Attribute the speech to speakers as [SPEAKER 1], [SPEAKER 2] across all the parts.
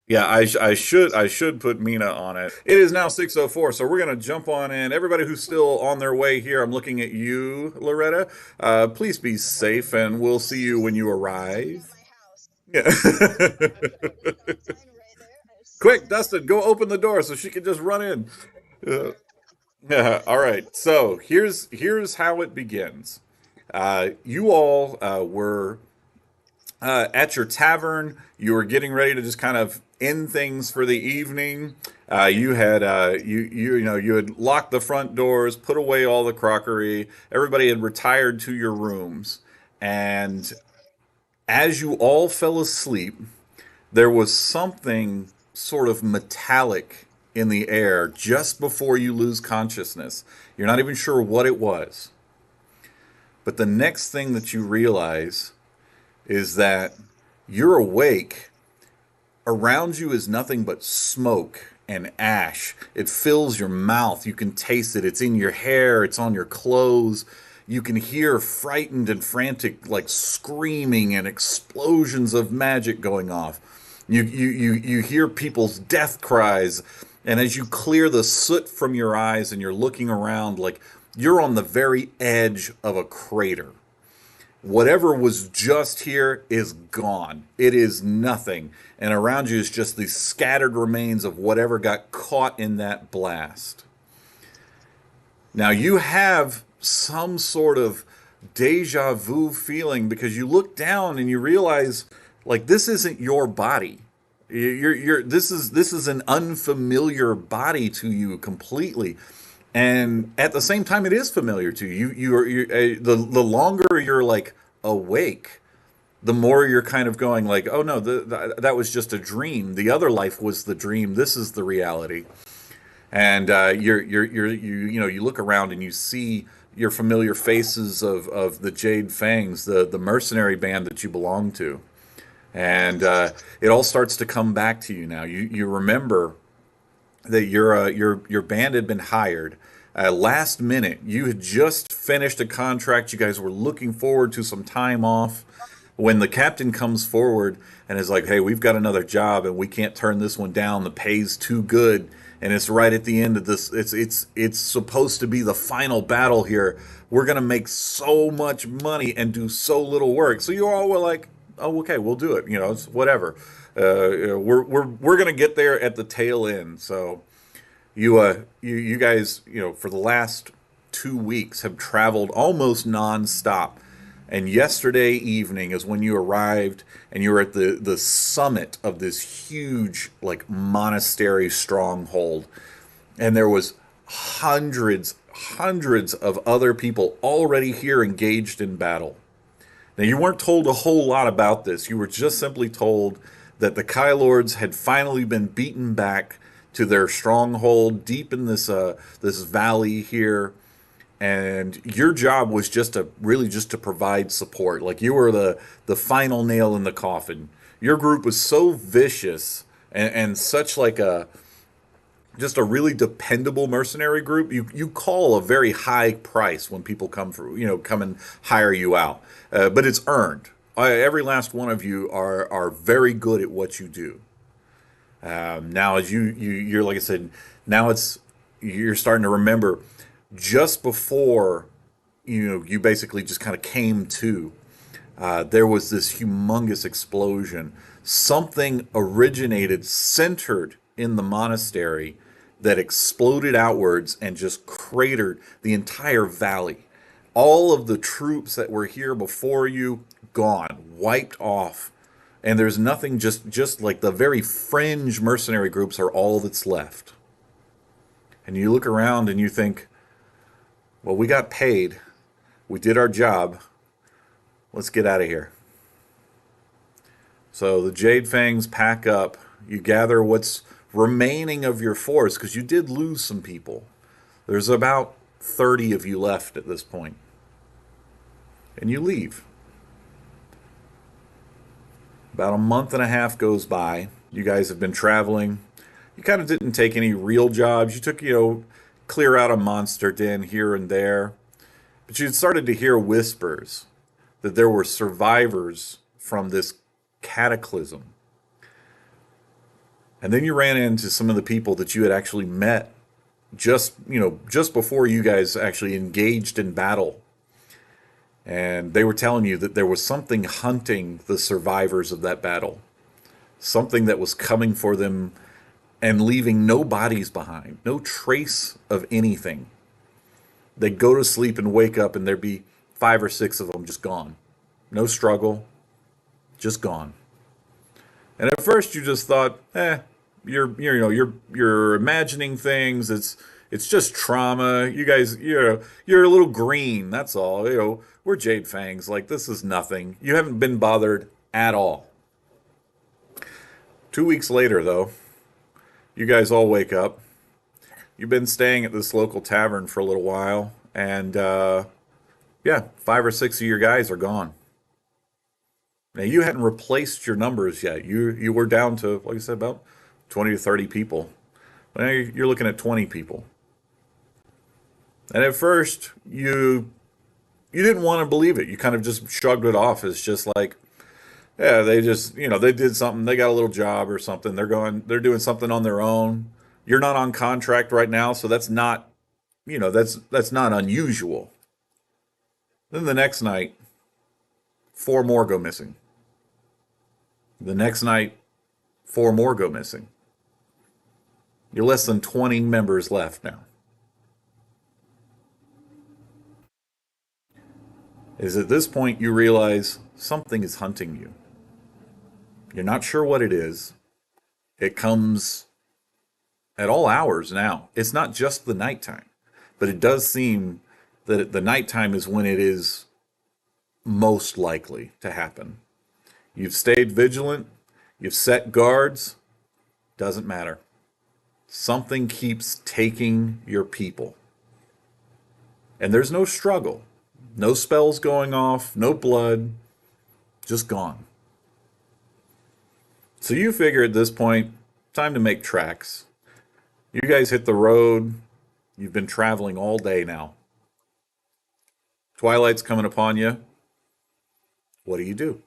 [SPEAKER 1] Yeah, I should put Mina on it. It is now 6:04, so we're gonna jump on in. Everybody who's still on their way here, I'm looking at you, Loretta. Please be safe, and we'll see you when you arrive. Yeah. Quick, Dustin, go open the door so she can just run in. Uh, yeah, all right. So here's how it begins. You all were at your tavern. You were getting ready to just kind of end things for the evening. You had you had locked the front doors, put away all the crockery. Everybody had retired to your rooms, and as you all fell asleep, there was something sort of metallic in the air just before you lose consciousness. You're not even sure what it was. But the next thing that you realize is that you're awake. Around you is nothing but smoke and ash. It fills your mouth. You can taste it. It's in your hair. It's on your clothes. You can hear frightened and frantic, like screaming and explosions of magic going off. You hear people's death cries. And as you clear the soot from your eyes and you're looking around, like you're on the very edge of a crater. Whatever was just here is gone. It is nothing. And around you is just the scattered remains of whatever got caught in that blast. Now you have some sort of deja vu feeling because you look down and you realize like this isn't your body. This is an unfamiliar body to you completely. And at the same time, it is familiar to you. The longer you're like awake, the more you're kind of going like, oh no, that was just a dream. The other life was the dream. This is the reality. And you look around and you see your familiar faces of the Jade Fangs, the mercenary band that you belong to, and it all starts to come back to you now. You remember that your band had been hired last minute. You had just finished a contract. You guys were looking forward to some time off. When the captain comes forward and is like, "Hey, we've got another job and we can't turn this one down. The pay's too good." And it's right at the end of this. It's supposed to be the final battle here. We're gonna make so much money and do so little work. So you all were like, "Oh, okay, we'll do it. You know, it's whatever. We're gonna get there at the tail end." So you guys, for the last 2 weeks have traveled almost nonstop. And yesterday evening is when you arrived and you were at the summit of this huge like monastery stronghold. And there was hundreds of other people already here engaged in battle. Now you weren't told a whole lot about this. You were just simply told that the Kai Lords had finally been beaten back to their stronghold deep in this valley here, and your job was just to provide support. Like you were the final nail in the coffin. Your group was so vicious and such like a just a really dependable mercenary group. You call a very high price when people come and hire you out, but it's earned. Every last one of you are very good at what you do. Now, as you're like I said, now you're starting to remember just before you basically just kind of came to. There was this humongous explosion. Something originated, centered in the monastery, that exploded outwards and just cratered the entire valley. All of the troops that were here before you, gone, wiped off. And there's nothing, just like the very fringe mercenary groups are all that's left. And you look around and you think, well, we got paid. We did our job. Let's get out of here. So the Jade Fangs pack up. You gather what's remaining of your force, because you did lose some people. There's about 30 of you left at this point. And you leave. About a month and a half goes by. You guys have been traveling. You kind of didn't take any real jobs. You took, clear out a monster den here and there. But you'd started to hear whispers that there were survivors from this cataclysm. And then you ran into some of the people that you had actually met just before you guys actually engaged in battle. And they were telling you that there was something hunting the survivors of that battle, something that was coming for them and leaving no bodies behind, no trace of anything. They'd go to sleep and wake up, and there'd be five or six of them just gone. No struggle, just gone. And at first, you just thought, you're imagining things. It's just trauma. You guys, you're a little green. That's all. We're Jade Fangs. Like this is nothing. You haven't been bothered at all. 2 weeks later, though, you guys all wake up. You've been staying at this local tavern for a little while, and yeah, five or six of your guys are gone. Now you hadn't replaced your numbers yet. You were down to, like I said, about 20 to 30 people. But now you're looking at 20 people. And at first, you didn't want to believe it. You kind of just shrugged it off as just like, yeah, they just, they did something. They got a little job or something. They're doing something on their own. You're not on contract right now, so that's not unusual. Then the next night, four more go missing. The next night, four more go missing. You're less than 20 members left now. Is at this point you realize something is hunting you. You're not sure what it is. It comes at all hours now. It's not just the nighttime, but it does seem that the nighttime is when it is most likely to happen. You've stayed vigilant, you've set guards, doesn't matter. Something keeps taking your people. And there's no struggle, no spells going off, no blood, just gone. So you figure at this point, time to make tracks. You guys hit the road. You've been traveling all day now. Twilight's coming upon you. What do you do?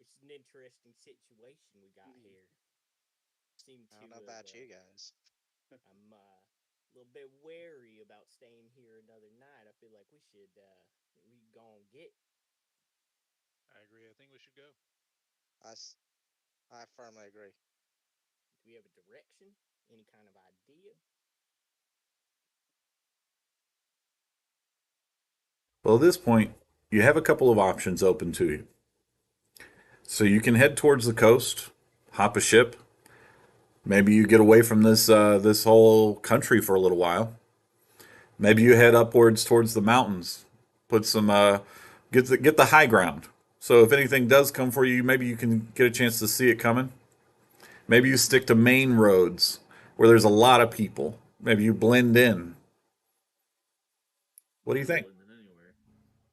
[SPEAKER 2] It's an interesting situation we got here. Seem
[SPEAKER 3] I
[SPEAKER 2] to
[SPEAKER 3] don't know
[SPEAKER 2] have.
[SPEAKER 3] about you guys.
[SPEAKER 2] I'm a little bit wary about staying here another night. I feel like we gonna get.
[SPEAKER 4] I agree. I think we should go.
[SPEAKER 3] I, s- I firmly agree.
[SPEAKER 2] Do we have a direction? Any kind of idea?
[SPEAKER 1] Well, at this point, you have a couple of options open to you. So you can head towards the coast, hop a ship. Maybe you get away from this whole country for a little while. Maybe you head upwards towards the mountains, put some get the high ground. So if anything does come for you, maybe you can get a chance to see it coming. Maybe you stick to main roads where there's a lot of people. Maybe you blend in. What do you
[SPEAKER 5] I'm
[SPEAKER 1] think?
[SPEAKER 5] blending anywhere.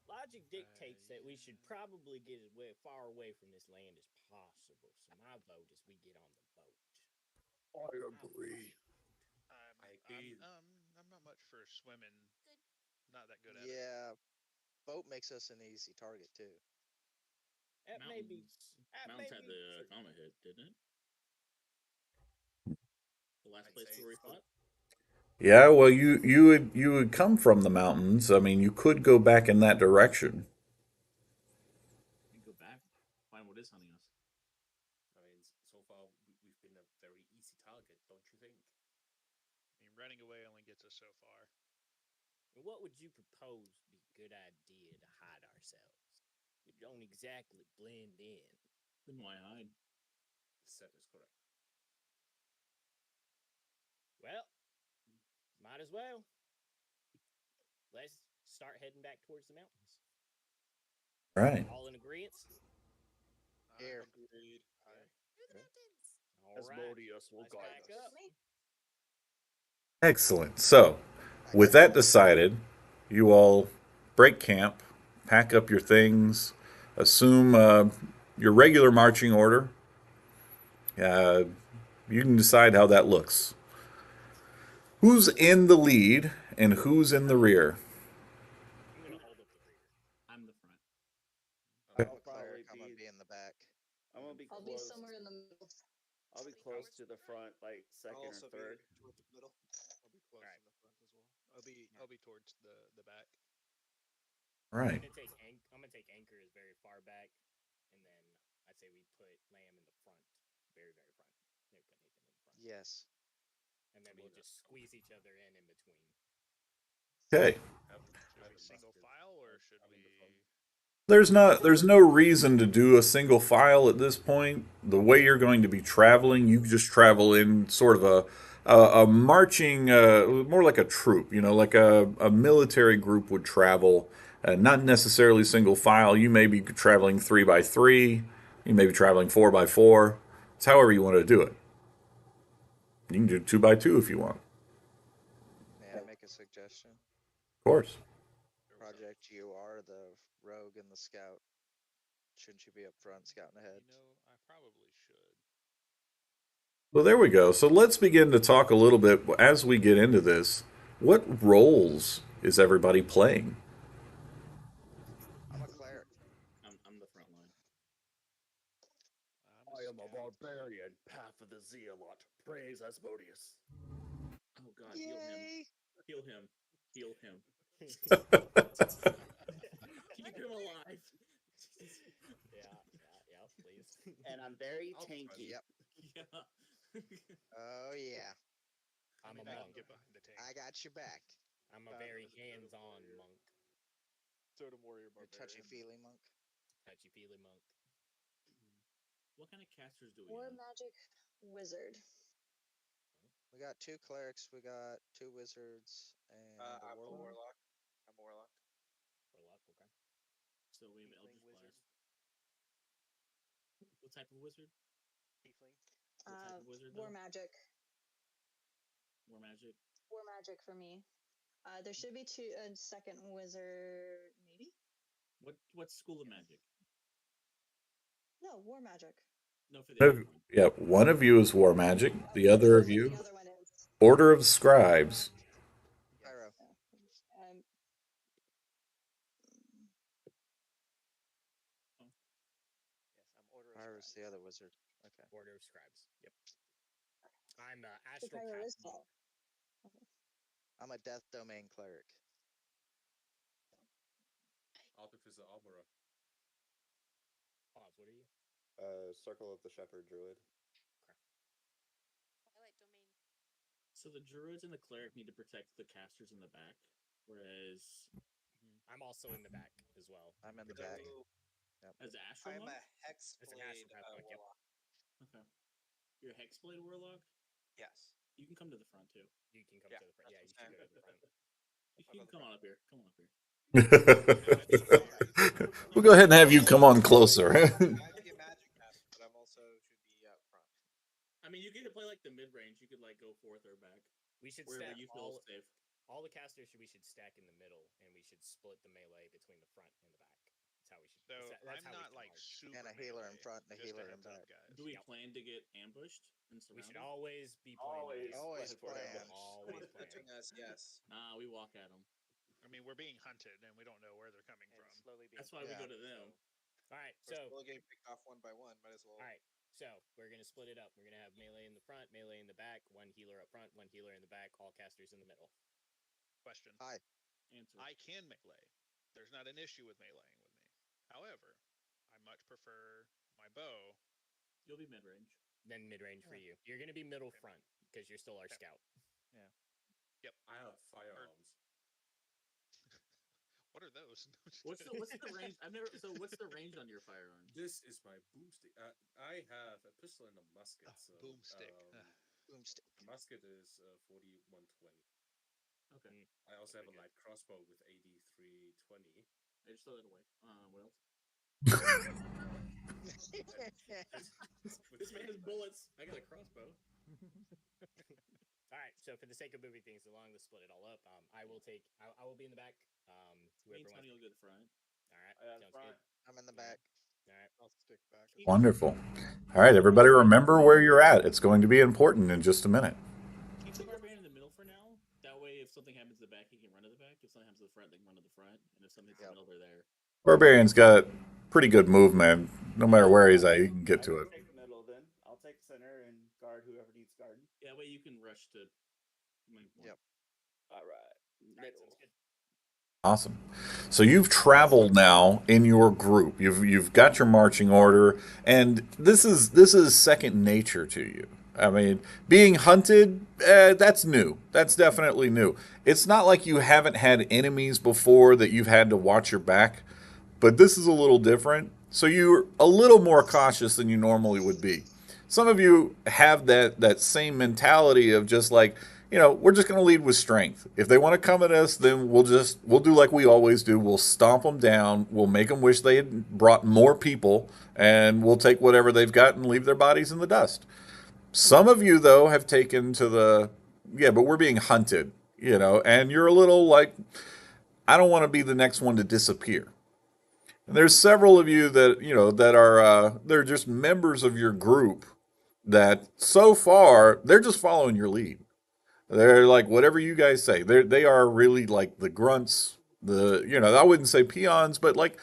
[SPEAKER 2] Logic dictates
[SPEAKER 4] I
[SPEAKER 2] that we should probably get as far away from this land as possible. So my vote is we get on the boat.
[SPEAKER 1] I
[SPEAKER 2] My vote on
[SPEAKER 1] agree.
[SPEAKER 2] the boat.
[SPEAKER 5] I
[SPEAKER 4] I'm
[SPEAKER 5] agree.
[SPEAKER 4] I'm not much for swimming. Not that good at it.
[SPEAKER 3] Yeah, boat makes us an easy target too.
[SPEAKER 2] That may be. That
[SPEAKER 5] Mountains
[SPEAKER 2] may
[SPEAKER 5] had
[SPEAKER 2] be
[SPEAKER 5] the
[SPEAKER 2] true.
[SPEAKER 5] comet hit, didn't it? The last
[SPEAKER 6] I'd
[SPEAKER 5] place
[SPEAKER 6] say
[SPEAKER 5] where we
[SPEAKER 6] so.
[SPEAKER 5] fought.
[SPEAKER 1] Yeah, well, you would come from the mountains. I mean, you could go back in that direction.
[SPEAKER 5] We can go back, find what is hunting us.
[SPEAKER 6] I mean, so far we've been a very easy target, don't you think?
[SPEAKER 4] I mean, running away only gets us so far.
[SPEAKER 2] And what would you propose be a good idea to hide ourselves? We don't exactly blend in.
[SPEAKER 5] Then why hide?
[SPEAKER 6] That is correct.
[SPEAKER 2] Well, might as well. Let's start heading back towards the mountains.
[SPEAKER 1] Right.
[SPEAKER 2] All in agreement?
[SPEAKER 4] I
[SPEAKER 3] Here,
[SPEAKER 6] Agreed.
[SPEAKER 2] Okay.
[SPEAKER 7] Through the mountains.
[SPEAKER 2] All right.
[SPEAKER 6] Asmodeus will
[SPEAKER 2] Let's
[SPEAKER 6] guide
[SPEAKER 2] pack
[SPEAKER 6] us.
[SPEAKER 2] up.
[SPEAKER 7] Me.
[SPEAKER 1] Excellent. So,
[SPEAKER 3] I
[SPEAKER 1] with
[SPEAKER 3] got
[SPEAKER 1] that
[SPEAKER 3] this.
[SPEAKER 1] decided, you all break camp, pack up your things, assume your regular marching order. Uh, you can decide how that looks. Who's in the lead and who's in the rear?
[SPEAKER 2] I'm gonna hold up the rear.
[SPEAKER 5] I'm the front.
[SPEAKER 3] I'm
[SPEAKER 7] I'll
[SPEAKER 3] a cleric. I'm
[SPEAKER 7] probably
[SPEAKER 3] gonna be in the back.
[SPEAKER 7] I'm gonna be
[SPEAKER 8] I'll be
[SPEAKER 7] close.
[SPEAKER 8] somewhere in the middle.
[SPEAKER 7] I'll be close to the front, like
[SPEAKER 9] I'll
[SPEAKER 7] second or
[SPEAKER 9] also
[SPEAKER 7] third.
[SPEAKER 9] be towards the middle. I'll be close
[SPEAKER 2] Alright.
[SPEAKER 9] in the front as well. I'll be towards the back.
[SPEAKER 1] Right.
[SPEAKER 2] I'm gonna take anchor as very far back, and then I'd say we put lamb in the front, very very front. Maybe put Nathan in the front,
[SPEAKER 3] Yes.
[SPEAKER 2] and then we just squeeze each other in between.
[SPEAKER 1] Okay.
[SPEAKER 4] Should we single file or should we?
[SPEAKER 1] There's no reason to do a single file at this point. The way you're going to be traveling, you just travel in sort of a marching, more like a troop. Like a military group would travel. Not necessarily single file. You may be traveling 3 by 3. You may be traveling 4 by 4. It's however you want to do it. You can do 2 by 2 if you want.
[SPEAKER 3] May I make a suggestion?
[SPEAKER 1] Of course.
[SPEAKER 3] Project, you are the rogue and the scout. Shouldn't you be up front scouting ahead?
[SPEAKER 4] I probably should.
[SPEAKER 1] Well, there we go. So let's begin to talk a little bit as we get into this. What roles is everybody playing?
[SPEAKER 3] I'm a cleric.
[SPEAKER 5] I'm the front line.
[SPEAKER 4] I'm a scout.
[SPEAKER 7] barbarian, path of the zealot. Praise Asmodeus.
[SPEAKER 5] Oh God, heal him.
[SPEAKER 3] Yay!
[SPEAKER 5] Heal him. Heal him. Keep him alive.
[SPEAKER 2] Yeah, please.
[SPEAKER 7] And I'm very
[SPEAKER 6] I'll try
[SPEAKER 7] tanky.
[SPEAKER 3] Yep.
[SPEAKER 5] Yeah.
[SPEAKER 3] Oh yeah.
[SPEAKER 2] I'm a
[SPEAKER 4] I can
[SPEAKER 2] monk.
[SPEAKER 4] get behind the tank.
[SPEAKER 3] I got your back.
[SPEAKER 2] I'm a very hands-on monk,
[SPEAKER 9] Totem warrior
[SPEAKER 3] You're
[SPEAKER 9] barbarian.
[SPEAKER 3] touchy feely monk.
[SPEAKER 2] touchy-feely monk.
[SPEAKER 5] What kind of casters do we
[SPEAKER 8] War
[SPEAKER 5] have?
[SPEAKER 8] magic wizard.
[SPEAKER 3] We got 2 clerics. We got 2 wizards and a
[SPEAKER 9] I'm a
[SPEAKER 3] warlock.
[SPEAKER 9] warlock. I'm a warlock.
[SPEAKER 2] Warlock, okay.
[SPEAKER 5] So we have
[SPEAKER 9] Tiefling
[SPEAKER 5] Eldritch
[SPEAKER 9] wizard.
[SPEAKER 5] Blast. What type of wizard?
[SPEAKER 9] Tiefling.
[SPEAKER 5] What type of wizard?
[SPEAKER 8] War
[SPEAKER 5] though?
[SPEAKER 8] magic.
[SPEAKER 5] War magic.
[SPEAKER 8] War magic for me. There should be a second wizard, maybe?
[SPEAKER 5] What school of magic?
[SPEAKER 8] No, war magic.
[SPEAKER 5] No, for the other one.
[SPEAKER 1] Yeah, one of you is War Magic. The other of
[SPEAKER 8] The
[SPEAKER 1] you,
[SPEAKER 8] other one is.
[SPEAKER 1] Order of Scribes.
[SPEAKER 3] Pyro.
[SPEAKER 8] Um,
[SPEAKER 9] Yes, I'm order of
[SPEAKER 3] Pyro's
[SPEAKER 9] scribe.
[SPEAKER 3] the other wizard. Okay.
[SPEAKER 2] Order of scribes. Yep. I'm
[SPEAKER 8] the
[SPEAKER 2] astral
[SPEAKER 8] Pyro is
[SPEAKER 2] path monk.
[SPEAKER 8] Okay.
[SPEAKER 3] I'm a death domain cleric.
[SPEAKER 6] Artificer Armorer.
[SPEAKER 2] Pause. What are you?
[SPEAKER 10] Circle of the Shepherd Druid.
[SPEAKER 11] Twilight Domain.
[SPEAKER 5] So the druids and the cleric need to protect the casters in the back, whereas
[SPEAKER 2] I'm also in the back as well.
[SPEAKER 3] I'm in the back.
[SPEAKER 9] So,
[SPEAKER 3] Yep.
[SPEAKER 5] as astral
[SPEAKER 9] I'm a
[SPEAKER 5] monk.
[SPEAKER 2] It's an
[SPEAKER 9] hexblade
[SPEAKER 2] astral path monk, yep.
[SPEAKER 9] warlock.
[SPEAKER 5] Okay. You're a hexblade warlock.
[SPEAKER 9] Yes.
[SPEAKER 5] You can come to the front too.
[SPEAKER 2] You can come
[SPEAKER 9] Yeah,
[SPEAKER 2] to the front. Yeah, you
[SPEAKER 9] that's
[SPEAKER 2] should
[SPEAKER 9] what
[SPEAKER 2] go to the front.
[SPEAKER 5] You can come on up here. Come on up here.
[SPEAKER 1] We'll go ahead and have you come on closer.
[SPEAKER 9] I might be a magic master, but I'm also should be up front.
[SPEAKER 5] I mean, you get to play like the mid range. You could like go forth or back,
[SPEAKER 2] We should
[SPEAKER 5] wherever
[SPEAKER 2] stack
[SPEAKER 5] you feel
[SPEAKER 2] all
[SPEAKER 5] safe.
[SPEAKER 2] the casters. We should stack in the middle, and we should split the melee between the front and the back. That's how we should.
[SPEAKER 4] So
[SPEAKER 2] that's
[SPEAKER 4] I'm
[SPEAKER 2] how
[SPEAKER 4] not
[SPEAKER 2] we
[SPEAKER 4] like
[SPEAKER 2] can
[SPEAKER 4] super.
[SPEAKER 3] And a healer in
[SPEAKER 4] melee,
[SPEAKER 3] front and a
[SPEAKER 4] just
[SPEAKER 3] healer in
[SPEAKER 4] heads up,
[SPEAKER 3] back.
[SPEAKER 4] guys.
[SPEAKER 5] Do we
[SPEAKER 2] Yep.
[SPEAKER 5] plan to get ambushed and
[SPEAKER 2] We
[SPEAKER 5] surrounded?
[SPEAKER 2] should always be playing.
[SPEAKER 3] Always
[SPEAKER 10] plan for
[SPEAKER 3] plan.
[SPEAKER 10] ambush.
[SPEAKER 2] Always plan.
[SPEAKER 9] Touching us, yes.
[SPEAKER 5] Nah, we walk at them.
[SPEAKER 4] I mean, we're being hunted, and we don't know where they're coming
[SPEAKER 9] And
[SPEAKER 4] from.
[SPEAKER 9] slowly being
[SPEAKER 5] That's why we
[SPEAKER 3] Yeah.
[SPEAKER 5] go to them.
[SPEAKER 2] All right,
[SPEAKER 9] We're
[SPEAKER 2] so
[SPEAKER 9] slowly getting picked off one by one. Might as well.
[SPEAKER 2] all right, so we're gonna split it up. We're gonna have melee in the front, melee in the back, one healer up front, one healer in the back, all casters in the middle.
[SPEAKER 4] Question.
[SPEAKER 3] Hi.
[SPEAKER 5] Answer.
[SPEAKER 4] I can melee. There's not an issue with meleeing with me. However, I much prefer my bow.
[SPEAKER 5] You'll be mid range.
[SPEAKER 2] Then mid range for you. You're gonna be middle front because you're still our scout.
[SPEAKER 4] Yep.
[SPEAKER 6] I have firearms.
[SPEAKER 4] What are those?
[SPEAKER 5] What's the range? I've never. So what's the range on your firearms?
[SPEAKER 6] This is my boomstick. I have a pistol and a musket. So,
[SPEAKER 4] boomstick.
[SPEAKER 3] Boomstick.
[SPEAKER 6] the musket is 4120.
[SPEAKER 5] Okay.
[SPEAKER 6] I also have a
[SPEAKER 2] Pretty good.
[SPEAKER 6] light crossbow with 8320.
[SPEAKER 5] I just throw that away. What else? This man has bullets. I got a crossbow.
[SPEAKER 2] All right, so for the sake of moving things along, let's split it all up. I will take. I will be in the back.
[SPEAKER 5] Me and
[SPEAKER 2] Whoever
[SPEAKER 5] Tony will
[SPEAKER 2] wants.
[SPEAKER 5] go to the front.
[SPEAKER 2] All right,
[SPEAKER 10] I got
[SPEAKER 2] sounds
[SPEAKER 10] front.
[SPEAKER 2] good.
[SPEAKER 3] I'm in the back.
[SPEAKER 2] All right.
[SPEAKER 9] I'll stick back.
[SPEAKER 5] Keep-
[SPEAKER 1] Wonderful. All right, everybody, remember where you're at. It's going to be important in just a minute.
[SPEAKER 5] Keep the barbarian in the middle for now. That way, if something happens to the back, he can run to the back. If something happens to the front, they can run to the front. And if something hits the
[SPEAKER 3] Yep.
[SPEAKER 5] middle, they're there.
[SPEAKER 1] Barbarian's got pretty good movement. No matter where he's at, he can get
[SPEAKER 11] I
[SPEAKER 1] to
[SPEAKER 11] will
[SPEAKER 1] it.
[SPEAKER 11] take the middle then. I'll take center and guard whoever needs guarding.
[SPEAKER 5] Yeah, that way you can rush to main point.
[SPEAKER 3] Yep.
[SPEAKER 11] All right.
[SPEAKER 2] Alright,
[SPEAKER 11] Middle.
[SPEAKER 2] sounds good.
[SPEAKER 1] Awesome. So you've traveled now in your group. You've got your marching order, and this is second nature to you. I mean, being hunted, that's new. That's definitely new. It's not like you haven't had enemies before that you've had to watch your back, but this is a little different. So you're a little more cautious than you normally would be. Some of you have that same mentality of just like, we're just going to lead with strength. If they want to come at us, then we'll do like we always do. We'll stomp them down. We'll make them wish they had brought more people, and we'll take whatever they've got and leave their bodies in the dust. Some of you though have taken to the, yeah, but we're being hunted, and you're a little like, I don't want to be the next one to disappear. And there's several of you that are they're just members of your group that so far they're just following your lead. They're like whatever you guys say. They are really like the grunts, I wouldn't say peons, but like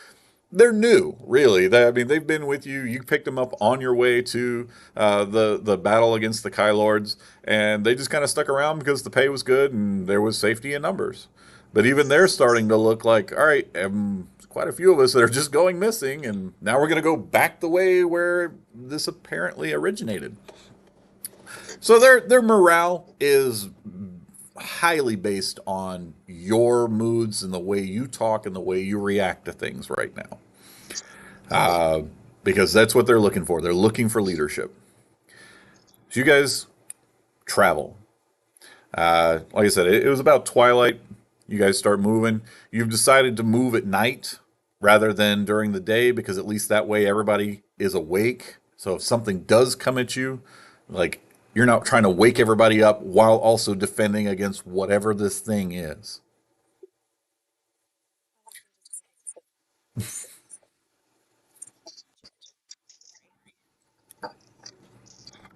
[SPEAKER 1] they're new, really. I mean, they've been with you. You picked them up on your way to the battle against the Kai Lords, and they just kind of stuck around because the pay was good and there was safety in numbers. But even they're starting to look like, all right, quite a few of us that are just going missing, and now we're going to go back the way where this apparently originated. So their morale is highly based on your moods and the way you talk and the way you react to things right now. Because that's what they're looking for. They're looking for leadership. So you guys travel. Like I said, it was about twilight. You guys start moving. You've decided to move at night rather than during the day because at least that way everybody is awake. So if something does come at you, like you're not trying to wake everybody up while also defending against whatever this thing is.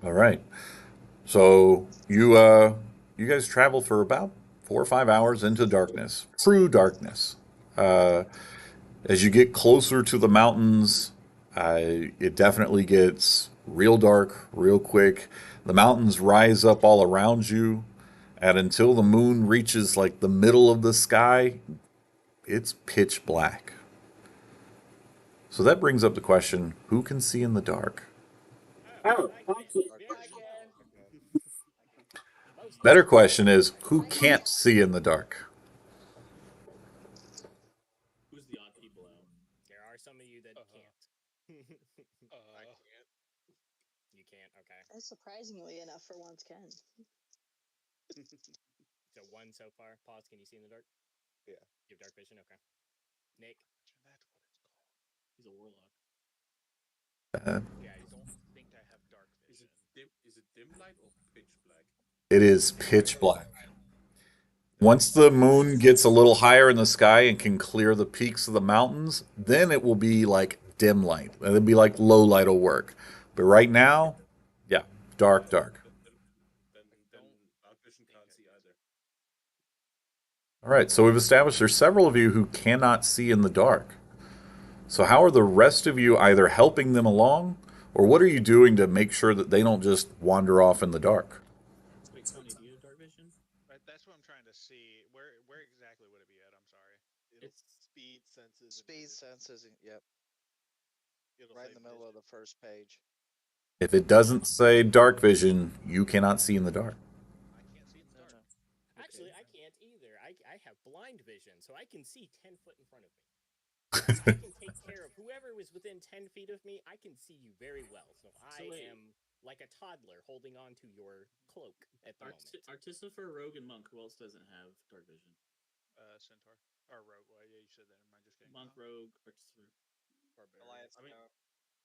[SPEAKER 1] All right. So you guys travel for about 4 or 5 hours into darkness, true darkness. Uh, as you get closer to the mountains, it definitely gets real dark, real quick. The mountains rise up all around you, and until the moon reaches like the middle of the sky, it's pitch black. So that brings up the question: who can see in the dark?
[SPEAKER 2] Oh, I can.
[SPEAKER 3] Dark
[SPEAKER 2] Very
[SPEAKER 3] vision.
[SPEAKER 2] well.
[SPEAKER 3] Okay.
[SPEAKER 2] Most
[SPEAKER 1] Better
[SPEAKER 2] definitely.
[SPEAKER 1] question is who can't see in the dark?
[SPEAKER 5] Who's the odd people out?
[SPEAKER 2] There are some of you that
[SPEAKER 4] Uh-huh.
[SPEAKER 2] can't.
[SPEAKER 9] I can't.
[SPEAKER 2] You can't. Okay.
[SPEAKER 8] I surprisingly enough for once can.
[SPEAKER 2] So one so far. Pause. Can you see in the dark?
[SPEAKER 10] Yeah.
[SPEAKER 2] You have dark vision. Okay. Nick.
[SPEAKER 4] That's what it's called.
[SPEAKER 5] He's a warlock.
[SPEAKER 2] Yeah, you
[SPEAKER 4] I don't think I have dark
[SPEAKER 6] Is
[SPEAKER 4] vision.
[SPEAKER 6] it dim? Is it dim light or pitch black?
[SPEAKER 1] It is pitch black. Once the moon gets a little higher in the sky and can clear the peaks of the mountains, then it will be like dim light. It'll be like low light will work. But right now, yeah, dark, dark.
[SPEAKER 6] Then dark vision can't see either.
[SPEAKER 1] All right, so we've established there's several of you who cannot see in the dark. So how are the rest of you either helping them along, or what are you doing to make sure that they don't just wander off in the dark?
[SPEAKER 5] Wait, Tony, do you have dark vision?
[SPEAKER 4] Right, that's what I'm trying to see. Where exactly would it be at? I'm sorry.
[SPEAKER 9] It'll
[SPEAKER 5] It's
[SPEAKER 9] speed senses. and
[SPEAKER 3] Speed
[SPEAKER 9] position.
[SPEAKER 3] senses. Yep.
[SPEAKER 9] It'll
[SPEAKER 3] Right
[SPEAKER 9] say
[SPEAKER 3] in the middle of
[SPEAKER 9] vision.
[SPEAKER 3] the first page.
[SPEAKER 1] If it doesn't say dark vision, you cannot see in the dark.
[SPEAKER 4] I can't see in the
[SPEAKER 5] no,
[SPEAKER 4] dark.
[SPEAKER 5] no.
[SPEAKER 2] Actually, I can't either. I have blind vision, so I can see 10 foot in front of me. I can take care of whoever is within 10 feet of me. I can see you very well. So I
[SPEAKER 5] wait.
[SPEAKER 2] am like a toddler holding on to your cloak at the moment.
[SPEAKER 5] Artificer, rogue, and monk. Who else doesn't have dark vision?
[SPEAKER 4] Centaur or rogue. Well, yeah, you said that. Never mind. Just kidding.
[SPEAKER 5] Monk, rogue, artificer,
[SPEAKER 9] Barbarian.
[SPEAKER 6] I mean,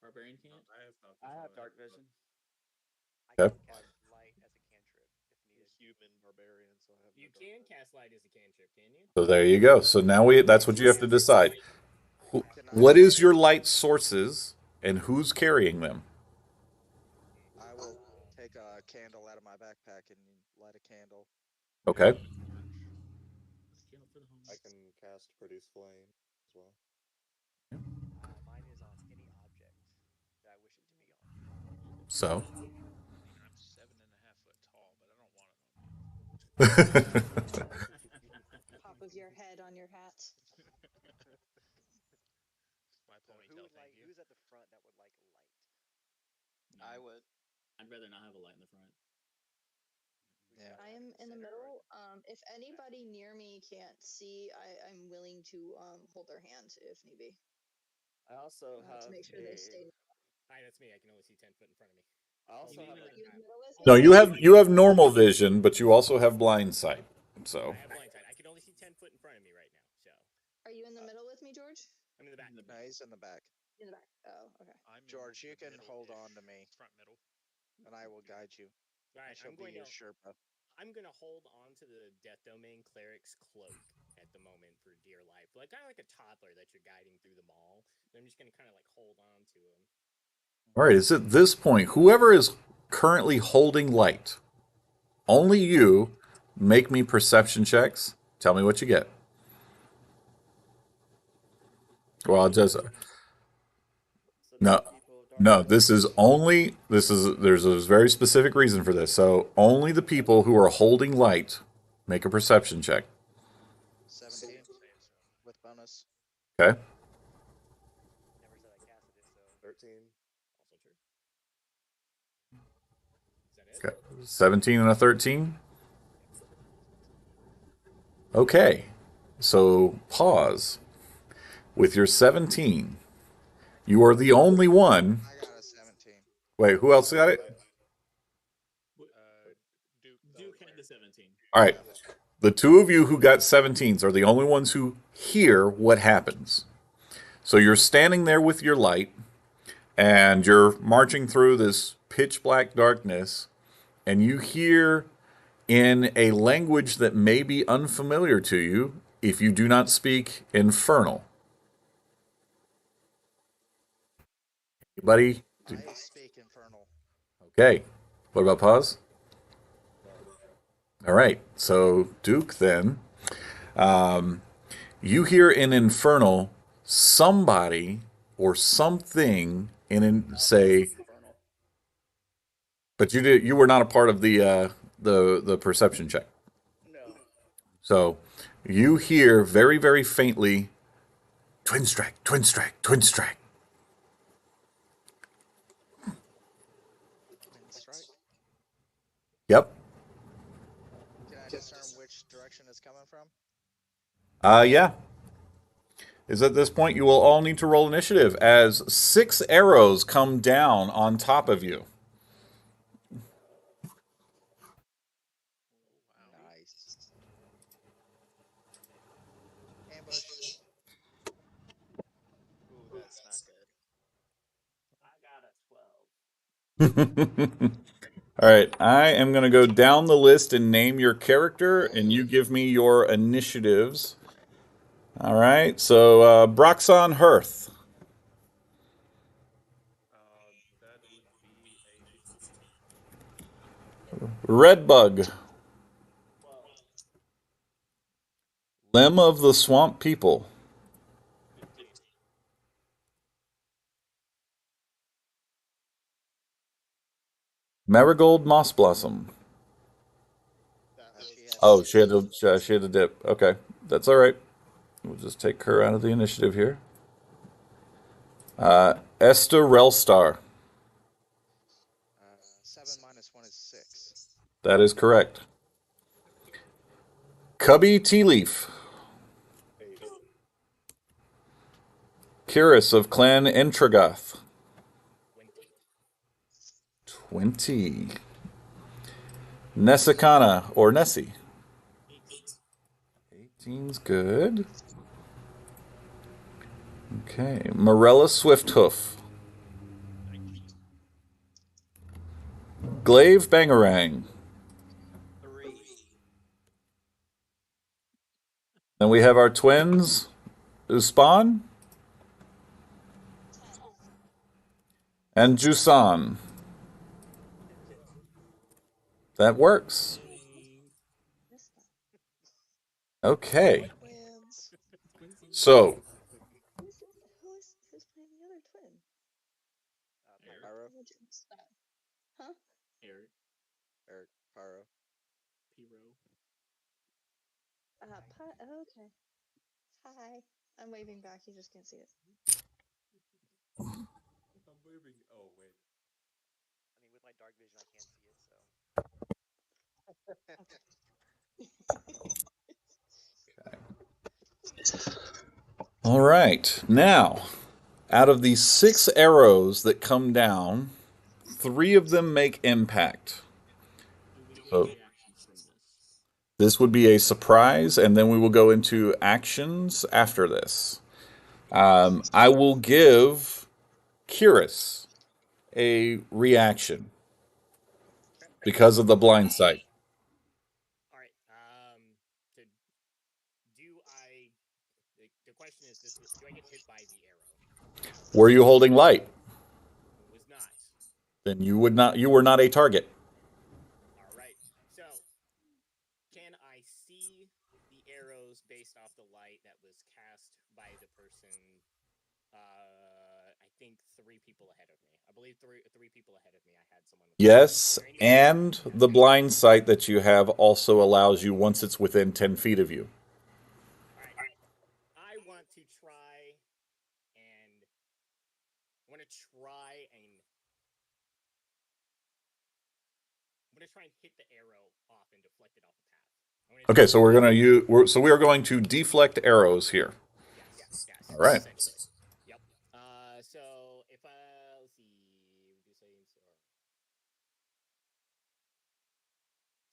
[SPEAKER 5] barbarian can't.
[SPEAKER 6] I have dark
[SPEAKER 11] I
[SPEAKER 6] vision.
[SPEAKER 11] have dark vision.
[SPEAKER 10] I
[SPEAKER 1] Okay.
[SPEAKER 10] can cast light as a cantrip if
[SPEAKER 9] I'm a
[SPEAKER 10] needed.
[SPEAKER 9] human barbarian, so I have.
[SPEAKER 2] You
[SPEAKER 9] no dark
[SPEAKER 2] can
[SPEAKER 9] vision.
[SPEAKER 2] cast light as a cantrip, can you?
[SPEAKER 1] So there you go. So now that's what you have to decide.
[SPEAKER 3] Can
[SPEAKER 1] What
[SPEAKER 3] I?
[SPEAKER 1] is your light sources and who's carrying them?
[SPEAKER 3] I will take a candle out of my backpack and light a candle.
[SPEAKER 1] Okay.
[SPEAKER 5] for the home.
[SPEAKER 12] I can cast Produce Flame as well.
[SPEAKER 10] Mine is on any object that I wish it to be on.
[SPEAKER 1] So.
[SPEAKER 4] I mean, I'm 7.5 foot tall, but I don't want it on me.
[SPEAKER 8] Top of your head on your hat.
[SPEAKER 4] My
[SPEAKER 10] So
[SPEAKER 4] ponytail,
[SPEAKER 10] who would
[SPEAKER 4] thank
[SPEAKER 10] like?
[SPEAKER 4] you.
[SPEAKER 10] Who's at the front that would like a light?
[SPEAKER 5] No,
[SPEAKER 3] I would.
[SPEAKER 5] I'd rather not have a light in the front.
[SPEAKER 3] Yeah.
[SPEAKER 8] I am in the middle. If anybody near me can't see, I'm willing to hold their hand if need be.
[SPEAKER 11] I also
[SPEAKER 8] To
[SPEAKER 11] have
[SPEAKER 8] make sure they
[SPEAKER 11] a.
[SPEAKER 8] stay.
[SPEAKER 2] Hi, that's me. I can only see 10 foot in front of me.
[SPEAKER 11] I also
[SPEAKER 5] mean
[SPEAKER 11] have
[SPEAKER 5] a-
[SPEAKER 11] a.
[SPEAKER 8] You in the middle with me?
[SPEAKER 1] No, you have normal vision, but you also have blind sight. So.
[SPEAKER 2] I have blind sight. I can only see 10 foot in front of me right now. So
[SPEAKER 8] Are you in the middle with me, George?
[SPEAKER 2] I'm in the back.
[SPEAKER 5] In the
[SPEAKER 3] No, he's in the back.
[SPEAKER 8] In the back. Oh, okay.
[SPEAKER 4] I'm in
[SPEAKER 3] George, you
[SPEAKER 4] the
[SPEAKER 3] can hold on to
[SPEAKER 4] middle-ish,
[SPEAKER 3] me,
[SPEAKER 4] front middle.
[SPEAKER 3] and I will guide you.
[SPEAKER 2] All
[SPEAKER 3] I
[SPEAKER 2] right,
[SPEAKER 3] shall be your Sherpa.
[SPEAKER 2] I'm gonna hold on to the Death Domain cleric's cloak at the moment for dear life, like kind of like a toddler that you're guiding through the mall. And I'm just gonna kind of like hold on to him.
[SPEAKER 1] All right, it's at this point, whoever is currently holding light, only you make me perception checks. Tell me what you get. Well, it does.
[SPEAKER 11] So
[SPEAKER 1] No,
[SPEAKER 11] people,
[SPEAKER 1] no,
[SPEAKER 11] dark
[SPEAKER 1] there's a very specific reason for this. So only the people who are holding light make a perception check.
[SPEAKER 3] 17
[SPEAKER 4] Say it so.
[SPEAKER 3] with bonus.
[SPEAKER 1] Okay.
[SPEAKER 10] Never said I casted it, so
[SPEAKER 12] 13.
[SPEAKER 2] Also true. Is that it?
[SPEAKER 1] Okay. 17 and a 13. Okay. So pause. With your 17, you are the only one.
[SPEAKER 3] I got a 17.
[SPEAKER 1] Wait, who else got it?
[SPEAKER 4] Duke.
[SPEAKER 5] Duke had the 17.
[SPEAKER 1] All right. The two of you who got 17s are the only ones who hear what happens. So you're standing there with your light, and you're marching through this pitch black darkness, and you hear in a language that may be unfamiliar to you if you do not speak Infernal. Anybody?
[SPEAKER 3] I speak Infernal.
[SPEAKER 1] Okay. What about pause?
[SPEAKER 12] No.
[SPEAKER 1] All right. So Duke, then, you hear in Infernal somebody or something say,
[SPEAKER 11] infernal.
[SPEAKER 1] but you were not a part of the perception check.
[SPEAKER 11] No.
[SPEAKER 1] So you hear very, very faintly, twin strike, twin strike, twin strike.
[SPEAKER 3] Twin strike.
[SPEAKER 1] Yep.
[SPEAKER 3] Can I discern which direction it's coming from?
[SPEAKER 1] Yeah. Is at this point you will all need to roll initiative as 6 arrows come down on top of you.
[SPEAKER 4] Wow.
[SPEAKER 3] Nice. Ambush.
[SPEAKER 10] ooh, that's not good.
[SPEAKER 11] I got a 12.
[SPEAKER 1] All right, I am going to go down the list and name your character, and you give me your initiatives. All right, so Broxon Hearth,
[SPEAKER 6] That would be a 15.
[SPEAKER 1] Redbug,
[SPEAKER 11] 12.
[SPEAKER 1] Limb of the Swamp People,
[SPEAKER 5] 15.
[SPEAKER 1] Marigold Moss Blossom.
[SPEAKER 3] That she has
[SPEAKER 1] Oh,
[SPEAKER 3] 16.
[SPEAKER 1] she had a dip. Okay, that's all right. We'll just take her out of the initiative here. Esther Relstar.
[SPEAKER 3] 7 minus 1 is 6.
[SPEAKER 1] That is correct. Cubby Tea Leaf.
[SPEAKER 12] 8.
[SPEAKER 1] Kiris of Clan Entragoth.
[SPEAKER 2] 20.
[SPEAKER 1] 20. Nessikana or Nessie.
[SPEAKER 5] 18.
[SPEAKER 1] 18's good. Okay. Morella Swifthoof.
[SPEAKER 4] 19.
[SPEAKER 1] Glaive Bangarang.
[SPEAKER 3] 3.
[SPEAKER 1] Then we have our twins, Uspan
[SPEAKER 8] 10.
[SPEAKER 1] and Jusan.
[SPEAKER 10] 10.
[SPEAKER 1] That works.
[SPEAKER 8] This guy.
[SPEAKER 1] Okay.
[SPEAKER 8] Wait,
[SPEAKER 1] So,
[SPEAKER 8] Who's playing the other twin?
[SPEAKER 5] Eric.
[SPEAKER 3] Pyro.
[SPEAKER 8] Huh?
[SPEAKER 5] Eric.
[SPEAKER 3] Eric. Pyro.
[SPEAKER 5] Piro.
[SPEAKER 8] Oh, okay. Hi. I'm waving back. You just can't see it.
[SPEAKER 6] I'm moving. Oh wait.
[SPEAKER 10] I mean, with my dark vision, I can't see it, so.
[SPEAKER 1] all right. Now, out of these 6 arrows that come down, 3 of them make impact.
[SPEAKER 5] Do we get
[SPEAKER 1] So
[SPEAKER 5] reactions from this?
[SPEAKER 1] this would be a surprise, and then we will go into actions after this. I will give Curious a reaction because of the blind sight.
[SPEAKER 2] All right. To do I? The question is this: do I get hit by the arrow?
[SPEAKER 1] Were you holding light?
[SPEAKER 2] It was not.
[SPEAKER 1] Then you would not. You were not a target.
[SPEAKER 2] All right. So, can I see the arrows based off the light that was cast by the person? I think 3 people ahead of me. I believe three people ahead of me. I had someone with.
[SPEAKER 1] Yes,
[SPEAKER 2] Is there any way to
[SPEAKER 1] and
[SPEAKER 2] see that?
[SPEAKER 1] the blind sight that you have also allows you once it's within 10 feet of you.
[SPEAKER 2] All right. I want to try and I want to try and hit the arrow off and deflect it off the path.
[SPEAKER 1] Okay, so we are going to deflect arrows here.
[SPEAKER 2] Yes.
[SPEAKER 1] All right.
[SPEAKER 2] Essentially. Yep. So if let's see,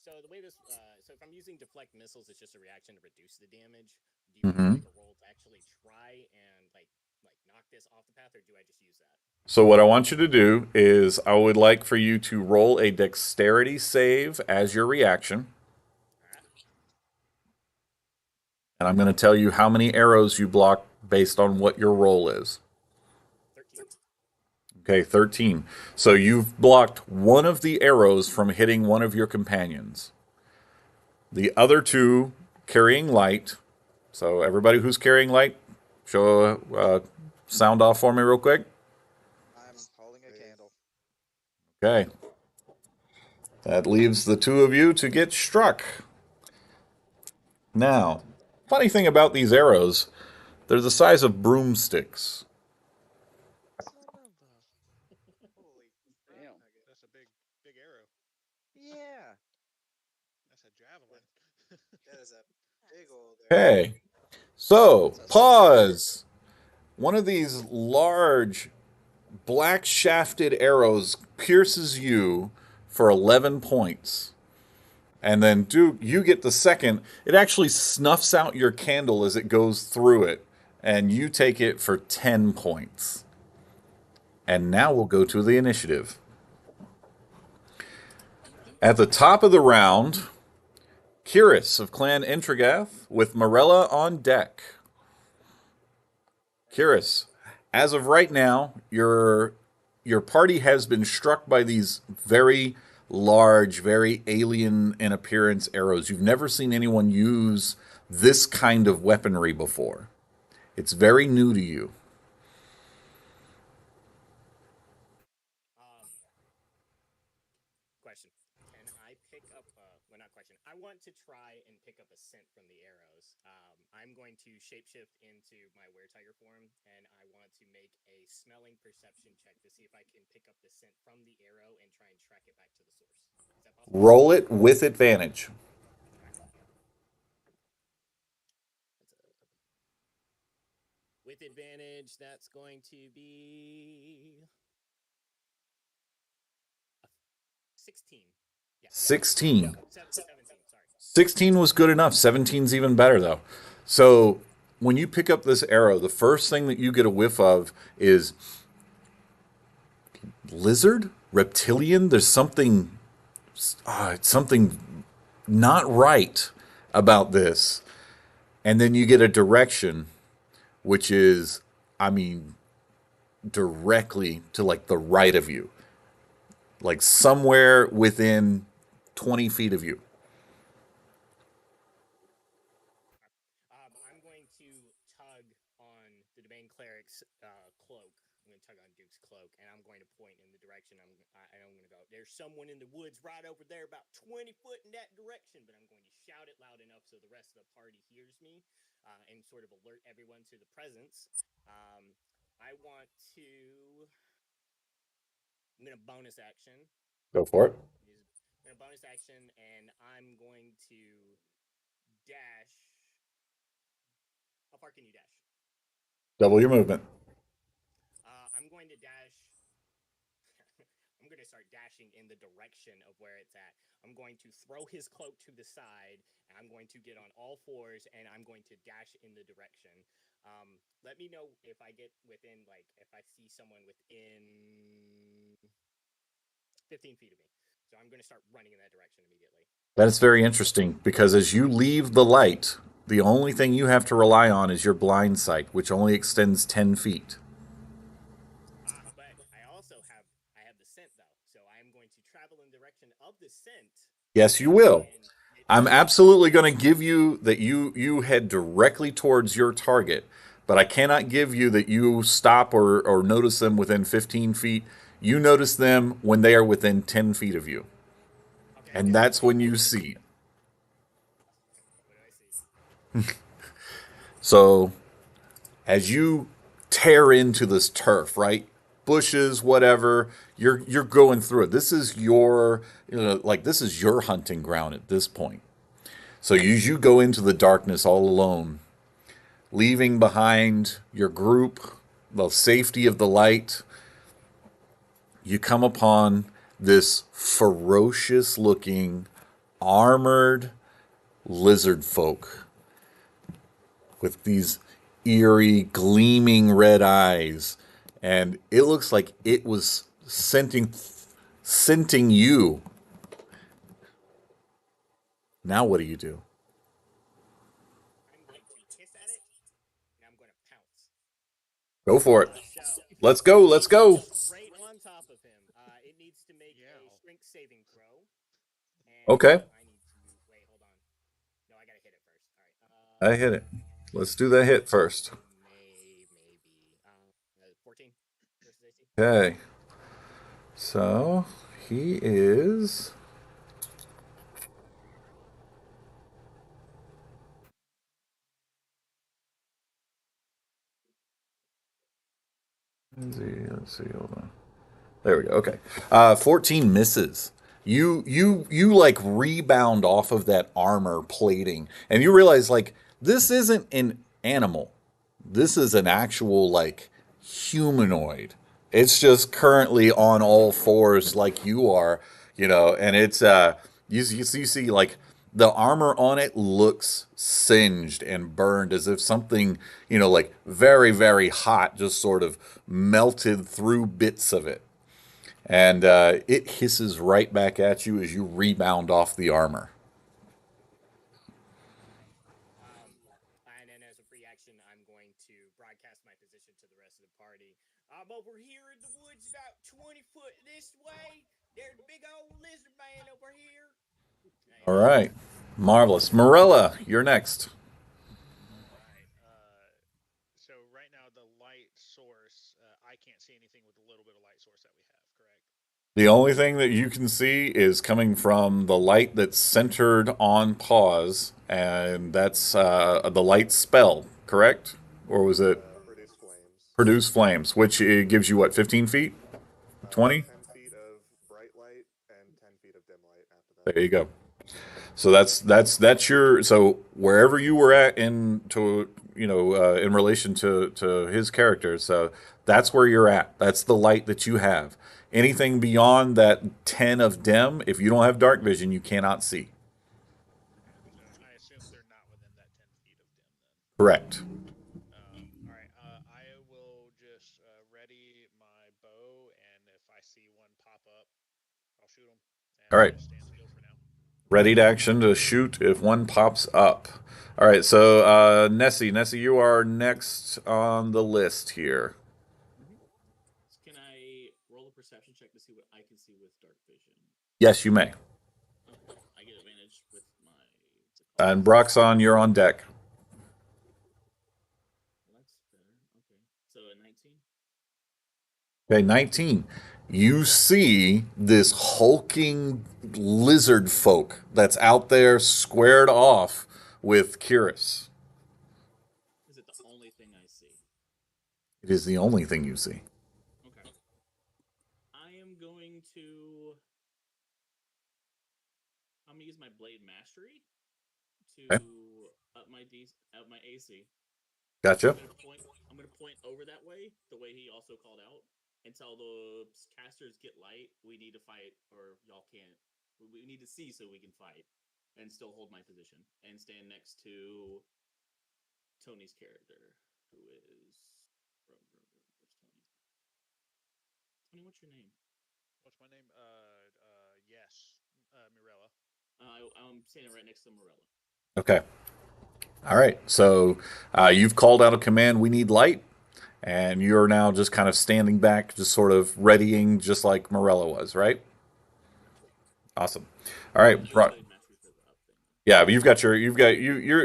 [SPEAKER 2] so the way this, so if I'm using deflect missiles, it's just a reaction to reduce the damage. Do you want to make a roll to actually try and like knock this off the path, or do I just use that?
[SPEAKER 1] So what I want you to do is I would like for you to roll a dexterity save as your reaction. And I'm going to tell you how many arrows you block based on what your roll is.
[SPEAKER 2] 13.
[SPEAKER 1] Okay, 13. So you've blocked one of the arrows from hitting one of your companions. The other 2 carrying light. So everybody who's carrying light, show sound off for me real quick.
[SPEAKER 3] I'm holding a candle.
[SPEAKER 1] Okay. That leaves the 2 of you to get struck. Now, funny thing about these arrows, they're the size of broomsticks.
[SPEAKER 3] Son of a.
[SPEAKER 9] Holy crap!
[SPEAKER 11] Damn.
[SPEAKER 4] That's a big arrow.
[SPEAKER 3] Yeah.
[SPEAKER 4] That's a javelin.
[SPEAKER 9] That is a big old arrow.
[SPEAKER 1] Okay. So,
[SPEAKER 3] It's a
[SPEAKER 1] pause. One of these large black shafted arrows pierces you for 11 points. And then Duke, you get the second. It actually snuffs out your candle as it goes through it. And you take it for 10 points. And now we'll go to the initiative. At the top of the round, Kiris of Clan Intrigath with Morella on deck. Kiris, as of right now, your party has been struck by these very large, very alien in appearance arrows. You've never seen anyone use this kind of weaponry before. It's very new to you.
[SPEAKER 2] Question: can I pick up? Well, not question. I want to try and pick up a scent from the arrows. I'm going to shapeshift into my weretiger form, and I want to make a smelling perception check to see if I can pick up the scent from the arrow and try and track it back to the source. Is that possible?
[SPEAKER 1] Roll it with advantage.
[SPEAKER 2] With advantage, that's going to be 16. Yeah.
[SPEAKER 1] 16.
[SPEAKER 2] 17, sorry.
[SPEAKER 1] 16 was good enough. 17's even better, though. So when you pick up this arrow, the first thing that you get a whiff of is lizard, reptilian. There's something not right about this. And then you get a direction, which is, I mean, directly to like the right of you, like somewhere within 20 feet of you.
[SPEAKER 2] I'm going going to tug on the domain cleric's cloak. I'm going to tug on Duke's cloak, and I'm going to point in the direction I'm going to go. There's someone in the woods right over there, about 20 foot in that direction. But I'm going to shout it loud enough so the rest of the party hears me, and sort of alert everyone to the presence. I want to. I'm going to bonus action.
[SPEAKER 1] Go for it.
[SPEAKER 2] I'm going to bonus action, and I'm going to dash. How far can you dash?
[SPEAKER 1] Double your movement.
[SPEAKER 2] I'm going to dash. I'm going to start dashing in the direction of where it's at. I'm going to throw his cloak to the side, and I'm going to get on all fours, and I'm going to dash in the direction. Let me know if I get within, like, if I see someone within 15 feet of me. So I'm going to start running in that direction immediately.
[SPEAKER 1] That is very interesting because as you leave the light, the only thing you have to rely on is your blind sight, which only extends 10 feet.
[SPEAKER 2] But I have the scent though, so I am going to travel in the direction of the scent.
[SPEAKER 1] Yes, you will. I'm absolutely going to give you that you head directly towards your target, but I cannot give you that you stop or notice them within 15 feet. You notice them when they are within 10 feet of you.
[SPEAKER 2] Okay,
[SPEAKER 1] and that's when you see.
[SPEAKER 2] What do I see?
[SPEAKER 1] So as you tear into this turf, right? Bushes, whatever, you're going through it. This is your, like this is your hunting ground at this point. So as you go into the darkness all alone, leaving behind your group, the safety of the light, you come upon this ferocious looking, armored lizard folk with these eerie, gleaming red eyes. And it looks like it was scenting you. Now what do you do?
[SPEAKER 2] I'm going to hiss at it, and I'm going to pounce.
[SPEAKER 1] Go for it. Let's
[SPEAKER 2] So
[SPEAKER 1] go.
[SPEAKER 2] it
[SPEAKER 1] Let's
[SPEAKER 2] needs to be
[SPEAKER 1] go.
[SPEAKER 2] straight on top of him. It needs to make a strength saving throw. And
[SPEAKER 1] Okay.
[SPEAKER 2] I need to wait. Hold on. No, I gotta hit it first. All right.
[SPEAKER 1] I hit it. Let's do that hit first.
[SPEAKER 2] Maybe 14 versus AC.
[SPEAKER 1] Okay. So he is. Let's see. Hold on. There we go. Okay. 14 misses. You like rebound off of that armor plating, and you realize like this isn't an animal. This is an actual like humanoid. It's just currently on all fours like you are, and it's you see like the armor on it looks singed and burned as if something, like very, very hot just sort of melted through bits of it. And it hisses right back at you as you rebound off the armor.
[SPEAKER 2] And then as a free action, I'm going to broadcast my position to the rest of the party. I'm over here in the woods about 20 foot this way. There's a big old lizard man over here.
[SPEAKER 1] All right. Marvelous. Morella, you're next.
[SPEAKER 4] All right. So right now the light source, I can't see anything with the little bit of light source that we have. Correct.
[SPEAKER 1] The only thing that you can see is coming from the light that's centered on pause, and that's the light spell, correct? Or was it
[SPEAKER 12] Produce flames.
[SPEAKER 1] produce flames, which it gives you what, 15 feet? 20?
[SPEAKER 12] 10 feet of bright light and 10 feet of dim light after that.
[SPEAKER 1] There you go. So that's your, so wherever you were at in relation to his character, so that's where you're at. That's the light that you have. Anything beyond that 10 of dim, if you don't have dark vision, you cannot see.
[SPEAKER 4] So I assume they're not within that 10 feet of dim then.
[SPEAKER 1] Correct.
[SPEAKER 4] All right. I will just ready my bow, and if I see one pop up, I'll shoot them. And
[SPEAKER 1] All right.
[SPEAKER 4] I'll just stand still for now.
[SPEAKER 1] Ready to action to shoot if one pops up. All right, so Nessie, you are next on the list here.
[SPEAKER 5] Can I roll a perception check to see what I can see with dark vision?
[SPEAKER 1] Yes, you may.
[SPEAKER 5] Okay, I get advantage with my.
[SPEAKER 1] And Broxon, you're on deck.
[SPEAKER 5] So a 19.
[SPEAKER 1] Okay, 19. You see this hulking lizard folk that's out there squared off with Cyrus.
[SPEAKER 5] Is it the only thing I see?
[SPEAKER 1] It is the only thing you see.
[SPEAKER 5] Okay. I am going to. I'm gonna use my blade mastery to
[SPEAKER 1] Okay.
[SPEAKER 5] up my AC.
[SPEAKER 1] Gotcha.
[SPEAKER 5] I'm gonna point. I'm gonna point over that way, the way he also called out, and tell the casters get light. We need to fight, or y'all can't. We need to see so we can fight, and still hold my position and stand next to Tony's character, who is. Where's Tony? Tony, what's your name?
[SPEAKER 4] What's my name? Yes, Mirella.
[SPEAKER 5] I'm standing right next to Morella.
[SPEAKER 1] Okay. All right. So you've called out a command, we need light, and you're now just kind of standing back, just sort of readying, just like Morella was, right? Awesome. All
[SPEAKER 5] I'm
[SPEAKER 1] right.
[SPEAKER 5] gonna use blade mastery for the up thing.
[SPEAKER 1] Yeah, but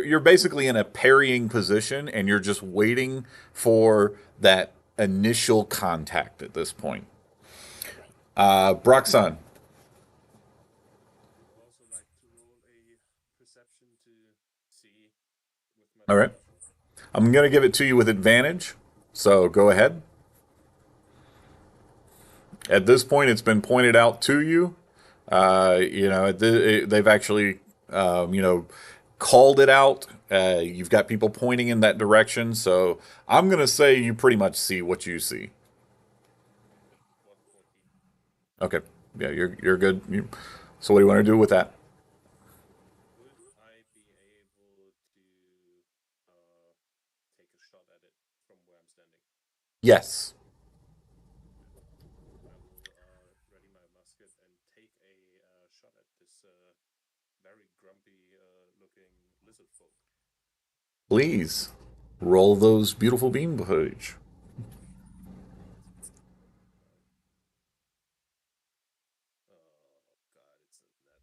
[SPEAKER 1] you're basically in a parrying position, and you're just waiting for that initial contact at this point. Broxon.
[SPEAKER 6] I would also like to roll a perception to see with my
[SPEAKER 1] All right.
[SPEAKER 6] perception.
[SPEAKER 1] I'm going to give it to you with advantage. So go ahead. At this point, it's been pointed out to you. They've actually, called it out. You've got people pointing in that direction. So I'm going to say you pretty much see what you see.
[SPEAKER 6] Okay, 114.
[SPEAKER 1] Okay. Yeah, you're good. So what do you want to do with that?
[SPEAKER 6] Would I be able to uh, take a shot at it from where I'm standing?
[SPEAKER 1] Yes.
[SPEAKER 6] I will ready my musket and take a shot at this very grumpy looking lizard folk.
[SPEAKER 1] Please roll those beautiful beam footage.
[SPEAKER 6] Let's bring it up. Oh god, it's a net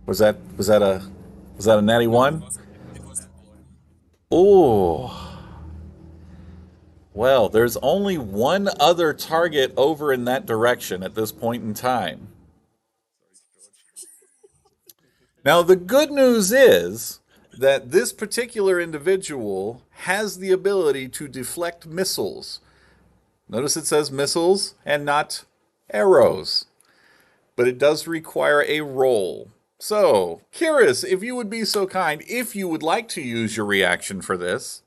[SPEAKER 6] +5.
[SPEAKER 1] Was that a natty
[SPEAKER 6] No,
[SPEAKER 1] one?
[SPEAKER 6] it was a nat 1.
[SPEAKER 1] Oh. Well, there's only one other target over in that direction at this point in time.
[SPEAKER 6] Sorry, George.
[SPEAKER 1] Now, the good news is that this particular individual has the ability to deflect missiles. Notice it says missiles and not arrows, but it does require a roll. So, Kyrus, if you would be so kind, if you would like to use your reaction for this,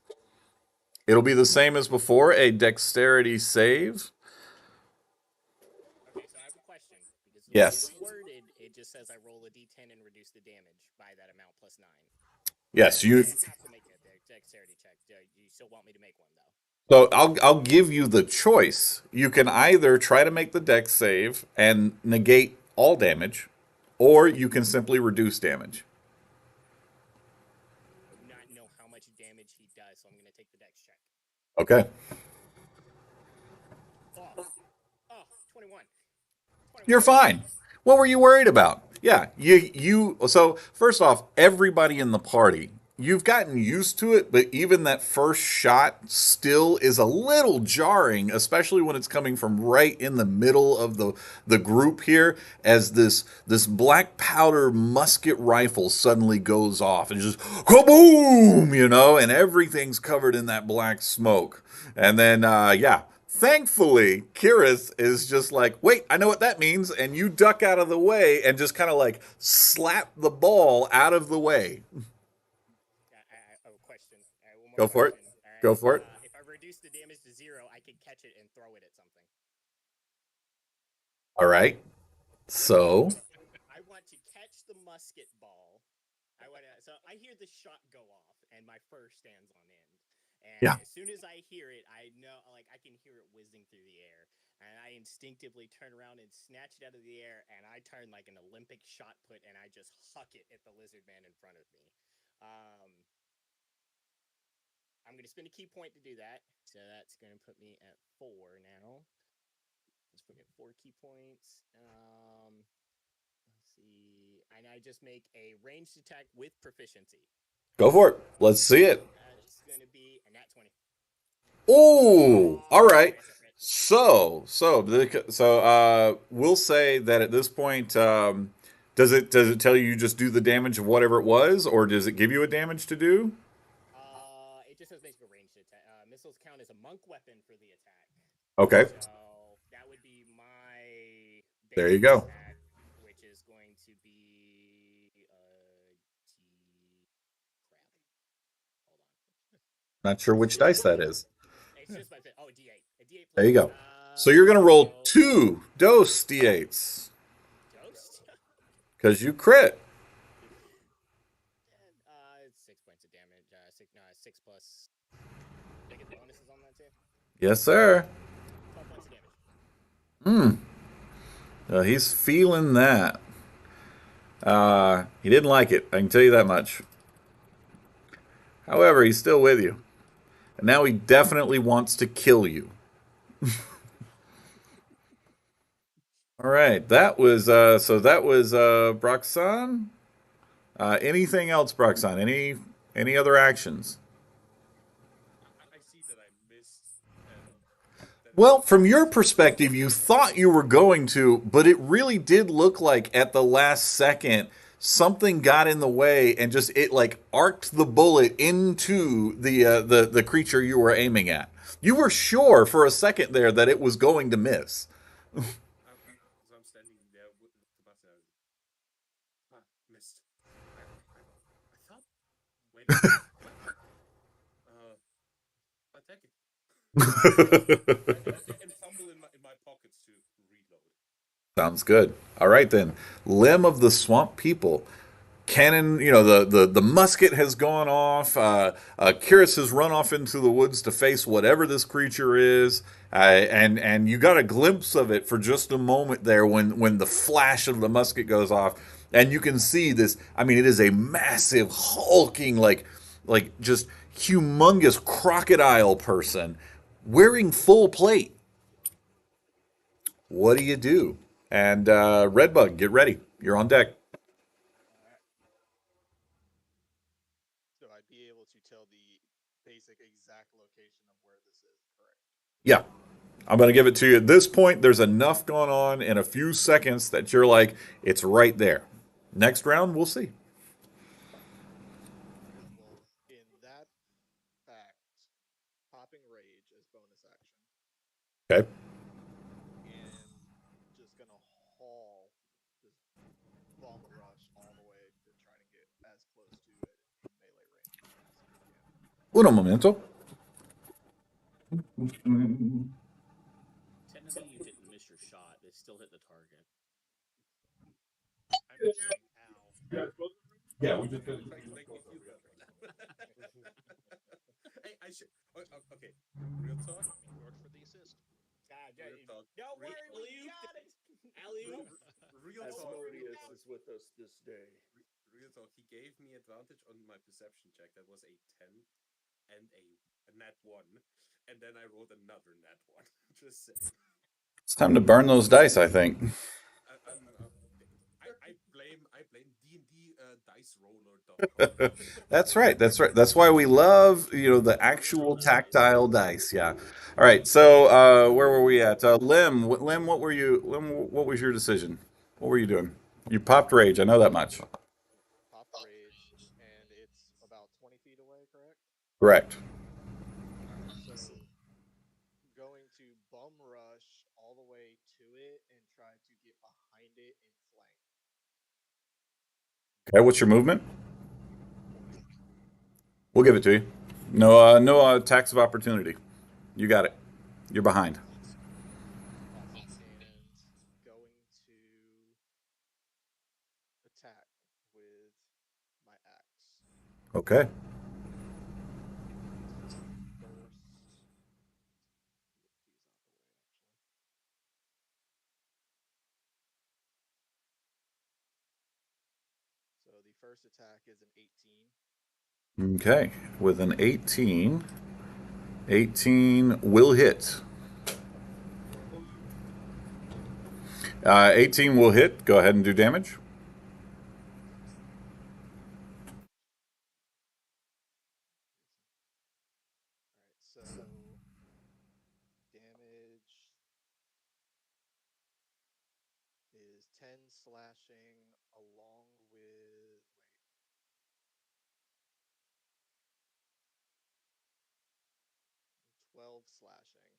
[SPEAKER 1] it'll be the same as before, a dexterity save.
[SPEAKER 2] Okay, so I have a question because the way
[SPEAKER 1] Yes.
[SPEAKER 2] it's worded, it just says I roll a d10 and reduce the damage by that amount +9.
[SPEAKER 1] Yes,
[SPEAKER 2] I
[SPEAKER 1] you.
[SPEAKER 2] don't have to make a dexterity check. You still want me to make one though?
[SPEAKER 1] So I'll give you the choice. You can either try to make the dex save and negate all damage, or you can simply reduce damage.
[SPEAKER 2] Do not know how much damage he does, so I'm gonna take the dex check.
[SPEAKER 1] Okay.
[SPEAKER 2] Oh, oh, 21. 21.
[SPEAKER 1] You're fine. What were you worried about? Yeah, you so first off, everybody in the party, you've gotten used to it, but even that first shot still is a little jarring, especially when it's coming from right in the middle of the group here as this black powder musket rifle suddenly goes off and just kaboom, and everything's covered in that black smoke. And then yeah, thankfully, Kyrus is just like, wait, I know what that means. And you duck out of the way and just kind of like slap the ball out of the way.
[SPEAKER 2] I have a question. All right, one more
[SPEAKER 1] Go for it.
[SPEAKER 2] question. All
[SPEAKER 1] Go
[SPEAKER 2] right.
[SPEAKER 1] for it.
[SPEAKER 2] If I reduce the damage to 0, I can catch it and throw it at something.
[SPEAKER 1] All right. So,
[SPEAKER 2] I want to catch the musket ball. So I hear the shot go off, and my fur stands on end. And
[SPEAKER 1] yeah.
[SPEAKER 2] as soon as I hear it, I know, like, I can hear it whizzing through the air. And I instinctively turn around and snatch it out of the air, and I turn like an Olympic shot put, and I just huck it at the lizard man in front of me. I'm going to spend a key point to do that. So that's going to put me at 4 now. Let's put me at 4 key points. Let's see. And I just make a ranged attack with proficiency.
[SPEAKER 1] Go for it. Let's see it.
[SPEAKER 2] It's going to
[SPEAKER 1] Oh, all right.
[SPEAKER 2] That's a crit.
[SPEAKER 1] We'll say that at this point, does it tell you just do the damage of whatever it was, or does it give you a damage to do?
[SPEAKER 2] It just says basic ranged attack. Missiles count as a monk weapon for the attack.
[SPEAKER 1] Okay,
[SPEAKER 2] So that would be my
[SPEAKER 1] there you
[SPEAKER 2] basic
[SPEAKER 1] go.
[SPEAKER 2] attack, which is going to be crap. Hold on.
[SPEAKER 1] Not sure which dice that is.
[SPEAKER 2] It's just my D8. A D8
[SPEAKER 1] There you
[SPEAKER 2] plus.
[SPEAKER 1] go. So you're gonna roll
[SPEAKER 2] So
[SPEAKER 1] two dose d8s
[SPEAKER 2] dosed.
[SPEAKER 1] because you crit.
[SPEAKER 2] It's 6 points of damage. Six plus. Did I get the bonuses on that too?
[SPEAKER 1] Yes, sir.
[SPEAKER 2] 12 points of damage.
[SPEAKER 1] Hmm. He's feeling that. He didn't like it. I can tell you that much. However, he's still with you, and now he definitely wants to kill you. All right, that was Broxan. Anything else, Broxan? Any other actions?
[SPEAKER 6] I see that I missed, and then I
[SPEAKER 1] Well, from your
[SPEAKER 6] just
[SPEAKER 1] perspective, you thought you were going to, but it really did look like at the last second something got in the way and just it like arced the bullet into the creature you were aiming at. You were sure for a second there that it was going to miss.
[SPEAKER 6] so I'm standing there with the button. Missed. I thought. Wait a minute. What? Attack it. And fumble in my pockets to reload.
[SPEAKER 1] Sounds good. All right then. Limb of the Swamp People. Cannon, the musket has gone off. Kiris has run off into the woods to face whatever this creature is. And you got a glimpse of it for just a moment there when the flash of the musket goes off. And you can see this. I mean, it is a massive, hulking, like just humongous crocodile person wearing full plate. What do you do? And Redbug, get ready. You're on deck.
[SPEAKER 12] Alright. So I'd be able to tell the basic exact location of where this is, correct?
[SPEAKER 1] Yeah. I'm going to give it to you. At this point, there's enough going on in a few seconds that you're like, it's right there. Next round, we'll see.
[SPEAKER 12] Alright, well, in that fact, popping rage as bonus action,
[SPEAKER 1] Okay.
[SPEAKER 12] and just gonna haul, just bum rush all the way to try to get as close to it in melee range as I possibly can.
[SPEAKER 1] Uno momento.
[SPEAKER 5] Technically, you didn't miss your shot. It still hit the target.
[SPEAKER 4] I'm just saying, ow.
[SPEAKER 1] Yeah, we just.
[SPEAKER 6] Trying to make me feel better. Hey, I should. Okay, real talk.
[SPEAKER 4] George for the assist.
[SPEAKER 6] Real talk.
[SPEAKER 2] Don't worry, we got it.
[SPEAKER 5] Alley-oop.
[SPEAKER 6] Real talk.
[SPEAKER 7] Asmodeus is with us this day.
[SPEAKER 6] Real talk. He gave me advantage on my perception check. That was a 10 and a nat 1, and then I rolled another nat 1. Just saying.
[SPEAKER 1] It's time to burn those dice, I think.
[SPEAKER 6] I blame DNDdiceroller.com.
[SPEAKER 1] That's right. That's right. That's why we love, the actual tactile dice. Yeah. All right. So, where were we at? Lim, Lim, what was your decision? What were you doing? You popped rage. I know that much.
[SPEAKER 12] Popped rage, and it's about 20 feet away, correct?
[SPEAKER 1] Correct.
[SPEAKER 12] Alright, so going to bum rush all the way to it and try to get behind it and flank.
[SPEAKER 1] Okay. What's your movement?
[SPEAKER 12] 20.
[SPEAKER 1] We'll give it to you. No tax of opportunity. You got it. You're behind.
[SPEAKER 12] Awesome. And going to attack with my axe.
[SPEAKER 1] Okay.
[SPEAKER 12] So the first. Get these out the way, actually. So the first attack is an 18.
[SPEAKER 1] Okay. With an 18 will hit. 18 will hit. Go ahead and do damage.
[SPEAKER 12] Alright, so 10 slashing along with. Wait. 12 slashing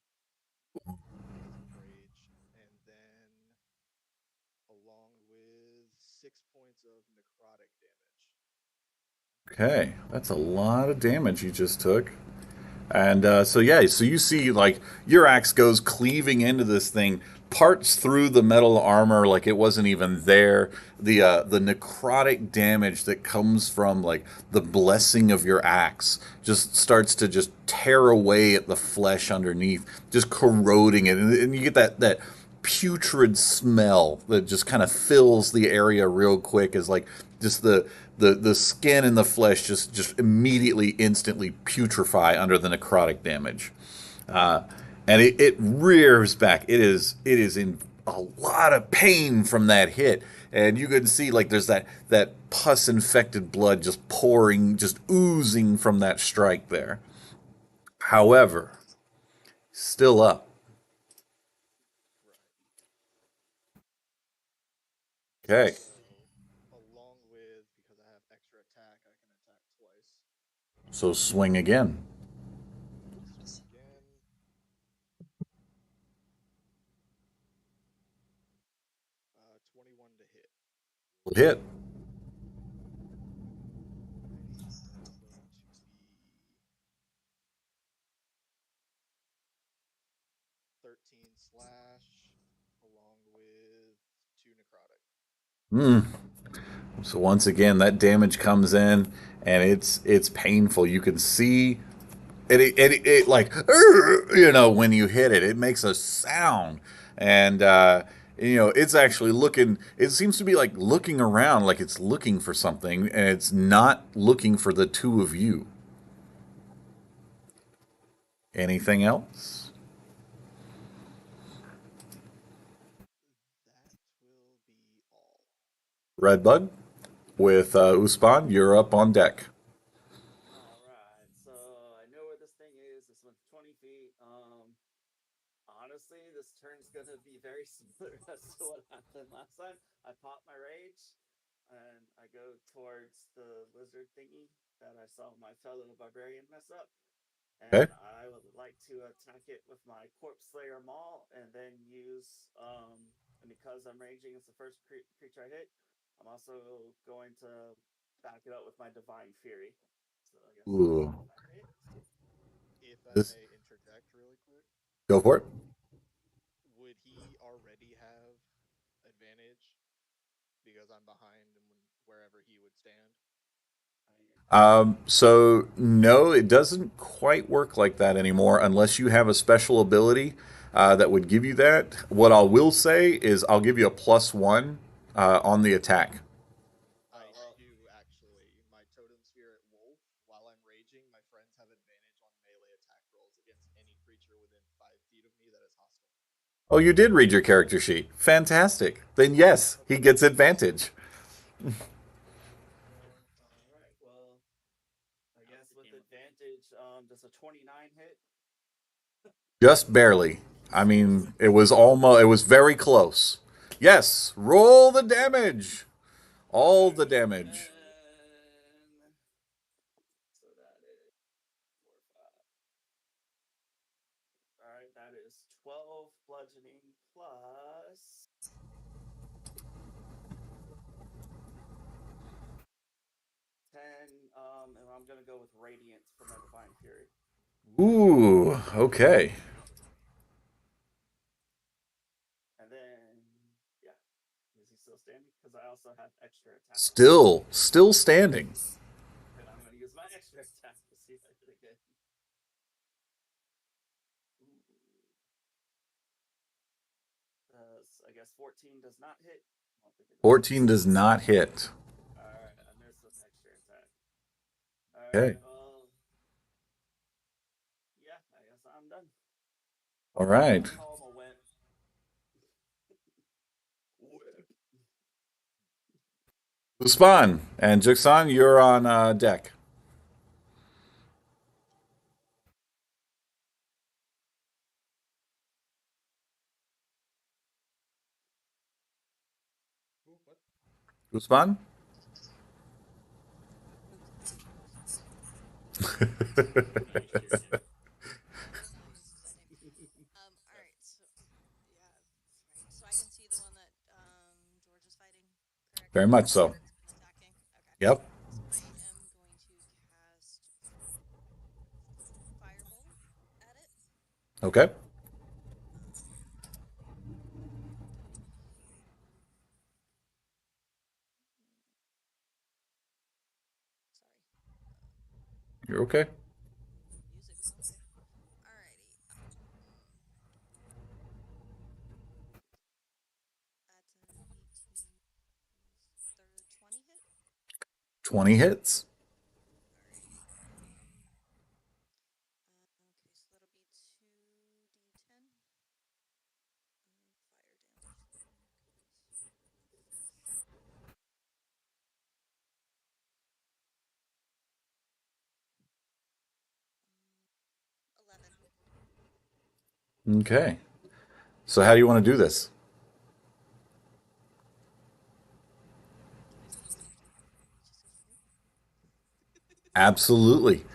[SPEAKER 12] because of rage. And then along with 6 points of necrotic damage.
[SPEAKER 1] Okay, that's a lot of damage you just took. And so yeah, so you see like your axe goes cleaving into this thing, parts through the metal armor like it wasn't even there. The necrotic damage that comes from like the blessing of your axe just starts to just tear away at the flesh underneath, just corroding it, and you get that putrid smell that just kind of fills the area real quick as like just the skin and the flesh just immediately instantly putrefy under the necrotic damage, uh, and it rears back. It is in a lot of pain from that hit, and you can see like there's that pus infected blood just pouring, just oozing from that strike there. However, still up.
[SPEAKER 12] Right.
[SPEAKER 1] Okay,
[SPEAKER 12] So, along with, because I have extra attack, I can attack twice.
[SPEAKER 1] so swing again.
[SPEAKER 12] Swing again. 21 to hit.
[SPEAKER 1] Hit.
[SPEAKER 12] Alrighty. That's going to be 13 slash along with 2 necrotic.
[SPEAKER 1] Hmm. So once again, that damage comes in, and it's painful. You can see it like when you hit it, it makes a sound, and it's actually looking. It seems to be like looking around, like it's looking for something, and it's not looking for the two of you. Anything else?
[SPEAKER 12] That will be all.
[SPEAKER 1] Redbug with Uspan, you're up on deck.
[SPEAKER 5] All right, so I know where this thing is. This one's 20 feet. Honestly, this turn's gonna be very similar as to what happened last time. I pop my rage, and I go towards the lizard thingy that I saw my fellow barbarian mess up, and
[SPEAKER 1] Okay.
[SPEAKER 5] I would like to attack it with my corpse slayer maul, and then use and because I'm raging, it's the first creature I hit. I'm also going to back it up with my divine fury. So I guess
[SPEAKER 1] Ooh.
[SPEAKER 5] that hit.
[SPEAKER 12] If I
[SPEAKER 1] This
[SPEAKER 12] may interject really quick,
[SPEAKER 1] Go for it.
[SPEAKER 12] would he already have advantage because I'm behind him wherever he would stand?
[SPEAKER 1] So no, it doesn't quite work like that anymore unless you have a special ability that would give you that. What I will say is I'll give you a +1 on the attack.
[SPEAKER 12] I
[SPEAKER 5] Well,
[SPEAKER 12] do actually. My totem spirit wolf, while I'm raging, my friends have advantage on melee attack rolls against any creature within 5 feet of me that is hostile.
[SPEAKER 1] Oh, you did read your character sheet. Fantastic. Then yes, he gets advantage.
[SPEAKER 5] all right. Well, I
[SPEAKER 2] That was
[SPEAKER 5] guess
[SPEAKER 2] the
[SPEAKER 5] with
[SPEAKER 2] game of life.
[SPEAKER 5] advantage, does a 29 hit?
[SPEAKER 1] Just barely. I mean, it was almost. It was very close. Yes, roll the damage.
[SPEAKER 5] All
[SPEAKER 1] All the
[SPEAKER 5] right,
[SPEAKER 1] damage.
[SPEAKER 5] and so that is 4, 5. All right, that is 12 bludgeoning plus 10. And I'm gonna go with radiant for my divine fury.
[SPEAKER 1] Ooh. Okay.
[SPEAKER 5] And then, yeah, is he still standing? Because I also have extra attack.
[SPEAKER 1] Still standing.
[SPEAKER 5] And I'm gonna use my extra attack to see if I hit again. I guess 14 does not hit. I don't think it does.
[SPEAKER 1] 14 does not hit.
[SPEAKER 5] All right, I missed with extra attack. All
[SPEAKER 1] Okay.
[SPEAKER 5] right, well, yeah, I guess I'm done.
[SPEAKER 1] All
[SPEAKER 5] And I'm
[SPEAKER 1] right.
[SPEAKER 5] gonna call him a wimp. Whip.
[SPEAKER 1] Spawn and Juxon, you're on deck. Usman?
[SPEAKER 5] Nice, Shuriken.
[SPEAKER 13] All right. So yeah, right. So I can see the one that George is fighting, correct?
[SPEAKER 1] Very much so.
[SPEAKER 13] That's been attacking. Okay.
[SPEAKER 1] Yep.
[SPEAKER 13] So I am going to cast Firebolt at it.
[SPEAKER 1] Okay.
[SPEAKER 13] Sorry.
[SPEAKER 1] You're okay.
[SPEAKER 13] Music somewhere. Alrighty. At an 18, third 20 hit.
[SPEAKER 1] 20 hits.
[SPEAKER 13] Alrighty. Okay, so that'll be 2d10 fire damage there. Goodness. 11.
[SPEAKER 1] Okay. So how do you want to do this? Absolutely.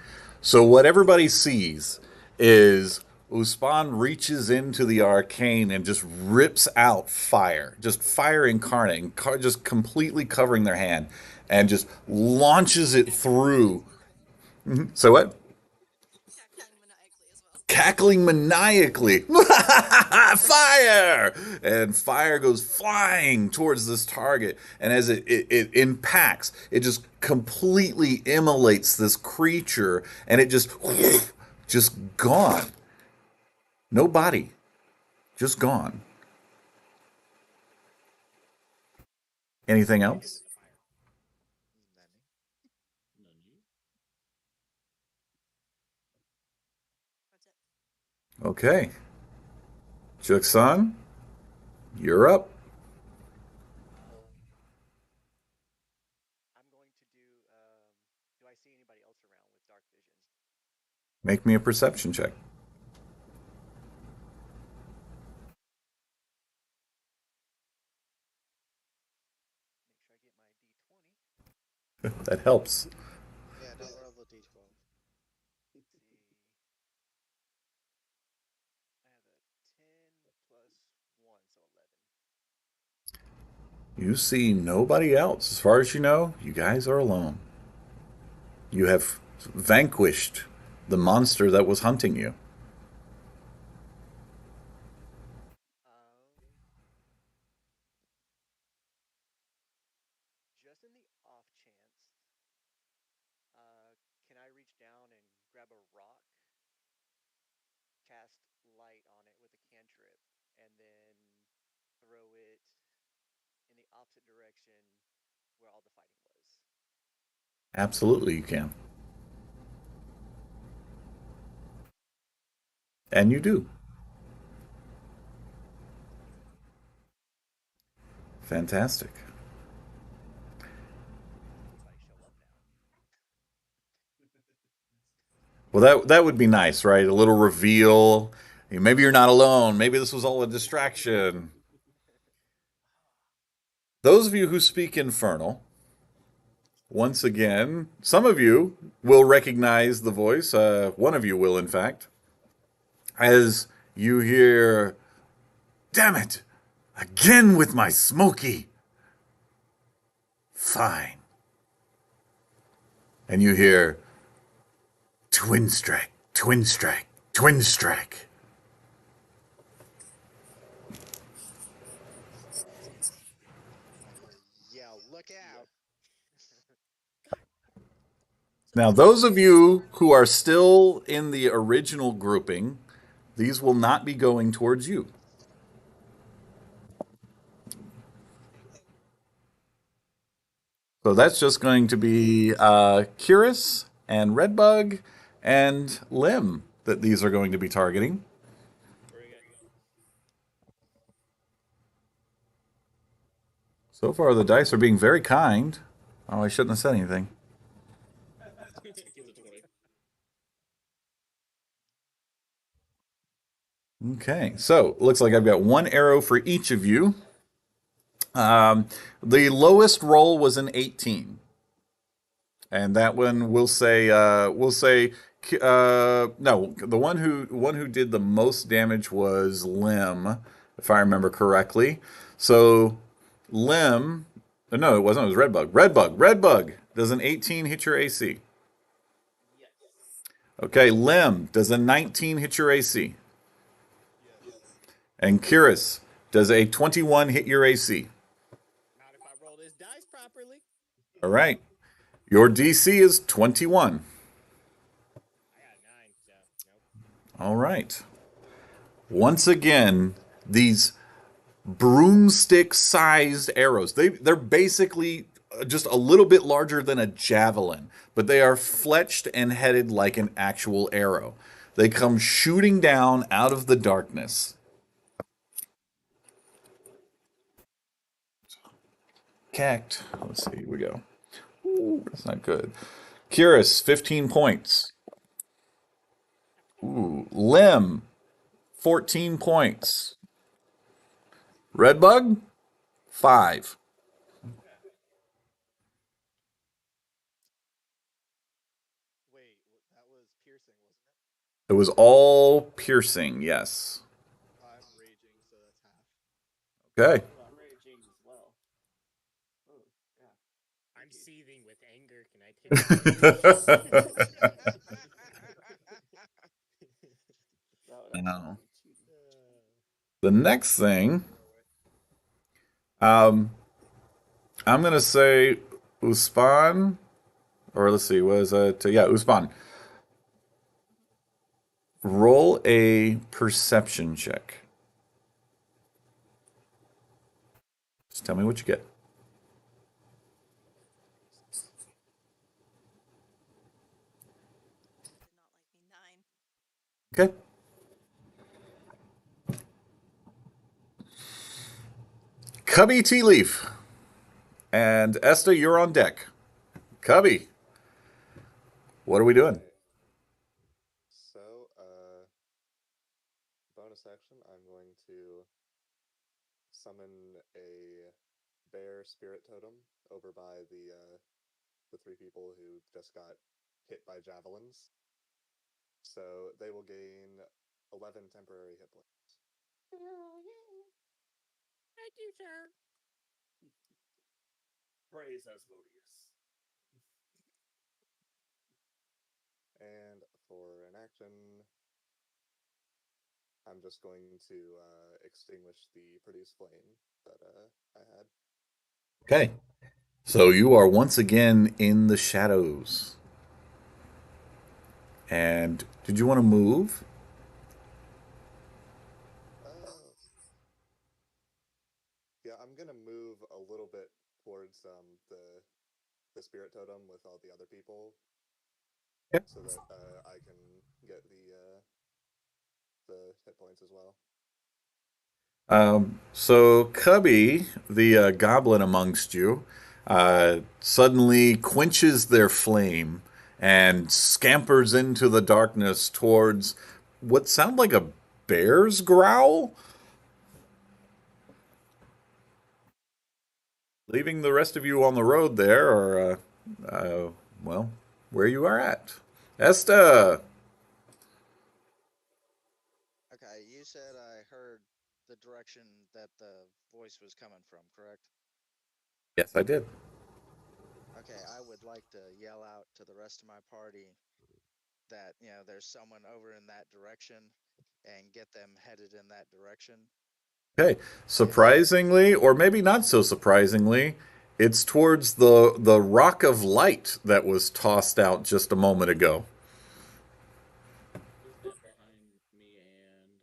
[SPEAKER 1] So what everybody sees is Uspan reaches into the arcane and just rips out fire, just fire incarnate, and just completely covering their hand, and just launches it through. So what?
[SPEAKER 13] Cackling maniacally as well.
[SPEAKER 1] Cackling maniacally. Fire! And fire goes flying towards this target. And as it impacts, it just completely immolates this creature and it just gone. No body. Just gone. Anything else?
[SPEAKER 3] Many.
[SPEAKER 13] That's it.
[SPEAKER 1] Okay. Juxon, you're up.
[SPEAKER 10] I'm going to do. Do I see anybody else around with dark vision?
[SPEAKER 1] Make me a perception check.
[SPEAKER 10] Make sure I get my d20.
[SPEAKER 1] That helps.
[SPEAKER 3] Yeah, don't roll the d12.
[SPEAKER 10] Let's see. I have a 10 plus 1, so 11.
[SPEAKER 1] You see nobody else. As far as you know, you guys are alone. You have vanquished the monster that was hunting you.
[SPEAKER 10] Just in the off chance, can I reach down and grab a rock, cast light on it with a cantrip, and then throw it in the opposite direction where all the fighting was?
[SPEAKER 1] Absolutely, you can. And you do. Fantastic.
[SPEAKER 10] Somebody show up now.
[SPEAKER 1] Well, that would be nice, right? A little reveal. Maybe you're not alone. Maybe this was all a distraction. Those of you who speak Infernal, once again, some of you will recognize the voice. One of you will, in fact, as you hear, "Damn it! Again with my smoky." Fine. And you hear, "Twin strike, twin strike, twin strike."
[SPEAKER 3] I hear yell, look out!
[SPEAKER 1] Now, those of you who are still in the original grouping, these will not be going towards you. So that's just going to be Curious and Redbug and Lim that these are going to be targeting.
[SPEAKER 5] Very good.
[SPEAKER 1] So far, the dice are being very kind. Oh, I shouldn't have said anything.
[SPEAKER 5] Keep the 20.
[SPEAKER 1] Okay, so looks like I've got one arrow for each of you. The lowest roll was an 18. And that one we'll say no, the one who did the most damage was Lim, if I remember correctly. So Lim, no, it wasn't. It was Redbug. Redbug. Does an 18 hit your AC?
[SPEAKER 5] Yes.
[SPEAKER 1] Okay, Lim, does a 19 hit your AC?
[SPEAKER 12] Yes.
[SPEAKER 1] And Curious, does a 21 hit your AC?
[SPEAKER 2] Not if I roll this dice properly.
[SPEAKER 1] All right. Your DC is 21.
[SPEAKER 2] I got 9, so nope.
[SPEAKER 1] All right. Once again, these broomstick-sized arrows. They're basically just a little bit larger than a javelin, but they are fletched and headed like an actual arrow. They come shooting down out of the darkness. Cacked. Let's see. Here we go. Ooh, that's not good. Curious, 15 points. Ooh, Lim, 14 points. Redbug, 5.
[SPEAKER 12] Wait, that was piercing, wasn't it?
[SPEAKER 1] It was all piercing, yes.
[SPEAKER 12] I'm raging, so that's half.
[SPEAKER 1] Okay.
[SPEAKER 11] Oh, I'm raging as well. Oh, yeah.
[SPEAKER 2] I'm
[SPEAKER 11] Thank you.
[SPEAKER 2] seething with anger. Can I take
[SPEAKER 11] That would actually
[SPEAKER 1] No.
[SPEAKER 11] be cheating.
[SPEAKER 1] The next thing, um, I'm gonna say Uspan, or let's see, was it? Yeah, Uspan. Roll a perception check. Just tell me what you get.
[SPEAKER 13] Did not like me. 9.
[SPEAKER 1] Okay. Cubby Tea Leaf and Esta, you're on deck. Cubby, what are we doing?
[SPEAKER 14] Okay. So, bonus action, I'm going to summon a bear spirit totem over by the three people who just got hit by javelins. So they will gain 11 temporary hit points.
[SPEAKER 2] Thank you, sir.
[SPEAKER 7] Praise Asmodeus.
[SPEAKER 14] And for an action, I'm just going to extinguish the produce flame that I had.
[SPEAKER 1] Okay. So you are once again in the shadows. And did you want to move?
[SPEAKER 14] Yeah, I'm gonna move a little bit towards the spirit totem with all the other people,
[SPEAKER 1] Okay.
[SPEAKER 14] so that I can get the hit points as well.
[SPEAKER 1] So Cubby, the goblin amongst you, suddenly quenches their flame and scampers into the darkness towards what sound like a bear's growl, leaving the rest of you on the road there, or well, where you are at. Esta.
[SPEAKER 3] Okay, you said I heard the direction that the voice was coming from, correct?
[SPEAKER 1] Yes, I did.
[SPEAKER 3] Okay, I would like to yell out to the rest of my party that, there's someone over in that direction and get them headed in that direction.
[SPEAKER 1] Okay. Surprisingly, or maybe not so surprisingly, it's towards the rock of light that was tossed out just a moment ago.
[SPEAKER 5] Is that behind me and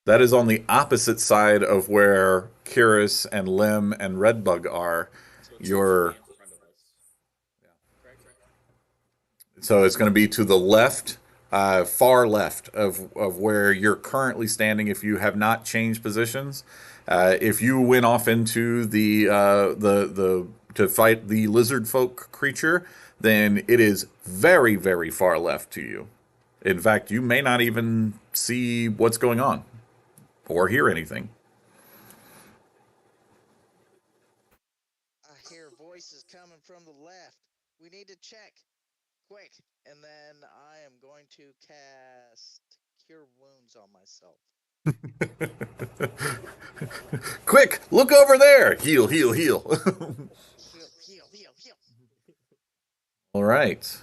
[SPEAKER 1] That is on the opposite side of where Kiris and Lim and Redbug are.
[SPEAKER 5] so it's
[SPEAKER 1] Your
[SPEAKER 5] basically in front of us? Correct.
[SPEAKER 1] So it's going to be to the left, far left of where you're currently standing. If you have not changed positions, if you went off into the to fight the lizard folk creature, then it is very very far left to you. In fact, you may not even see what's going on or hear anything.
[SPEAKER 3] quick. And then I am going to cast Cure Wounds on myself.
[SPEAKER 1] Quick, look over there. Heal, heal, heal.
[SPEAKER 3] Heal, heal, heal, heal.
[SPEAKER 1] All right.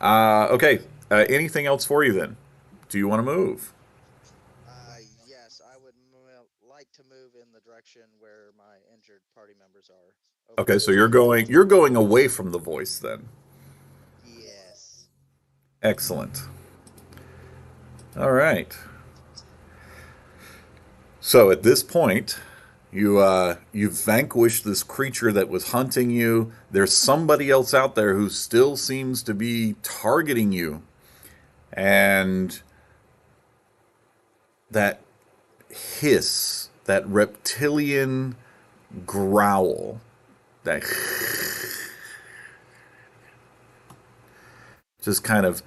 [SPEAKER 1] Okay. Anything else for you then? Do you want to move?
[SPEAKER 3] Yes, I would like to move in the direction where my injured party members are. Over
[SPEAKER 1] Okay,
[SPEAKER 3] by
[SPEAKER 1] so
[SPEAKER 3] the
[SPEAKER 1] you're going away from the voice then.
[SPEAKER 3] Yes.
[SPEAKER 1] Excellent. All right. So at this point, you've vanquished this creature that was hunting you. There's somebody else out there who still seems to be targeting you, and that hiss, that reptilian growl, that just kind of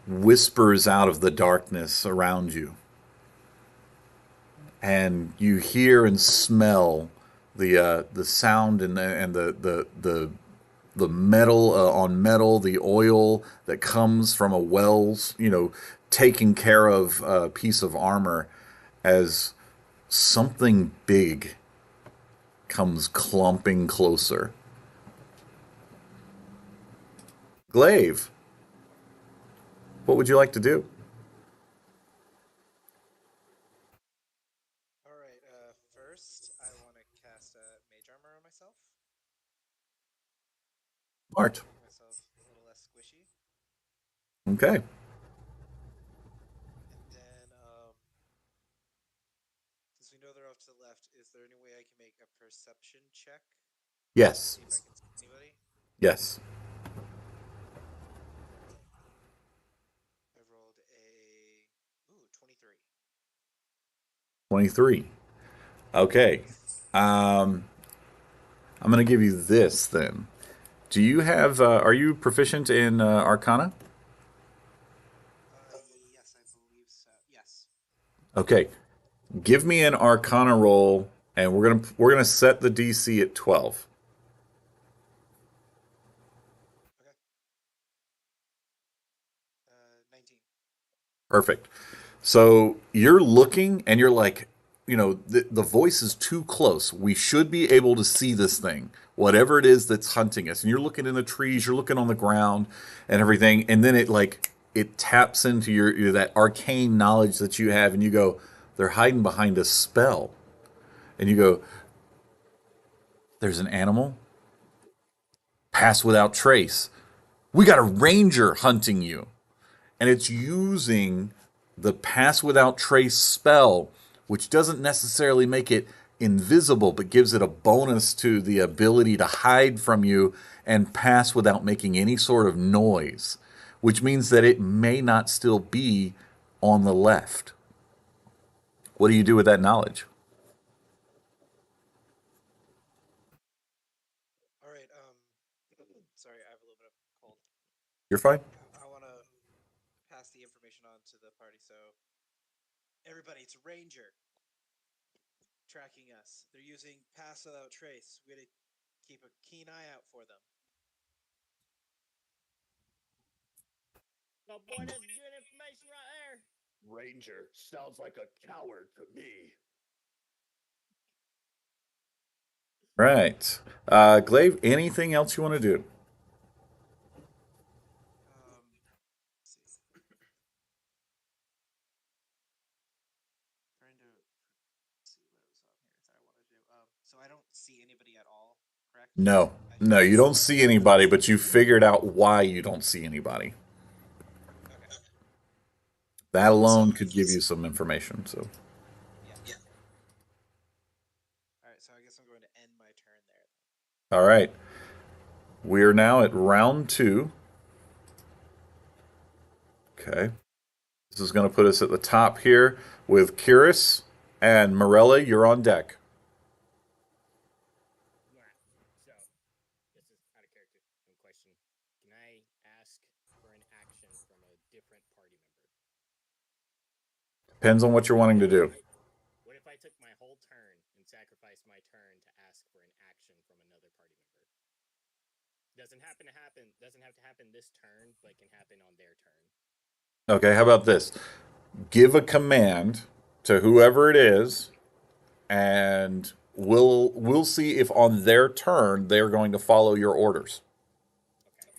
[SPEAKER 1] whispers out of the darkness around you. And you hear and smell the sound and the metal on metal, the oil that comes from a well's, taking care of a piece of armor as something big comes clumping closer. Glaive, what would you like to do?
[SPEAKER 9] All right. First, I want to cast mage armor on myself.
[SPEAKER 1] Art.
[SPEAKER 9] Make myself a little less squishy.
[SPEAKER 1] Okay.
[SPEAKER 9] And then, since we know they're off to the left, is there any way I can make a perception check to
[SPEAKER 1] Yes.
[SPEAKER 9] see if I can see anybody?
[SPEAKER 1] Yes.
[SPEAKER 9] I rolled a 23.
[SPEAKER 1] 23. Okay. Um, I'm going to give you this then. Do you have, are you proficient in Arcana?
[SPEAKER 9] Yes, I believe so. Yes.
[SPEAKER 1] Okay. Give me an Arcana roll, and we're gonna set the DC at 12.
[SPEAKER 9] Okay. 19.
[SPEAKER 1] Perfect. So you're looking, and you're like, the voice is too close. We should be able to see this thing, whatever it is that's hunting us. And you're looking in the trees, you're looking on the ground, and everything. And then it taps into your that arcane knowledge that you have, and you go, they're hiding behind a spell. And you go, there's an animal, pass without trace. We got a ranger hunting you. And it's using the pass without trace spell, which doesn't necessarily make it invisible, but gives it a bonus to the ability to hide from you and pass without making any sort of noise, which means that it may not still be on the left. What do you do with that knowledge?
[SPEAKER 9] All right. Sorry, I have a little bit of cold.
[SPEAKER 1] You're fine.
[SPEAKER 9] I want to pass the information on to the party. So, everybody, it's Ranger tracking us. They're using pass without trace. We got to keep a keen eye out for them.
[SPEAKER 2] Oh boy, that's good information right there.
[SPEAKER 7] Ranger sounds like a coward to me.
[SPEAKER 1] Right. Glaive, anything else you want to do?
[SPEAKER 9] Let's see. Trying to see what was on here that I want to do. So I don't see anybody at all, correct?
[SPEAKER 1] No.
[SPEAKER 9] I
[SPEAKER 1] No,
[SPEAKER 9] just
[SPEAKER 1] you don't see anybody, but you figured out why you don't see anybody.
[SPEAKER 9] okay.
[SPEAKER 1] That alone could give you some information. So,
[SPEAKER 9] Yeah. All right. So I guess I'm going to end my turn there.
[SPEAKER 1] all right. We are now at round 2. Okay. This is going to put us at the top here with Curious and Morella. You're on deck.
[SPEAKER 2] Alright, so this is out of character in question. Can I ask for an action from a different party member?
[SPEAKER 1] Depends on what you're wanting to do.
[SPEAKER 2] What if I took my whole turn and sacrificed my turn to ask for an action from another party member? doesn't have to happen this turn, but can happen on their turn.
[SPEAKER 1] Okay, how about this? Give a command to whoever it is, and we'll see if on their turn they're going to follow your orders.
[SPEAKER 2] Okay.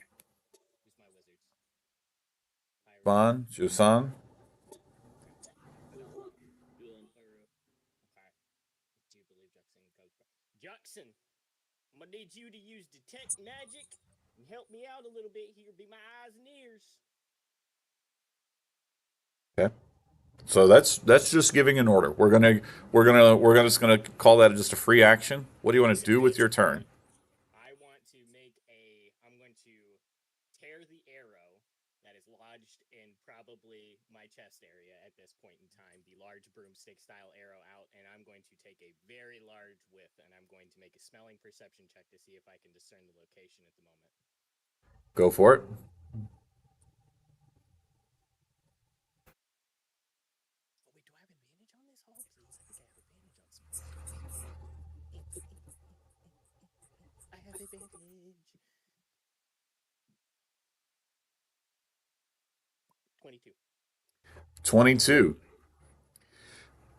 [SPEAKER 2] Use my wizards. Pyro.
[SPEAKER 1] Fun, Jusan.
[SPEAKER 2] Okay.
[SPEAKER 5] Wizard. Doing pyro.
[SPEAKER 2] Okay. I do believe Jackson goes. Jackson, I'm gonna need you to use detect magic and help me out a little bit here. Be my eyes and ears.
[SPEAKER 1] Okay. So that's just giving an order. We're just gonna call that just a free action. What do you want to do with your turn?
[SPEAKER 2] I want to make a. I'm going to tear the arrow that is lodged in probably my chest area at this point in time, the large broomstick style arrow out, and I'm going to take a very large whiff, and I'm going to make a smelling perception check to see if I can discern the location at the moment.
[SPEAKER 1] Go for it.
[SPEAKER 2] Oh wait, do I have advantage on this? Oh please, I think I have advantage on smelling. I have advantage. 22.
[SPEAKER 1] 22.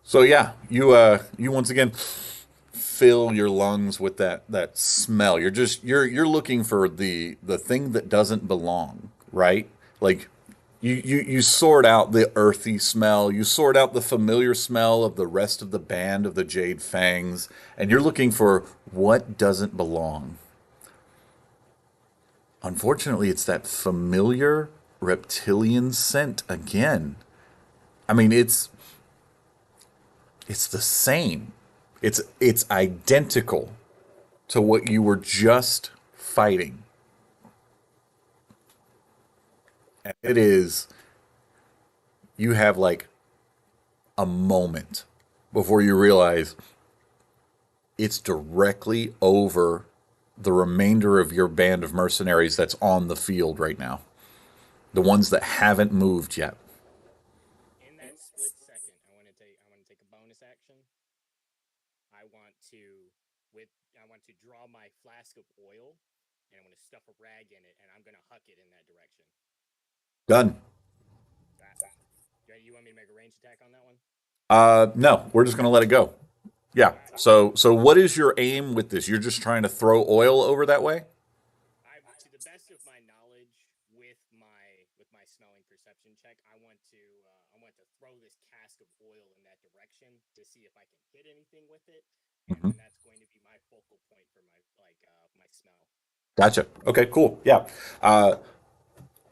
[SPEAKER 1] So yeah, you once again fill your lungs with that smell. You're looking for the thing that doesn't belong, right? Like you sort out the earthy smell, you sort out the familiar smell of the rest of the band of the Jade Fangs, and you're looking for what doesn't belong. Unfortunately, it's that familiar reptilian scent again. I mean, it's the same. It's identical to what you were just fighting. And it is you have like a moment before you realize it's directly over the remainder of your band of mercenaries that's on the field right now. The ones that haven't moved yet.
[SPEAKER 2] In that split second, I want to take a bonus action. I want to I want to draw my flask of oil and I'm going to stuff a rag in it and I'm going to huck it in that direction.
[SPEAKER 1] Done.
[SPEAKER 2] You want me to make a range attack on that one?
[SPEAKER 1] No, we're just gonna let it go. Yeah.
[SPEAKER 2] Right.
[SPEAKER 1] So what is your aim with this? You're just trying to throw oil over that way?
[SPEAKER 2] To the best of my knowledge, with my smelling perception check, I want to throw this cask of oil in that direction to see if I can hit anything with it, and
[SPEAKER 1] Mm-hmm.
[SPEAKER 2] then that's going to be my focal point for my smell.
[SPEAKER 1] Gotcha. Okay, cool. Yeah.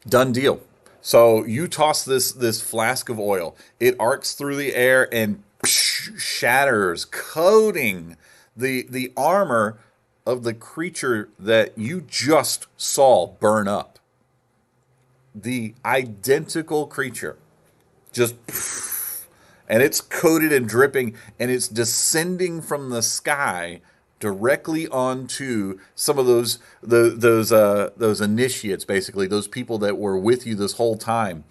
[SPEAKER 1] Done deal. So you toss this flask of oil. It arcs through the air and shatters, coating the armor of the creature that you just saw burn up. The identical creature. Just and it's coated and dripping and it's descending from the sky directly onto some of those initiates, basically those people that were with you this whole time,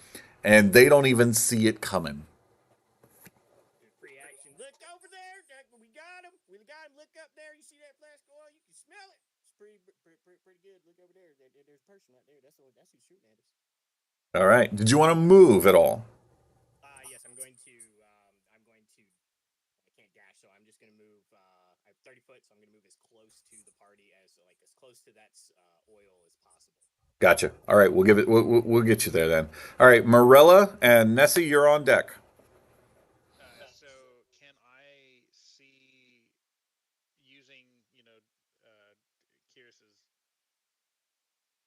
[SPEAKER 1] and they don't even see it coming.
[SPEAKER 2] Free action. Look over there. We got him. We got him. Look up there. You see that flask of oil? You can smell it. It's pretty good. Look over there. There's a person right there. That's who's shooting at us.
[SPEAKER 1] All right. Did you want to move at all?
[SPEAKER 2] Yes, I'm going to. I can't dash, so I'm just going to move. I have 30 foot, so I'm going to move as close to the party as close to that oil as possible.
[SPEAKER 1] Gotcha. All right, we'll give it. We'll get you there then. All right, Morella and Nessie, you're on deck.
[SPEAKER 4] So can I see using Kyrus's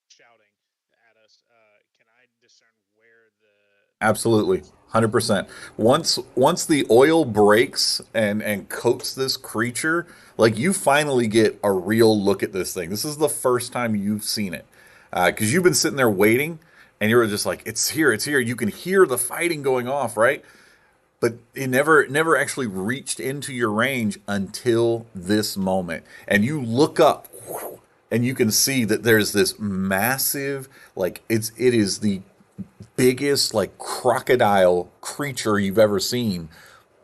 [SPEAKER 4] shouting at us? Can I discern where the
[SPEAKER 1] Absolutely, 100%. Once the oil breaks and coats this creature, like you finally get a real look at this thing. This is the first time you've seen it, because you've been sitting there waiting, and you were just like, "It's here, it's here." You can hear the fighting going off, right? But it never actually reached into your range until this moment, and you look up, and you can see that there's this massive, like it is the biggest like crocodile creature you've ever seen,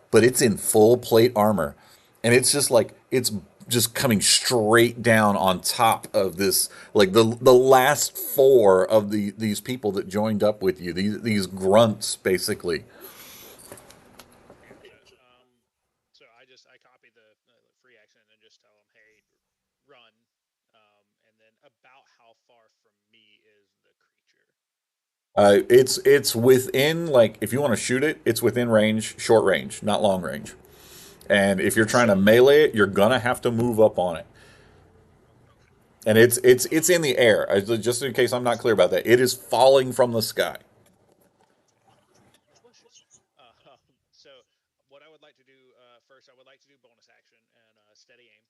[SPEAKER 1] but it's in full plate armor. And it's just like it's just coming straight down on top of this, like the last four of these people that joined up with you, these grunts basically.
[SPEAKER 4] Gotcha. So I copy the free action and just tell them, hey, run. And then about how far from me is the creature?
[SPEAKER 1] It's within, like, if you want to shoot it, it's within range, short range, not long range. And if you're trying to melee it, you're gonna have to move up on it.
[SPEAKER 4] Okay.
[SPEAKER 1] And it's in the air. Just in case I'm not clear about that, it is falling from the sky.
[SPEAKER 4] Delicious. So what I would like to do first, I would like to do bonus action and steady aim.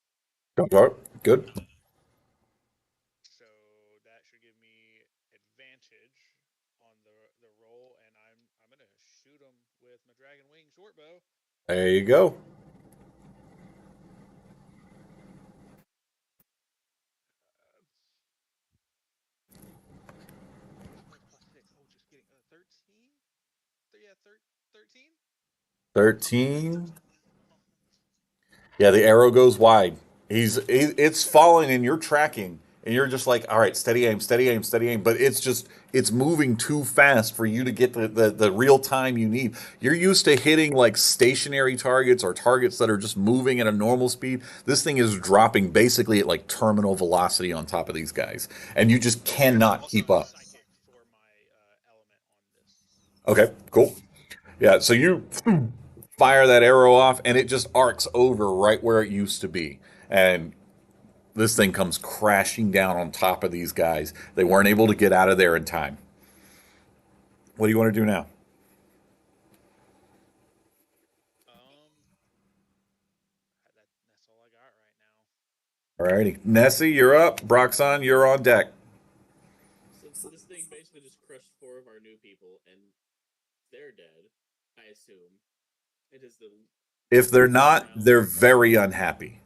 [SPEAKER 1] Go for it. Good.
[SPEAKER 4] So that should give me advantage on the roll, and I'm gonna shoot him with my dragon wing short bow.
[SPEAKER 1] There you go.
[SPEAKER 4] What's plus six? Oh, just kidding. 13. Yeah, 13.
[SPEAKER 1] 13. Yeah, the arrow goes wide. It's falling and you're tracking and you're just like, all right, steady aim, steady aim, steady aim. But it's moving too fast for you to get the real time you need. You're used to hitting like stationary targets or targets that are just moving at a normal speed. This thing is dropping basically at like terminal velocity on top of these guys, and you just cannot
[SPEAKER 4] Also
[SPEAKER 1] keep up.
[SPEAKER 4] psychic for my element on this.
[SPEAKER 1] Okay, cool. Yeah, so you fire that arrow off, and it just arcs over right where it used to be. And this thing comes crashing down on top of these guys. They weren't able to get out of there in time. What do you want to do now?
[SPEAKER 4] That's all I got right now.
[SPEAKER 1] Alrighty. Nessie, you're up. Broxon, you're on deck.
[SPEAKER 5] Since this thing basically just crushed four of our new people and they're dead, I assume it is the
[SPEAKER 1] If they're not,
[SPEAKER 5] crocodile
[SPEAKER 1] they're very unhappy.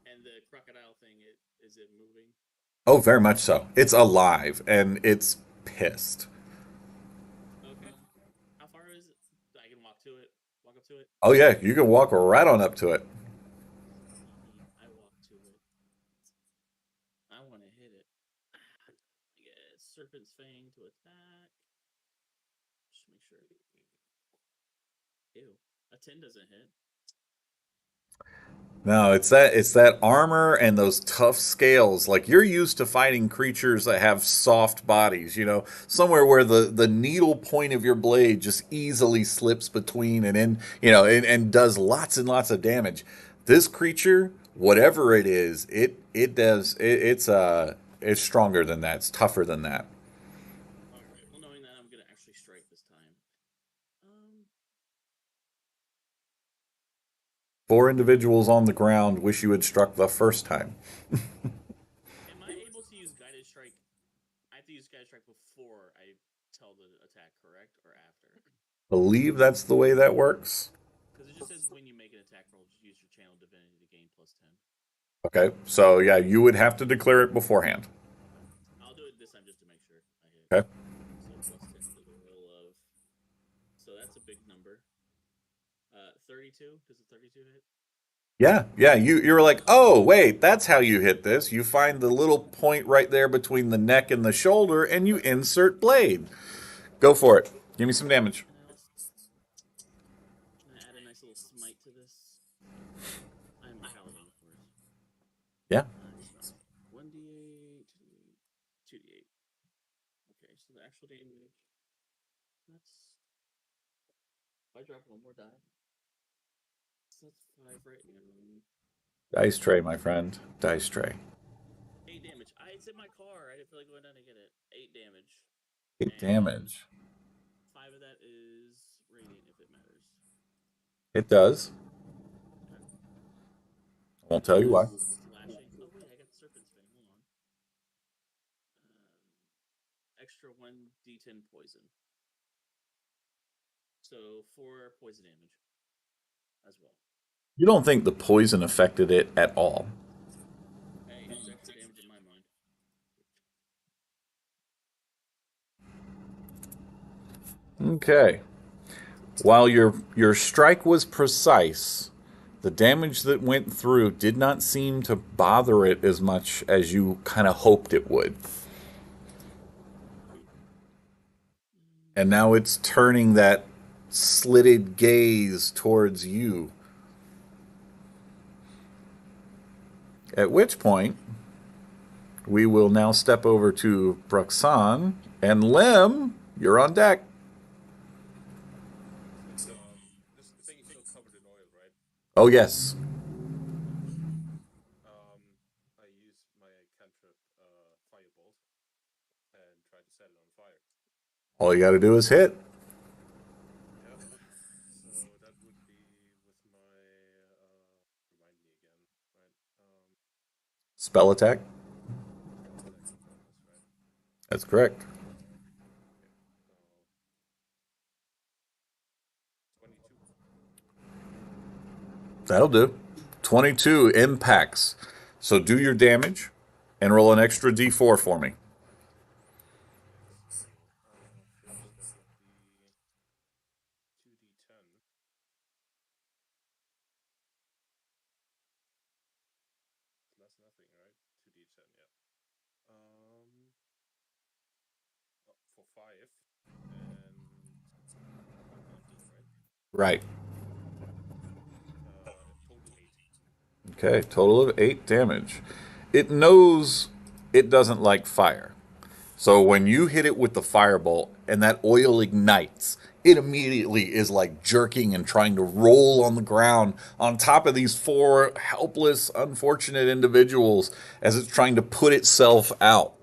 [SPEAKER 5] and the crocodile thing. Is it moving?
[SPEAKER 1] Oh, very much so. It's alive, and it's pissed.
[SPEAKER 5] Okay. How far is it? I can walk to it. Walk up to it.
[SPEAKER 1] Oh, yeah, you can walk right on up to it.
[SPEAKER 5] Sweet. I walk to it. I want to hit it. Yeah, Serpent's Fang to attack. Just make sure. Ew. A 10 doesn't hit.
[SPEAKER 1] No, it's that armor and those tough scales. Like, you're used to fighting creatures that have soft bodies, somewhere where the needle point of your blade just easily slips between and in, and does lots and lots of damage. This creature, whatever it is, it does it's stronger than that. It's tougher than that.
[SPEAKER 5] All right. Well, knowing that, I'm gonna actually strike this time. Um,
[SPEAKER 1] Four individuals on the ground wish you had struck the first time.
[SPEAKER 5] am I able to use guided strike? I have to use guided strike before I tell the attack, correct, or after?
[SPEAKER 1] Believe that's the way that works.
[SPEAKER 5] Because it just says when you make an attack roll, just use your channel divinity to gain +10.
[SPEAKER 1] Okay, so yeah, you would have to declare it beforehand.
[SPEAKER 5] Okay. I'll do it this time just to make sure I hit.
[SPEAKER 1] Okay.
[SPEAKER 5] So +10 to the roll of. So that's a big number. 32. Does a 32 hit?
[SPEAKER 1] Yeah. You're like, oh wait, that's how you hit this. You find the little point right there between the neck and the shoulder, and you insert blade. Go for it. Give me some damage.
[SPEAKER 5] Can I add a nice little smite to this? I'm a paladin, of course.
[SPEAKER 1] Yeah.
[SPEAKER 5] Smite. 1d8, 2d8. Okay, so the actual damage. That's. If I drop one more die. So that's 5 right now.
[SPEAKER 1] Dice tray, my friend. Dice tray.
[SPEAKER 5] 8 damage. It's in my car. I didn't feel like going down to get it. 8 damage.
[SPEAKER 1] 8 damage.
[SPEAKER 5] 5 of that is radiant if it matters.
[SPEAKER 1] It does.
[SPEAKER 5] Okay.
[SPEAKER 1] I won't tell you why.
[SPEAKER 5] Slashing. Oh wait, I got the serpent's fang. Hold on. Extra 1d10 poison. So 4 poison damage as well.
[SPEAKER 1] You don't think the poison affected it at all?
[SPEAKER 5] Hey, it's extra damage in my mind.
[SPEAKER 1] Okay. While your strike was precise, The damage that went through did not seem to bother it as much as you kind of hoped it would. And now it's turning that slitted gaze towards you. At which point, we will now step over to Bruxan and Lim. You're on deck.
[SPEAKER 6] This thing is still covered in oil, right?
[SPEAKER 1] Oh, yes.
[SPEAKER 6] I use my cantrip, Firebolt, and try to set it on fire.
[SPEAKER 1] All you got to do is hit.
[SPEAKER 6] Yep. So that would be with my, remind me again, right?
[SPEAKER 1] Spell attack.
[SPEAKER 6] Spell attack and bonus, right?
[SPEAKER 1] That's correct.
[SPEAKER 6] Okay. So 22.
[SPEAKER 1] That'll do. 22 impacts. So do your damage and roll an extra d4 for me.
[SPEAKER 6] Okay, so first that would be 2d10. Plus nothing, right? 2d10, yeah. For 5 and 19, right?
[SPEAKER 1] Right.
[SPEAKER 6] Total 8.
[SPEAKER 1] Okay, total of 8 damage. It knows it doesn't like fire. So when you hit it with the firebolt and that oil ignites, it immediately is like jerking and trying to roll on the ground on top of these 4 helpless, unfortunate individuals as it's trying to put itself out.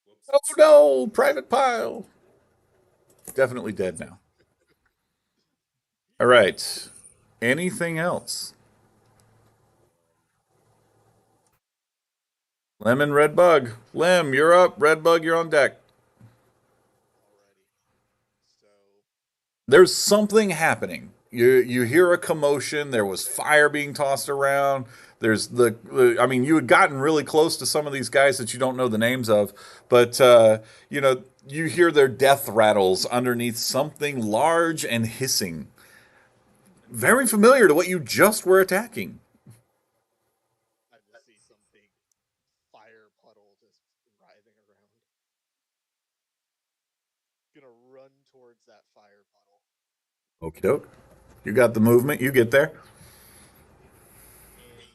[SPEAKER 6] Whoops.
[SPEAKER 1] Oh no, Private Pile. Definitely dead now. All right. Anything else? Lemon, Red Bug. Lim, you're up. Red Bug, you're on deck.
[SPEAKER 12] Alrighty. So
[SPEAKER 1] There's something happening. You hear a commotion. There was fire being tossed around. There's I mean, you had gotten really close to some of these guys that you don't know the names of, but you hear their death rattles underneath something large and hissing. Very familiar to what you just were attacking.
[SPEAKER 12] I just see some big fire puddle just writhing around. Gonna run towards that fire puddle.
[SPEAKER 1] Okie doke. You got the movement. You get there.
[SPEAKER 12] And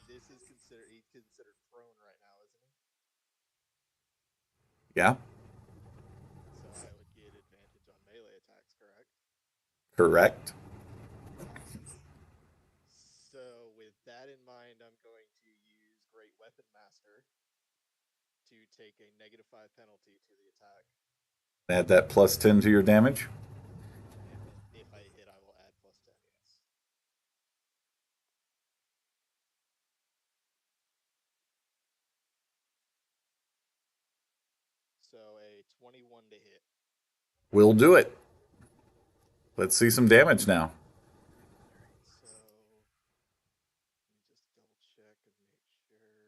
[SPEAKER 12] this is he's considered prone right now, isn't he?
[SPEAKER 1] Yeah,
[SPEAKER 12] So I would get advantage on melee attacks, correct?
[SPEAKER 1] correct.
[SPEAKER 12] Awesome. So with that in mind, I'm going to use Great Weapon Master to take a -5 penalty to the attack.
[SPEAKER 1] Add that plus 10 to your damage.
[SPEAKER 12] And then if I hit, I will add +10, yes. So a 21 to hit.
[SPEAKER 1] We'll do it. Let's see some damage now.
[SPEAKER 12] Alright, so let me just double check and make sure that.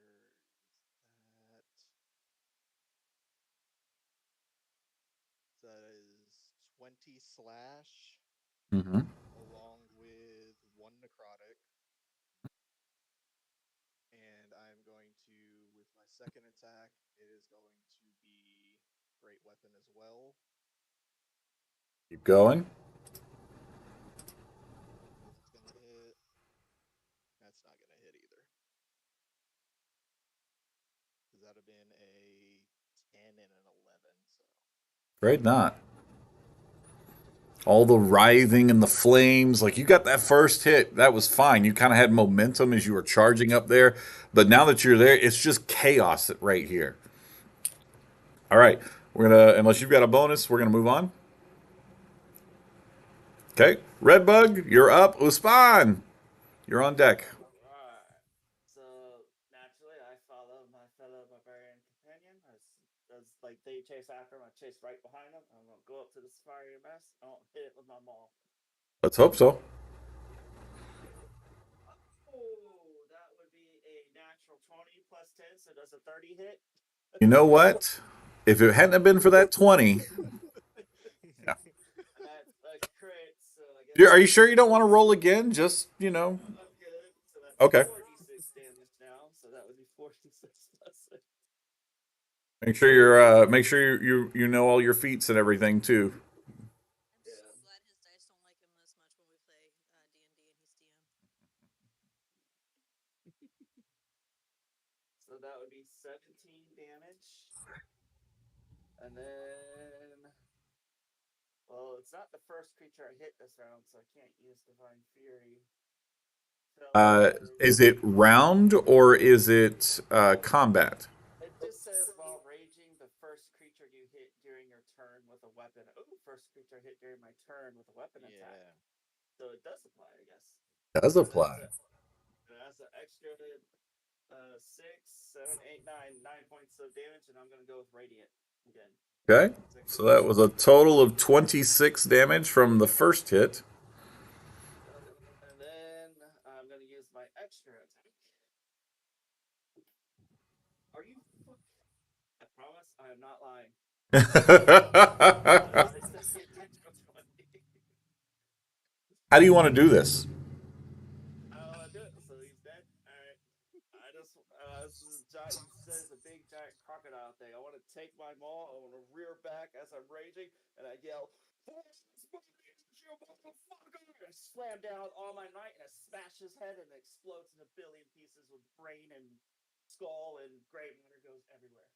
[SPEAKER 12] So that is 20 slash
[SPEAKER 1] Mm-hmm.
[SPEAKER 12] along with 1 necrotic. And I'm going to, with my second attack, it is going to be Great Weapon as well.
[SPEAKER 1] Keep going.
[SPEAKER 12] This is going to hit. That's not going to hit either. Because that would have been a 10 and an 11. So
[SPEAKER 1] Great, not. All the writhing and the flames. Like, you got that first hit. That was fine. You kind of had momentum as you were charging up there. But now that you're there, it's just chaos right here. All right. We're going to, unless you've got a bonus, we're going to move on. Okay. Redbug, you're up. Uspan, you're on deck.
[SPEAKER 11] Alright. So naturally, I follow my fellow barbarian companion. As like they chase after him, I chase right behind them. I'm gonna go up to this fiery mess. I won't hit it with my maul.
[SPEAKER 1] Let's hope so.
[SPEAKER 11] Oh, that would be a natural 20 plus 10, so does a 30 hit?
[SPEAKER 1] You know what? If it hadn't have been for that 20, yeah.
[SPEAKER 11] And that's a crit, so I
[SPEAKER 1] Are you sure you don't want to roll again? Just, you know.
[SPEAKER 11] I'm good. So that's
[SPEAKER 1] Okay.
[SPEAKER 11] 4d6 damage now. So that would be 4d6 plus 6.
[SPEAKER 1] Make sure you know all your feats and everything too.
[SPEAKER 13] I'm so
[SPEAKER 11] Yeah.
[SPEAKER 13] glad his dice don't like him this much when we play D&D and he's DM.
[SPEAKER 11] So that would be 17 damage. And then, well, it's not the first creature I hit this round, so I can't use Divine Fury.
[SPEAKER 1] Uh,
[SPEAKER 11] So
[SPEAKER 1] is it round or is it combat?
[SPEAKER 11] it just says while raging, the first creature you hit during your turn with a weapon. Oh, first creature hit during my turn with a weapon attack.
[SPEAKER 3] Yeah.
[SPEAKER 11] So it does apply, I guess.
[SPEAKER 1] Does
[SPEAKER 11] And that's
[SPEAKER 1] apply.
[SPEAKER 11] an extra 9 points of damage, and I'm gonna go with radiant again.
[SPEAKER 1] Okay.
[SPEAKER 11] Second
[SPEAKER 1] So that
[SPEAKER 11] level.
[SPEAKER 1] was a total of 26 damage from the first hit.
[SPEAKER 11] And then I'm gonna use my extra attack. Are you fuck? I promise I am not lying. I said the natural 20.
[SPEAKER 1] How do you want to do this?
[SPEAKER 11] I don't want to do it, so he's dead. All right. I just, this is a giant, he says a big giant crocodile thing. I want to take my maul, I want to rear back as I'm raging, and I yell, "Force you motherfucker!" And I slam down all my might, and I smash his head, and it explodes into a billion pieces with brain and skull, and gray matter goes everywhere.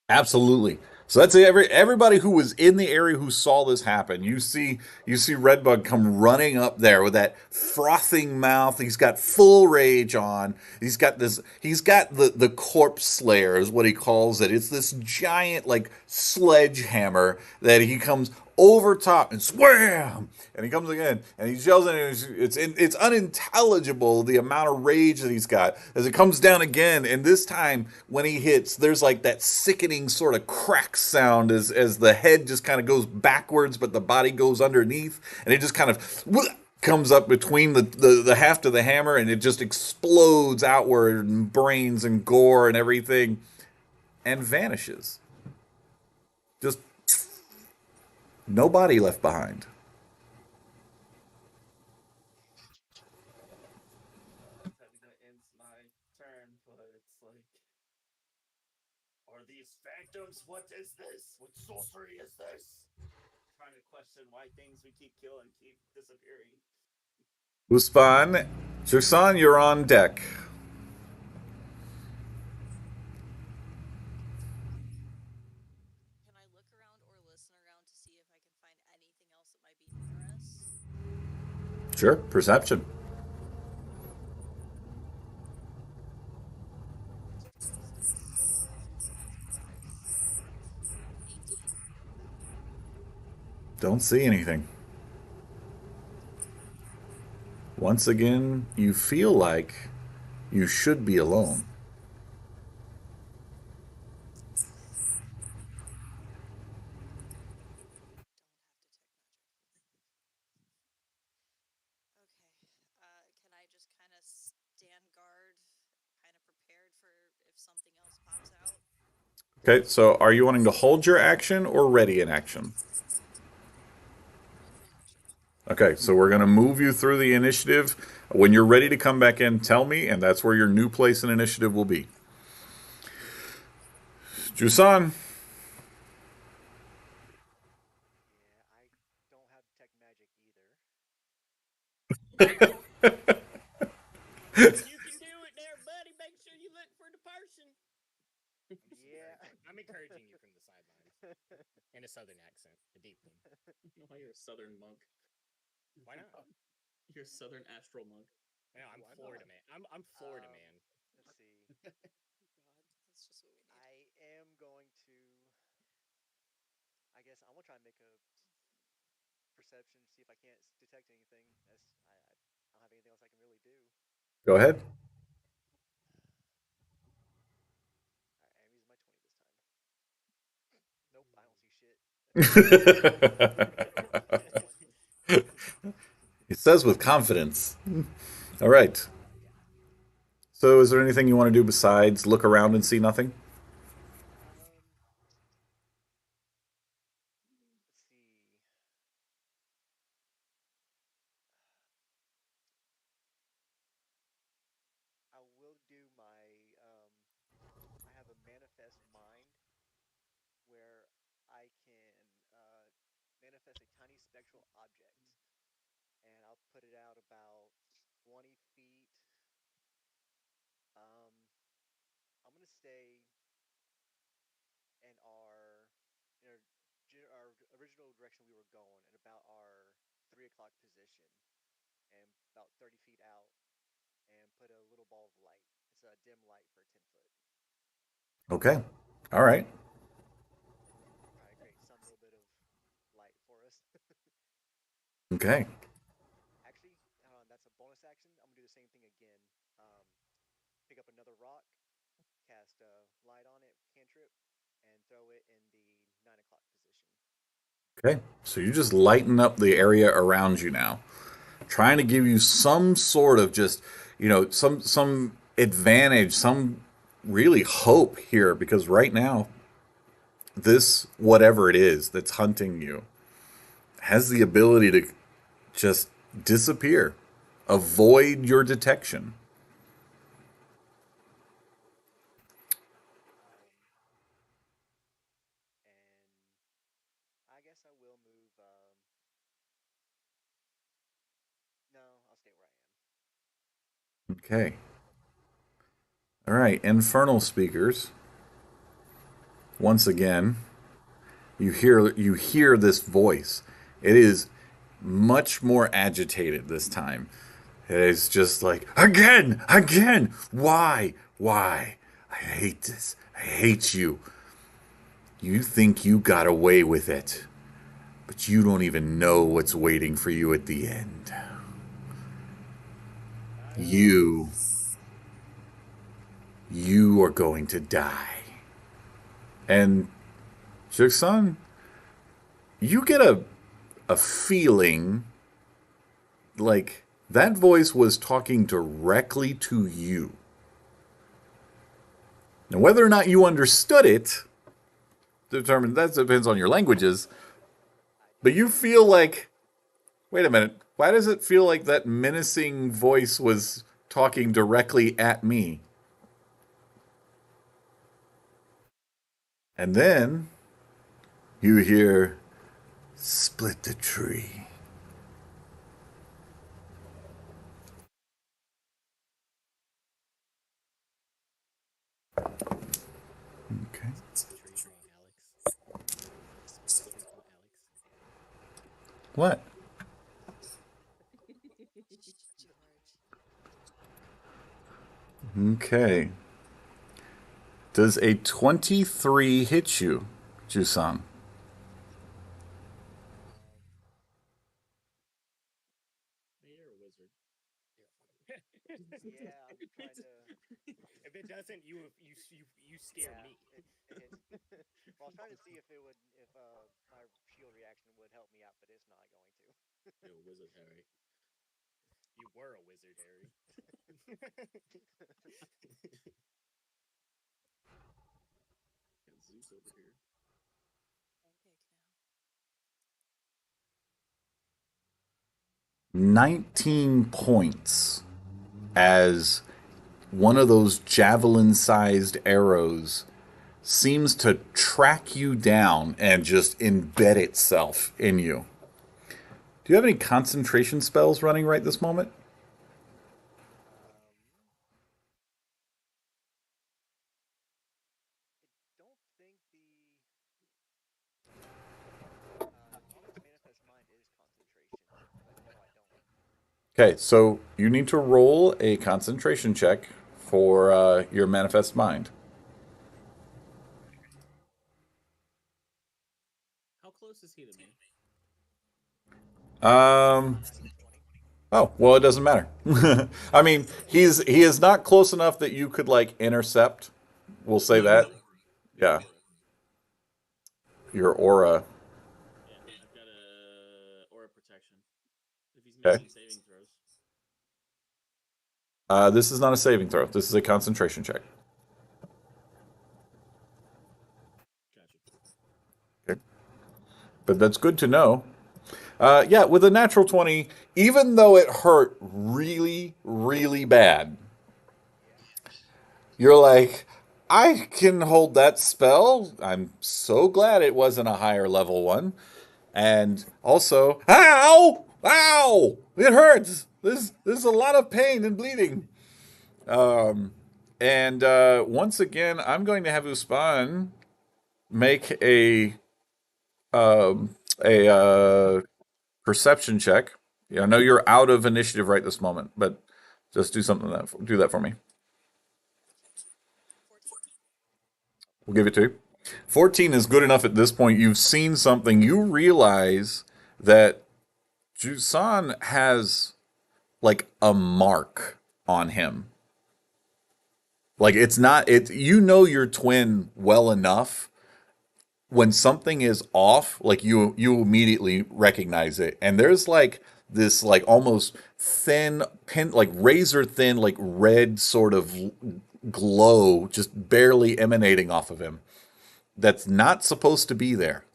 [SPEAKER 1] Absolutely. So that's everybody who was in the area who saw this happen. You see Redbug come running up there with that frothing mouth. He's got full rage on. He's got this. He's got the corpse slayer is what he calls it. It's this giant like sledgehammer that he comes over top and swam, and he comes again and he yells and it's unintelligible the amount of rage that he's got as it comes down again, and this time when he hits there's like that sickening sort of crack sound as the head just kind of goes backwards but the body goes underneath, and it just kind of comes up between the haft of the hammer, and it just explodes outward, and brains and gore and everything, and vanishes. Just no body left behind.
[SPEAKER 11] Technically ends my turn, but it's like, are these phantoms? What is this? What sorcery is this? Trying to question why things we keep killing keep disappearing.
[SPEAKER 1] Uspan, Jusan, you're on deck.
[SPEAKER 13] Can I look around or listen around to see if I can find anything else that might be near us?
[SPEAKER 1] Sure, perception.
[SPEAKER 13] 18.
[SPEAKER 1] Don't see anything. Once again, you feel like you should be alone.
[SPEAKER 13] Okay. Can I just kind of stand guard, kind of prepared for if something else pops out?
[SPEAKER 1] Okay, so are you wanting to hold your action or ready in action?
[SPEAKER 13] Hold my action.
[SPEAKER 1] Okay, so we're going to move you through the initiative. When you're ready to come back in, tell me, and that's where your new place in initiative will be. Jusan.
[SPEAKER 10] Yeah, I don't have detect magic either.
[SPEAKER 2] You can do it there, buddy. Make sure you look for the person.
[SPEAKER 10] Yeah.
[SPEAKER 2] I'm encouraging you from the sidelines in a southern accent, a deep one.
[SPEAKER 5] Why you're a southern monk?
[SPEAKER 2] Why not?
[SPEAKER 5] You're a southern astral monk.
[SPEAKER 2] No, I'm
[SPEAKER 12] Why
[SPEAKER 2] Florida
[SPEAKER 12] not?
[SPEAKER 2] man. I'm Florida man.
[SPEAKER 10] Let's see.
[SPEAKER 13] God, that's just what we need.
[SPEAKER 10] I am going to. I guess I'm gonna try and make a perception, see if I can't detect anything. I don't have anything else I can really do.
[SPEAKER 1] Go ahead.
[SPEAKER 10] All right, I'm using my 20 this time. Nope, I don't see shit. Natural one.
[SPEAKER 1] It says with confidence. All right.
[SPEAKER 10] Yeah.
[SPEAKER 1] So, is there anything you want to do besides look around and see nothing?
[SPEAKER 10] Um. Let's see. manifest a tiny spectral object, and I'll put it out about 20 feet. Um, I'm gonna stay in our original direction we were going, at about our 3 o'clock position, and about 30 feet out, and put a little ball of light. It's a dim light for 10 foot.
[SPEAKER 1] Okay. All right.
[SPEAKER 10] Try to create some little bit of light for us.
[SPEAKER 1] Okay.
[SPEAKER 10] Actually, that's a bonus action. I'm gonna do the same thing again. Um, Pick up another rock, cast a light on it, cantrip, and throw it in the 9 o'clock position.
[SPEAKER 1] Okay. So you just lighten up the area around you now, trying to give you some sort of just, some advantage, some really hope here because right now this whatever it is that's hunting you has the ability to just disappear, avoid your detection.
[SPEAKER 10] Um, and I guess I will move. No, I'll stay where I am.
[SPEAKER 1] Okay. All right, infernal speakers. Once again, you hear this voice. It is much more agitated this time. It is just like, again, again. Why? Why? I hate this. I hate you. You think you got away with it, but you don't even know what's waiting for you at the end.
[SPEAKER 10] I know.
[SPEAKER 1] You are going to die. And Jackson, you get a feeling like that voice was talking directly to you. Now, whether or not you understood it, that depends on your languages.
[SPEAKER 10] I
[SPEAKER 1] But
[SPEAKER 10] did.
[SPEAKER 1] you feel like, wait a minute, why does it feel like that menacing voice was talking directly at me? And then you hear, split the tree. Okay.
[SPEAKER 2] Split the tree, Alex. Split the tree, Alex.
[SPEAKER 1] What?
[SPEAKER 13] George.
[SPEAKER 1] Okay. Does a 23 hit you, Jusan?
[SPEAKER 10] Um,
[SPEAKER 5] You're a wizard.
[SPEAKER 10] yeah, I'm trying to.
[SPEAKER 2] If it doesn't, you scare
[SPEAKER 10] Yeah,
[SPEAKER 2] me.
[SPEAKER 10] it hits. Well, I was trying to see if my shield reaction would help me out, but it's not going to.
[SPEAKER 5] You're a wizard, Harry.
[SPEAKER 2] You were a wizard, Harry.
[SPEAKER 5] Got Zeus over here.
[SPEAKER 13] Big now.
[SPEAKER 1] 19 points as one of those javelin sized arrows seems to track you down and just embed itself in you. Do you have any concentration spells running right this moment?
[SPEAKER 10] Um, I don't think Almost Manifest Mind is concentration, but no, I don't.
[SPEAKER 1] Okay, so you need to roll a concentration check for your manifest mind.
[SPEAKER 5] How close is he to me?
[SPEAKER 1] Um.
[SPEAKER 10] Not even 20.
[SPEAKER 1] Oh well, it doesn't matter. I mean, he is not close enough that you could like intercept. We'll say
[SPEAKER 5] My
[SPEAKER 1] that.
[SPEAKER 5] aura. The
[SPEAKER 1] Yeah,
[SPEAKER 5] aura.
[SPEAKER 1] your aura.
[SPEAKER 5] Yeah, I've got a aura protection. If he's
[SPEAKER 1] Okay.
[SPEAKER 5] making saving throws.
[SPEAKER 1] This is not a saving throw. This is a concentration check.
[SPEAKER 5] Gotcha.
[SPEAKER 1] Okay. But that's good to know. Yeah, with a natural 20, even though it hurt really, really bad,
[SPEAKER 10] Yeah.
[SPEAKER 1] you're like, I can hold that spell. I'm so glad it wasn't a higher level one. And also, ow, ow, it hurts. This is a lot of pain and bleeding. Um, and once again, I'm going to have Uspan make a perception check. Yeah, I know you're out of initiative right this moment, but just do that for me.
[SPEAKER 13] 14.
[SPEAKER 1] We'll give it to you. 14 is good enough at this point. You've seen something. You realize that Jusan has like a mark on him. Like it's not it you know your twin well enough when something is off, like you immediately recognize it. And there's like this like almost thin pin like razor thin like red sort of glow just barely emanating off of him that's not supposed to be there.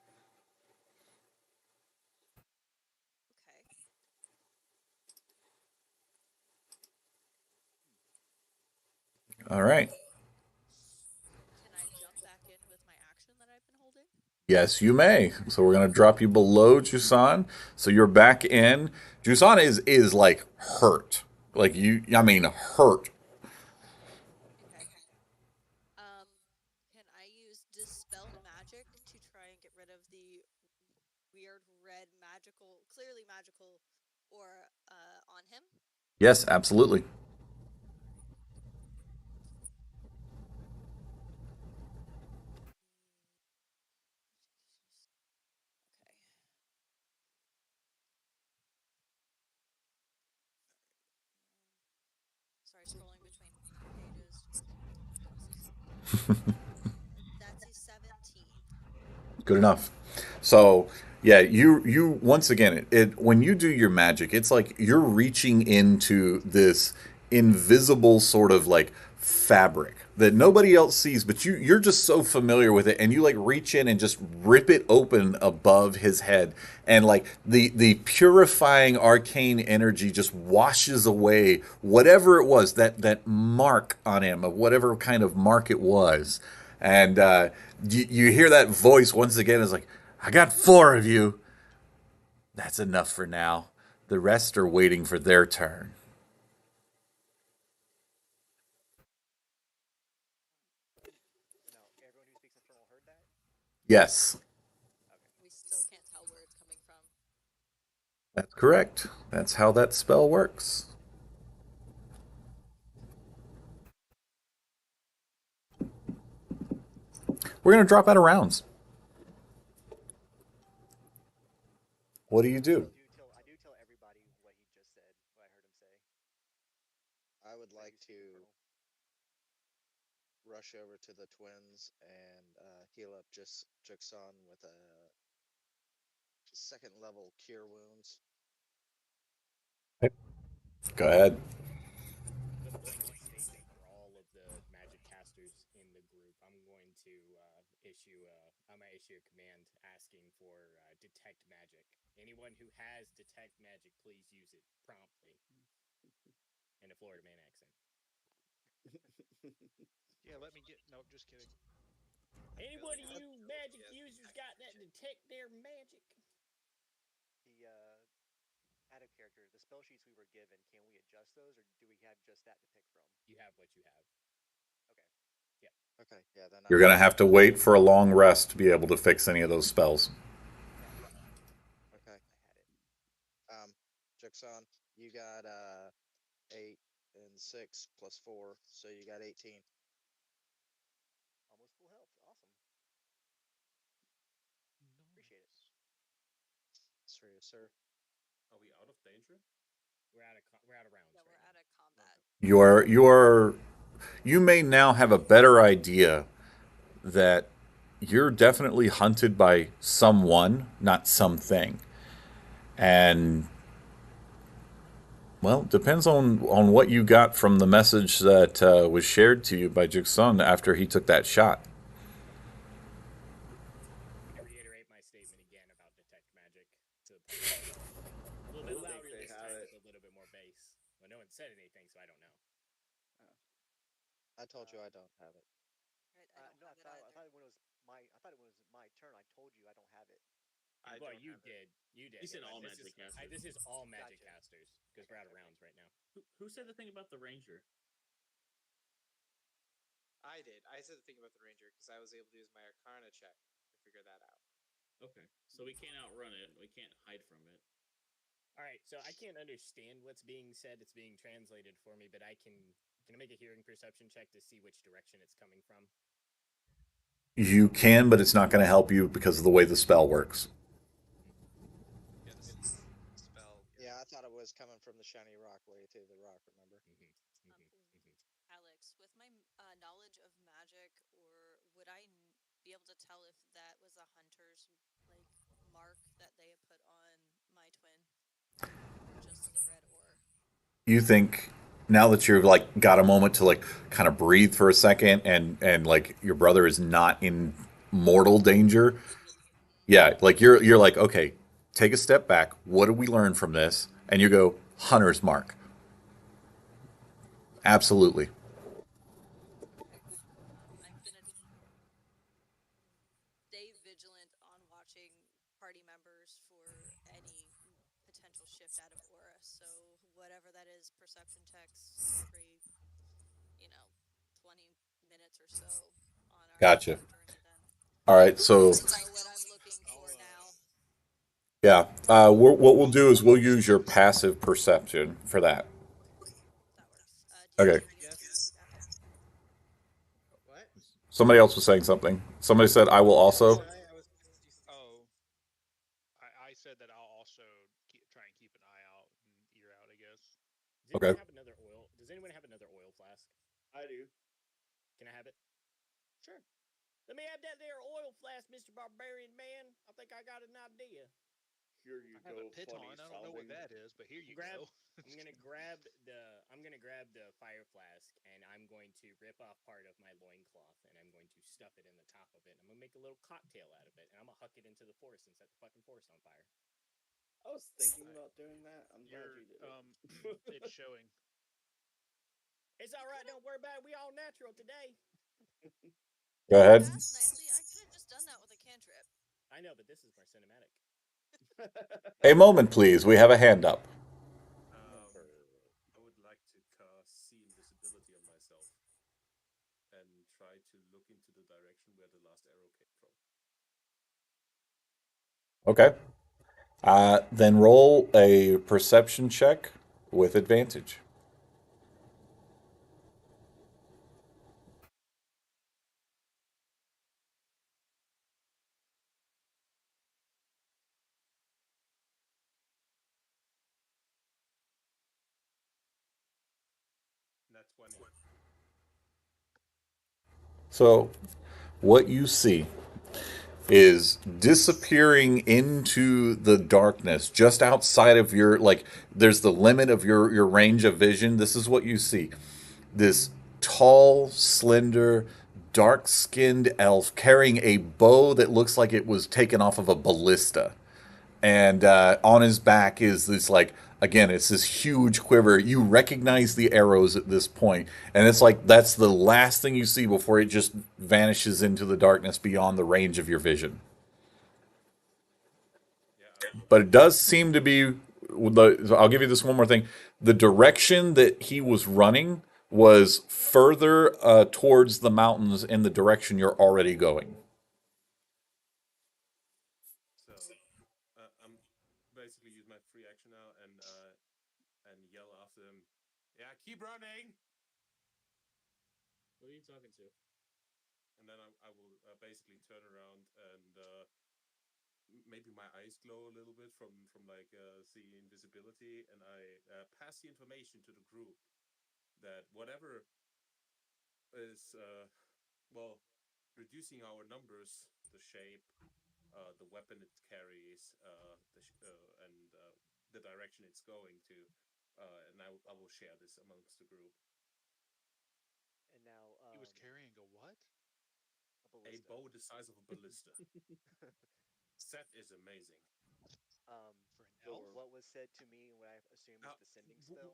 [SPEAKER 13] Okay.
[SPEAKER 1] All right.
[SPEAKER 13] Can I jump back in with my action that I've been holding?
[SPEAKER 1] Yes, you may. So we're gonna drop you below Jusan. So you're back in. Jusan is like hurt. Like I mean hurt.
[SPEAKER 13] Okay. Um, can I use Dispel Magic to try and get rid of the weird red magical, clearly magical, or on him?
[SPEAKER 1] Yes, absolutely.
[SPEAKER 13] Okay. Sorry, scrolling between pages. That's a 17.
[SPEAKER 1] Good enough. So yeah, you once again it when you do your magic, it's like you're reaching into this invisible sort of like fabric that nobody else sees, but you're just so familiar with it, and you like reach in and just rip it open above his head, and like the purifying arcane energy just washes away whatever it was that mark on him of whatever kind of mark it was. And you hear that voice once again. Is like, I got four of you. That's enough for now. The rest are waiting for their turn.
[SPEAKER 10] Now, everyone who speaks Infernal heard that?
[SPEAKER 1] Yes,
[SPEAKER 10] Okay.
[SPEAKER 13] We still can't tell where it's coming from.
[SPEAKER 1] that's correct. That's how that spell works. We're gonna drop out of rounds. What do you do?
[SPEAKER 10] I do tell everybody what he just said, what I heard him say.
[SPEAKER 3] I would
[SPEAKER 10] That
[SPEAKER 3] like
[SPEAKER 10] who
[SPEAKER 3] to
[SPEAKER 10] speaks Infernal.
[SPEAKER 3] rush over to the twins and heal up just Juxon with a second level cure wounds.
[SPEAKER 1] Go ahead.
[SPEAKER 2] With a blanket statement for all of the magic casters in the group, I'm gonna issue a command asking for detect magic. Anyone who has detect magic, please use it promptly. In a Florida man accent.
[SPEAKER 4] Yeah, let me get. Nope, just kidding.
[SPEAKER 2] Any one of you magic users got that detect their magic?
[SPEAKER 10] The out of character, the spell sheets we were given, can we adjust those, or do we have just that to pick from?
[SPEAKER 2] You have what you have.
[SPEAKER 10] Okay.
[SPEAKER 2] Yeah.
[SPEAKER 3] Okay, yeah, then
[SPEAKER 1] You're
[SPEAKER 3] I
[SPEAKER 1] gonna
[SPEAKER 3] will.
[SPEAKER 1] have to wait for a long rest to be able to fix any of those spells.
[SPEAKER 10] Yeah, I thought
[SPEAKER 3] Okay,
[SPEAKER 10] I had it.
[SPEAKER 3] Juxon, you got 8 and 6 plus 4, so you got 18.
[SPEAKER 10] Almost full health. Awesome. Appreciate it.
[SPEAKER 3] Serious, sir.
[SPEAKER 6] Are we out of danger?
[SPEAKER 2] We're out of rounds.
[SPEAKER 13] Yeah, we're
[SPEAKER 2] right
[SPEAKER 13] out of combat.
[SPEAKER 1] You may now have a better idea that you're definitely hunted by someone, not something. And well, depends on what you got from the message that was shared to you by Jigsun after he took that shot.
[SPEAKER 2] I'm going to reiterate my statement again about detect magic to the party. A little bit
[SPEAKER 6] Don't think
[SPEAKER 2] louder
[SPEAKER 6] they
[SPEAKER 2] this
[SPEAKER 6] have
[SPEAKER 2] time
[SPEAKER 6] it.
[SPEAKER 2] with a little bit more bass. Well, no one said anything, so I don't know.
[SPEAKER 3] I told you I don't have it.
[SPEAKER 13] Right, I don't
[SPEAKER 10] No,
[SPEAKER 13] have it either.
[SPEAKER 10] I thought when it was my turn, I told you I don't have it.
[SPEAKER 9] I
[SPEAKER 2] Well,
[SPEAKER 9] don't
[SPEAKER 2] you
[SPEAKER 9] have it.
[SPEAKER 2] did. You did.
[SPEAKER 5] He said
[SPEAKER 2] but
[SPEAKER 5] all
[SPEAKER 2] this
[SPEAKER 5] magic
[SPEAKER 2] is
[SPEAKER 5] casters.
[SPEAKER 2] this is all magic
[SPEAKER 10] Gotcha.
[SPEAKER 2] casters because we're
[SPEAKER 10] Okay.
[SPEAKER 2] out of
[SPEAKER 10] Okay.
[SPEAKER 2] rounds right now.
[SPEAKER 5] Who said the thing about the ranger?
[SPEAKER 9] I did. I said the thing about the ranger because I was able to use my Arcana check to figure that out.
[SPEAKER 5] Okay, so we can't outrun it. We can't hide from it.
[SPEAKER 2] All right, so I can't understand what's being said. It's being translated for me, but I can. Can I make a hearing perception check to see which direction it's coming from?
[SPEAKER 1] You can, but it's not going to help you because of the way the spell works.
[SPEAKER 4] Yeah, the spell.
[SPEAKER 3] Yeah, I thought it was coming from the shiny rock way to the rock. Remember?
[SPEAKER 13] Alex, with my knowledge of magic, or would I be able to tell if that was a hunter's like mark that they had put on my twin, or just the red ore?
[SPEAKER 1] You think now that you've like got a moment to like kind of breathe for a second and like your brother is not in mortal danger. Yeah, like you're like, okay, take a step back. What did we learn from this? And you go, hunter's mark. Absolutely.
[SPEAKER 13] I'm gonna stay vigilant on watching party members for any potential shift out of aura. So whatever that is, perception checks every, you know, 20 minutes or so on
[SPEAKER 1] Gotcha.
[SPEAKER 13] our journey. Then
[SPEAKER 1] All right, so
[SPEAKER 13] I know what I'm looking
[SPEAKER 4] I'll
[SPEAKER 13] for now.
[SPEAKER 1] yeah, what we'll do is we'll use your passive perception for that.
[SPEAKER 13] That works. Do you
[SPEAKER 1] Okay.
[SPEAKER 13] want me to
[SPEAKER 9] Yes.
[SPEAKER 13] repeat after?
[SPEAKER 9] What?
[SPEAKER 1] Somebody else was saying something. Somebody said, I will
[SPEAKER 9] Yeah,
[SPEAKER 1] also.
[SPEAKER 9] Shy. I was.
[SPEAKER 4] Oh, I said that I'll also try and keep an eye out and ear out. I guess.
[SPEAKER 2] Does anyone
[SPEAKER 1] Okay.
[SPEAKER 2] have another oil? Does anyone have another oil flask?
[SPEAKER 11] I do.
[SPEAKER 2] Can I have it?
[SPEAKER 11] Sure.
[SPEAKER 2] Let me have that there oil flask, Mister Barbarian Man. I think I got an idea.
[SPEAKER 11] Here you
[SPEAKER 4] I have a
[SPEAKER 11] go,
[SPEAKER 4] piton.
[SPEAKER 11] funny
[SPEAKER 4] I don't know what
[SPEAKER 11] sounding.
[SPEAKER 4] that is, but here you
[SPEAKER 2] Grab.
[SPEAKER 4] go.
[SPEAKER 2] I'm gonna grab the fire flask, and I'm going to rip off part of my loincloth, and I'm going to stuff it in the top of it. I'm gonna make a little cocktail out of it, and I'm gonna huck it into the forest and set the fucking forest on fire.
[SPEAKER 11] I was thinking about doing that. I'm glad
[SPEAKER 4] You're
[SPEAKER 11] you did it.
[SPEAKER 4] it's showing.
[SPEAKER 2] It's all right. Don't worry about it. We all natural today.
[SPEAKER 1] Go
[SPEAKER 13] You
[SPEAKER 1] ahead.
[SPEAKER 13] asked nicely. I could have just done that with a cantrip.
[SPEAKER 2] I know, but this is more cinematic.
[SPEAKER 1] A moment, please. We have a hand up.
[SPEAKER 11] Number.
[SPEAKER 6] I would like to cast see invisibility on myself and try to look into the direction where the last arrow came from.
[SPEAKER 1] Okay. Then roll a perception check with advantage.
[SPEAKER 6] Nat 20.
[SPEAKER 1] So, what you see is disappearing into the darkness just outside of your like there's the limit of your range of vision. This is what you see. This tall, slender, dark-skinned elf carrying a bow that looks like it was taken off of a ballista. And on his back is this like again it's this huge quiver. You recognize the arrows at this point, and it's like that's the last thing you see before it just vanishes into the darkness beyond the range of your vision.
[SPEAKER 6] Yeah, I would.
[SPEAKER 1] But it does seem to be I'll give you this one more thing. The direction that he was running was further towards the mountains in the direction you're already going.
[SPEAKER 6] So I'm basically use my free action now and yell after him. Yeah, keep running.
[SPEAKER 5] What are you talking to?
[SPEAKER 6] And then I will basically turn around and maybe my eyes glow a little bit from like seeing invisibility, and I pass the information to the group that whatever is well reducing our numbers, the shape, the weapon it carries, the direction it's going to, and I will share this amongst the group.
[SPEAKER 10] And now,
[SPEAKER 4] He was carrying a what?
[SPEAKER 10] a
[SPEAKER 6] A
[SPEAKER 10] ballista.
[SPEAKER 6] bow the size of a ballista. Set is amazing.
[SPEAKER 4] For an elf?
[SPEAKER 10] What was said to me and what I assume is the sending spell.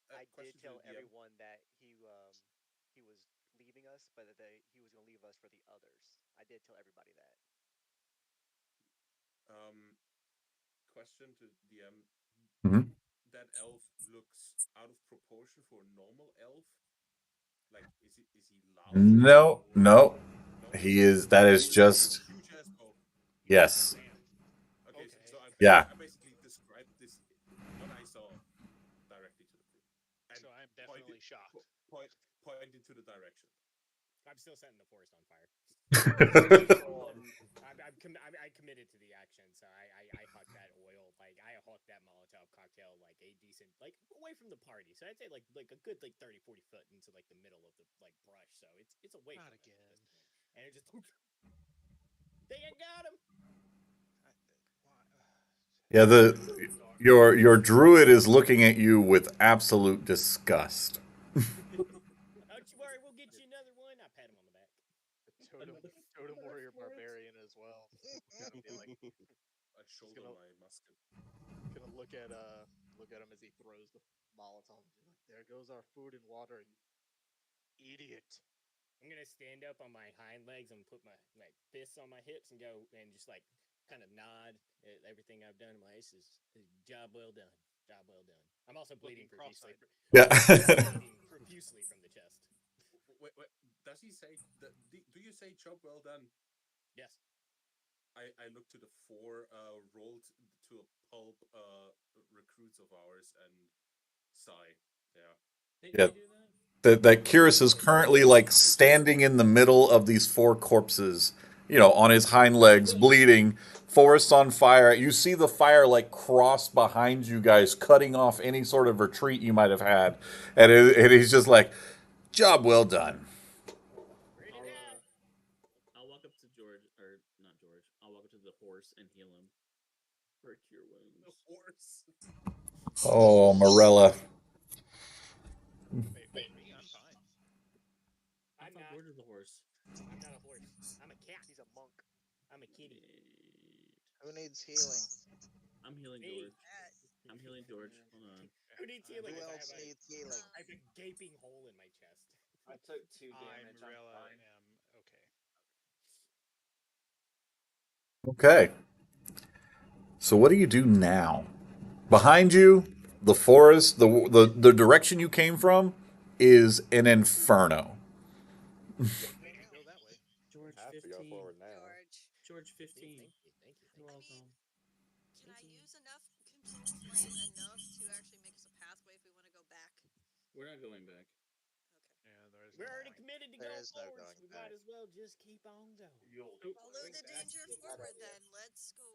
[SPEAKER 10] I did
[SPEAKER 6] Question to
[SPEAKER 10] tell
[SPEAKER 6] the DM.
[SPEAKER 10] everyone that he was leaving us, but that he was going to leave us for the others. I did tell everybody that.
[SPEAKER 6] Um, question to DM:
[SPEAKER 1] Mhm.
[SPEAKER 6] That elf looks out of proportion for a normal elf. Like, is he larger
[SPEAKER 1] No,
[SPEAKER 6] or
[SPEAKER 1] no.
[SPEAKER 6] no?
[SPEAKER 1] He is. That
[SPEAKER 6] So
[SPEAKER 1] is
[SPEAKER 6] he's a
[SPEAKER 1] just
[SPEAKER 6] huge ass bow.
[SPEAKER 1] yes.
[SPEAKER 9] Damn.
[SPEAKER 6] Okay,
[SPEAKER 9] Okay.
[SPEAKER 6] so
[SPEAKER 1] Yeah.
[SPEAKER 6] I basically described this what I saw directly to the crew, and
[SPEAKER 12] So I'm
[SPEAKER 6] pointed
[SPEAKER 12] definitely shocked.
[SPEAKER 6] pointed to the direction.
[SPEAKER 2] I'm still setting the forest on fire.
[SPEAKER 11] Um,
[SPEAKER 2] I committed to the action, so I hucked that oil, like I hucked that Molotov cocktail like a decent, like away from the party. So I'd say like a good like 30-40 foot into like the middle of the like brush. So it's away
[SPEAKER 12] Not
[SPEAKER 2] from them
[SPEAKER 12] again.
[SPEAKER 2] at this point. And it just they ain't got him.
[SPEAKER 12] Why?
[SPEAKER 1] Yeah, the
[SPEAKER 11] it's so dark.
[SPEAKER 1] your druid is looking at you with absolute disgust.
[SPEAKER 2] Don't you worry, we'll get you another one. I pat him on the back.
[SPEAKER 12] A totem
[SPEAKER 11] Another,
[SPEAKER 12] totem
[SPEAKER 11] another
[SPEAKER 12] warrior
[SPEAKER 11] forest.
[SPEAKER 12] barbarian as well. He's gonna be like,
[SPEAKER 6] I
[SPEAKER 12] he's
[SPEAKER 6] shoulder my musket.
[SPEAKER 12] gonna look at him as he throws the Molotov. And be like, there goes our food and water, you idiot.
[SPEAKER 2] I'm gonna stand up on my hind legs and put my fists on my hips and go and just like kind of nod at everything I've done. My is job well done. Job well done. I'm also bleeding
[SPEAKER 12] Looking
[SPEAKER 2] profusely.
[SPEAKER 12] cross-eyed.
[SPEAKER 1] Yeah.
[SPEAKER 2] I'm also bleeding profusely from the chest.
[SPEAKER 6] Wait, does he say? Do you say job well done?
[SPEAKER 2] Yes.
[SPEAKER 6] I look to the four rolled to a pulp recruits of ours and sigh. Yeah.
[SPEAKER 5] Didn't
[SPEAKER 1] Yeah.
[SPEAKER 5] you do that?
[SPEAKER 1] That Cyrus is currently like standing in the middle of these four corpses, on his hind legs, bleeding, forest on fire. You see the fire like cross behind you guys, cutting off any sort of retreat you might have had. And he's just like, job well done.
[SPEAKER 2] Pretty
[SPEAKER 5] I'll
[SPEAKER 2] bad.
[SPEAKER 5] I'll walk up to George, or not George. I'll walk up to the horse and heal him for cure
[SPEAKER 6] The
[SPEAKER 5] wounds.
[SPEAKER 6] horse.
[SPEAKER 1] Oh, Morella.
[SPEAKER 12] Wait, me? I'm fine.
[SPEAKER 5] I
[SPEAKER 2] I'm
[SPEAKER 5] thought
[SPEAKER 2] not.
[SPEAKER 5] George was a horse.
[SPEAKER 2] I'm not a horse. I'm a cat.
[SPEAKER 10] He's a monk.
[SPEAKER 2] I'm a kitty.
[SPEAKER 5] Wait.
[SPEAKER 3] Who needs healing?
[SPEAKER 5] I'm healing
[SPEAKER 2] Me.
[SPEAKER 5] George.
[SPEAKER 13] Cat.
[SPEAKER 5] I'm healing George. Hold on.
[SPEAKER 2] Who needs
[SPEAKER 12] I'm
[SPEAKER 2] healing?
[SPEAKER 3] Who
[SPEAKER 2] As
[SPEAKER 3] else needs healing?
[SPEAKER 2] I have a gaping hole in my chest.
[SPEAKER 11] I took 2 damage. I'm
[SPEAKER 12] Morella
[SPEAKER 11] fine.
[SPEAKER 12] am okay.
[SPEAKER 1] Okay. So what do you do now? Behind you, the forest, the direction you came from is an inferno.
[SPEAKER 12] We can't go that way.
[SPEAKER 5] George
[SPEAKER 14] Have to go
[SPEAKER 5] 15.
[SPEAKER 14] forward now.
[SPEAKER 13] George.
[SPEAKER 5] George
[SPEAKER 2] See,
[SPEAKER 5] 15.
[SPEAKER 2] thank you, thank you,
[SPEAKER 5] You're
[SPEAKER 2] thank
[SPEAKER 13] I
[SPEAKER 2] you.
[SPEAKER 13] mean,
[SPEAKER 5] welcome.
[SPEAKER 13] can I
[SPEAKER 5] 15.
[SPEAKER 13] use enough control flame enough to actually make us a pathway if we want to go back?
[SPEAKER 5] We're not going back.
[SPEAKER 13] Okay.
[SPEAKER 12] Yeah, there is
[SPEAKER 2] We're
[SPEAKER 12] no
[SPEAKER 2] already
[SPEAKER 12] point.
[SPEAKER 2] committed to
[SPEAKER 3] There
[SPEAKER 2] go
[SPEAKER 3] is no
[SPEAKER 2] forward,
[SPEAKER 3] going
[SPEAKER 2] so we might
[SPEAKER 3] back.
[SPEAKER 2] as well just keep on going.
[SPEAKER 11] You'll be
[SPEAKER 13] Follow
[SPEAKER 11] going
[SPEAKER 13] the
[SPEAKER 11] back.
[SPEAKER 13] danger
[SPEAKER 11] Get that
[SPEAKER 13] forward
[SPEAKER 11] idea.
[SPEAKER 13] then. Let's go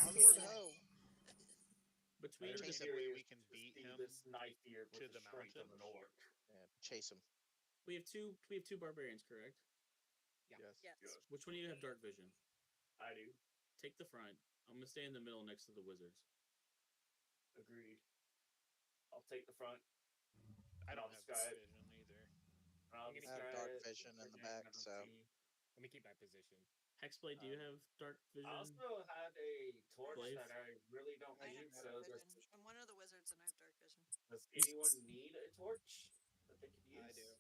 [SPEAKER 3] Onward
[SPEAKER 13] forward.
[SPEAKER 3] ho!
[SPEAKER 5] Between
[SPEAKER 12] There's
[SPEAKER 5] the
[SPEAKER 3] Chase
[SPEAKER 12] a
[SPEAKER 3] him.
[SPEAKER 12] way
[SPEAKER 11] Curious
[SPEAKER 12] we can
[SPEAKER 11] to
[SPEAKER 12] beat
[SPEAKER 11] see
[SPEAKER 12] him
[SPEAKER 11] this knife here with
[SPEAKER 12] to
[SPEAKER 11] the
[SPEAKER 12] the
[SPEAKER 11] strength of
[SPEAKER 12] mountain.
[SPEAKER 11] an orc.
[SPEAKER 3] Yeah, chase him.
[SPEAKER 5] we have two barbarians, correct?
[SPEAKER 2] Yeah.
[SPEAKER 12] Yes.
[SPEAKER 13] Yes.
[SPEAKER 11] Good.
[SPEAKER 5] Which one of you have dark vision?
[SPEAKER 11] I do.
[SPEAKER 5] Take the front. I'm gonna stay in the middle next to the wizards.
[SPEAKER 11] Agreed. I'll take the front,
[SPEAKER 12] I
[SPEAKER 11] and
[SPEAKER 12] don't
[SPEAKER 11] I'll
[SPEAKER 12] have dark
[SPEAKER 11] describe.
[SPEAKER 12] vision either.
[SPEAKER 11] And I'll
[SPEAKER 2] I'm gonna
[SPEAKER 3] I have
[SPEAKER 2] keep.
[SPEAKER 3] dark
[SPEAKER 11] describe
[SPEAKER 3] vision in the
[SPEAKER 11] everything
[SPEAKER 3] back,
[SPEAKER 11] that I'm
[SPEAKER 3] so
[SPEAKER 11] seeing.
[SPEAKER 2] Let me keep my position.
[SPEAKER 5] Hexblade, do you have dark
[SPEAKER 11] I
[SPEAKER 5] vision?
[SPEAKER 11] also had a torch
[SPEAKER 5] Glaive?
[SPEAKER 11] that I really don't
[SPEAKER 13] I have
[SPEAKER 11] need.
[SPEAKER 13] dark
[SPEAKER 11] So
[SPEAKER 13] vision. I'm one of the wizards and I have dark vision.
[SPEAKER 11] does anyone need a torch that they could
[SPEAKER 9] I
[SPEAKER 11] use?
[SPEAKER 9] do.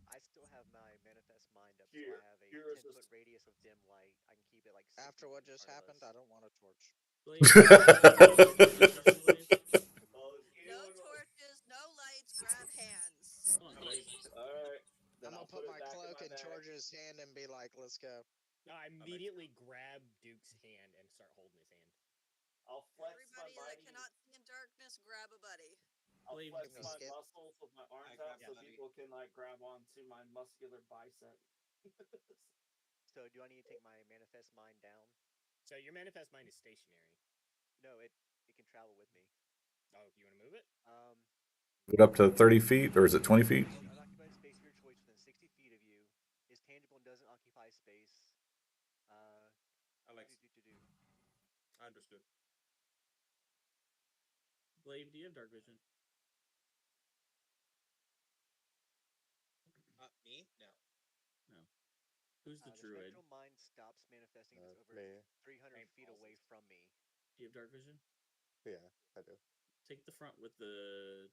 [SPEAKER 10] I still have my manifest mind up, so I
[SPEAKER 11] Here,
[SPEAKER 10] have a
[SPEAKER 11] here is
[SPEAKER 10] 10-foot radius of dim light. I can keep it like 60
[SPEAKER 3] after
[SPEAKER 10] feet
[SPEAKER 3] what
[SPEAKER 10] in
[SPEAKER 3] just
[SPEAKER 10] front of
[SPEAKER 3] happened,
[SPEAKER 10] us.
[SPEAKER 3] I don't want a torch.
[SPEAKER 5] Glaive, do you have dark vision, Glaive?
[SPEAKER 11] Does
[SPEAKER 13] No
[SPEAKER 11] anyone?
[SPEAKER 13] torches, no lights, grab hands.
[SPEAKER 5] Come on, Glaive.
[SPEAKER 11] All right, then
[SPEAKER 3] I'm gonna
[SPEAKER 11] I'll
[SPEAKER 3] put
[SPEAKER 11] put it
[SPEAKER 3] my
[SPEAKER 11] back in
[SPEAKER 3] cloak
[SPEAKER 11] my
[SPEAKER 3] in
[SPEAKER 11] bag.
[SPEAKER 3] George's hand and be like, "Let's go."
[SPEAKER 2] I immediately grab Duke's hand and start holding his hand.
[SPEAKER 11] I'll flex my
[SPEAKER 13] Everybody that
[SPEAKER 11] mighty.
[SPEAKER 13] cannot see in darkness, grab a buddy.
[SPEAKER 11] I'll
[SPEAKER 5] Glaive,
[SPEAKER 3] I'm
[SPEAKER 11] flex
[SPEAKER 3] gonna
[SPEAKER 11] my
[SPEAKER 3] skip.
[SPEAKER 11] muscles with my arms
[SPEAKER 9] I
[SPEAKER 11] out
[SPEAKER 9] grab
[SPEAKER 11] so
[SPEAKER 9] buddy.
[SPEAKER 11] people can like grab onto my muscular bicep.
[SPEAKER 10] So do I need to take my manifest mind down?
[SPEAKER 2] So your manifest mind is stationary.
[SPEAKER 10] No, it can travel with me.
[SPEAKER 2] Oh, you want to move it?
[SPEAKER 1] It up to 30 feet, or is it 20 feet?
[SPEAKER 10] Unoccupied space of your choice within 60 feet of you is tangible and doesn't occupy space. Uh,
[SPEAKER 6] Alex,
[SPEAKER 10] do.
[SPEAKER 6] I understood.
[SPEAKER 5] Glaive, do you have dark vision?
[SPEAKER 9] Me? No.
[SPEAKER 5] No. Who's the
[SPEAKER 10] The
[SPEAKER 5] druid?
[SPEAKER 10] spectral mind stops manifesting if it's over
[SPEAKER 14] Me.
[SPEAKER 10] 300
[SPEAKER 2] Same
[SPEAKER 10] feet away
[SPEAKER 2] policies.
[SPEAKER 10] from me.
[SPEAKER 5] Do you have dark vision?
[SPEAKER 14] Yeah, I do.
[SPEAKER 5] Take the front with the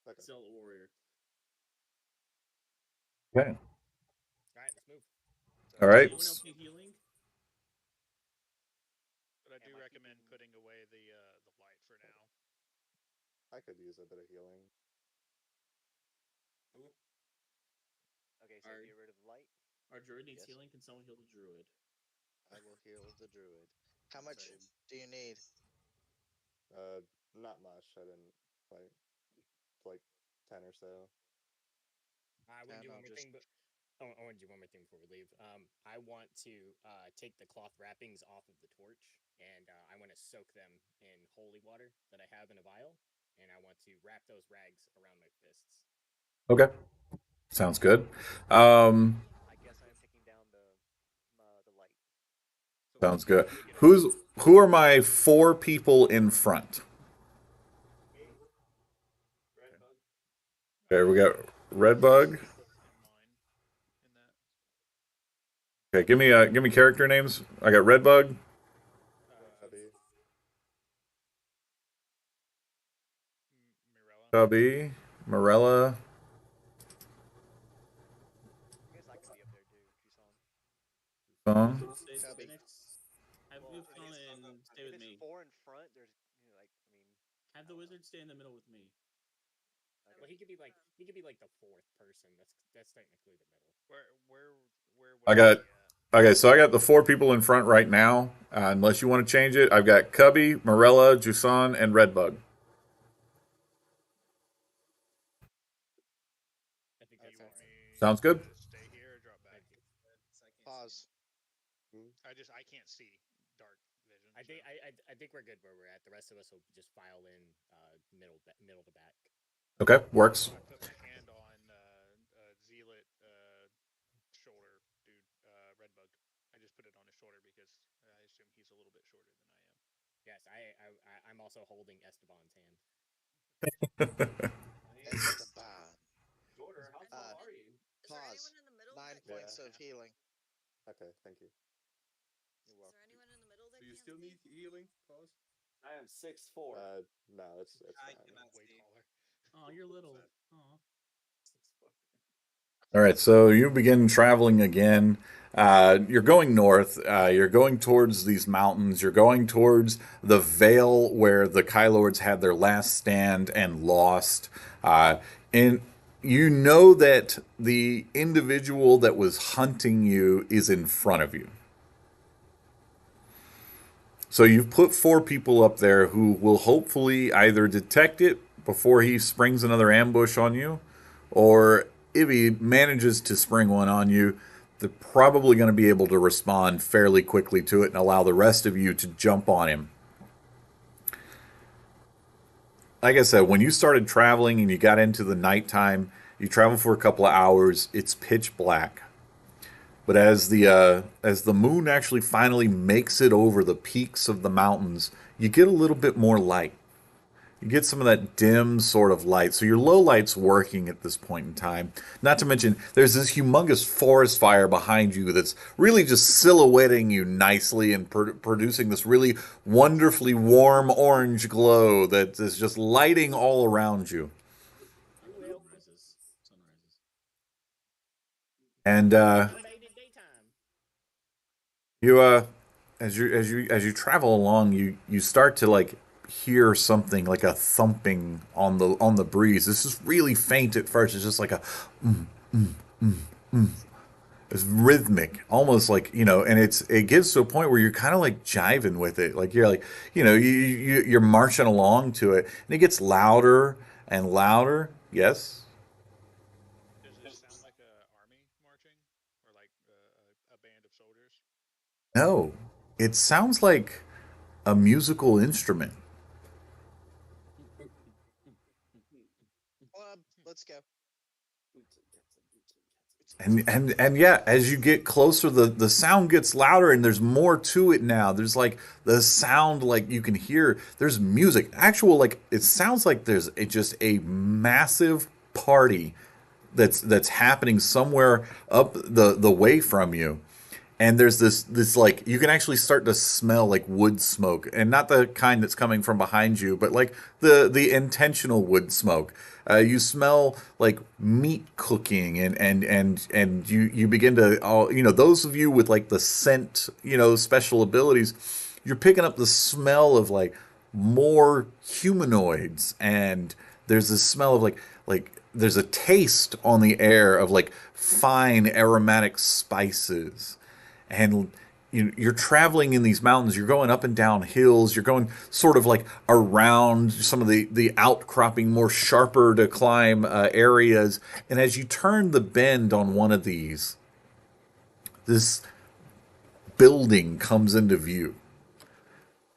[SPEAKER 14] Okay.
[SPEAKER 5] Zealot Warrior.
[SPEAKER 1] Okay.
[SPEAKER 2] All right, let's move.
[SPEAKER 3] So
[SPEAKER 1] All
[SPEAKER 5] Does
[SPEAKER 1] right.
[SPEAKER 5] anyone else need healing?
[SPEAKER 14] I could use a bit of healing.
[SPEAKER 10] Okay, so
[SPEAKER 5] Our
[SPEAKER 10] get rid of the light.
[SPEAKER 5] our druid needs
[SPEAKER 3] Yes.
[SPEAKER 5] healing. Can someone heal the druid?
[SPEAKER 3] I will heal the druid. How much
[SPEAKER 6] Same.
[SPEAKER 3] do you need?
[SPEAKER 14] Not much. I didn't like like 10 or so.
[SPEAKER 2] I want to
[SPEAKER 3] And
[SPEAKER 2] do one
[SPEAKER 3] I'll
[SPEAKER 2] more
[SPEAKER 3] just
[SPEAKER 2] thing, but I want to do one more thing before we leave. I want to take the cloth wrappings off of the torch, and I want to soak them in holy water that I have in a vial, and I want to wrap those rags around my fists.
[SPEAKER 1] Okay, sounds good.
[SPEAKER 10] I guess I am taking down the light.
[SPEAKER 5] So
[SPEAKER 1] Sounds
[SPEAKER 5] who's
[SPEAKER 1] good.
[SPEAKER 5] taking it?
[SPEAKER 1] Who are my four people in front?
[SPEAKER 11] Me, Red Bug.
[SPEAKER 1] Okay, we got Redbug.
[SPEAKER 4] And mine in that.
[SPEAKER 1] Okay, give me character names. I got Redbug,
[SPEAKER 2] Uh,
[SPEAKER 14] Cubby.
[SPEAKER 4] Mirella.
[SPEAKER 1] Cubby, Morella,
[SPEAKER 10] I guess I can be up there too, Tucson.
[SPEAKER 1] Song.
[SPEAKER 5] Wizard stay
[SPEAKER 3] Cubby.
[SPEAKER 5] next. Have
[SPEAKER 10] Well,
[SPEAKER 5] Move
[SPEAKER 10] if
[SPEAKER 5] on
[SPEAKER 10] it's
[SPEAKER 5] and stay
[SPEAKER 10] if
[SPEAKER 5] with
[SPEAKER 10] it's
[SPEAKER 5] me.
[SPEAKER 10] four in front, there's like I mean,
[SPEAKER 5] Have
[SPEAKER 10] I
[SPEAKER 5] the
[SPEAKER 10] don't know.
[SPEAKER 5] wizard stay in the middle with me.
[SPEAKER 2] well,
[SPEAKER 10] Okay.
[SPEAKER 2] he could be like the fourth person. That's technically the middle.
[SPEAKER 4] Where would
[SPEAKER 1] I
[SPEAKER 4] I
[SPEAKER 1] got
[SPEAKER 4] be at?
[SPEAKER 1] okay, so I got the four people in front right now. Unless you want to change it, I've got Cubby, Morella, Jusan, and Redbug.
[SPEAKER 2] I think
[SPEAKER 4] Do
[SPEAKER 2] that's
[SPEAKER 4] you
[SPEAKER 2] all
[SPEAKER 4] want
[SPEAKER 2] right.
[SPEAKER 4] me
[SPEAKER 1] Sounds good.
[SPEAKER 4] to stay here or drop back?
[SPEAKER 2] Thank you.
[SPEAKER 9] So I can't
[SPEAKER 3] pause.
[SPEAKER 14] Hmm?
[SPEAKER 4] I can't see dark vision.
[SPEAKER 2] I think
[SPEAKER 4] so-
[SPEAKER 2] I think we're good where we're at. The rest of us will just file in middle to back.
[SPEAKER 1] Okay, works.
[SPEAKER 4] I put my hand on Zealot shoulder, dude. Redbug. I just put it on his shoulder because I assume he's a little bit shorter than I am.
[SPEAKER 2] Yes, I'm also holding Esteban's hand.
[SPEAKER 11] I mean,
[SPEAKER 3] Esteban.
[SPEAKER 11] shorter. How
[SPEAKER 3] Uh,
[SPEAKER 11] tall are you?
[SPEAKER 13] Is there
[SPEAKER 3] Pause.
[SPEAKER 13] anyone in the middle
[SPEAKER 3] 9
[SPEAKER 13] that can't
[SPEAKER 3] points
[SPEAKER 14] Yeah.
[SPEAKER 3] of
[SPEAKER 13] see?
[SPEAKER 3] healing.
[SPEAKER 14] Okay, thank you.
[SPEAKER 3] You're
[SPEAKER 13] Is there
[SPEAKER 3] welcome.
[SPEAKER 13] anyone in the middle that
[SPEAKER 6] Do you
[SPEAKER 13] can't
[SPEAKER 6] still
[SPEAKER 13] see?
[SPEAKER 6] need healing? Pause.
[SPEAKER 11] I am 6'4".
[SPEAKER 14] No, it's
[SPEAKER 9] I
[SPEAKER 14] fine.
[SPEAKER 9] cannot
[SPEAKER 4] Way
[SPEAKER 9] see.
[SPEAKER 4] taller.
[SPEAKER 5] Oh, you're little.
[SPEAKER 6] Sad.
[SPEAKER 5] Oh.
[SPEAKER 11] 6'4".
[SPEAKER 1] All right, so you begin traveling again. You're going north. You're going towards these mountains. You're going towards the vale where the Kylords had their last stand and lost. And you know that the individual that was hunting you is in front of you. So you've put four people up there who will hopefully either detect it before he springs another ambush on you, or if he manages to spring one on you, they're probably going to be able to respond fairly quickly to it and allow the rest of you to jump on him. Like I said, when you started traveling and you got into the nighttime, you travel for a couple of hours, it's pitch black. But as the moon actually finally makes it over the peaks of the mountains, you get a little bit more light. You get some of that dim sort of light. So your low light's working at this point in time. Not to mention, there's this humongous forest fire behind you that's really just silhouetting you nicely and producing this really wonderfully warm orange glow that is just lighting all around you.
[SPEAKER 2] Well,
[SPEAKER 5] Sunrises. Sunrises.
[SPEAKER 1] And
[SPEAKER 2] I made it daytime.
[SPEAKER 1] you as you travel along, you start to like hear something like a thumping on the breeze. This is really faint at first. It's just like a it's rhythmic, almost like, and it gets to a point where you're kind of like jiving with it. Like you're like, you're marching along to it, and it gets louder and louder. Yes.
[SPEAKER 4] Does this sound like a army marching, or like a band of soldiers?
[SPEAKER 1] No. It sounds like a musical instrument.
[SPEAKER 3] Club, let's go.
[SPEAKER 1] And yeah, as you get closer, the sound gets louder and there's more to it now. There's like the sound, like you can hear there's music. Actual, like it sounds like there's just a massive party that's happening somewhere up the way from you. And there's this like you can actually start to smell like wood smoke, and not the kind that's coming from behind you, but like the intentional wood smoke. You smell like meat cooking, and you begin to those of you with like the scent special abilities, you're picking up the smell of like more humanoids, and there's this smell of like there's a taste on the air of like fine aromatic spices, and you're traveling in these mountains. You're going up and down hills. You're going sort of like around some of the outcropping, more sharper to climb areas. And as you turn the bend on one of these, this building comes into view.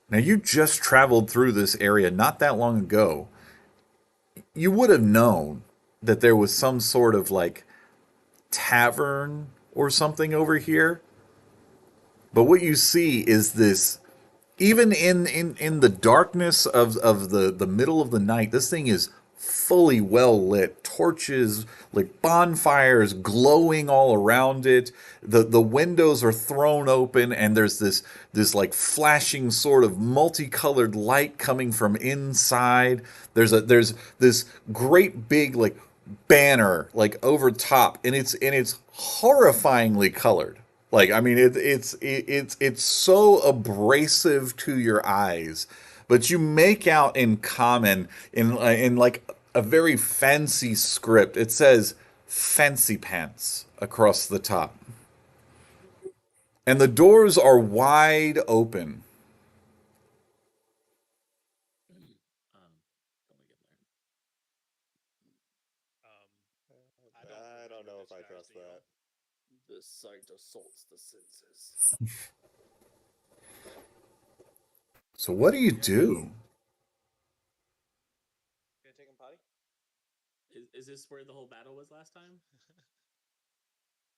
[SPEAKER 1] Now, you just traveled through this area not that long ago. You would have known that there was some sort of like tavern or something over here. But what you see is this, even in the darkness of the middle of the night, this thing is fully well lit. Torches, like bonfires glowing all around it. The windows are thrown open, and there's this like flashing sort of multicolored light coming from inside. There's this great big like banner like over top, and it's horrifyingly colored. Like, I mean, it's so abrasive to your eyes, but you make out in common in like a very fancy script. It says "fancy pants" across the top, and the doors are wide open.
[SPEAKER 5] Don't we get there?
[SPEAKER 4] I don't
[SPEAKER 14] I don't
[SPEAKER 4] believe
[SPEAKER 14] know
[SPEAKER 4] in
[SPEAKER 14] if I
[SPEAKER 4] disguise,
[SPEAKER 14] trust
[SPEAKER 4] do y'all?
[SPEAKER 14] that.
[SPEAKER 7] This sight assaults the senses.
[SPEAKER 1] So what do you
[SPEAKER 3] Yeah, we
[SPEAKER 1] do?
[SPEAKER 12] Gonna take him potty?
[SPEAKER 5] Is this where the whole battle was last time?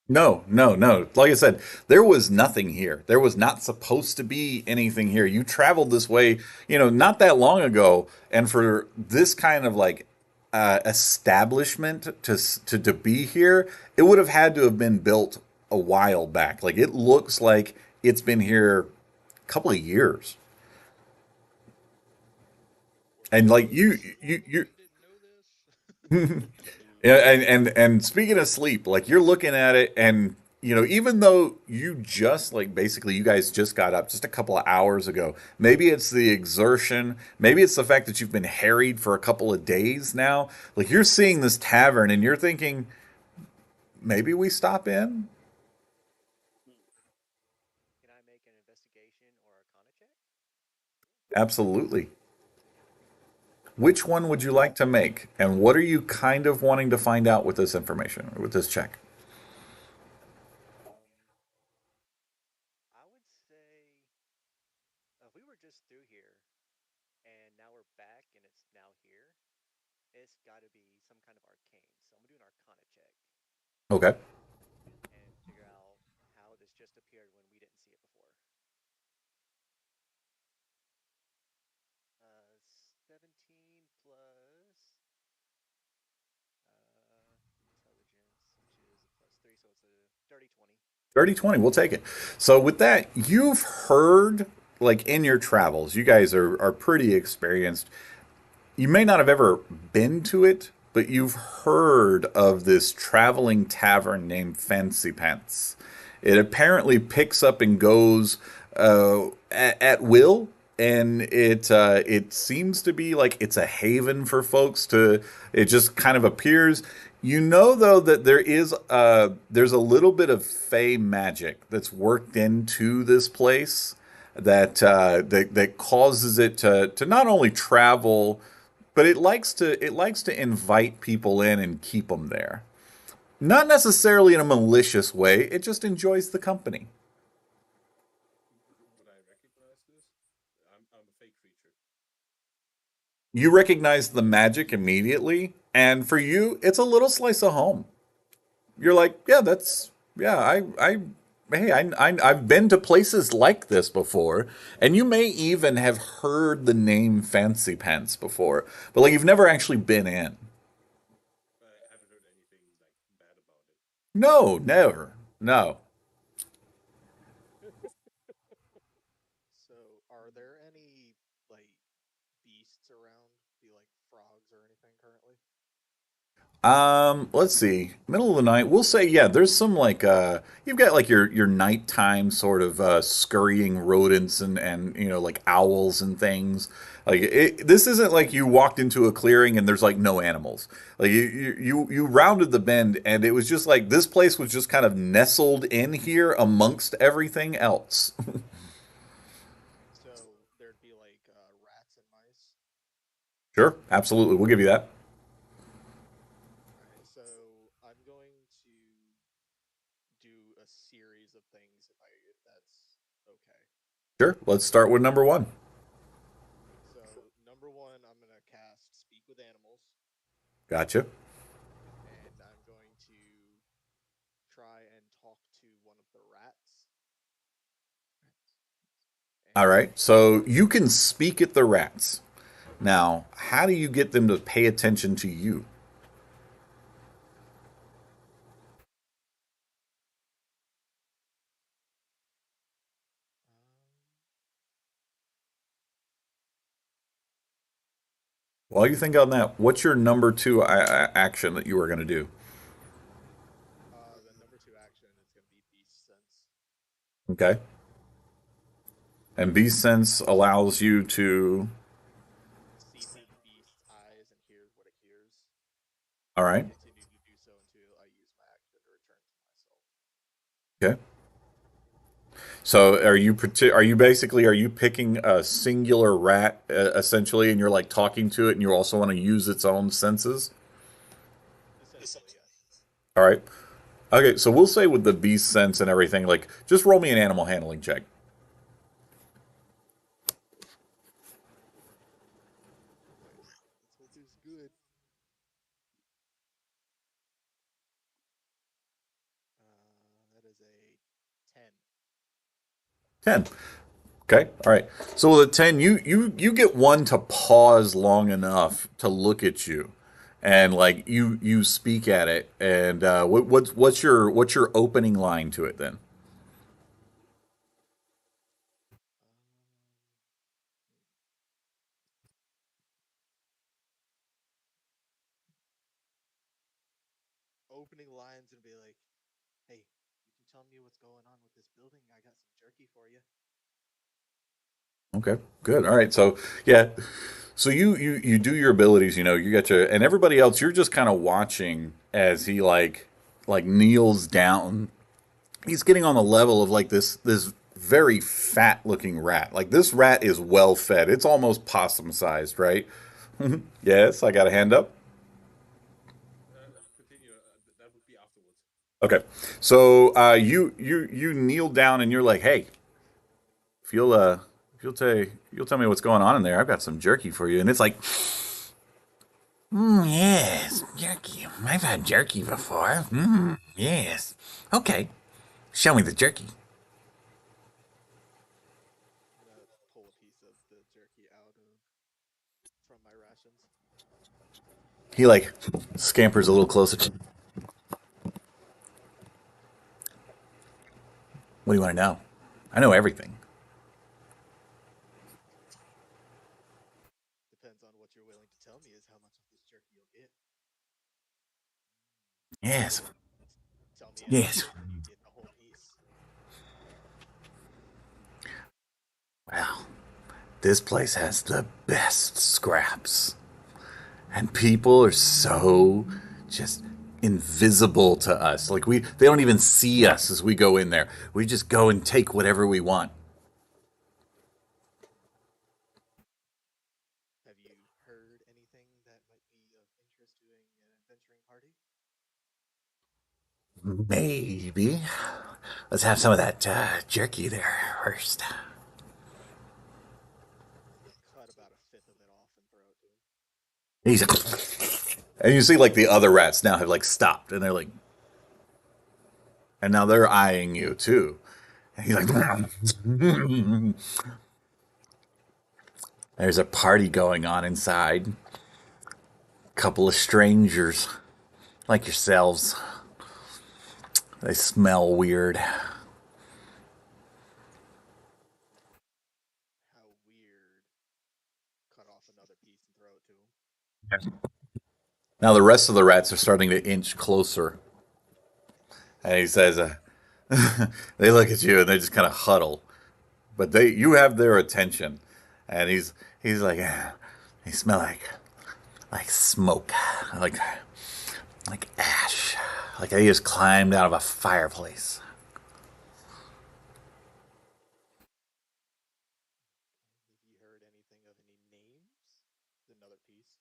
[SPEAKER 1] No, no, no. Like I said, there was nothing here. There was not supposed to be anything here. You traveled this way, not that long ago, and for this kind of like establishment to be here, it would have had to have been built a while back. Like it looks like it's been here a couple of years,
[SPEAKER 12] We're
[SPEAKER 1] and like
[SPEAKER 12] so
[SPEAKER 1] you,
[SPEAKER 12] smart
[SPEAKER 1] you,
[SPEAKER 12] we didn't know this.
[SPEAKER 1] yeah, and speaking of sleep, like you're looking at it, and even though you just like basically you guys just got up just a couple of hours ago, maybe it's the exertion, maybe it's the fact that you've been harried for a couple of days now. Like you're seeing this tavern, and you're thinking maybe we stop in.
[SPEAKER 10] Can I make an investigation or arcana check?
[SPEAKER 1] Absolutely. Which one would you like to make, and what are you kind of wanting to find out with this information, with this check?
[SPEAKER 10] I would say if we were just through here and now we're back and it's now here, it's got to be some kind of arcane. So I'm gonna do an arcana check
[SPEAKER 1] Okay.
[SPEAKER 10] and figure out how this just appeared when we didn't see it before. 17 plus intelligence, which is a plus 3, so it's a dirty 20.
[SPEAKER 1] 30-20, we'll take it. So with that, you've heard, like in your travels, you guys are pretty experienced. You may not have ever been to it, but you've heard of this traveling tavern named Fancy Pants. It apparently picks up and goes at will, and it seems to be like it's a haven for folks to. It just kind of appears. You know, though, that there's a little bit of fey magic that's worked into this place that causes it to not only travel, but it likes to invite people in and keep them there. Not necessarily in a malicious way. It just enjoys the company.
[SPEAKER 6] Would I recognize this? I'm a fake creature.
[SPEAKER 1] You recognize the magic immediately, and for you, it's a little slice of home. You're like, yeah, that's yeah. Hey, I've been to places like this before, and you may even have heard the name Fancy Pants before, but like you've never actually been in.
[SPEAKER 6] I haven't heard anything like bad about it.
[SPEAKER 1] No, never. No.
[SPEAKER 12] So, are there any like beasts around? Be like frogs or anything currently?
[SPEAKER 1] Let's see. Middle of the night. We'll say, yeah, there's some like you've got like your nighttime sort of scurrying rodents and like owls and things. Like this isn't like you walked into a clearing and there's like no animals. Like you rounded the bend and it was just like this place was just kind of nestled in here amongst everything else.
[SPEAKER 12] So there'd be like rats and mice.
[SPEAKER 1] Sure, absolutely. We'll give you that.
[SPEAKER 12] All right, so I'm going to do a series of things if that's okay.
[SPEAKER 1] Sure. Let's start with number one.
[SPEAKER 12] So number one, I'm gonna cast Speak with Animals,
[SPEAKER 1] Gotcha.
[SPEAKER 12] and I'm going to try and talk to one of the rats.
[SPEAKER 1] All
[SPEAKER 12] And
[SPEAKER 1] right. So you can speak at the rats. Now, how do you get them to pay attention to you? While you think on that, what's your number two action that you are going to do?
[SPEAKER 12] the number two action is gonna be Beast Sense.
[SPEAKER 1] Okay. And Beast Sense allows you to.
[SPEAKER 12] See through the beast's eyes and hears what it hears,
[SPEAKER 1] All
[SPEAKER 12] and
[SPEAKER 1] right.
[SPEAKER 12] continue to do so until I use my action to return to myself.
[SPEAKER 1] Okay. So are you basically are you picking a singular rat essentially, and you're like talking to it, and you also want to use its own senses?
[SPEAKER 12] Essentially, yes.
[SPEAKER 1] All right. Okay. So we'll say with the Beast Sense and everything, like just roll me an animal handling check.
[SPEAKER 12] Nice. Let's hope it's good. That is a 10.
[SPEAKER 1] 10. Okay. All right. So with a 10, you get one to pause long enough to look at you, and like you speak at it. And what's your opening line to it then?
[SPEAKER 12] Opening lines and be like, "Hey, you can tell me what's going on with this building. I got some jerky for you."
[SPEAKER 1] Okay. Good. All right. So yeah. So you do your abilities. You got your and everybody else. You're just kind of watching as he like kneels down. He's getting on the level of like this very fat looking rat. Like this rat is well fed. It's almost possum sized, right? Yes, I got a hand up.
[SPEAKER 6] Continue. That would be afterwards.
[SPEAKER 1] Okay, so you kneel down and you're like, hey, if you'll tell me what's going on in there, I've got some jerky for you, and it's like, yes, jerky. I've had jerky before. Yes. Okay, show me the jerky.
[SPEAKER 12] I'm gonna pull a piece of the jerky out of from my rations.
[SPEAKER 1] He like scampers a little closer. What do you want to know? I know everything.
[SPEAKER 12] Depends on what you're willing to tell me is how much of this jerky you'll get.
[SPEAKER 1] Yes.
[SPEAKER 12] Tell me
[SPEAKER 1] Yes.
[SPEAKER 12] anything and you get the whole piece.
[SPEAKER 1] Well, this place has the best scraps. And people are so just invisible to us. Like they don't even see us as we go in there. We just go and take whatever we want.
[SPEAKER 12] Have you heard anything that might be of interest to an adventuring party?
[SPEAKER 1] Maybe. Let's have some of that jerky there first.
[SPEAKER 12] Cut about a fifth of it off and throw it to him.
[SPEAKER 1] He's and you see like the other rats now have like stopped and they're like, and now they're eyeing you too. And he's like, there's a party going on inside. Couple of strangers like yourselves. They smell weird.
[SPEAKER 12] How weird. Cut off another piece and throw it to him.
[SPEAKER 1] Now the rest of the rats are starting to inch closer, and he says, they look at you and they just kind of huddle, but you have their attention, and he's like, they smell like smoke, like like ash, like they just climbed out of a fireplace.
[SPEAKER 12] Have you heard anything of any names? Another piece.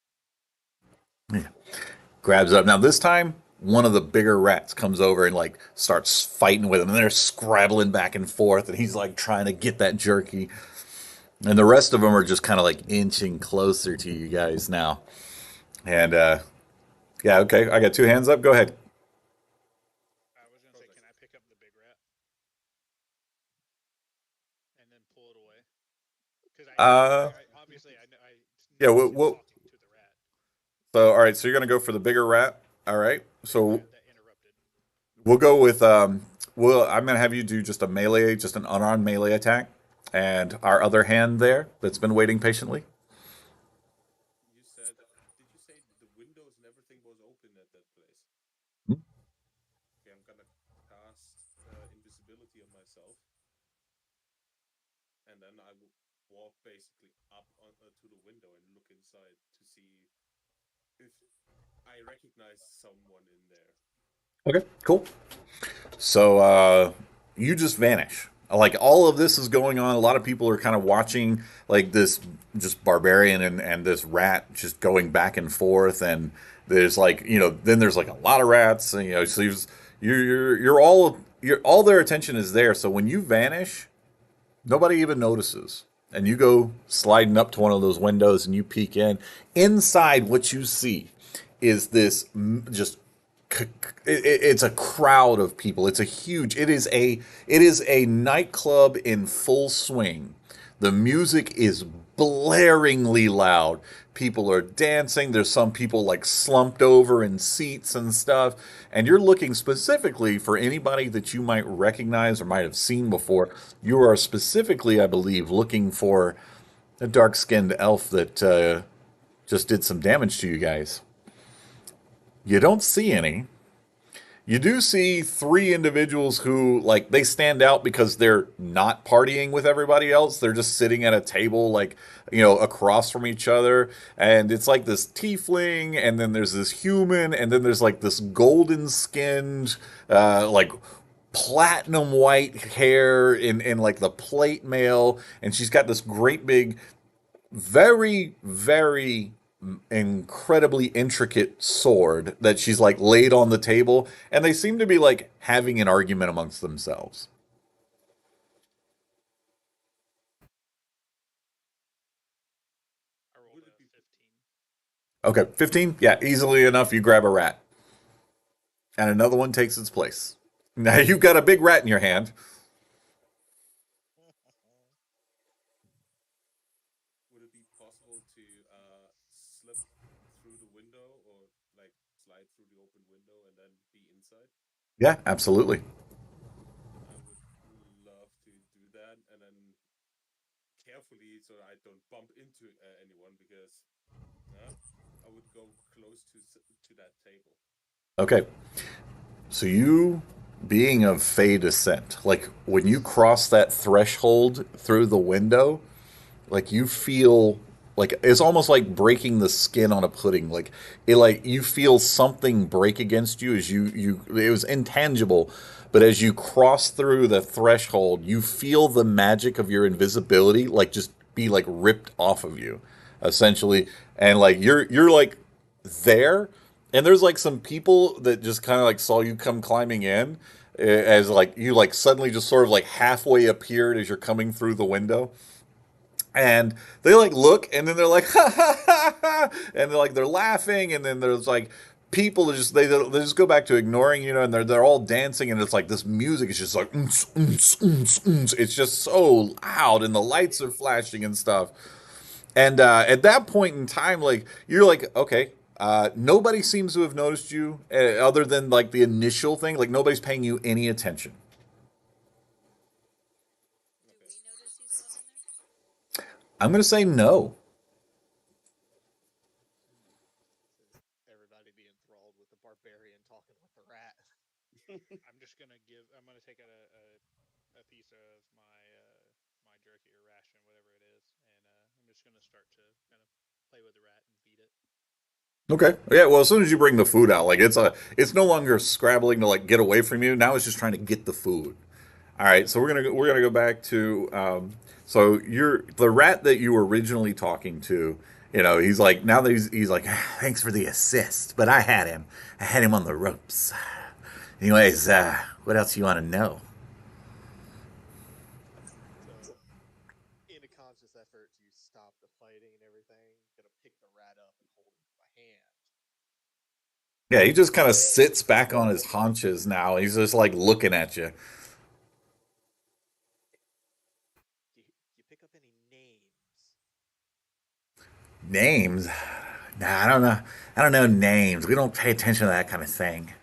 [SPEAKER 1] Grabs up. Now this time, one of the bigger rats comes over and like starts fighting with him, and they're scrabbling back and forth, and he's like trying to get that jerky, and the rest of them are just kind of like inching closer to you guys now. And yeah, okay, I got two hands up. Go ahead.
[SPEAKER 4] I was gonna say, can I pick up the big rat and then pull it away? Because
[SPEAKER 1] Uh,
[SPEAKER 4] I obviously I
[SPEAKER 1] yeah.
[SPEAKER 4] notice him talking to the rat.
[SPEAKER 1] So all right, so you're gonna go for the bigger rat. All right.
[SPEAKER 4] Big
[SPEAKER 1] So
[SPEAKER 4] rat that interrupted.
[SPEAKER 1] we'll go with well, I'm gonna have you do just a melee, just an unarmed melee attack, and our other hand there that's been waiting patiently.
[SPEAKER 6] You said, did you say the windows and everything was open at that place? Okay, I'm gonna cast invisibility on myself, and then I will walk basically up to the window and look inside to see if I recognize someone in there.
[SPEAKER 1] Okay, cool. So you just vanish. Like all of this is going on. A lot of people are kind of watching like this just barbarian and this rat just going back and forth. And there's like then there's like a lot of rats. And, so you're all their attention is there. So when you vanish, nobody even notices. And you go sliding up to one of those windows and you peek in. Inside, what you see is this just it's a crowd of people. It's a huge. It is a nightclub in full swing. The music is blaringly loud. People are dancing. There's some people like slumped over in seats and stuff. And you're looking specifically for anybody that you might recognize or might have seen before. You are specifically, I believe, looking for a dark skinned elf that just did some damage to you guys. You don't see any. You do see three individuals who, like, they stand out because they're not partying with everybody else. They're just sitting at a table, like, across from each other. And it's like this tiefling, and then there's this human, and then there's like this golden skinned, like, platinum white hair in like the plate mail. And she's got this great big very, very incredibly intricate sword that she's like laid on the table, and they seem to be like having an argument amongst themselves.
[SPEAKER 4] I rolled
[SPEAKER 6] Would
[SPEAKER 4] a
[SPEAKER 6] it be
[SPEAKER 4] 15.
[SPEAKER 1] Okay, 15? Yeah, easily enough. You grab a rat, and another one takes its place. Now you've got a big rat in your hand.
[SPEAKER 6] would it be possible to slip through the window or like slide through the open window and then be inside?
[SPEAKER 1] Yeah, absolutely.
[SPEAKER 6] I would love to do that and then carefully so I don't bump into anyone because uh, I would go close to that table.
[SPEAKER 1] Okay, so you being of Fey descent, like when you cross that threshold through the window, like you feel like it's almost like breaking the skin on a pudding. Like it, like you feel something break against you as you it was intangible, but as you cross through the threshold, you feel the magic of your invisibility like just be like ripped off of you essentially. And like you're like there, and there's like some people that just kind of like saw you come climbing in, as like you like suddenly just sort of like halfway appeared as you're coming through the window, and they like look, and then they're like ha ha ha ha, and they're laughing, and then there's like people just they just go back to ignoring and they're all dancing, and it's like this music is just like it's just so loud, and the lights are flashing and stuff. And at that point in time, like you're like, okay, nobody seems to have noticed you, other than like the initial thing. Like nobody's paying you any attention.
[SPEAKER 13] Do
[SPEAKER 6] Okay.
[SPEAKER 13] we notice he's gone in there?
[SPEAKER 1] I'm gonna say no.
[SPEAKER 12] Everybody
[SPEAKER 4] piece of my jerky or ration, whatever it is, and I'm just gonna start to kind of play with the rat and feed it.
[SPEAKER 1] Okay. Yeah. Well, as soon as you bring the food out, like it's no longer scrabbling to like get away from you. Now it's just trying to get the food. All right. So we're gonna go back to so you're the rat that you were originally talking to. You know, he's like now that he's like, "Ah, thanks for the assist, but I had him on the ropes. Anyways, what else you want to know?
[SPEAKER 12] So, in a conscious effort to stop the fighting and everything, gonna pick the rat up and hold it in my hand.
[SPEAKER 1] Yeah, he just kind of sits back on his haunches now. He's just like looking at you.
[SPEAKER 12] Do you pick up any names?
[SPEAKER 1] Names? Nah, I don't know. I don't know names. We don't pay attention to that kind of thing.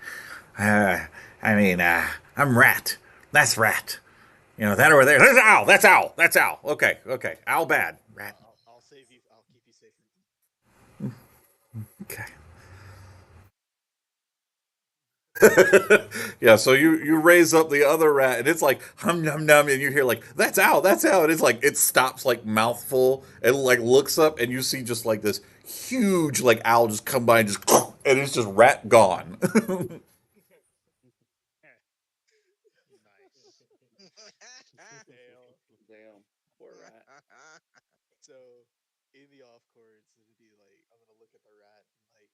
[SPEAKER 1] Uh, I'm Rat. That's Rat. You know that over there. That's Owl. That's Owl. That's Owl. Okay, okay. Owl bad. Rat.
[SPEAKER 12] I'll save you. I'll keep you safe from.
[SPEAKER 1] Okay. Yeah, so you raise up the other rat and it's like hum num num and you hear like that's Owl and it's like it stops like mouthful and like looks up and you see just like this huge like owl just come by and just and it's just rat gone.
[SPEAKER 4] Nice.
[SPEAKER 3] Damn.
[SPEAKER 11] Damn, poor rat.
[SPEAKER 12] So, in the off chords, it'd be like I'm gonna look at the rat and like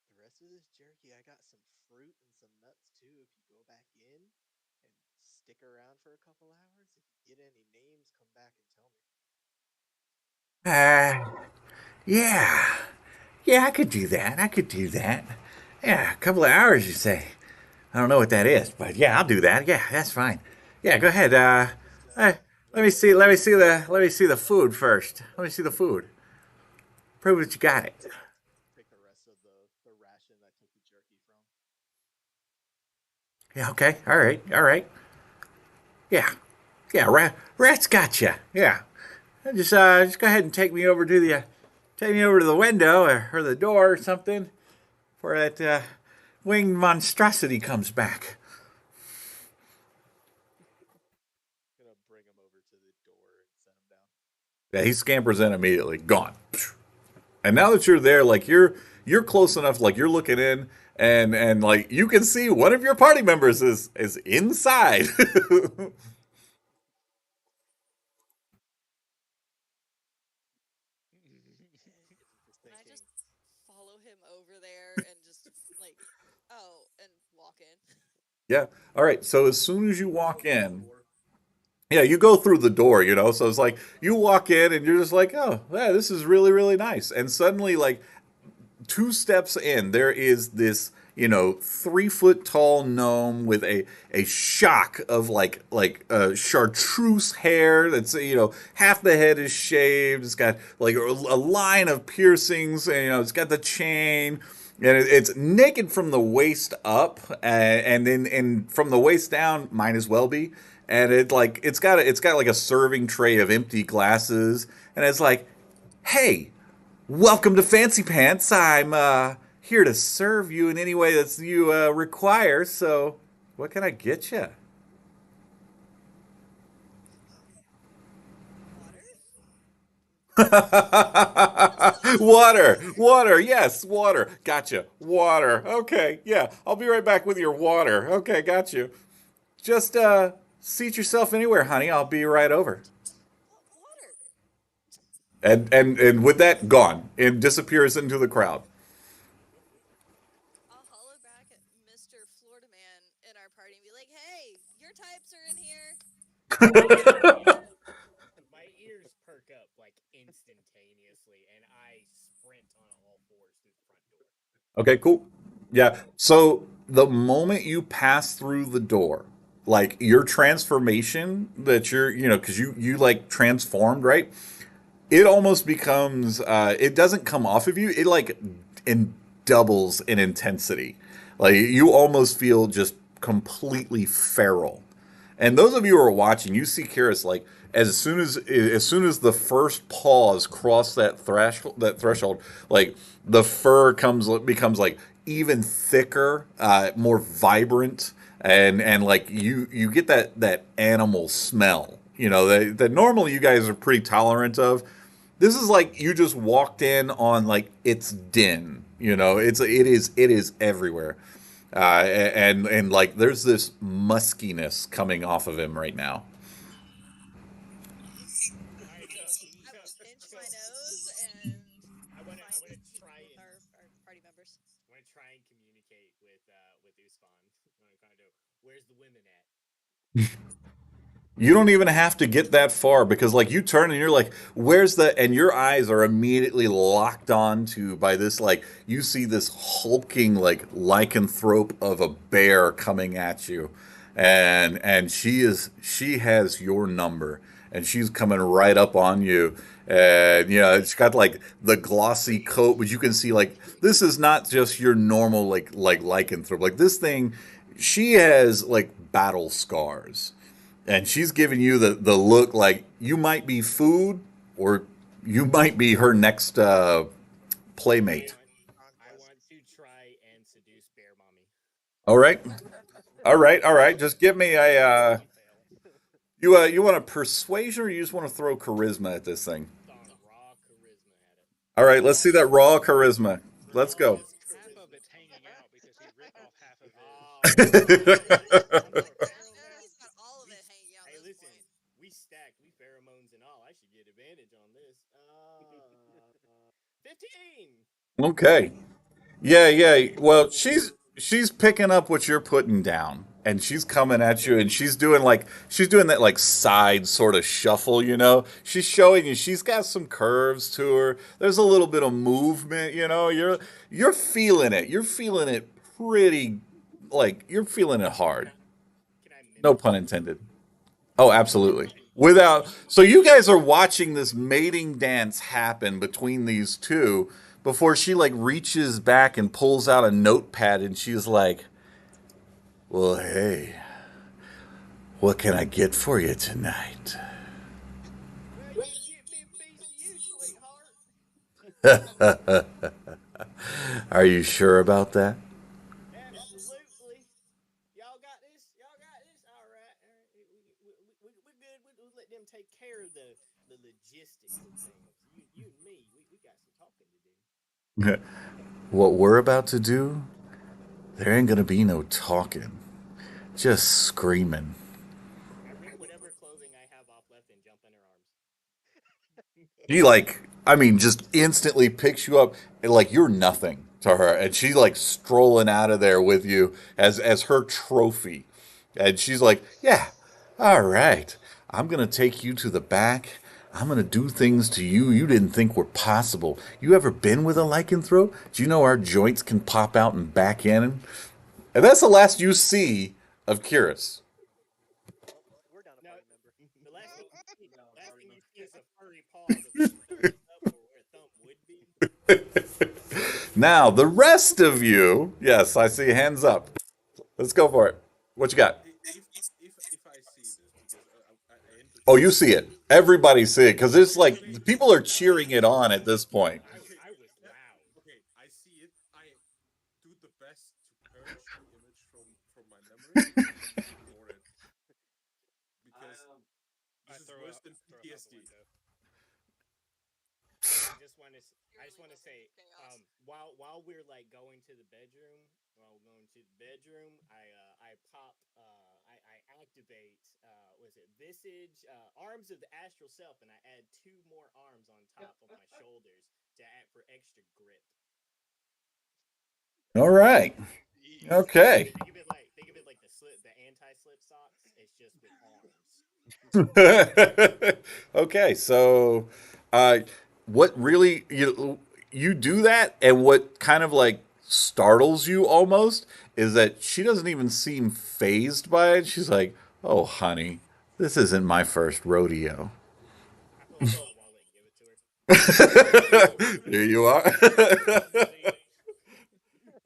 [SPEAKER 12] the rest of this jerky. I got some fruit and some nuts too. If you go back in and stick around for a couple hours, if you get any names, come back and tell me.
[SPEAKER 1] uh, yeah. Yeah, I could do that. I could do that. Yeah, a couple of hours you say. I don't know what that is, but yeah, I'll do that. Yeah, that's fine. Yeah, go ahead.
[SPEAKER 12] Just
[SPEAKER 1] Uh let me see the food first. Let me see the food. Prove that you got it.
[SPEAKER 12] take the rest of the ration I took the jerky from.
[SPEAKER 1] Yeah, okay. All right. All right. Yeah. Yeah, rat's got you. Yeah. Just go ahead and take me over to the window or the door or something before that winged monstrosity comes back.
[SPEAKER 12] Gonna bring him over to the door and set him down.
[SPEAKER 1] Yeah, he scampers in immediately, gone. And now that you're there, like you're close enough, like you're looking in, and like you can see one of your party members is inside.
[SPEAKER 12] Just
[SPEAKER 13] Can I
[SPEAKER 12] thinking,
[SPEAKER 13] just follow him over there and just like, oh, and walk in?
[SPEAKER 1] Yeah. All right. So as soon as you
[SPEAKER 6] Go
[SPEAKER 1] walk
[SPEAKER 6] through the
[SPEAKER 1] in,
[SPEAKER 6] door.
[SPEAKER 1] yeah, you go through the door, you know. So it's like you walk in and you're just like, oh, yeah, this is really, really nice. And suddenly, like 2 steps in, there is this, 3 foot tall gnome with a shock of like chartreuse hair. That's half the head is shaved. It's got like a line of piercings. And, it's got the chain. And it's naked from the waist up, and then and from the waist down, might as well be. And it's got like a serving tray of empty glasses, and it's like, hey, welcome to Fancy Pants. I'm here to serve you in any way that you require. So, what can I get you?
[SPEAKER 13] Water?
[SPEAKER 1] Water, water, yes, water. Gotcha. Water. Okay, yeah. I'll be right back with your water. Okay, got you. Just seat yourself anywhere, honey. I'll be right over.
[SPEAKER 13] Water.
[SPEAKER 1] And with that, gone. It disappears into the crowd.
[SPEAKER 13] I'll holler back at Mr. Florida Man in our party and be like, hey, your types are in here.
[SPEAKER 2] My ears perk up like instantaneously, and I sprint on all fours through the front door.
[SPEAKER 1] Okay, cool. Yeah. So the moment you pass through the door, like your transformation that because you like transformed, right? It almost becomes it doesn't come off of you. It like in doubles in intensity. Like you almost feel just completely feral. And those of you who are watching, you see Kyrus like as soon as the first paws cross that threshold, like the fur comes becomes like even thicker, more vibrant. and like you get that animal smell. You know that normally you guys are pretty tolerant of. This is like you just walked in on like its den. You know, it is everywhere, and like there's this muskiness coming off of him right now.
[SPEAKER 2] All right,
[SPEAKER 13] I will pinch
[SPEAKER 2] so
[SPEAKER 13] my nose and
[SPEAKER 2] I
[SPEAKER 13] find
[SPEAKER 2] want to
[SPEAKER 13] peace
[SPEAKER 2] try
[SPEAKER 13] with
[SPEAKER 2] and
[SPEAKER 13] our party members.
[SPEAKER 2] I want to try and communicate with Uspan. What I'm trying to do. Where's the women at?
[SPEAKER 1] You don't even have to get that far because like you turn and you're like, where's the and your eyes are immediately locked onto by this like you see this hulking like lycanthrope of a bear coming at you. And she has your number and she's coming right up on you. And you know, it's got like the glossy coat, but you can see like this is not just your normal like lycanthrope. Like this thing, she has like battle scars and she's giving you the look like you might be food or you might be her next playmate.
[SPEAKER 2] I want to try and seduce Bear Mommy.
[SPEAKER 1] All right, all right, all right. Just give me a. You want a persuasion or you just want to throw charisma at this thing?
[SPEAKER 2] Throwing raw charisma at it.
[SPEAKER 1] All right, let's see that raw charisma. Let's go.
[SPEAKER 2] Rawest
[SPEAKER 4] Half of
[SPEAKER 2] charisma.
[SPEAKER 4] it's hanging out because he ripped off half of his.
[SPEAKER 2] Oh no! I'm more
[SPEAKER 13] He's got
[SPEAKER 2] pheromones.
[SPEAKER 13] all of
[SPEAKER 2] We
[SPEAKER 13] it hanging out
[SPEAKER 2] hey,
[SPEAKER 13] at this
[SPEAKER 2] listen.
[SPEAKER 13] point.
[SPEAKER 2] We stacked. We pheromones and all. I should get advantage on this. 15.
[SPEAKER 1] Okay. Yeah, yeah. Well, she's picking up what you're putting down, and she's coming at you, and she's doing that like side sort of shuffle, you know. She's showing you she's got some curves to her. There's a little bit of movement, you know. You're feeling it. You're feeling it pretty, like you're feeling it
[SPEAKER 2] Can
[SPEAKER 1] hard.
[SPEAKER 2] I can I
[SPEAKER 1] No
[SPEAKER 2] mimic
[SPEAKER 1] pun
[SPEAKER 2] her?
[SPEAKER 1] intended. Oh, absolutely. Without so you guys are watching this mating dance happen between these two before she like reaches back and pulls out a notepad and she's like, "Well, hey, what can I get for you tonight?"
[SPEAKER 2] Well, you get me a piece of you, sweetheart.
[SPEAKER 1] Are you sure about that?
[SPEAKER 2] Absolutely. Y'all got this. Y'all got this. All right. All right. We're good. We'll let them take care of the logistics of things. You and me. We got some talking to do.
[SPEAKER 1] What we're about to do, there ain't gonna be no talking, just screaming.
[SPEAKER 2] I rip whatever clothing I have off left and jump in her arms.
[SPEAKER 1] She like, I mean, just instantly picks you up and like you're nothing to her, and she's like strolling out of there with you as her trophy, and she's like, "Yeah, all right, I'm gonna take you to the back. I'm gonna do things to you you didn't think were possible. You ever been with a lycanthrope? Do you know our joints can pop out and back in?" And that's the last you see of Curious.
[SPEAKER 10] Well, we're down a
[SPEAKER 2] No,
[SPEAKER 10] party member.
[SPEAKER 2] the
[SPEAKER 5] Now a
[SPEAKER 2] last
[SPEAKER 5] party
[SPEAKER 2] thing you
[SPEAKER 5] member.
[SPEAKER 2] see is a furry paw that's like thumbs up or where a thumb would be.
[SPEAKER 1] Now the rest of you, yes, I see hands up. Let's go for it. What you got?
[SPEAKER 6] If I see this, because I entered
[SPEAKER 1] Oh, you
[SPEAKER 6] super
[SPEAKER 1] see it.
[SPEAKER 6] late.
[SPEAKER 1] Everybody see it because it's
[SPEAKER 6] Okay,
[SPEAKER 1] like people are cheering it on at this point.
[SPEAKER 2] I was
[SPEAKER 6] yeah,
[SPEAKER 2] loud.
[SPEAKER 6] okay, I see it. I do the best to purge the image from my memory and ignore it
[SPEAKER 5] I
[SPEAKER 6] because
[SPEAKER 4] I
[SPEAKER 6] this is
[SPEAKER 4] throw
[SPEAKER 6] worse
[SPEAKER 4] up
[SPEAKER 6] than
[SPEAKER 4] throw up out the
[SPEAKER 6] PTSD.
[SPEAKER 4] window.
[SPEAKER 2] I just want to say, while we're like going to the bedroom, I pop, I activate, was it Visage, Arms of the Astral Self, and I add two more arms on top of my shoulders to add for extra grip.
[SPEAKER 1] All right.
[SPEAKER 4] Jeez.
[SPEAKER 1] Okay.
[SPEAKER 2] Think of it like the anti-slip socks. It's just with arms.
[SPEAKER 1] Okay. So, uh, what really you do that, and what kind of like startles you almost is that she doesn't even seem phased by it. She's like, "Oh, honey, this isn't my first rodeo."
[SPEAKER 2] I pull out my wallet and give it to her.
[SPEAKER 1] Here you are.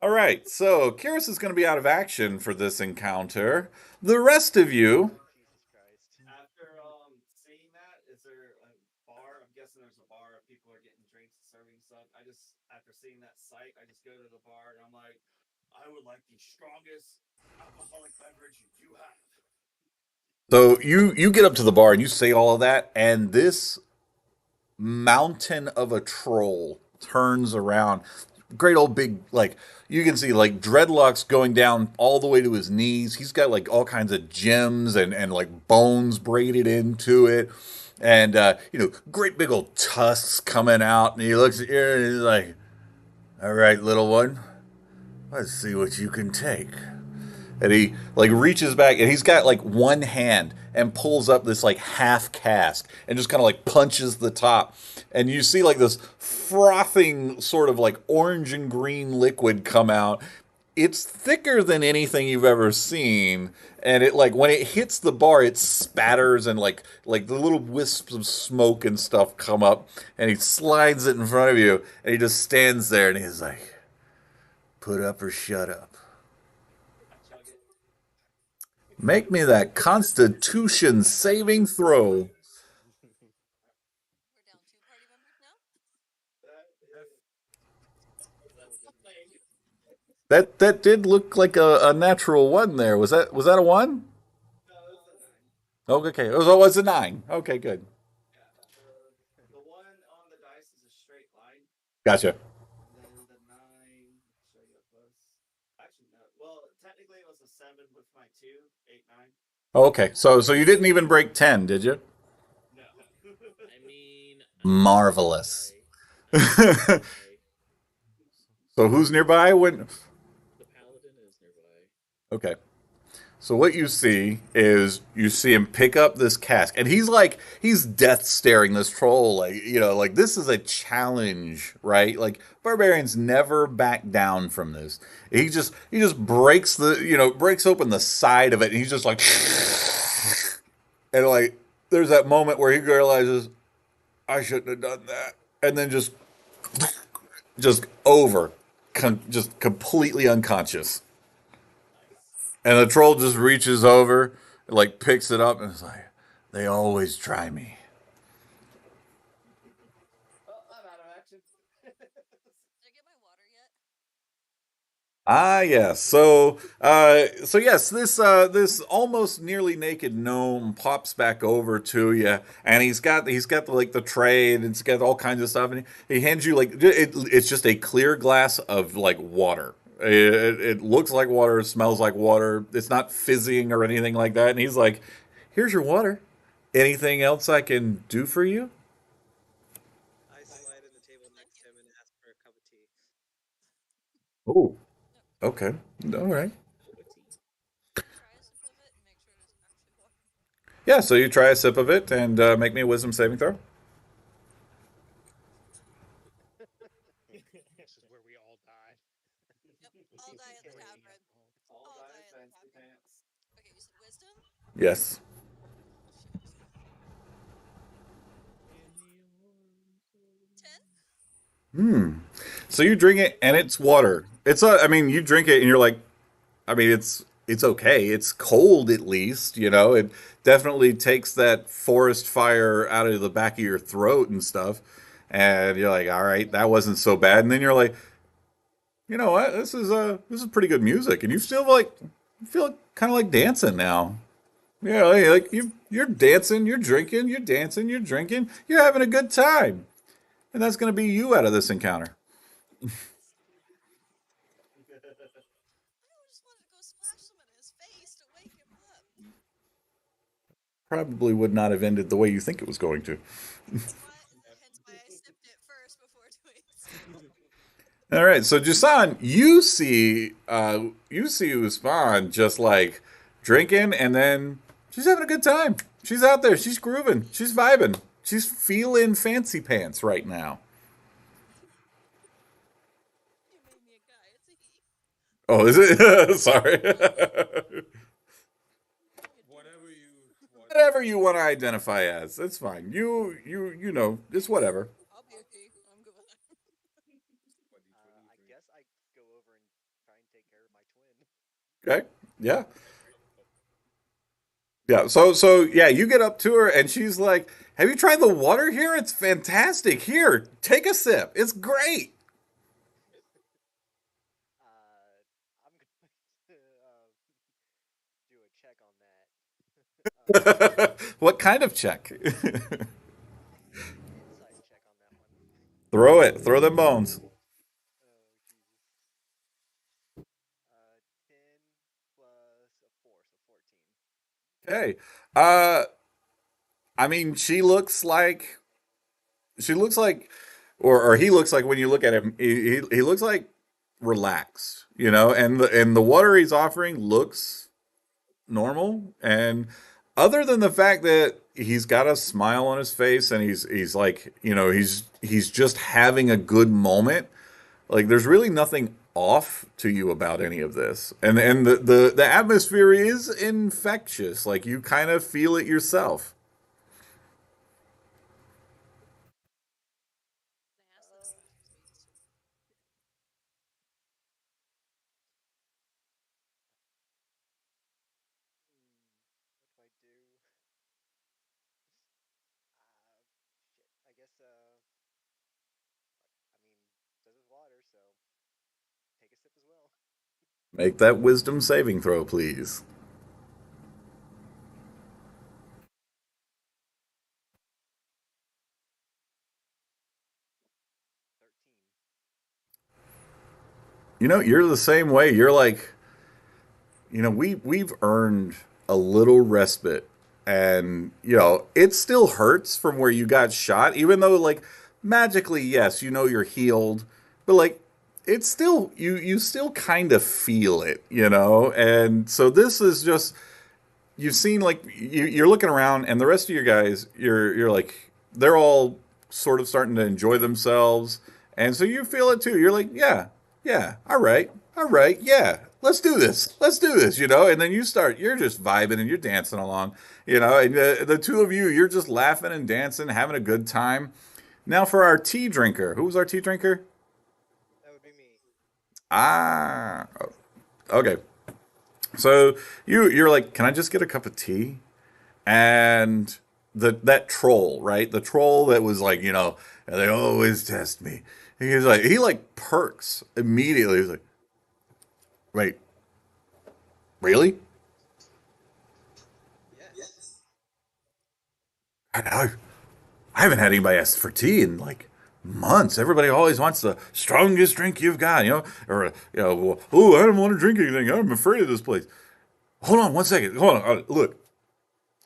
[SPEAKER 1] All right, so Kiris is going to be out of action for this encounter. The rest of you,
[SPEAKER 10] Jesus Christ.
[SPEAKER 5] after seeing that, is there a bar? I'm guessing there's a bar. People are getting drinks and serving stuff. I just after seeing that sight, I just go to the bar and I'm like, I would like the strongest
[SPEAKER 7] alcoholic beverage you have.
[SPEAKER 1] So you get up to the bar and you say all of that, and this mountain of a troll turns around. Great old big, like, you can see like dreadlocks going down all the way to his knees. He's got like all kinds of gems and like bones braided into it. And great big old tusks coming out, and he looks at you and he's like, "All right, little one, let's see what you can take." And he like reaches back and he's got like one hand and pulls up this like half cask and just kind of like punches the top, and you see like this frothing sort of like orange and green liquid come out. It's thicker than anything you've ever seen, and it like when it hits the bar it spatters, and like the little wisps of smoke and stuff come up, and he slides it in front of you, and he just stands there and he's like, "Put up or shut up.
[SPEAKER 11] I chug it.
[SPEAKER 1] Make me that Constitution saving throw."
[SPEAKER 13] We're down 2 party members now.
[SPEAKER 11] That is
[SPEAKER 5] Let's play.
[SPEAKER 1] That did look like a natural one there. Was that a one?
[SPEAKER 11] no, it's a 9.
[SPEAKER 1] Oh, okay. It was a nine. Okay, good.
[SPEAKER 11] Yeah, the one on the dice is a straight line,
[SPEAKER 1] Gotcha.
[SPEAKER 11] and then the 9. Show you a plus. Actually, no. Well, technically it was a 7 with my 2, 8, 9.
[SPEAKER 1] Oh, okay. So you didn't even break 10, did you?
[SPEAKER 11] No.
[SPEAKER 5] I mean,
[SPEAKER 1] Marvelous.
[SPEAKER 5] I am
[SPEAKER 1] So
[SPEAKER 5] nearby.
[SPEAKER 1] who's nearby when
[SPEAKER 5] The paladin is nearby.
[SPEAKER 1] Okay. So what you see him pick up this cask, and he's death staring this troll, like, like this is a challenge, right? Like barbarians never back down from this. He just breaks open the side of it, and he's just like, and like there's that moment where he realizes, I shouldn't have done that, and then just over, just completely unconscious.
[SPEAKER 11] Nice.
[SPEAKER 1] And the troll just reaches over, like picks it up, and is like, "They always try me."
[SPEAKER 11] Well, I'm out of action.
[SPEAKER 13] Did I get my water yet?
[SPEAKER 1] Ah, yes. So yes, this almost nearly naked gnome pops back over to you, and he's got like the tray, and it's got all kinds of stuff, and he hands you like it's just a clear glass of like water. It looks like water, it smells like water. It's not fizzing or anything like that. And he's like, "Here's your water. Anything else I can do for you?"
[SPEAKER 9] I slide in the table
[SPEAKER 13] Thank
[SPEAKER 9] next
[SPEAKER 13] you.
[SPEAKER 9] to him and ask for a cup of tea.
[SPEAKER 1] Oh,
[SPEAKER 13] No,
[SPEAKER 1] okay, all right.
[SPEAKER 5] Cup of tea.
[SPEAKER 13] try a sip of it and make sure it is actually water.
[SPEAKER 1] Yeah. So you try a sip of it and make me a wisdom saving throw.
[SPEAKER 4] This is where we all die.
[SPEAKER 13] Yep, I'll die at the
[SPEAKER 4] Drinking
[SPEAKER 13] tavern.
[SPEAKER 4] alcohol.
[SPEAKER 11] All
[SPEAKER 13] I'll
[SPEAKER 11] die
[SPEAKER 13] die at the
[SPEAKER 11] fancy
[SPEAKER 13] tavern.
[SPEAKER 11] pants.
[SPEAKER 13] Okay, you said wisdom?
[SPEAKER 1] Yes.
[SPEAKER 13] Oh shit.
[SPEAKER 5] In the arms of
[SPEAKER 13] 10?
[SPEAKER 1] Hmm. So you drink it and it's water. I mean, you drink it and you're like, I mean, it's okay. It's cold at least, you know. It definitely takes that forest fire out of the back of your throat and stuff. And you're like, all right, that wasn't so bad. And then you're like, you know what? This is pretty good music. And you still like feel kind of like dancing now. Yeah, like you're dancing, you're drinking, you're dancing, you're drinking, you're having a good time. And that's going to be you out of this encounter.
[SPEAKER 13] I just wanted to go splash some in his face to wake him up.
[SPEAKER 1] Probably would not have ended the way you think it was going to.
[SPEAKER 13] Hence why I sipped it first before doing so.
[SPEAKER 1] All right, so Jason, you see Usman just like drinking, and then she's having a good time. She's out there, she's grooving, she's vibing, she's feeling fancy pants right now.
[SPEAKER 13] You made me a guy. It's a he.
[SPEAKER 1] Oh, is it? Sorry.
[SPEAKER 13] How you doing?
[SPEAKER 6] Whatever you want.
[SPEAKER 1] Whatever you want to identify as, that's fine. You know, it's whatever.
[SPEAKER 13] I'll be a he. I'm good with that.
[SPEAKER 10] I
[SPEAKER 6] 2023.
[SPEAKER 10] guess I go over and try and take care of my twin.
[SPEAKER 1] Okay, yeah,
[SPEAKER 6] Oh,
[SPEAKER 1] yeah. So yeah, you get up to her, and she's like, "Have you tried the water here? It's fantastic. Here, take a sip. It's great."
[SPEAKER 10] I'm going to.
[SPEAKER 1] What kind of check?
[SPEAKER 10] Insight check on that one.
[SPEAKER 1] Throw it. Throw them bones.
[SPEAKER 10] Oh Jesus. 10 plus a 4, so 14.
[SPEAKER 1] Okay. Uh, I mean, she looks like, or he looks like when you look at him, he looks like relaxed, and the water he's offering looks normal, and other than the fact that he's got a smile on his face and he's like, he's just having a good moment. Like there's really nothing off to you about any of this, and the atmosphere is infectious. Like you kind of feel it yourself.
[SPEAKER 13] Can I ask this?
[SPEAKER 10] What do? Shit. I guess, I mean, says it's water, so take a sip as well.
[SPEAKER 1] Make that wisdom saving throw, please.
[SPEAKER 10] 13.
[SPEAKER 1] You're the same way. You're like, we've earned a little respite, and it still hurts from where you got shot, even though like magically, yes, you're healed, but like it's still you still kind of feel it, and so this is just you've seen like you're looking around, and the rest of your guys, you're like they're all sort of starting to enjoy themselves, and so you feel it too. You're like, yeah, yeah, all right, yeah, let's do this, and then you're just vibing and you're dancing along, and the two of you, you're just laughing and dancing, having a good time. Now for our tea drinker, who was our tea drinker?
[SPEAKER 12] That would be me.
[SPEAKER 1] Ah, okay. So you're like, can I just get a cup of tea? And that troll, right? The troll that was like, they always test me. He like perks immediately. He's like, wait, really?
[SPEAKER 12] Yes.
[SPEAKER 1] I, I haven't had anybody ask for tea in like months. Everybody always wants the strongest drink you've got, or well, oh, I don't want to drink anything. I'm afraid of this place. Hold on one second. Hold on. Look,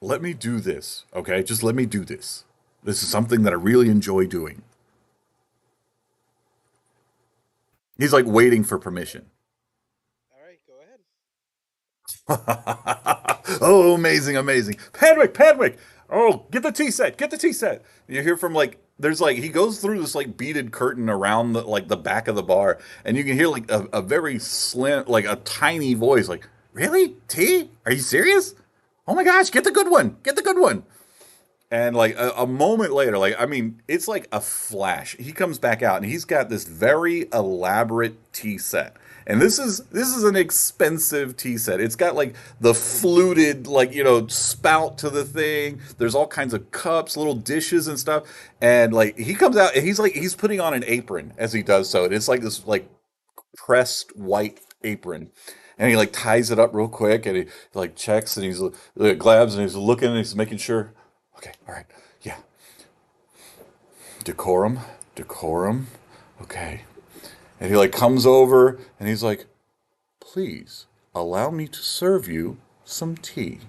[SPEAKER 1] let me do this, okay? Just let me do this. This is something that I really enjoy doing. He's like waiting for permission.
[SPEAKER 12] All right, go ahead.
[SPEAKER 1] Oh, amazing, amazing. Padwick, Padwick. Oh, get the tea set. Get the tea set. You hear from like there's like he goes through this like beaded curtain around the back of the bar, and you can hear like a very slim, like a tiny voice, like, really? Tea? Are you serious? Oh my gosh, get the good one. Get the good one. And like a moment later, like I mean, it's like a flash. He comes back out and he's got this very elaborate tea set. And this is an expensive tea set. It's got like the fluted like spout to the thing. There's all kinds of cups, little dishes and stuff. And like he comes out and he's putting on an apron as he does so. And it's like this like pressed white apron. And he like ties it up real quick and he like checks and he's glabs and he's looking and he's making sure. Okay, all right. Yeah. Decorum. Decorum. Okay. And he like comes over and he's like, please allow me to serve you some tea.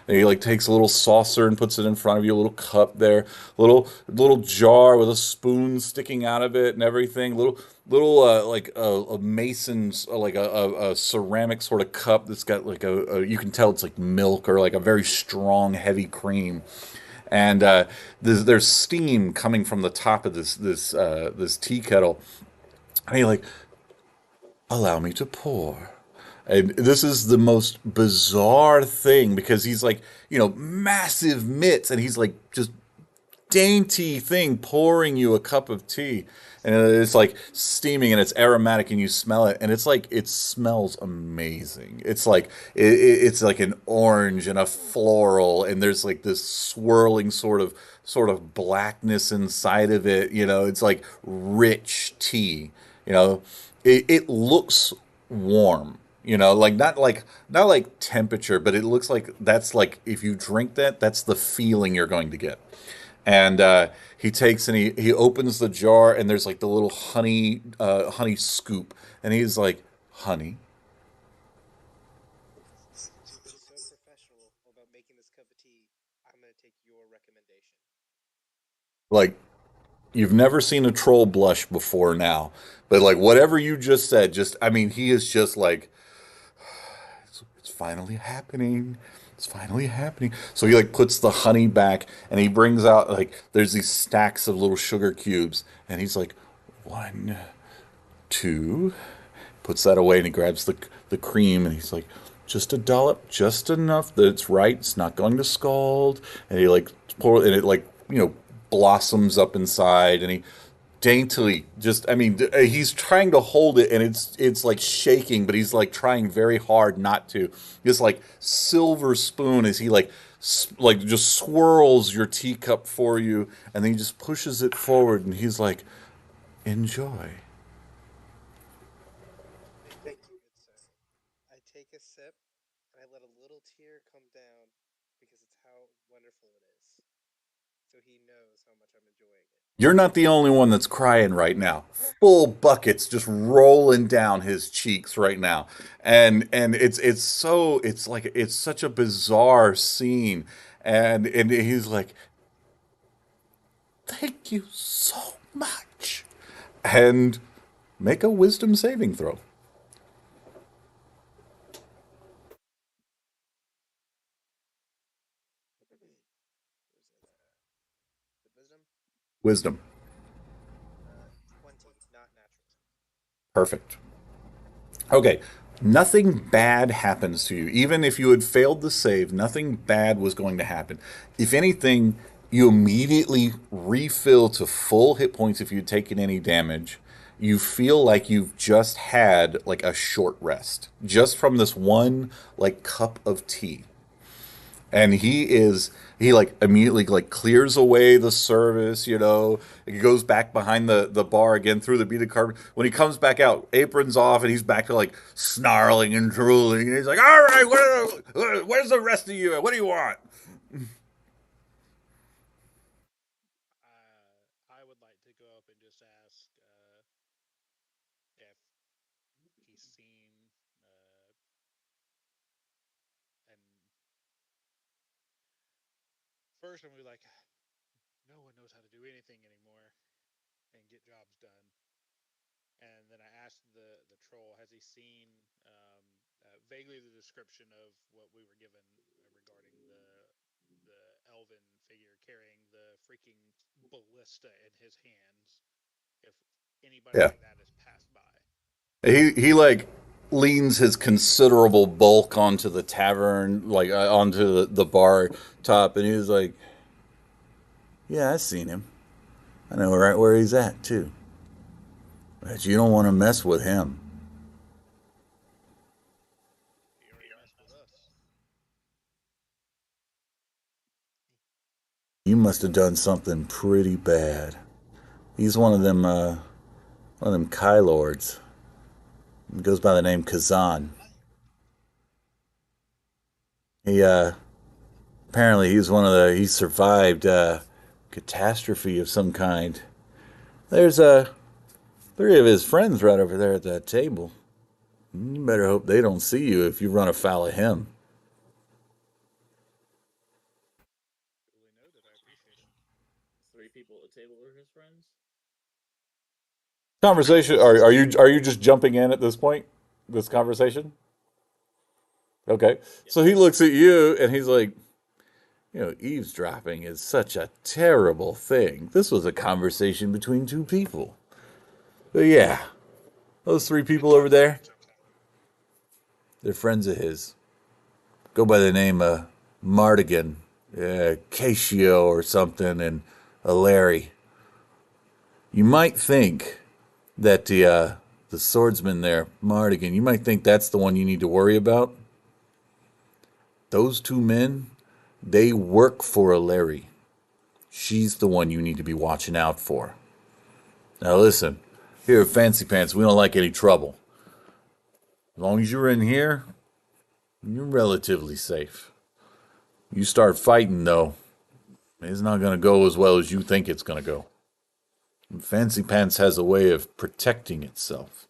[SPEAKER 1] And he like takes a little saucer and puts it in front of you, a little cup there, little jar with a spoon sticking out of it and everything. Little like a mason's like a ceramic sort of cup that's got like you can tell it's like milk or like a very strong heavy cream. And there's steam coming from the top of this tea kettle. And he like, allow me to pour. And this is the most bizarre thing because he's like, massive mitts, and he's like just dainty thing pouring you a cup of tea. And it's like steaming and it's aromatic and you smell it and it's like it smells amazing. It's like it's like an orange and a floral and there's like this swirling sort of blackness inside of it. It's like rich tea. You know, it looks warm. You know, like not like temperature, but it looks like that's like if you drink that, that's the feeling you're going to get. And he takes and he opens the jar and there's like the little honey scoop, and he's like, honey,
[SPEAKER 12] You've been so professional about making this cup of tea. I'm gonna take your recommendation.
[SPEAKER 1] like you've never seen a troll blush before now, but like whatever you just said, just I mean, he is just like it's finally happening. It's finally happening. So he like puts the honey back and he brings out like there's these stacks of little sugar cubes and he's like, one, two, puts that away and he grabs the cream and he's like, just a dollop, just enough that it's right. It's not going to scald. And he like pour and it like blossoms up inside and he daintily just I mean he's trying to hold it and it's like shaking but he's like trying very hard not to. This like silver spoon as he like just swirls your teacup for you and then he just pushes it forward and he's like, enjoy.
[SPEAKER 12] Thank you, good sir. I take a sip and I let a little tear come down because it's how wonderful it is. So he knows how much I'm enjoying it.
[SPEAKER 1] You're not the only one that's crying right now. Full buckets just rolling down his cheeks right now. And it's like it's such a bizarre scene. And he's like, "Thank you so much." And make a wisdom saving throw.
[SPEAKER 12] Where's it? Is it wisdom?
[SPEAKER 1] Wisdom.
[SPEAKER 12] 20, not natural.
[SPEAKER 1] Perfect. Okay. Nothing bad happens to you. Even if you had failed the save, nothing bad was going to happen. If anything, you immediately refill to full hit points if you'd taken any damage. You feel like you've just had like a short rest just from this one like cup of tea. And he like immediately like clears away the service, he goes back behind the bar again through the beaded carpet. When he comes back out, apron's off and he's back to like snarling and drooling and he's like, all right, where's the rest of you, what do you want?
[SPEAKER 4] I would like to go up and just ask if he's seen, and first I'm gonna be like, no one knows how to do anything anymore and get jobs done. And then I asked the troll, has he seen vaguely the description of what we were given regarding the elven figure carrying the freaking ballista in his hands? If anybody
[SPEAKER 1] Yeah.
[SPEAKER 4] like that has passed by.
[SPEAKER 1] He like leans his considerable bulk onto the tavern, like onto the bar top, and he's like, "Yeah, I've seen him. I know right where he's at too. But you don't want to mess with him.
[SPEAKER 4] He already messed with us.
[SPEAKER 1] You must have done something pretty bad. He's one of them Kai lords. He goes by the name Kazan. He apparently he survived a catastrophe of some kind. There's three of his friends right over there at that table. You better hope they don't see you if you run afoul of him."
[SPEAKER 4] Duly noted. I appreciate it.
[SPEAKER 5] Three people at the table were his friends.
[SPEAKER 1] Conversation. Are you just jumping in at this point? This conversation. Okay.
[SPEAKER 5] Yeah.
[SPEAKER 1] So he looks at you and he's like, eavesdropping is such a terrible thing. This was a conversation between two people. But yeah, those three people over there, they're friends of his. Go by the name of Mardigan, Casio or something, and a Larry. You might think that the swordsman there, Mardigan, you might think that's the one you need to worry about. Those two men, they work for a Larry. She's the one you need to be watching out for. Now listen, here at Fancy Pants, we don't like any trouble. long as you're in here, you're relatively safe. You start fighting, though, it's not going to go as well as you think it's going to go. And Fancy Pants has a way of protecting itself.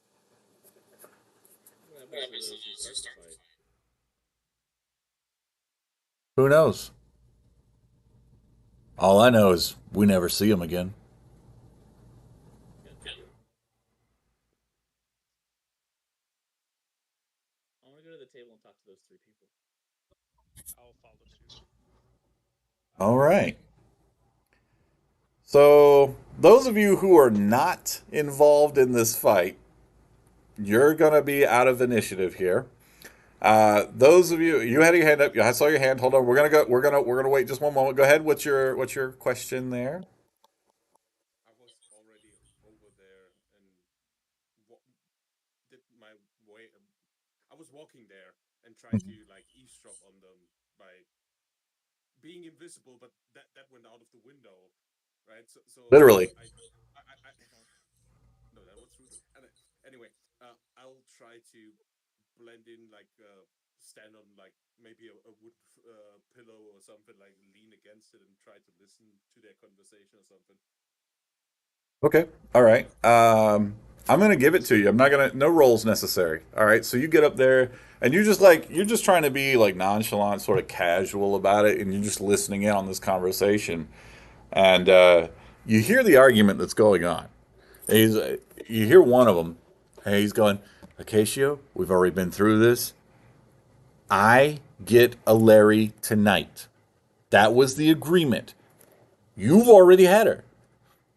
[SPEAKER 5] What happens to those who start the fight?
[SPEAKER 1] Who knows? All I know is we never see him again.
[SPEAKER 5] Gotcha. I want to go to the table and talk to those three people.
[SPEAKER 4] I'll follow suit.
[SPEAKER 1] All right. So, those of you who are not involved in this fight, you're going to be out of initiative here. Those of you, you had your hand up. I saw your hand. Hold on. We're gonna go. We're gonna wait just one moment. Go ahead. What's your question there?
[SPEAKER 6] I was already over there and did my way. I was walking there and tried to like eavesdrop on them by being invisible, but that went out of the window, right? So
[SPEAKER 1] Literally.
[SPEAKER 6] I no, that was through the. Anyway, I'll try to blend in, like stand on like maybe a wood pillow or something, like lean against it and try to listen to their conversation or something.
[SPEAKER 1] Okay. All right. I'm gonna give it to you. I'm not gonna. No rolls necessary. All right. So you get up there and you're just trying to be like nonchalant, sort of casual about it, and you're just listening in on this conversation, and you hear the argument that's going on. He's you hear one of them. Hey, he's going, Acacio, we've already been through this. I get a Larry tonight. That was the agreement. You've already had her.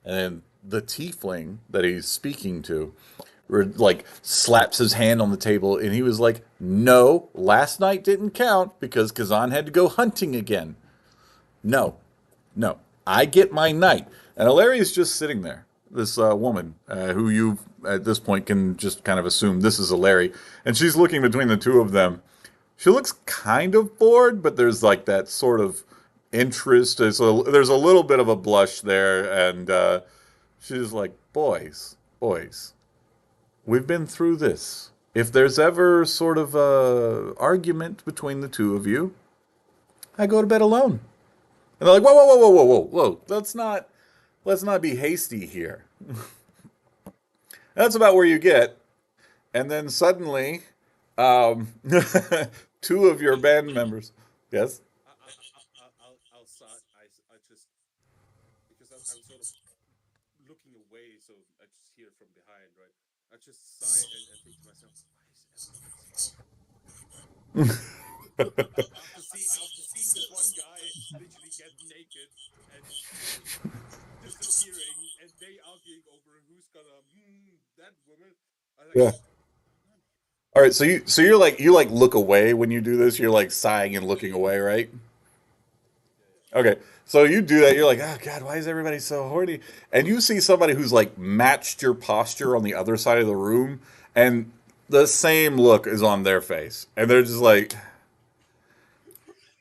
[SPEAKER 1] And the tiefling that he's speaking to, like, slaps his hand on the table, and he was like, "No, last night didn't count because Kazan had to go hunting again. No, no, I get my night." And Alaria's just sitting there. This woman, who you at this point can just kind of assume this is Alari, and she's looking between the two of them. She looks kind of bored, but there's like that sort of interest. There's a little bit of a blush there, and she's like, "Boys, boys, we've been through this. If there's ever sort of a argument between the two of you, I go to bed alone." And they're like, "Whoa, whoa, whoa, whoa, whoa, whoa, whoa! Let's not be hasty here." That's about where you get, and then suddenly, um, two of your band members. Yes.
[SPEAKER 6] I just because I'm sort of looking away, so I just hear it from behind, right? I just sigh and think to myself, why is everybody so quiet? After seeing this one guy literally get naked and disappearing, and they arguing over who's gonna that woman. I was like,
[SPEAKER 1] Yeah. All right. So you look away when you do this. You're like sighing and looking away, right?
[SPEAKER 6] yeah, yeah.
[SPEAKER 1] Okay. So you do that. You're like, "Oh God, why is everybody so horny?" And you see somebody who's like matched your posture on the other side of the room, and the same look is on their face, and they're just like,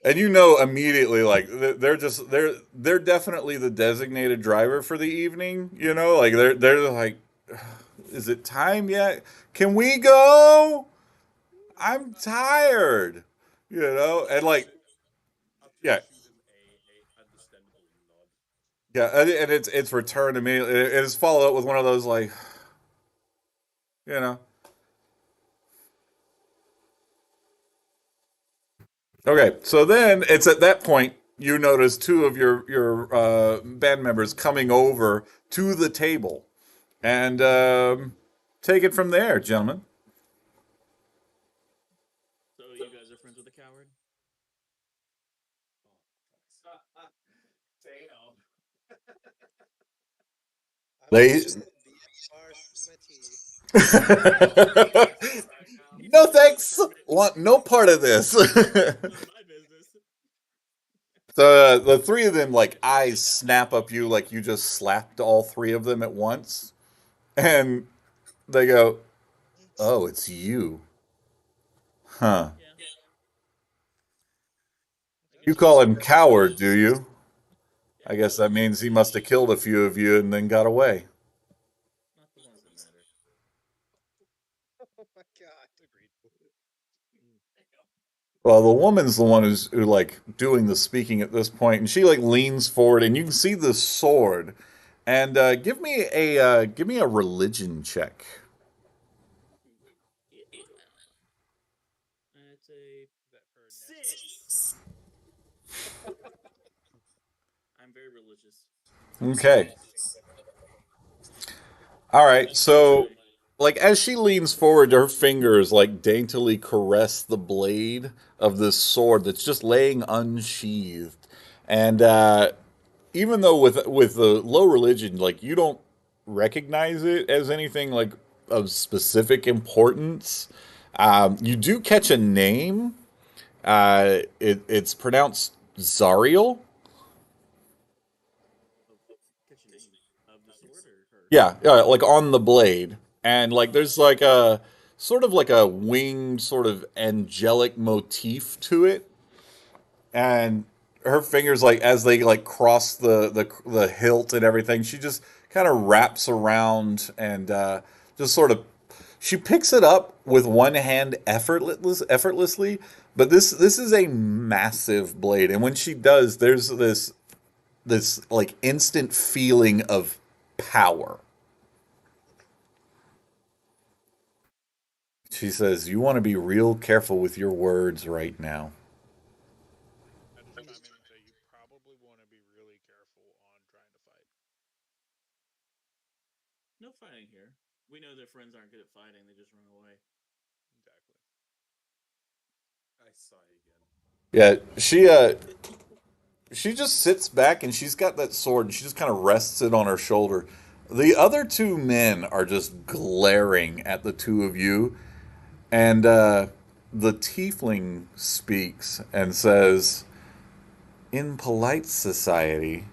[SPEAKER 1] and you know immediately, like they're definitely the designated driver for the evening. You know, like they're like, "Is it time yet? Can we go? I'm tired." You know, and like,
[SPEAKER 6] I'll
[SPEAKER 1] yeah,
[SPEAKER 6] just shoot him a understandable nod.
[SPEAKER 1] yeah, and it's returned immediately. It is followed up with one of those like, you know. Okay, so then it's at that point you notice two of your band members coming over to the table, and take it from there, gentlemen.
[SPEAKER 5] So you guys are friends with a coward?
[SPEAKER 6] Oh,
[SPEAKER 5] Damn.
[SPEAKER 12] I'm
[SPEAKER 1] They
[SPEAKER 12] sipping the bar through my tea.
[SPEAKER 5] Right now.
[SPEAKER 1] no thanks, want no part of this.
[SPEAKER 5] None of my business.
[SPEAKER 1] The three of them like eyes snap up you like you just slapped all three of them at once, and they go, "Oh, it's you, huh?
[SPEAKER 5] Yeah. I
[SPEAKER 1] You
[SPEAKER 5] guess
[SPEAKER 1] call
[SPEAKER 5] so.
[SPEAKER 1] him coward, do you?
[SPEAKER 5] Yeah,
[SPEAKER 1] I guess that
[SPEAKER 5] cowards
[SPEAKER 1] means he must have killed a few of you and then got away."
[SPEAKER 5] not the ones that matter.
[SPEAKER 12] Oh my god.
[SPEAKER 4] Agreed.
[SPEAKER 1] Well, the woman's the one who like doing the speaking at this point, and she like leans forward, and you can see the sword. And give me a religion check.
[SPEAKER 5] Yeah. That's a
[SPEAKER 4] Is that for necklace?
[SPEAKER 5] 6. I'm very religious.
[SPEAKER 1] Okay. All right.
[SPEAKER 5] That's what I
[SPEAKER 1] So,
[SPEAKER 5] say.
[SPEAKER 1] like, as she leans forward, her fingers like daintily caress the blade of this sword that's just laying unsheathed. And even though with the low religion, like you don't recognize it as anything like of specific importance. You do catch a name. It's pronounced Zariel.
[SPEAKER 5] Of catch your name of the sword or her.
[SPEAKER 1] Yeah, like on the blade, and like
[SPEAKER 5] Oh,
[SPEAKER 1] there's like a sort of like a winged sort of angelic motif to it, and her fingers like as they like cross the hilt and everything, she just kind of wraps around and just sort of she picks it up with one hand effortlessly, but this is a massive blade, and when she does, there's this like instant feeling of power. She says, "You want to be real careful with your words right now."
[SPEAKER 4] I just chime in and say you probably want to be really careful on trying to fight.
[SPEAKER 5] no fighting here. We know their friends aren't good at fighting. They just run away.
[SPEAKER 4] Exactly.
[SPEAKER 6] I sigh again.
[SPEAKER 1] Yeah, she just sits back and she's got that sword and she just kind of rests it on her shoulder. The other two men are just glaring at the two of you, and the tiefling speaks and says, "In polite society,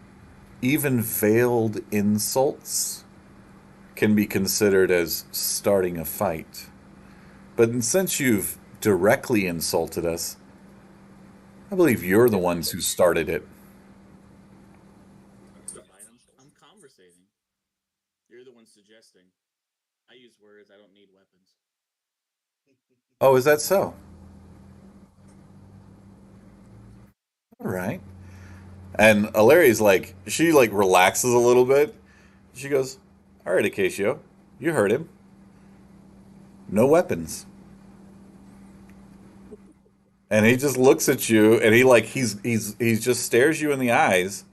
[SPEAKER 1] even veiled insults can be considered as starting a fight. But since you've directly insulted us, I believe you're the ones who started it."
[SPEAKER 5] It's not a fight. I'm conversating. You're the one suggesting. I use words. I don't need weapons.
[SPEAKER 1] Oh, is that so? All right. And Alari's like, she like relaxes a little bit. She goes, "All right, Acacio, you heard him. No weapons." And he just looks at you, and he like he's just stares you in the eyes,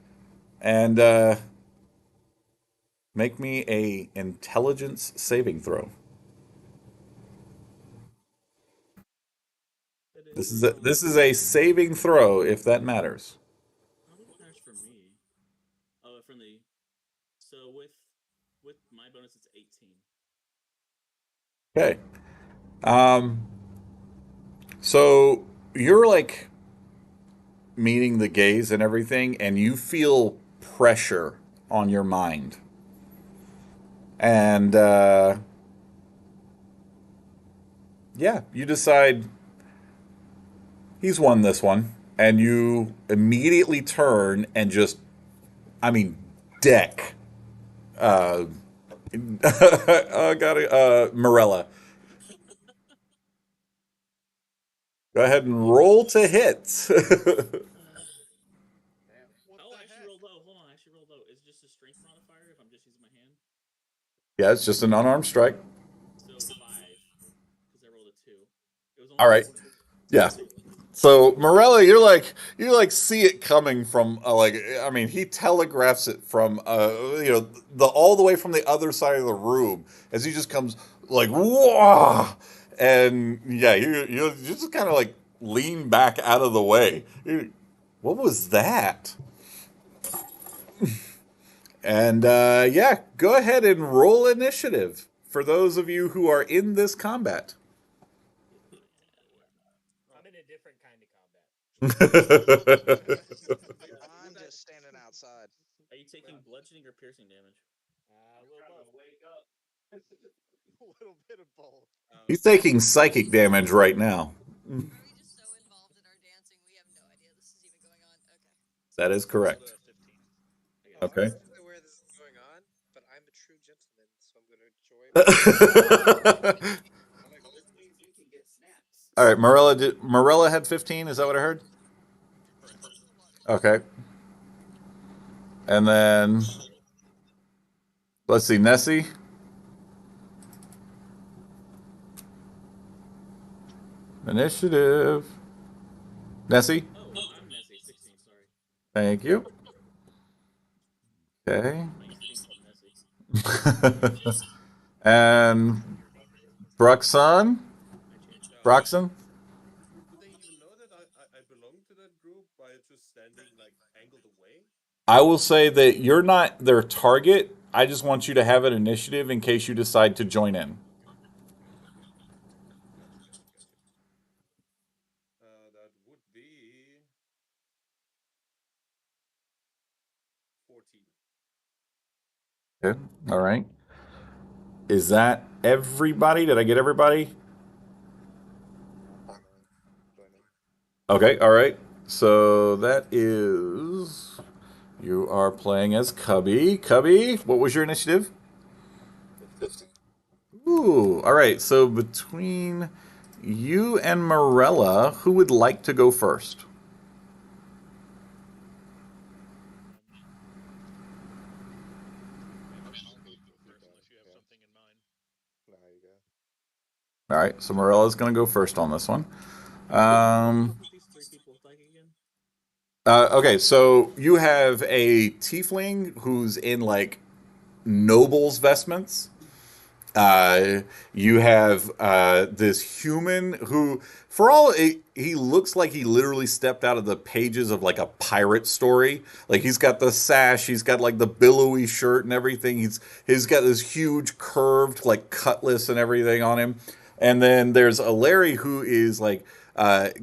[SPEAKER 1] and make me a intelligence saving throw.
[SPEAKER 5] It is a
[SPEAKER 1] This is a saving throw if that matters.
[SPEAKER 5] I don't think it matters for me. Oh, from the so with my bonus, it's 18.
[SPEAKER 1] Okay. Um. So you're like meeting the gaze and everything, and you feel pressure on your mind. And yeah, you decide he's won this one. And you immediately turn and just, I mean, deck. Uh, got it. Morella. Go ahead and roll to hit.
[SPEAKER 5] Damn.
[SPEAKER 4] What
[SPEAKER 5] Oh,
[SPEAKER 4] the
[SPEAKER 5] I actually
[SPEAKER 4] heck?
[SPEAKER 5] rolled low. Hold on, I actually rolled low. Is it just a strength modifier if I'm just using my hand?
[SPEAKER 1] Yeah, it's just an unarmed strike.
[SPEAKER 5] So 5, because I rolled a 2. It was
[SPEAKER 1] All
[SPEAKER 5] only a
[SPEAKER 1] right.
[SPEAKER 5] 4.
[SPEAKER 1] Yeah. So Morella, you like see it coming from like I mean he telegraphs it from the all the way from the other side of the room as he just comes like whoa, and yeah you just kind of like lean back out of the way. What was that? And yeah, go ahead and roll initiative for those of you who are in this combat.
[SPEAKER 2] I'm in a different kind of combat.
[SPEAKER 3] I'm
[SPEAKER 5] What
[SPEAKER 3] just standing outside.
[SPEAKER 5] are you taking bludgeoning or piercing damage?
[SPEAKER 2] A little both.
[SPEAKER 11] Wake up.
[SPEAKER 12] A little bit of both.
[SPEAKER 1] He's taking psychic damage right now.
[SPEAKER 13] Are we just so involved in our dancing we have no idea this is even going on? Okay.
[SPEAKER 1] That is
[SPEAKER 4] I rolled
[SPEAKER 1] correct.
[SPEAKER 4] a 15.
[SPEAKER 5] I got
[SPEAKER 9] Oh,
[SPEAKER 5] a
[SPEAKER 9] I'm
[SPEAKER 1] Okay.
[SPEAKER 5] 12.
[SPEAKER 9] fully aware this is going on, but I'm a true gentleman, so I'm going to enjoy my.
[SPEAKER 5] Only means you can get snaps.
[SPEAKER 1] All right, Morella had 15. Is that what I heard?
[SPEAKER 4] Correct.
[SPEAKER 1] Okay. And then let's see, Nessie. Initiative. Nessie.
[SPEAKER 5] Oh, I'm Nessie. 16. Sorry.
[SPEAKER 1] Thank you. Okay.
[SPEAKER 5] I'm used to being called Nessie.
[SPEAKER 1] And Bruxon.
[SPEAKER 5] I changed it.
[SPEAKER 1] Broxon.
[SPEAKER 6] Do they even know that I belong to that group by just standing like angled away?
[SPEAKER 1] I will say that you're not their target. I just want you to have an initiative in case you decide to join in.
[SPEAKER 6] Gotcha. That would be 14.
[SPEAKER 1] Okay. All right. Is that everybody? Did I get everybody?
[SPEAKER 14] I'm joining.
[SPEAKER 1] Okay. All right. So that is. You are playing as Cubby. Cubby, what was your initiative?
[SPEAKER 14] 15.
[SPEAKER 1] Ooh. All right. So between you and Morella, who would like to go first?
[SPEAKER 4] Um, I'll go
[SPEAKER 14] If you
[SPEAKER 4] first
[SPEAKER 14] go,
[SPEAKER 4] unless you have
[SPEAKER 14] yeah.
[SPEAKER 4] something in mind.
[SPEAKER 14] Now you go.
[SPEAKER 1] All right. So Morella's going to go first on this one.
[SPEAKER 5] What was
[SPEAKER 1] Um,
[SPEAKER 5] up with these three people like again?
[SPEAKER 1] okay, so you have a tiefling who's in like noble's vestments. Uh, you have this human who, for all it, he looks like he literally stepped out of the pages of like a pirate story. Like he's got the sash, he's got like the billowy shirt and everything. He's got this huge curved like cutlass and everything on him. And then there's a Larry who is like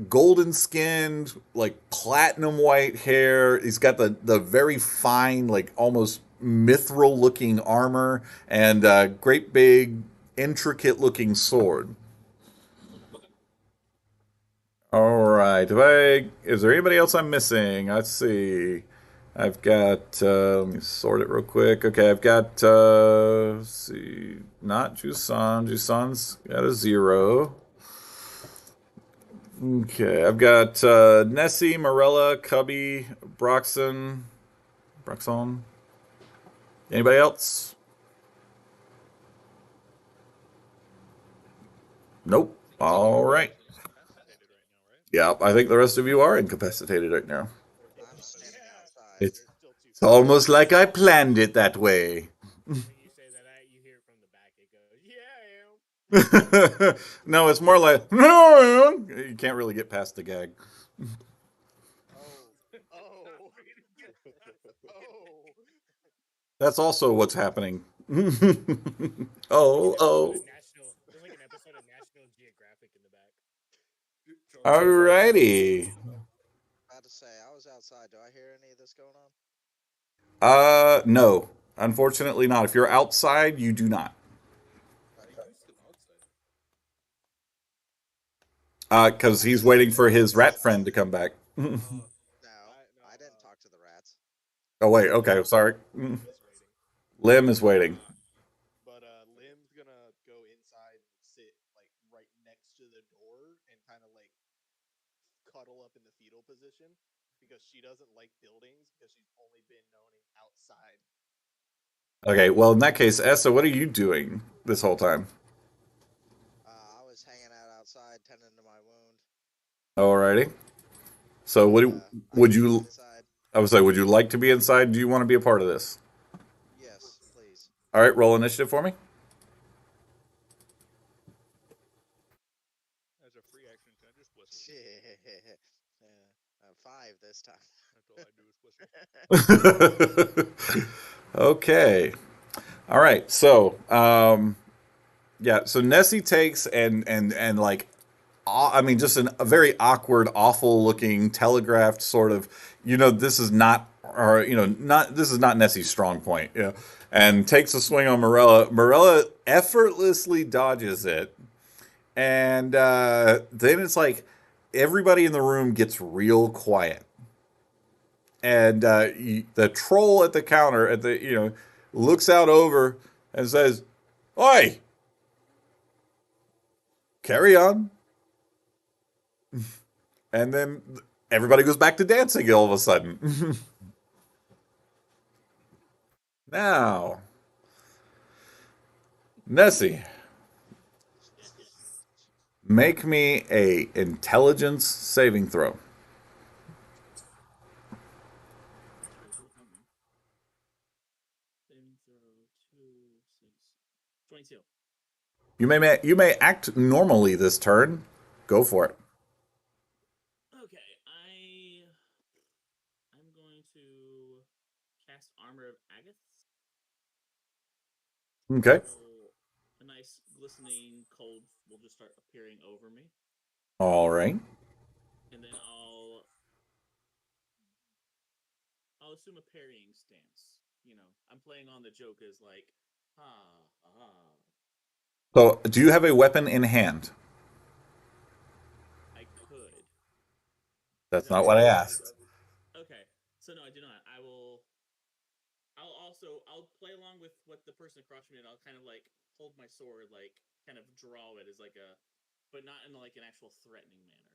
[SPEAKER 1] golden skinned, like platinum white hair. He's got the very fine, like almost mithril looking armor and great big, intricate looking sword. All right. Is there anybody else I'm missing? Let's see. I've got, let me sort it real quick. Okay, I've got, let's see, not Jusan. Jusan's got a 0. Okay, I've got Nessie, Morella, Cubby, Broxon. Anybody else? Nope. All right.
[SPEAKER 4] Everybody's incapacitated right now, right?
[SPEAKER 1] Yeah, I think the rest of you are incapacitated right now.
[SPEAKER 3] I'm
[SPEAKER 4] Because
[SPEAKER 3] standing outside.
[SPEAKER 1] It's
[SPEAKER 12] There's still two
[SPEAKER 1] it's
[SPEAKER 12] people
[SPEAKER 1] almost
[SPEAKER 12] left.
[SPEAKER 1] like I planned it that way.
[SPEAKER 2] When you say that, you hear it from the back. It goes, "Yeah, I am."
[SPEAKER 1] No, it's more like you can't really get past the gag.
[SPEAKER 12] Oh, oh, oh.
[SPEAKER 1] That's also what's happening.
[SPEAKER 2] There's like
[SPEAKER 1] Oh,
[SPEAKER 2] an episode
[SPEAKER 1] oh.
[SPEAKER 2] of National. There's like an episode of National Geographic in the back.
[SPEAKER 1] Alrighty.
[SPEAKER 3] About to say, I was outside. Do I hear any of this going on?
[SPEAKER 1] No. Unfortunately not. If you're outside, you do not.
[SPEAKER 6] Why are you still outside?
[SPEAKER 1] Because he's waiting for his rat friend to come back.
[SPEAKER 6] Uh,
[SPEAKER 3] No,
[SPEAKER 12] I no.
[SPEAKER 3] I didn't talk to the rats.
[SPEAKER 1] Oh wait,
[SPEAKER 12] Lim
[SPEAKER 1] okay, sorry.
[SPEAKER 12] Lim is waiting.
[SPEAKER 1] Lim is waiting.
[SPEAKER 12] Lim's gonna go inside and sit like right next to the door and kind of like cuddle up in the fetal position because she doesn't like buildings because she's only been known outside.
[SPEAKER 1] Okay, well in that case, Essa, what are you doing this whole time?
[SPEAKER 3] I was hanging out outside, tending to my wound,
[SPEAKER 1] Alrighty. So
[SPEAKER 3] but I
[SPEAKER 1] would
[SPEAKER 3] can be
[SPEAKER 1] you
[SPEAKER 3] inside.
[SPEAKER 1] I would say, would you like to be inside? Do you want to be a part of this?
[SPEAKER 3] Yes, please.
[SPEAKER 1] All right, roll initiative for me.
[SPEAKER 4] As a free action, can I just whistle?
[SPEAKER 3] Five this time.
[SPEAKER 4] That's all I do is whistle.
[SPEAKER 1] Okay. All right. So, yeah. So Nessie takes and like, I mean, just a very awkward, awful looking telegraphed sort of. This is not, or not. This is not Nessie's strong point. And takes a swing on Morella. Morella effortlessly dodges it, and then it's like everybody in the room gets real quiet, and the troll at the counter looks out over and says, "Oi, carry on." and then everybody goes back to dancing all of a sudden. Now, Nessie,
[SPEAKER 5] Yes, yes.
[SPEAKER 1] make me a intelligence saving throw.
[SPEAKER 5] Mm-hmm. Saving throw 22.
[SPEAKER 1] You may act normally this turn. Go for it.
[SPEAKER 5] Okay, I'm going to cast Armor of Agaths.
[SPEAKER 1] Okay.
[SPEAKER 5] So a nice glistening cold will just start appearing over me,
[SPEAKER 1] All right.
[SPEAKER 5] and then I'll assume a parrying stance. I'm playing on the joke as like, ha ha.
[SPEAKER 1] So, do you have a weapon in hand?
[SPEAKER 5] I could. Is
[SPEAKER 1] That's
[SPEAKER 5] that
[SPEAKER 1] not
[SPEAKER 5] what
[SPEAKER 1] what I
[SPEAKER 5] that is?
[SPEAKER 1] asked.
[SPEAKER 5] Okay. So no, I do not. I'll play along with what the person across from me, and I'll kind of like hold my sword, like kind of draw it as like but not in like an actual threatening manner.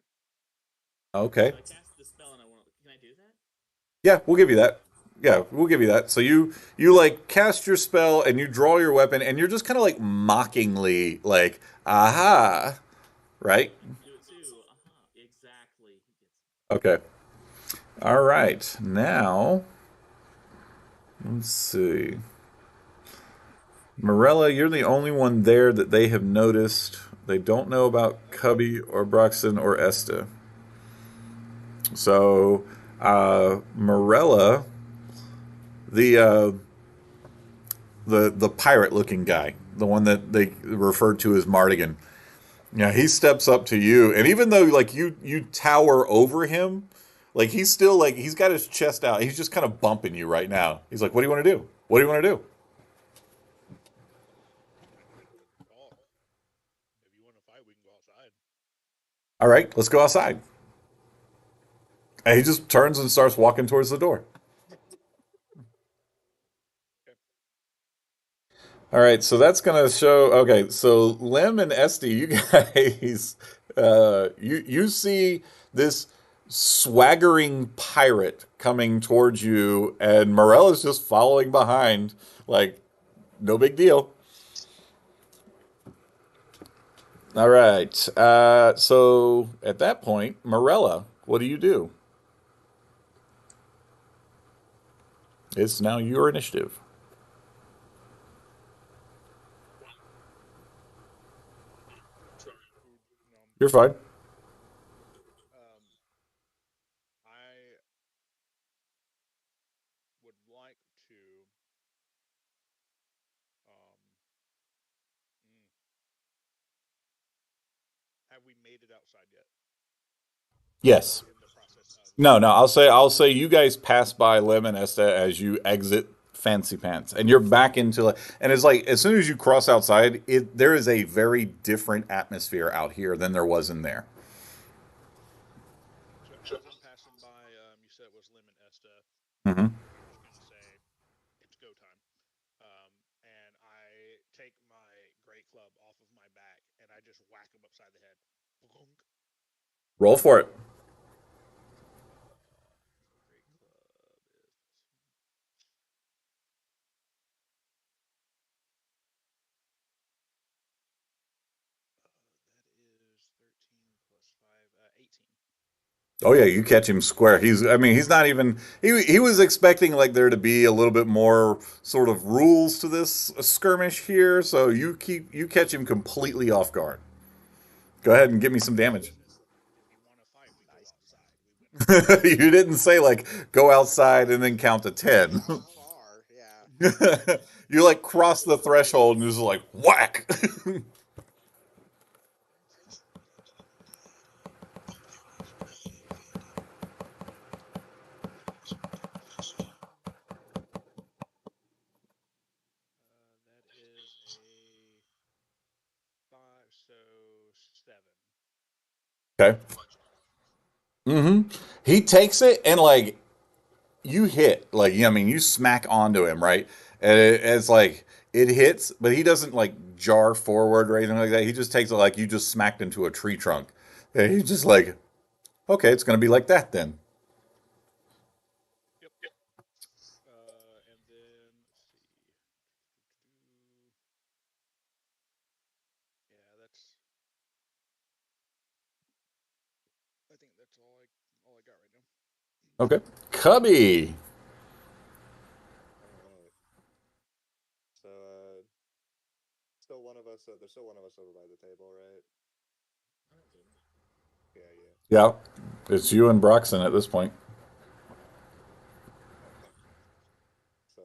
[SPEAKER 1] Okay.
[SPEAKER 5] So I cast the spell, and I want. Can I do that?
[SPEAKER 1] Yeah, we'll give you that. Yeah, we'll give you that. So you like cast your spell and you draw your weapon and you're just kind of like mockingly like, aha, right?
[SPEAKER 5] I can do it too. Aha! Exactly. He gets it.
[SPEAKER 1] Okay. All right. Now, let's see. Morella, you're the only one there that they have noticed. They don't know about Cubby or Broxton or Esta. So, Morella, the the pirate looking guy, the one that they referred to as Mardigan. Yeah, he steps up to you, and even though like you tower over him, like he's still like he's got his chest out. He's just kind of bumping you right now. He's like, "What do you want to do? What do you want to do?"
[SPEAKER 4] Oh, if you want to fight, we can go outside.
[SPEAKER 1] All right, let's go outside. And he just turns and starts walking towards the door.
[SPEAKER 4] Okay.
[SPEAKER 1] All right, so that's gonna show. Okay, so Lim and Esty, you guys, you see this swaggering pirate coming towards you, and Morella's just following behind, like no big deal. All right, so at that point, Morella, what do you do? It's now your initiative.
[SPEAKER 4] Sorry, food.
[SPEAKER 1] You're fine.
[SPEAKER 4] Um, I would like to. Um, mm, have we made it outside yet, or are
[SPEAKER 1] Yes.
[SPEAKER 4] we in the process of?
[SPEAKER 1] No, no. I'll say you guys pass by Lim and Esta as you exit Fancy Pants, and you're back into like, and it's like as soon as you cross outside, there is a very different atmosphere out here than there was in there.
[SPEAKER 4] So as I'm passing by, you said it was Lim and Esta.
[SPEAKER 1] Hmm.
[SPEAKER 4] I'm just gonna say it's go time. And I take my great club off of my back and I just whack him upside the head. Bonk.
[SPEAKER 1] Roll for it.
[SPEAKER 4] Great club is that is 13 plus 5, 18.
[SPEAKER 1] Oh yeah, you catch him square. I mean, he's not even. He was expecting like there to be a little bit more sort of rules to this skirmish here, so you catch him completely off guard. Go ahead and give me some damage.
[SPEAKER 4] If you want to fight, we go
[SPEAKER 3] Nice.
[SPEAKER 4] outside. We went outside.
[SPEAKER 1] You didn't say like go outside and then count to
[SPEAKER 3] Yeah,
[SPEAKER 1] 10.
[SPEAKER 3] how far? Yeah.
[SPEAKER 1] You like cross the threshold and just like whack.
[SPEAKER 4] That is a 5, so 7.
[SPEAKER 1] Okay. Mm-hmm. He takes it and like you hit like I mean you smack onto him right, and it's like it hits, but he doesn't like jar forward or anything like that. He just takes it like you just smacked into a tree trunk, and he's just like Okay, it's going to be like that then.
[SPEAKER 4] Yep. And then let's see. Yeah, that's. I think that's all I got right now.
[SPEAKER 1] Okay. Cubby.
[SPEAKER 14] All right. So, still one of us. There's still one of us over by the table, right? Yeah, yeah.
[SPEAKER 1] Yeah, it's you and Broxton at this point.
[SPEAKER 14] Okay. So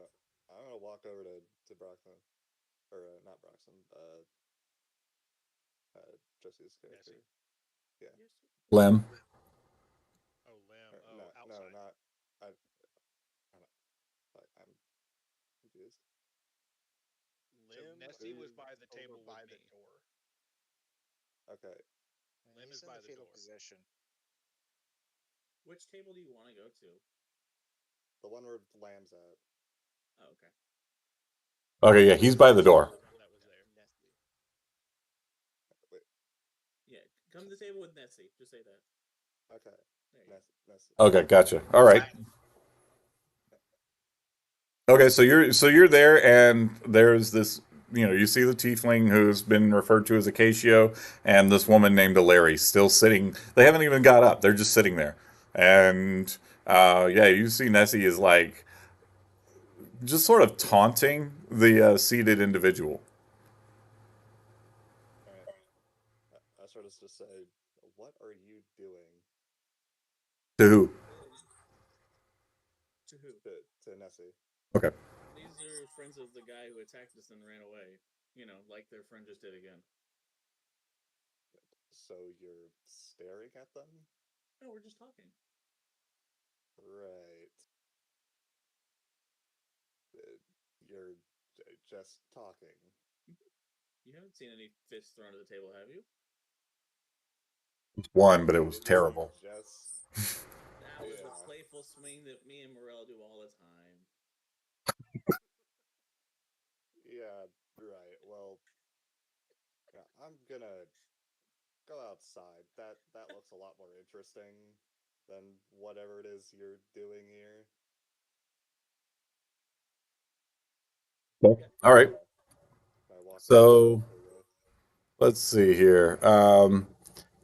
[SPEAKER 14] I'm gonna walk over to Brockton, or not Broxton, Jesse's character.
[SPEAKER 4] Nessie.
[SPEAKER 14] Yeah.
[SPEAKER 1] Lem.
[SPEAKER 4] Oh, Lim.
[SPEAKER 14] Or,
[SPEAKER 4] Oh,
[SPEAKER 14] no, no,
[SPEAKER 4] outside.
[SPEAKER 14] not. I'm confused.
[SPEAKER 4] So
[SPEAKER 12] Lim
[SPEAKER 4] Nessie was
[SPEAKER 12] is
[SPEAKER 4] by the
[SPEAKER 12] over
[SPEAKER 4] table with
[SPEAKER 12] by the
[SPEAKER 4] me.
[SPEAKER 12] door.
[SPEAKER 14] Okay.
[SPEAKER 4] Lim
[SPEAKER 3] He's
[SPEAKER 4] is
[SPEAKER 3] in
[SPEAKER 4] by
[SPEAKER 3] the
[SPEAKER 4] the
[SPEAKER 3] fetal
[SPEAKER 4] door.
[SPEAKER 3] position.
[SPEAKER 5] Which table do you want to go to?
[SPEAKER 14] The one where Lamb's at.
[SPEAKER 5] Oh, okay.
[SPEAKER 1] Okay, yeah, he's by the
[SPEAKER 4] Nessie
[SPEAKER 1] door.
[SPEAKER 4] was the one that was there.
[SPEAKER 12] Nessie.
[SPEAKER 14] Wait.
[SPEAKER 5] Yeah, come to the table with Nessie. Just say that.
[SPEAKER 14] Okay.
[SPEAKER 5] There you go.
[SPEAKER 14] Ness.
[SPEAKER 1] Okay, gotcha. All right. Okay, so you're there, and there's this. You see the tiefling who's been referred to as Acacio, and this woman named Larry still sitting. They haven't even got up; they're just sitting there. And yeah, you see Nessie is like just sort of taunting the seated individual.
[SPEAKER 14] All right. I sort of just say, "What are you doing?"
[SPEAKER 1] To who?
[SPEAKER 5] To who?
[SPEAKER 14] To Nessie.
[SPEAKER 1] Okay.
[SPEAKER 5] These are friends of the guy who attacked us and ran away. Like their friend just did again.
[SPEAKER 14] So you're staring at them?
[SPEAKER 5] No, we're just talking.
[SPEAKER 14] Right. You're just talking.
[SPEAKER 5] You haven't seen any fists thrown at the table, have you?
[SPEAKER 1] One, but it was
[SPEAKER 14] Did you
[SPEAKER 1] terrible.
[SPEAKER 14] just?
[SPEAKER 5] That was a
[SPEAKER 14] Yeah.
[SPEAKER 5] playful swing that me and Morel do all the time.
[SPEAKER 14] Yeah. Right. Well, yeah, I'm gonna go outside. That looks a lot more interesting than whatever it is you're doing here.
[SPEAKER 1] Okay. All right.
[SPEAKER 14] I walk over
[SPEAKER 1] So
[SPEAKER 14] to the.
[SPEAKER 1] let's see here.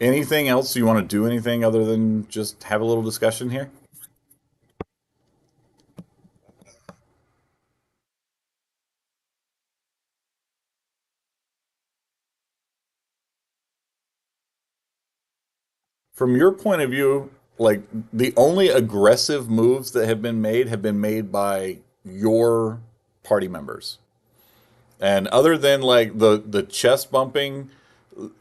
[SPEAKER 1] Anything else you want to do? Anything other than just have a little discussion here?
[SPEAKER 14] Uh,
[SPEAKER 1] From your point of view, like the only aggressive moves that have been made by your party members. And other than like the chest bumping,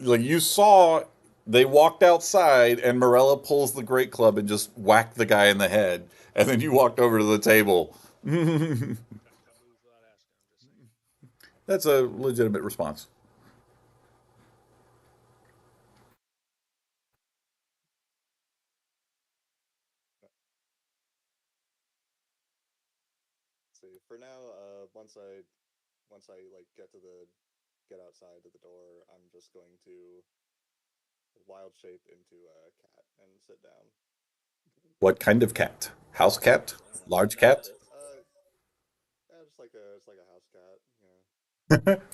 [SPEAKER 1] like you saw they walked outside and Morella pulls the great club and just whacked the guy in the head. And then you walked over to the table.
[SPEAKER 4] Kind of moves without asking. I'm just saying.
[SPEAKER 1] That's a legitimate response.
[SPEAKER 14] see. For now, once I like get outside to the door, I'm just going to wild shape into a cat and sit down.
[SPEAKER 1] What kind of cat? House cat?
[SPEAKER 5] I don't know
[SPEAKER 1] Large
[SPEAKER 5] what that
[SPEAKER 1] cat?
[SPEAKER 5] is.
[SPEAKER 14] Yeah, just like a house cat.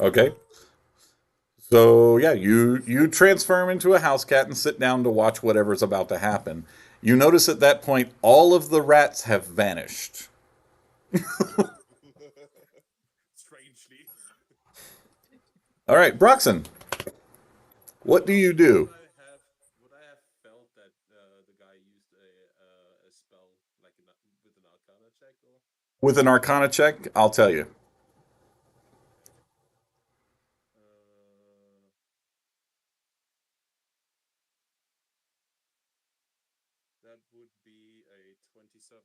[SPEAKER 1] Okay. So yeah, you transform into a house cat and sit down to watch whatever's about to happen. You notice at that point all of the rats have vanished.
[SPEAKER 6] Strangely.
[SPEAKER 1] All right, Broxon, what do you
[SPEAKER 6] Would
[SPEAKER 1] do?
[SPEAKER 6] I have felt that the guy used a spell like with an Arcana check or?
[SPEAKER 1] With an Arcana check, I'll tell you.
[SPEAKER 6] Okay. That would be a 27.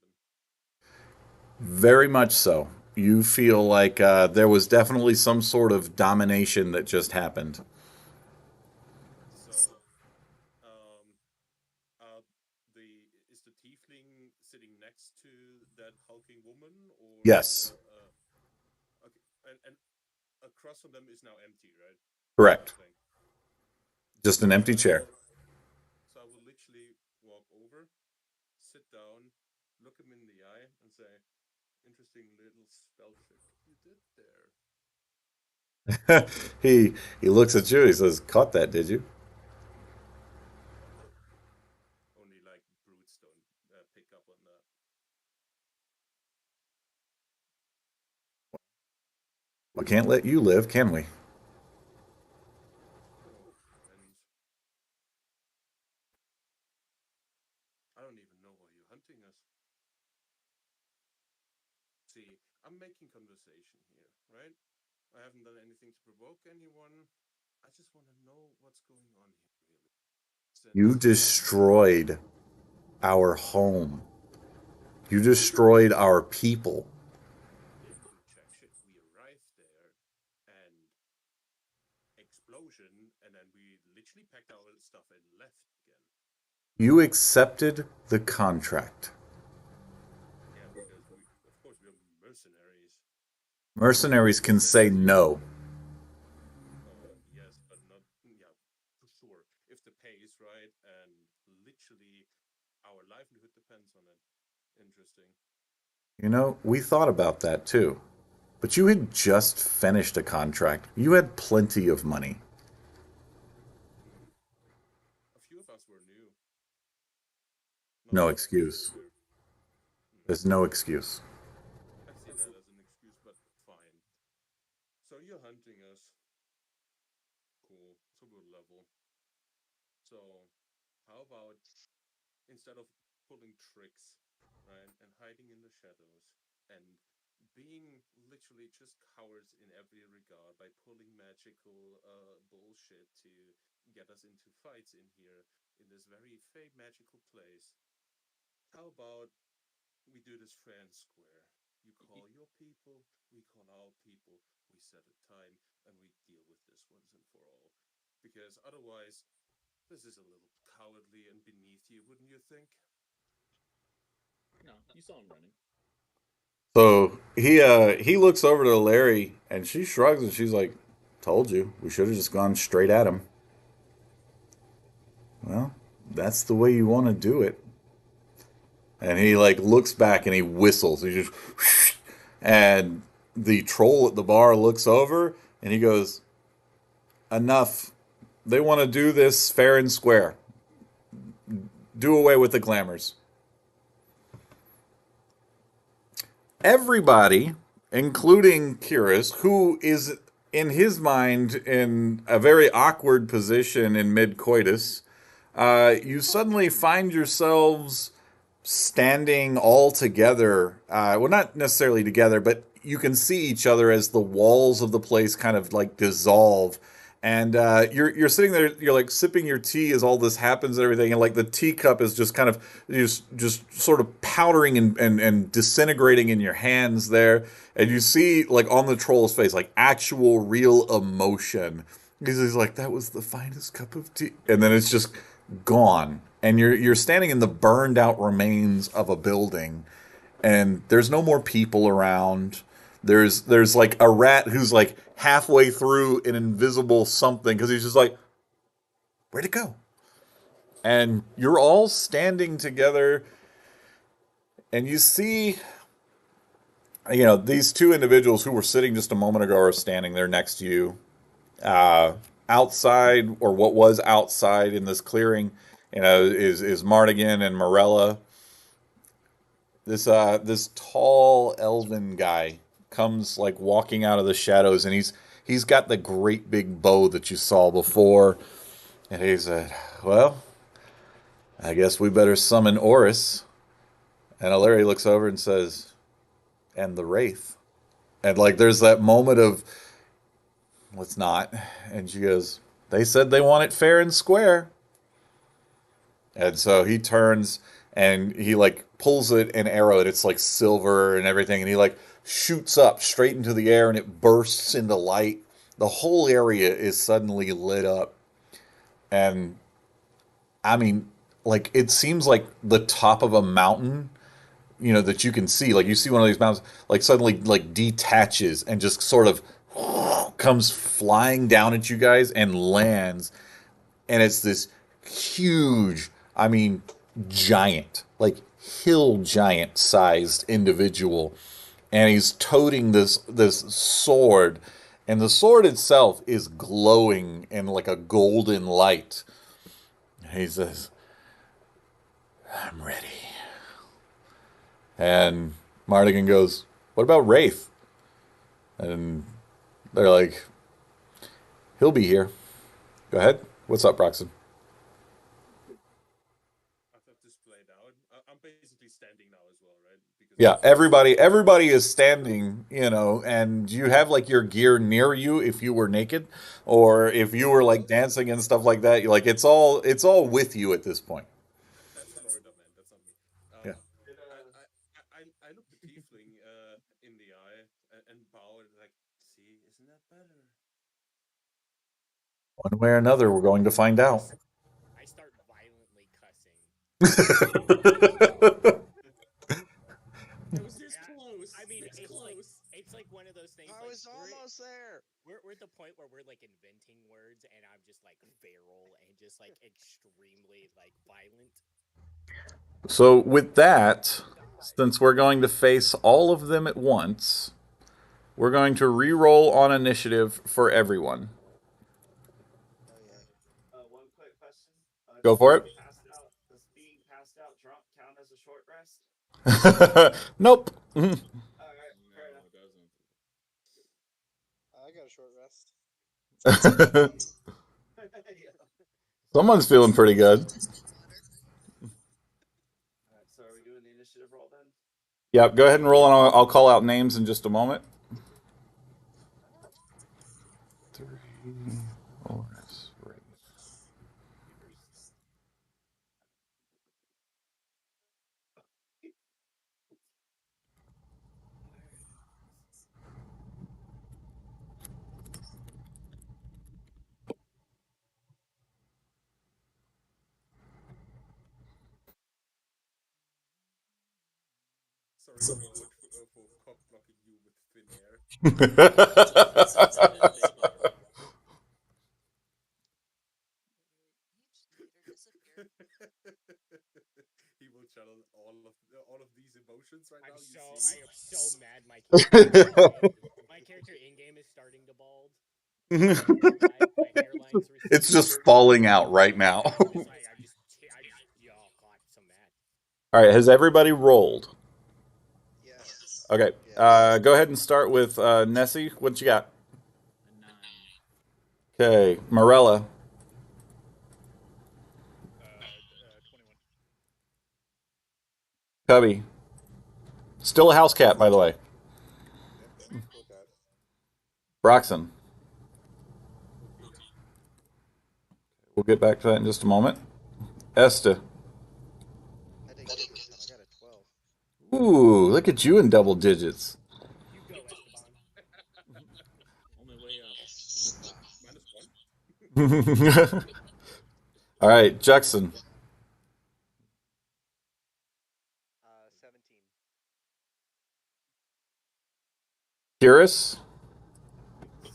[SPEAKER 1] Very much so. You feel like there was definitely some sort of domination that just happened.
[SPEAKER 6] So, um, uh, is the tiefling sitting next to that hulking woman, or
[SPEAKER 1] Yes,
[SPEAKER 6] okay, and across from them is now empty, right? There's
[SPEAKER 1] correct.
[SPEAKER 6] nothing.
[SPEAKER 1] Just an empty
[SPEAKER 6] So I
[SPEAKER 1] chair.
[SPEAKER 6] will, so I will literally walk say. Interesting little spell trick you did there.
[SPEAKER 1] He looks at you. He says, "Caught that, did you?"
[SPEAKER 6] Only like brutes don't pick up on that.
[SPEAKER 1] We can't let you live, can we?
[SPEAKER 6] Oh, friend. I don't even know why you're hunting us. See, I'm making conversation here, right? I haven't done anything to provoke anyone. I just want to know what's going on here, really.
[SPEAKER 1] You
[SPEAKER 6] Since
[SPEAKER 1] destroyed our home. You destroyed our people.
[SPEAKER 6] didn't do jack shit. We arrived there and explosion, and then we literally packed our stuff and left again.
[SPEAKER 1] You accepted the contract.
[SPEAKER 6] Yeah, because we, of course, we're mercenaries.
[SPEAKER 1] Mercenaries can say no.
[SPEAKER 6] Yes, but not, yeah, for sure. If the pay is right and literally our livelihood depends on it. Interesting.
[SPEAKER 1] You know, we thought about that too. But you had just finished a contract. You had plenty of money.
[SPEAKER 6] Hmm. A few of us were new. Not
[SPEAKER 1] No
[SPEAKER 6] all of us
[SPEAKER 1] excuse.
[SPEAKER 6] were. Hmm.
[SPEAKER 1] There's no excuse.
[SPEAKER 6] I see that as an excuse, but fine. So you're hunting us. Cool. It's a good level. So, how about instead of pulling tricks, right, and hiding in the shadows, and being literally just cowards in every regard by pulling magical bullshit to get us into fights in here in this very fake magical place, how about we do this fair and square? You call your people, we call our people, we set a time, and we deal with this once and for all. Because otherwise, this is a little cowardly and beneath you, wouldn't you think?
[SPEAKER 5] No, you saw him running.
[SPEAKER 1] So he looks over to Larry and she shrugs and she's like, "Told you. We should have just gone straight at him." Well, that's the way you want to do it. And he like looks back and he whistles. He just and the troll at the bar looks over and he goes, "Enough. They want to do this fair and square. Do away with the glamours." Everybody, including Curious, who is in his mind in a very awkward position in mid coitus, you suddenly find yourselves standing all together. Well, not necessarily together, but you can see each other as the walls of the place kind of like dissolve. And you're sitting there, you're like sipping your tea as all this happens and everything, and like the teacup is just kind of just sort of powdering and disintegrating in your hands there, and you see like on the troll's face like actual real emotion. Because he's like, that was the finest cup of tea, and then it's just gone, and you're standing in the burned out remains of a building, and there's no more people around. There's like a rat who's like halfway through an invisible something because he's just like, where'd it go? And you're all standing together, and you see, these two individuals who were sitting just a moment ago are standing there next to you, outside, or what was outside in this clearing. Is Mardigan and Morella. This tall elven guy comes like walking out of the shadows, and he's got the great big bow that you saw before, and he said, "Well, I guess we better summon Oris." And Alari looks over and says, "And the Wraith." And like there's that moment of, let's not. And she goes, "They said they want it fair and square." And so he turns and he like pulls it an arrow, and it's like silver and everything, and he like shoots up straight into the air and it bursts into light. The whole area is suddenly lit up. And I mean, like it seems like the top of a mountain, that you can see. Like you see one of these mountains like suddenly like detaches and just sort of comes flying down at you guys and lands, and it's this huge, I mean, giant, like hill giant sized individual, and he's toting this sword, and the sword itself is glowing in like a golden light. He says, "I'm ready." And Mardigan goes, "What about Wraith?" And they're like, "He'll be here." Go ahead. What's up, Broxton?
[SPEAKER 6] I've displayed out. I'm basically standing now as well, right? Because
[SPEAKER 1] Yeah,
[SPEAKER 6] I'm
[SPEAKER 1] everybody is standing, and you have like your gear near you if you were naked, or if you were like dancing and stuff like that. Like it's all with you at this point.
[SPEAKER 6] that's Florida, man. That's not me.
[SPEAKER 1] Yeah.
[SPEAKER 11] Did
[SPEAKER 6] I look the tiefling in the eye and bow and like, see, isn't that better?
[SPEAKER 1] One way or another, we're going to find out.
[SPEAKER 2] I start violently cussing.
[SPEAKER 5] It was this
[SPEAKER 2] Yeah,
[SPEAKER 5] close.
[SPEAKER 2] I mean,
[SPEAKER 5] This close.
[SPEAKER 2] it's like one of those things.
[SPEAKER 3] I
[SPEAKER 2] Like
[SPEAKER 3] was almost there.
[SPEAKER 2] we're at the point where we're like inventing words, and I'm just like feral and just like extremely like violent.
[SPEAKER 1] So with that, since we're going to face all of them at once, we're going to re-roll on initiative for everyone.
[SPEAKER 3] Oh yeah.
[SPEAKER 11] one quick question.
[SPEAKER 1] Go for it.
[SPEAKER 11] Does being passed out drunk count as a short rest?
[SPEAKER 1] Nope.
[SPEAKER 11] All right, fair
[SPEAKER 5] No,
[SPEAKER 11] enough.
[SPEAKER 5] it doesn't.
[SPEAKER 12] I got a short rest.
[SPEAKER 11] Yeah.
[SPEAKER 1] Someone's feeling pretty good.
[SPEAKER 11] All right, so are we doing the initiative roll then?
[SPEAKER 1] Yep, go ahead and roll, and I'll call out names in just a moment. Three, four, three.
[SPEAKER 6] Sorry, Ford, for cock blocking you with thin air.
[SPEAKER 5] It didn't take long.
[SPEAKER 13] Each leader disappeared.
[SPEAKER 6] He will channel all of these emotions right now.
[SPEAKER 2] I am so mad. My character in game is starting to bald. My hairline's
[SPEAKER 1] It's
[SPEAKER 2] receding.
[SPEAKER 1] just falling out right now.
[SPEAKER 2] I'm just like oh god, I'm so mad.
[SPEAKER 1] All right, has everybody rolled?
[SPEAKER 3] Yes.
[SPEAKER 1] Okay,
[SPEAKER 3] Yes.
[SPEAKER 1] go ahead and start with Nessie. What you got?
[SPEAKER 5] A 9.
[SPEAKER 1] Okay, Morella,
[SPEAKER 4] 21.
[SPEAKER 1] Cubby. Still a house cat, by the way.
[SPEAKER 14] Yep, cool cat.
[SPEAKER 1] Broxton.
[SPEAKER 5] 18.
[SPEAKER 1] We'll get back to that in just a moment. Esta.
[SPEAKER 3] I didn't get this time. I got a 12.
[SPEAKER 1] Ooh, look at you in double digits.
[SPEAKER 2] You go, Esteban.
[SPEAKER 5] On my way up.
[SPEAKER 3] Esteban.
[SPEAKER 6] -1.
[SPEAKER 1] All right, Jackson.
[SPEAKER 10] 17.
[SPEAKER 1] Curious.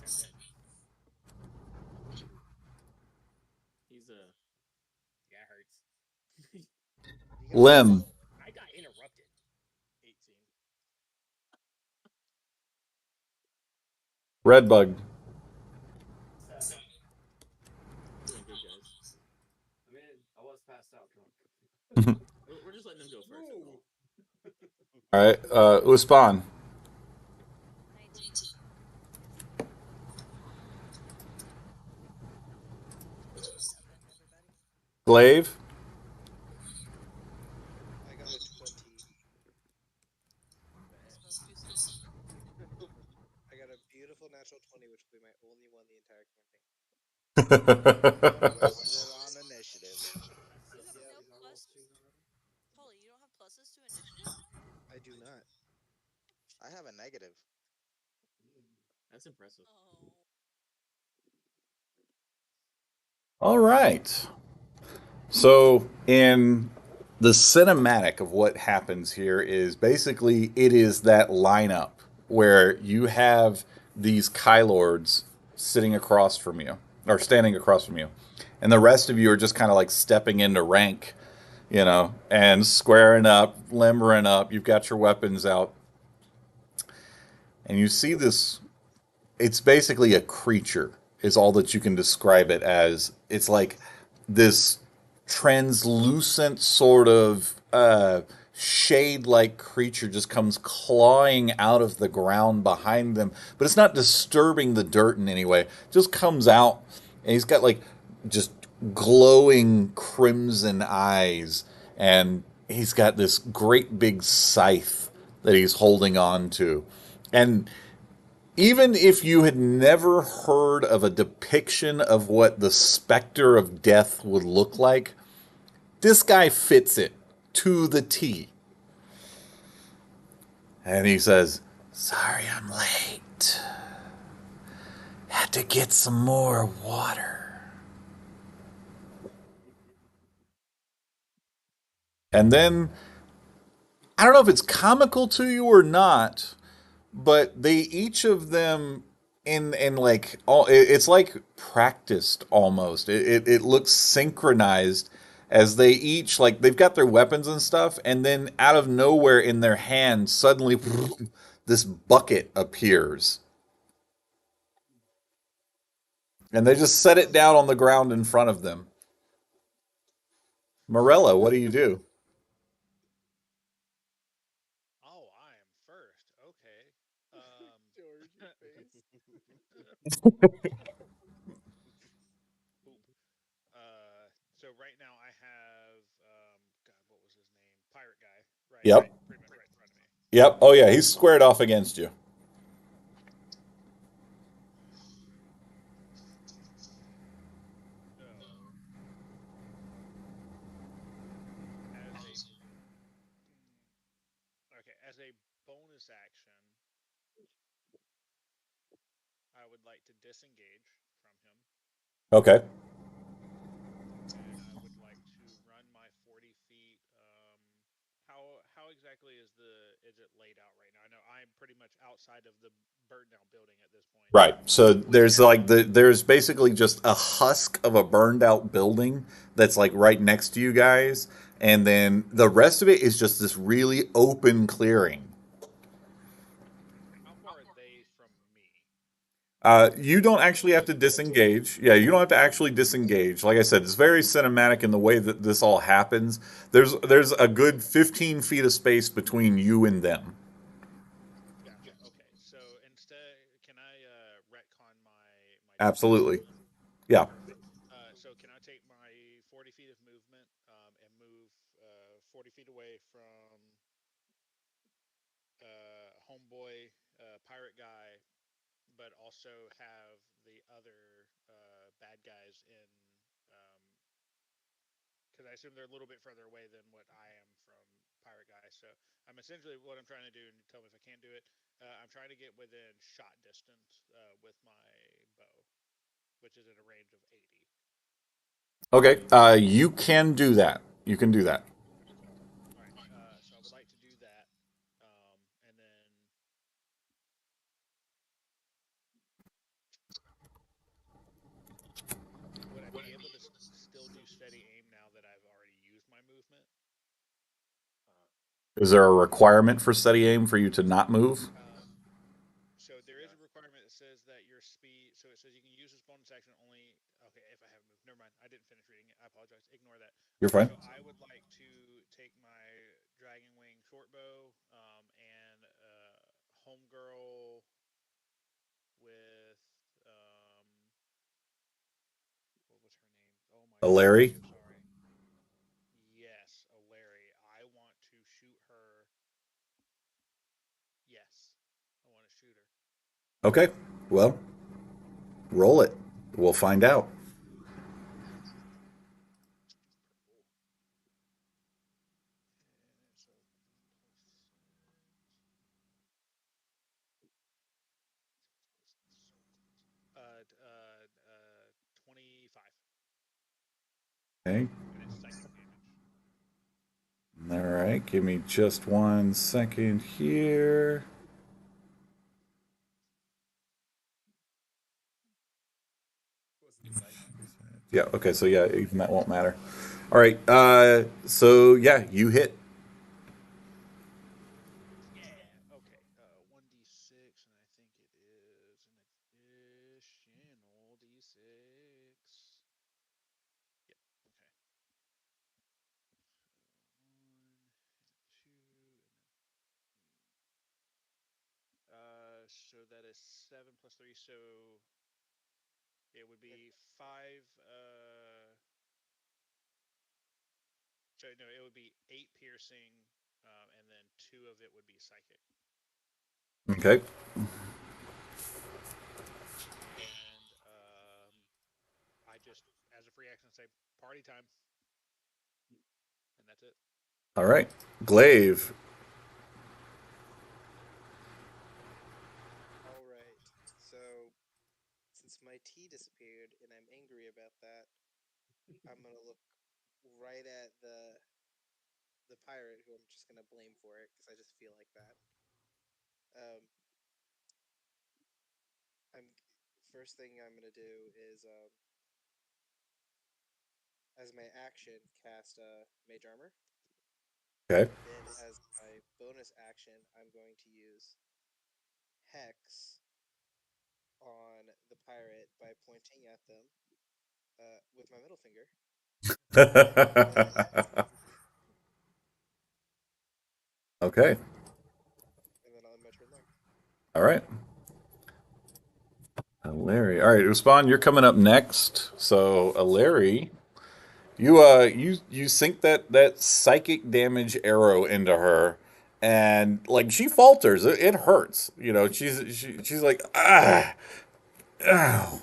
[SPEAKER 2] 7.
[SPEAKER 5] He's a.
[SPEAKER 2] That hurts.
[SPEAKER 3] You got what?
[SPEAKER 1] Lim.
[SPEAKER 2] I got interrupted.
[SPEAKER 12] 18.
[SPEAKER 1] Redbug.
[SPEAKER 11] 7.
[SPEAKER 5] Doing good, guys.
[SPEAKER 11] I mean, I was passed out drunk.
[SPEAKER 5] We're just letting him go first. That's all.
[SPEAKER 1] All right, Uspan.
[SPEAKER 13] 19. Oh, 7, everybody.
[SPEAKER 1] Glaive.
[SPEAKER 12] I got a 20.
[SPEAKER 13] We spoke too soon.
[SPEAKER 12] I got a beautiful natural 20, which will be my only one the entire campaign.
[SPEAKER 3] Wasted it on initiative.
[SPEAKER 13] You have
[SPEAKER 12] Yep.
[SPEAKER 13] no plus. Polly, you don't have pluses to initiative?
[SPEAKER 12] I do not.
[SPEAKER 3] I have a negative.
[SPEAKER 5] That's impressive.
[SPEAKER 13] Oh.
[SPEAKER 1] All right. So, in the cinematic of what happens here is basically it is that lineup where you have these Kylords sitting across from you or standing across from you, and the rest of you are just kind of like stepping into rank, and squaring up, limbering up. You've got your weapons out, and you see this. It's basically a creature, is all that you can describe it as. It's like this translucent sort of shade like creature just comes clawing out of the ground behind them, but it's not disturbing the dirt in any way. Just comes out, and he's got like just glowing crimson eyes, and he's got this great big scythe that he's holding on to. And even if you had never heard of a depiction of what the specter of death would look like, this guy fits it to the T. And he says, "Sorry I'm late. Had to get some more water." And then, I don't know if it's comical to you or not, but they each of them in like all it's like practiced almost. It looks synchronized as they each like they've got their weapons and stuff, and then out of nowhere in their hands suddenly this bucket appears, and they just set it down on the ground in front of them. Morella, what do you do?
[SPEAKER 4] Oh, I am first. Okay. Um,
[SPEAKER 12] George, your face.
[SPEAKER 4] Poop. So right now I have God, what was his name? Pirate guy, right?
[SPEAKER 1] Yep.
[SPEAKER 4] Pretty much right in front of me.
[SPEAKER 1] Yep. Oh yeah, he's squared off against you.
[SPEAKER 4] So as a okay, as a bonus action, I would like to disengage from him,
[SPEAKER 1] Okay.
[SPEAKER 4] and I would like to run my 40 feet. How exactly is it laid out right now? I know I'm pretty much outside of the burned down building at this point.
[SPEAKER 1] Right. So there's basically just a husk of a burned out building that's like right next to you guys, and then the rest of it is just this really open clearing.
[SPEAKER 4] How far are they from me?
[SPEAKER 1] You don't actually have to disengage. Yeah, you don't have to actually disengage. Like I said, it's very cinematic in the way that this all happens. There's a good 15 feet of space between you and them.
[SPEAKER 4] Gotcha. Okay. So instead, can I retcon my defense
[SPEAKER 1] Absolutely.
[SPEAKER 4] then?
[SPEAKER 1] Yeah.
[SPEAKER 4] Perfect. So can I take my 40 feet of movement and move 40 feet away from homeboy pirate guy, but also have the other bad guys in because I assume they're a little bit further away than what I am from Pirate Guy. So I'm essentially what I'm trying to do, and tell me if I can't do it. I'm trying to get within shot distance with my bow, which is in a range of 80.
[SPEAKER 1] Okay. You can do that. You can do that.
[SPEAKER 4] All right. So I would like to do that, and then would I be able to still do steady aim now that I've already used my movement?
[SPEAKER 1] Is there a requirement for steady aim for you to not move?
[SPEAKER 4] Um, So there is
[SPEAKER 6] Yeah.
[SPEAKER 4] a requirement that says that your speed. So it says you can use this bonus action only. Okay, if I haven't moved, never mind. I didn't finish reading it. I apologize. Ignore that.
[SPEAKER 1] You're
[SPEAKER 4] Okay,
[SPEAKER 1] fine.
[SPEAKER 4] so I would like to take my dragon wing short bow and homegirl with what was her name? Oh my god, I'm
[SPEAKER 1] Larry.
[SPEAKER 4] so sorry. Yes, Larry. I want to shoot her. Yes, I want to shoot her.
[SPEAKER 1] Okay. Well, roll it. We'll find out.
[SPEAKER 4] Purple. And so plus 25,
[SPEAKER 1] Okay.
[SPEAKER 4] and it's psychic damage.
[SPEAKER 1] All right. Give me just 1 second here.
[SPEAKER 6] Was it psychic?
[SPEAKER 1] Yeah. Okay. So yeah, even that won't matter. All right. So yeah, you hit.
[SPEAKER 4] Yeah. Okay. 1d6, and I think it is an additional d6. Yep. Okay. One, two, so that is 7 plus 3. So it would
[SPEAKER 3] It,
[SPEAKER 4] be five. So no, it would be 8 piercing, and then two of it would be psychic.
[SPEAKER 1] Okay.
[SPEAKER 4] And I just, as a free action, say party time, and that's it.
[SPEAKER 1] All right. Glaive.
[SPEAKER 12] All right. So, since my tea disappeared and I'm angry about that, I'm gonna look right at the pirate who I'm just gonna blame for it because I just feel like that. Um, I'm first thing I'm gonna do is as my action cast mage armor.
[SPEAKER 1] Okay.
[SPEAKER 12] Then as my bonus action, I'm going to use hex on the pirate by pointing at them with my middle finger,
[SPEAKER 1] Okay.
[SPEAKER 12] and then I'll end my turn there.
[SPEAKER 1] All right. Larry. All right, Usman, you're coming up next. So, Larry, you sink that psychic damage arrow into her, and like she falters. It hurts. She's like, ah, ow,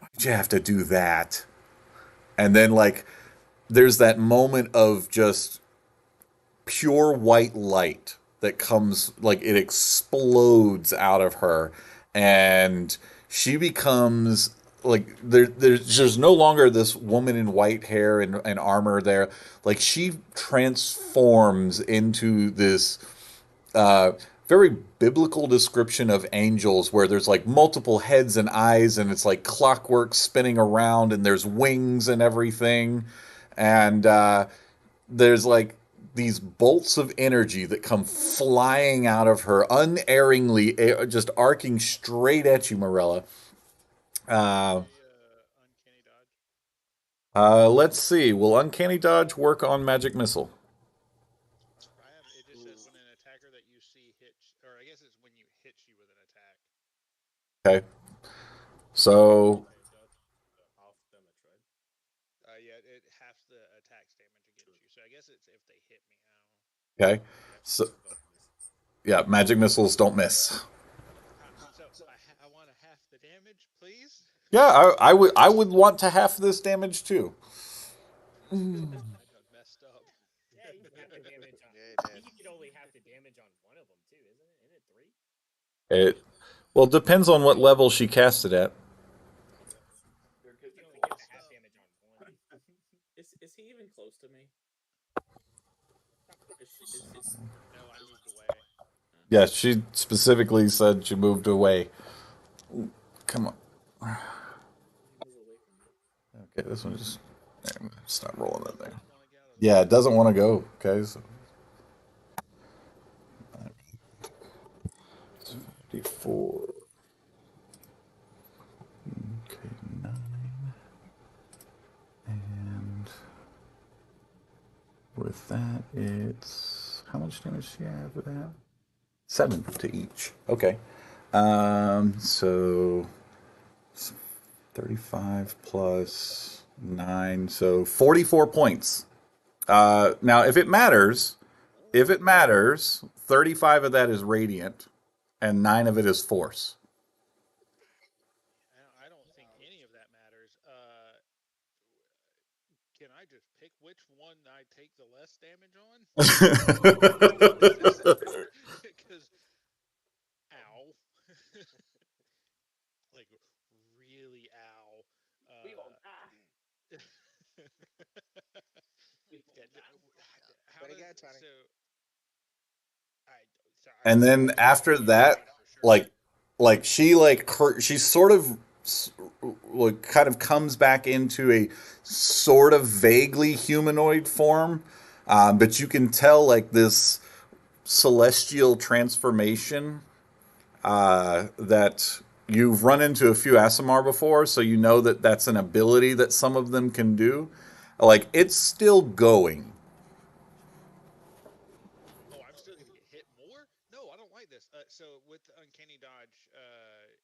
[SPEAKER 1] why'd you have to do that? And then like there's that moment of just pure white light that comes, like it explodes out of her, and she becomes like there's no longer this woman in white hair and armor there. Like she transforms into this uh very biblical description of angels where there's like multiple heads and eyes, and it's like clockwork spinning around, and there's wings and everything. And there's like these bolts of energy that come flying out of her unerringly, just arcing straight at you, Morella.
[SPEAKER 4] Can I
[SPEAKER 1] Uh,
[SPEAKER 4] uncanny dodge?
[SPEAKER 1] let's see. Will Uncanny Dodge work on Magic Missile?
[SPEAKER 4] It just says when an attacker that you see hits, or I guess it's when you hits you with an attack.
[SPEAKER 1] Okay. So,
[SPEAKER 6] Uncanny dodge, half damage, right?
[SPEAKER 4] Yeah, it halves the attack's damage against
[SPEAKER 6] Good.
[SPEAKER 4] you. So I guess it's if they hit me. I don't know.
[SPEAKER 1] okay.
[SPEAKER 6] Magic
[SPEAKER 1] So,
[SPEAKER 6] missile doesn't miss.
[SPEAKER 1] yeah, Magic Missiles don't miss.
[SPEAKER 4] I want to half the damage, please.
[SPEAKER 1] Yeah, I would want to half this damage too.
[SPEAKER 4] I done messed up.
[SPEAKER 2] Yeah, you can half the damage on.
[SPEAKER 3] yeah,
[SPEAKER 2] I
[SPEAKER 3] it
[SPEAKER 2] think
[SPEAKER 3] did.
[SPEAKER 2] you can only half the damage on one of them too, isn't it? Isn't it three?
[SPEAKER 1] It well depends on what level she cast it at.
[SPEAKER 5] You're
[SPEAKER 2] You
[SPEAKER 5] good.
[SPEAKER 2] can
[SPEAKER 5] You're
[SPEAKER 2] only get the
[SPEAKER 5] close
[SPEAKER 2] half
[SPEAKER 5] though.
[SPEAKER 2] damage on one.
[SPEAKER 5] Is he even close to me?
[SPEAKER 2] Not quite.
[SPEAKER 5] Is
[SPEAKER 4] No, I moved away.
[SPEAKER 1] Yeah, she specifically said she moved away. Come on.
[SPEAKER 5] he move away from me?
[SPEAKER 1] Okay, this one just stop rolling that
[SPEAKER 4] Does
[SPEAKER 1] thing.
[SPEAKER 4] not want to get out of the
[SPEAKER 1] Yeah,
[SPEAKER 4] way.
[SPEAKER 1] it doesn't want to go. Okay, so 54. Okay, 9. And with that, it's how much damage do you have with that? 7 to each. Okay. So 35 plus 9, so 44 points. Now, if it matters, 35 of that is radiant, and 9 of it is force.
[SPEAKER 4] I don't think any of that matters. Can I just pick which one I take the less damage on? Because, ow. Like, really ow.
[SPEAKER 5] We all
[SPEAKER 4] Uh,
[SPEAKER 5] die. We all
[SPEAKER 4] yeah,
[SPEAKER 5] die.
[SPEAKER 4] how
[SPEAKER 3] But
[SPEAKER 4] does,
[SPEAKER 3] again, Tony.
[SPEAKER 4] I, I
[SPEAKER 1] And
[SPEAKER 4] don't
[SPEAKER 1] then
[SPEAKER 4] remember
[SPEAKER 1] after
[SPEAKER 4] any of
[SPEAKER 1] that,
[SPEAKER 4] that for sure.
[SPEAKER 1] like she like her she's sort of like, kind of comes back into a sort of vaguely humanoid form, but you can tell like this celestial transformation that you've run into a few Asimar before, so you know that that's an ability that some of them can do. Like it's still going.
[SPEAKER 4] Oh, I'm still gonna get hit more? No, I don't like this. So with the uncanny dodge,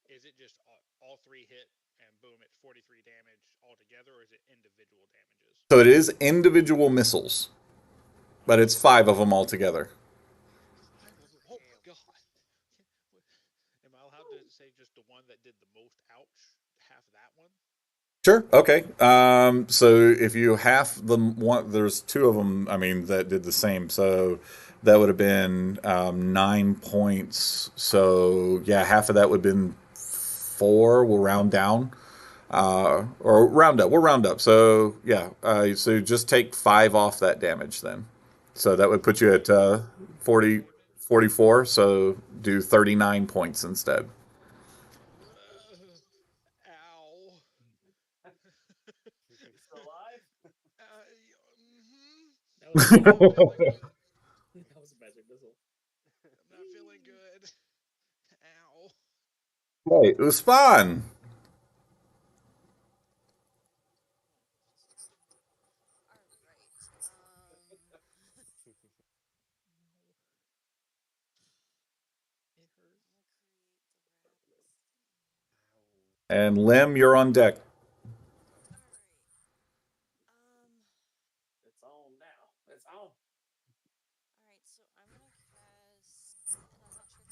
[SPEAKER 4] is it just all three hit and boom, it's 43 damage altogether, or is it individual damages?
[SPEAKER 1] So it is individual missiles, but it's five of them altogether.
[SPEAKER 4] Five of them. Oh my god. Am I allowed to say just the one that did the most ouch? Half that one?
[SPEAKER 1] Sure. Okay. So if you half the one, there's two of them. I mean, that did the same. So that would have been 9 points. So yeah, half of that would have been four. We'll round down, or round up. We'll round up. So yeah. So just take five off that damage then. So that would put you at 40, 44. So do 39 points instead.
[SPEAKER 4] Ow.
[SPEAKER 11] You still alive?
[SPEAKER 5] That was a
[SPEAKER 4] I'm
[SPEAKER 5] magic
[SPEAKER 4] not
[SPEAKER 5] missile.
[SPEAKER 4] feeling good.
[SPEAKER 5] That was a magic missile.
[SPEAKER 4] I'm not feeling good. Ow.
[SPEAKER 1] Hey, it was fun.
[SPEAKER 13] All right.
[SPEAKER 4] It hurts.
[SPEAKER 13] I'm gonna create the rabbits
[SPEAKER 1] And Lim, you're on deck.
[SPEAKER 13] thing. All right.
[SPEAKER 11] It's on now. It's on.
[SPEAKER 13] All right. So I'm gonna cast, and I'm not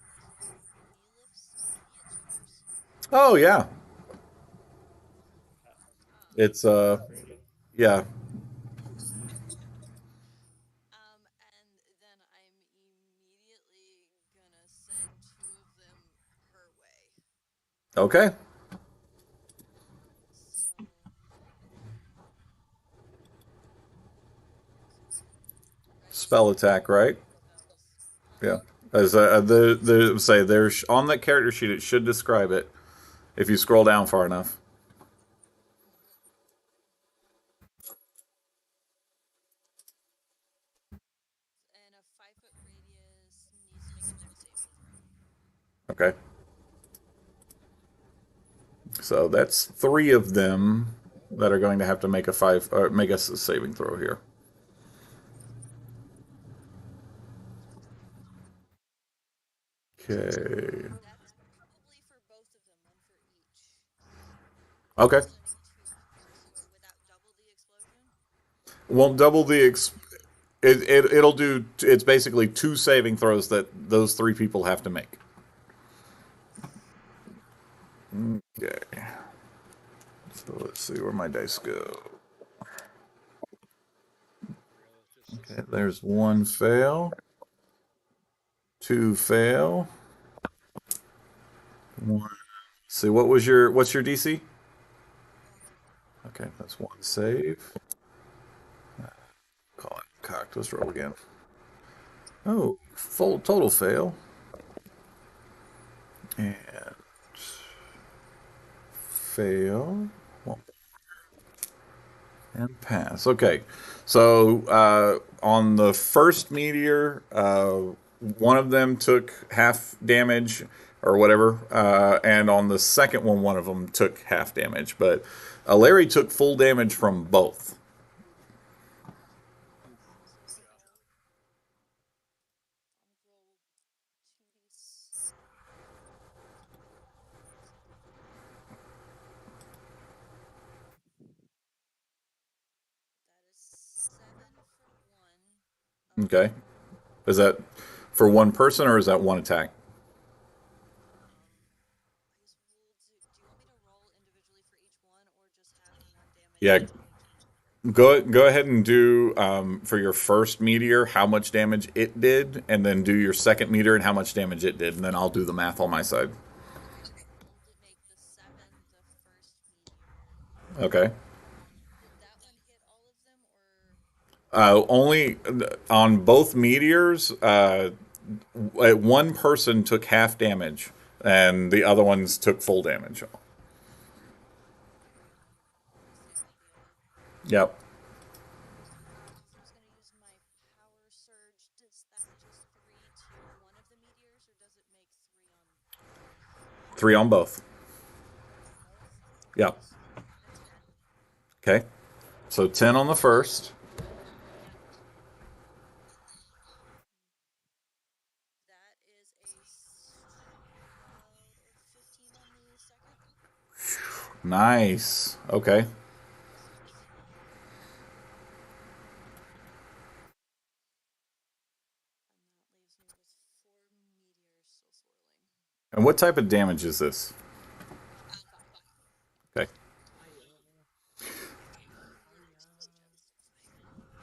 [SPEAKER 13] sure if I'm saying this right. Meleus tutors.
[SPEAKER 1] Oh yeah, it's
[SPEAKER 5] Sounds great.
[SPEAKER 1] yeah.
[SPEAKER 13] And then I'm immediately gonna send two of them her way.
[SPEAKER 1] Okay.
[SPEAKER 13] So
[SPEAKER 1] Spell
[SPEAKER 13] registering
[SPEAKER 1] attack, right?
[SPEAKER 13] spells.
[SPEAKER 1] Yeah. As the say there's on that character sheet, it should describe it if you scroll down far enough.
[SPEAKER 13] And a 5 foot radius needs to make a dex saving throw.
[SPEAKER 1] Okay. So that's three of them that are going to have to make a five or make us a saving throw here. Okay.
[SPEAKER 13] That's probably for both of them, one for each. Because
[SPEAKER 1] Okay.
[SPEAKER 13] there's only two here, so would that double the explosion?
[SPEAKER 1] Won't double the it'll do. It's basically two saving throws that those three people have to make. Okay. So let's see where my dice go.
[SPEAKER 4] Real, just
[SPEAKER 1] Okay, there's one fail, two fail, one. See, what's your DC?
[SPEAKER 13] 20.
[SPEAKER 1] Okay, that's one save. Call it cocked. Let's roll again. Oh, full total fail. And fail. Well, and pass. Okay. So on the first meteor, one of them took half damage or whatever, and on the second one of them took half damage. But Larry took full damage from both.
[SPEAKER 13] So I'll roll 2d. That is 7 for one.
[SPEAKER 1] Okay. Is that for one person or is that one attack?
[SPEAKER 13] I guess do you want me to roll individually for each one, or just have one damage
[SPEAKER 1] Yeah.
[SPEAKER 13] to each one?
[SPEAKER 1] Go ahead and do for your first meteor how much damage it did, and then do your second meteor and how much damage it did, and then I'll do the math on my side.
[SPEAKER 13] I rolled make the 7 the first meteor.
[SPEAKER 1] Okay.
[SPEAKER 13] Did that one hit all of them, or
[SPEAKER 1] Only on both meteors, one person took half damage, and the other ones took full damage. Yep.
[SPEAKER 13] So I was going to use my power surge. Does that just three to one of the meteors, or does it make three on both?
[SPEAKER 1] 3 on both.
[SPEAKER 13] Three on both?
[SPEAKER 1] Yep.
[SPEAKER 13] A 10.
[SPEAKER 1] Okay. So 10 on the first.
[SPEAKER 13] That is a 12 or 15 on the second.
[SPEAKER 1] Nice. Okay.
[SPEAKER 13] And that leaves me with four meteors still swirling.
[SPEAKER 1] And what type of damage is this?
[SPEAKER 13] Fire.
[SPEAKER 1] Okay.
[SPEAKER 5] Fire.
[SPEAKER 13] Really satisfying.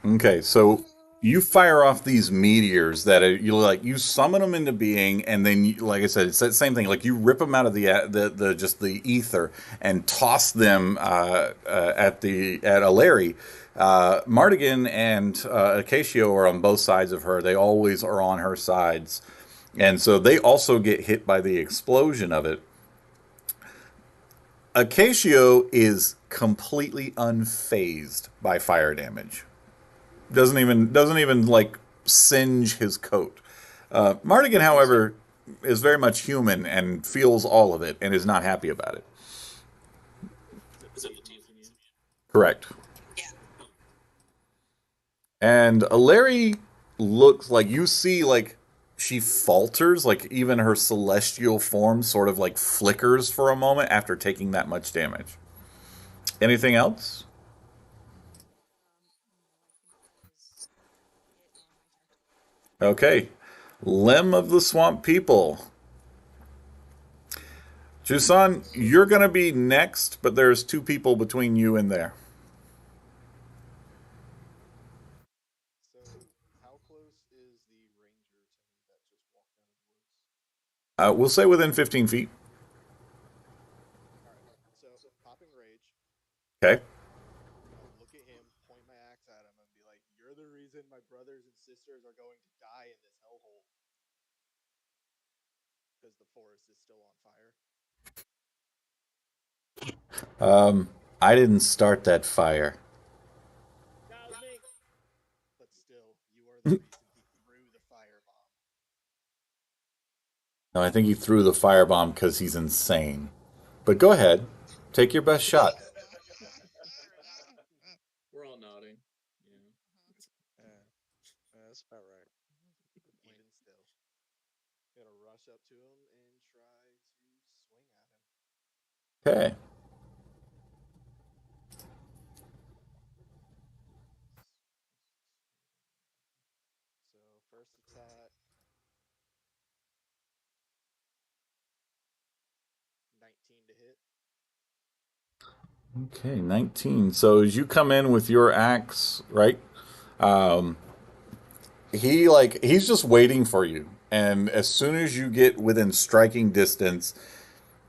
[SPEAKER 1] Okay, so you fire off these meteors that are, you summon them into being, and then like I said, it's that same thing. Like you rip them out of the just the ether and toss them at Aleri. Mardigan and Acacio are on both sides of her. They always are on her sides, and so they also get hit by the explosion of it. Acacio is completely unfazed by fire damage. Doesn't even like singe his coat. Mardigan, however, is very much human and feels all of it and is not happy about it.
[SPEAKER 5] Is it the teasing you?
[SPEAKER 1] Correct. And Larry looks like you see like she falters, like even her celestial form sort of like flickers for a moment after taking that much damage. Anything else?
[SPEAKER 13] No, I think that is it on my turn.
[SPEAKER 1] Okay. Limb of the Swamp People. Jusan, you're going to be next, but there's two people between you and there.
[SPEAKER 12] So, how close is the ranger to me that just walked out of the woods?
[SPEAKER 1] We'll say within 15 feet.
[SPEAKER 12] All right. So, popping rage,
[SPEAKER 1] Okay.
[SPEAKER 12] gonna look at him, point my axe at him, and be like, "You're the reason my brothers and sisters are going to die in this hellhole because the forest is still on fire."
[SPEAKER 1] I didn't start that fire.
[SPEAKER 5] That was me.
[SPEAKER 12] But still, you are the reason he threw the firebomb.
[SPEAKER 1] No, I think he threw the firebomb because he's insane. But go ahead. Take your best shot.
[SPEAKER 5] We're all nodding. Yeah.
[SPEAKER 3] Yeah, that's about right.
[SPEAKER 12] Even still, gonna rush up to him and try to swing at him.
[SPEAKER 1] Okay.
[SPEAKER 12] So first attack, 19 to hit.
[SPEAKER 1] Okay, 19. So as you come in with your axe, right? Um, he's just waiting for you. And as soon as you get within striking distance,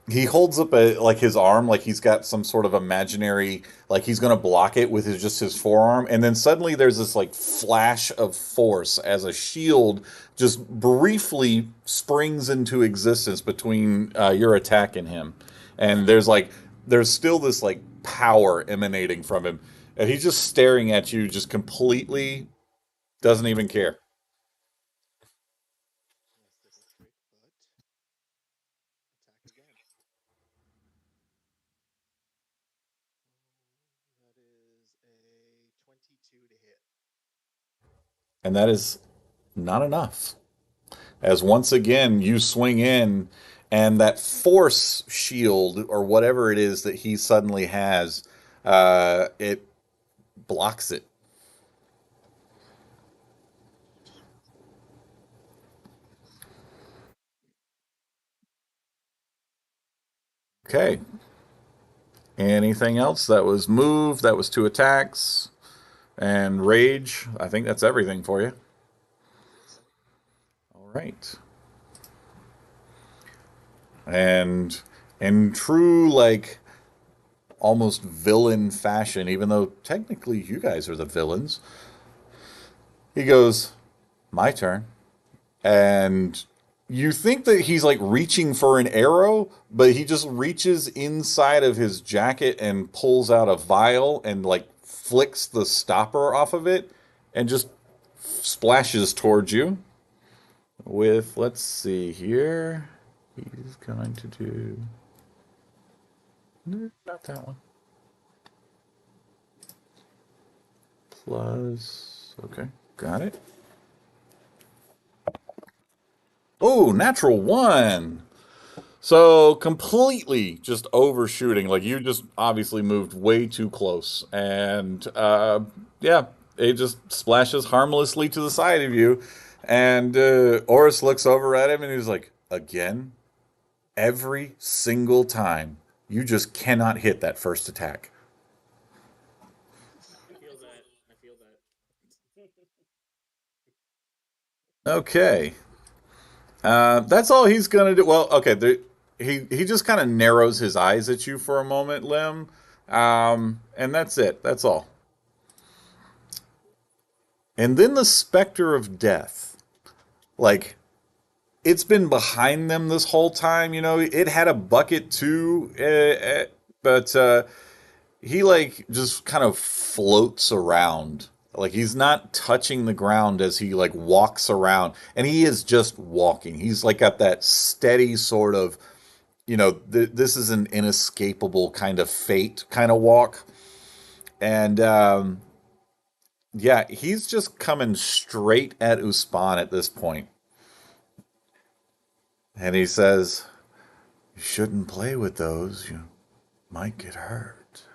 [SPEAKER 1] he holds up his arm like he's got some sort of imaginary like he's gonna block it with his forearm, and then suddenly there's this like flash of force as a shield just briefly springs into existence between your attack and him, and there's still this like power emanating from him, and he's just staring at you, just completely doesn't even care.
[SPEAKER 12] Missed the trick, but attack again. That is a 22 to hit.
[SPEAKER 1] And that is not enough. As once again you swing in, and that force shield or whatever it is that he suddenly has, it blocks it. Okay. Anything else? That was move. That was two attacks and rage. I think that's everything for you.
[SPEAKER 12] Yes, sir.
[SPEAKER 1] All right. And in true like almost villain fashion, even though technically you guys are the villains, he goes, "My turn." And you think that he's like reaching for an arrow, but he just reaches inside of his jacket and pulls out a vial and like flicks the stopper off of it and just splashes towards you with, let's see here. He's going to do. No, not that one. Plus. Okay, got it. Oh, natural one. So completely just overshooting. Like you just obviously moved way too close. And yeah, it just splashes harmlessly to the side of you. And Oris looks over at him and he's like, again? Every single time. You just cannot hit that first attack.
[SPEAKER 5] I feel that. I feel that.
[SPEAKER 1] Okay. That's all he's gonna do. Well, okay. He just kind of narrows his eyes at you for a moment, Lim, and that's it. That's all. And then the specter of death, like it's been behind them this whole time. You know, it had a bucket too, but he like just kind of floats around. Like he's not touching the ground as he like walks around, and he is just walking. He's like got that steady sort of, this is an inescapable kind of fate kind of walk. And yeah, he's just coming straight at Uspan at this point. And he says, you shouldn't play with those. You might get hurt.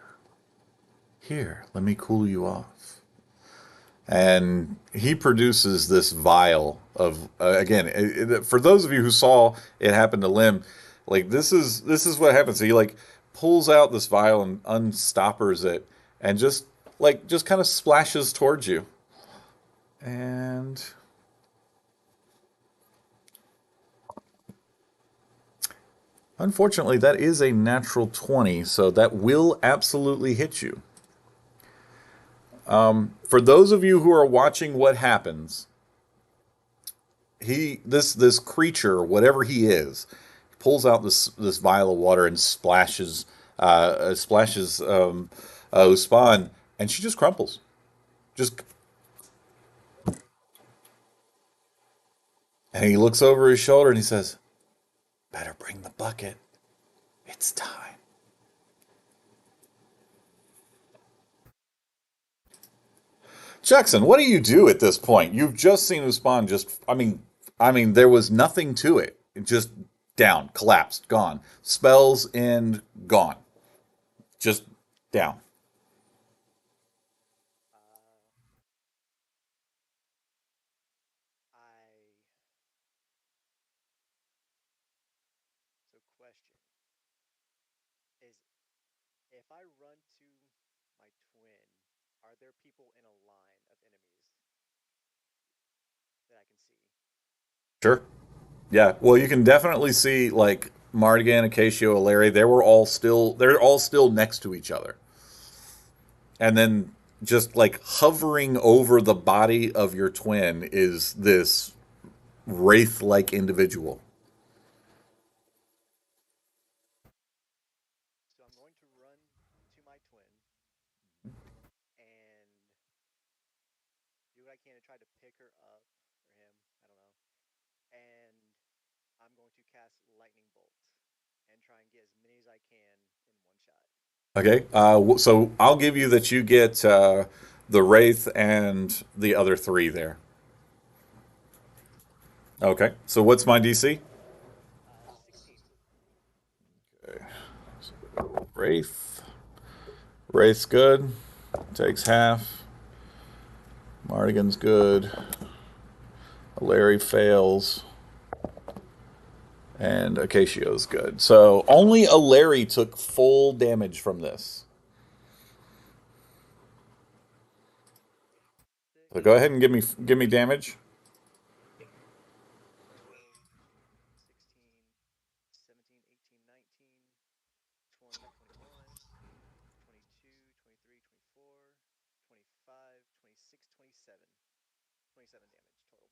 [SPEAKER 1] Here, let me cool you off. And he produces this vial of again, for those of you who saw it happen to Lim, like this is what happens. He like pulls out this vial and unstoppers it and just kind of splashes towards you. And unfortunately, that is a natural 20, so that will absolutely hit you. For those of you who are watching what happens, this creature, whatever he is, pulls out this vial of water and splashes Uspan, and she just crumples. Just and he looks over his shoulder and he says, "Better bring the bucket. It's time." Jackson, what do you do at this point? You've just seen Uspan just. I mean, there was nothing to it. It just down, collapsed, gone. Spells end, gone. Just down.
[SPEAKER 10] Uh, I so question is if I run to my twin, are there people in a line of enemies that I can see?
[SPEAKER 1] Sure. Yeah. Well, you can definitely see like Mardigan, Acacio, Larry. They're all still next to each other, and then just like hovering over the body of your twin is this wraith-like individual.
[SPEAKER 10] So I'm going to run to my twin and do what I can to try to pick her up or him. I don't know. And I'm going to cast lightning bolt and try and get as many as I can in one shot.
[SPEAKER 1] Okay. So I'll give you that you get the wraith and the other three there. Okay. So what's my DC?
[SPEAKER 10] 16.
[SPEAKER 1] Wraith. Wraith's good. Takes half. Mardigan's good. Larry fails. And Acacia's good. So only a Larry took full damage from this. So go ahead and give me damage.
[SPEAKER 10] So 16, 17, 18, 19, 20, 21, 22, 23, 24, 25, 26, 27. 27 damage total.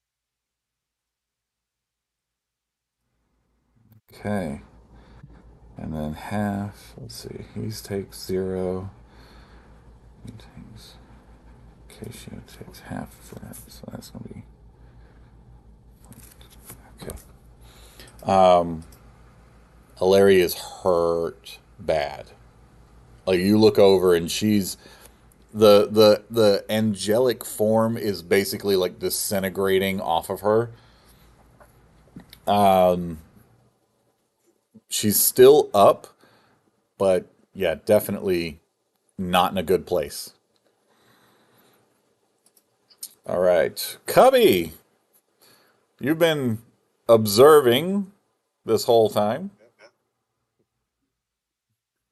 [SPEAKER 1] Okay. And then half. Let's see. He takes 0. It takes Casio takes half of that, so that's gonna be okay. Hilary is hurt bad. Like you look over and she's the angelic form is basically like disintegrating off of her. She's still up, but yeah, definitely not in a good place. All right, Cubby, you've been observing this whole time.
[SPEAKER 14] Yep.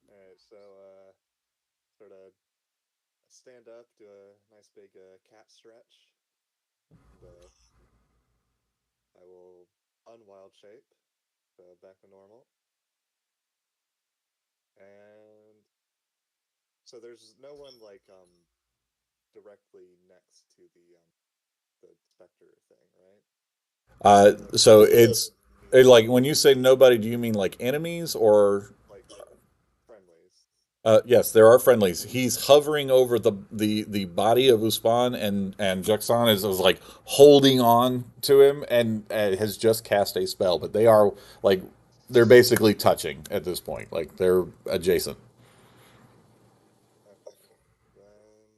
[SPEAKER 14] All right. So sort of stand up, do a nice big cat stretch, and I will unwild shape, so back to normal. And so there's no one like directly next to the specter thing, right? So
[SPEAKER 1] So
[SPEAKER 14] it's
[SPEAKER 1] it's
[SPEAKER 14] me
[SPEAKER 1] like when you say nobody, do you mean like enemies or?
[SPEAKER 14] like friendlies.
[SPEAKER 1] Yes, there are friendlies. He's hovering over the body of Uspan, and Juxon is like holding on to him and has just cast a spell. But they are like they're basically touching at this point. Like they're adjacent.
[SPEAKER 14] Okay.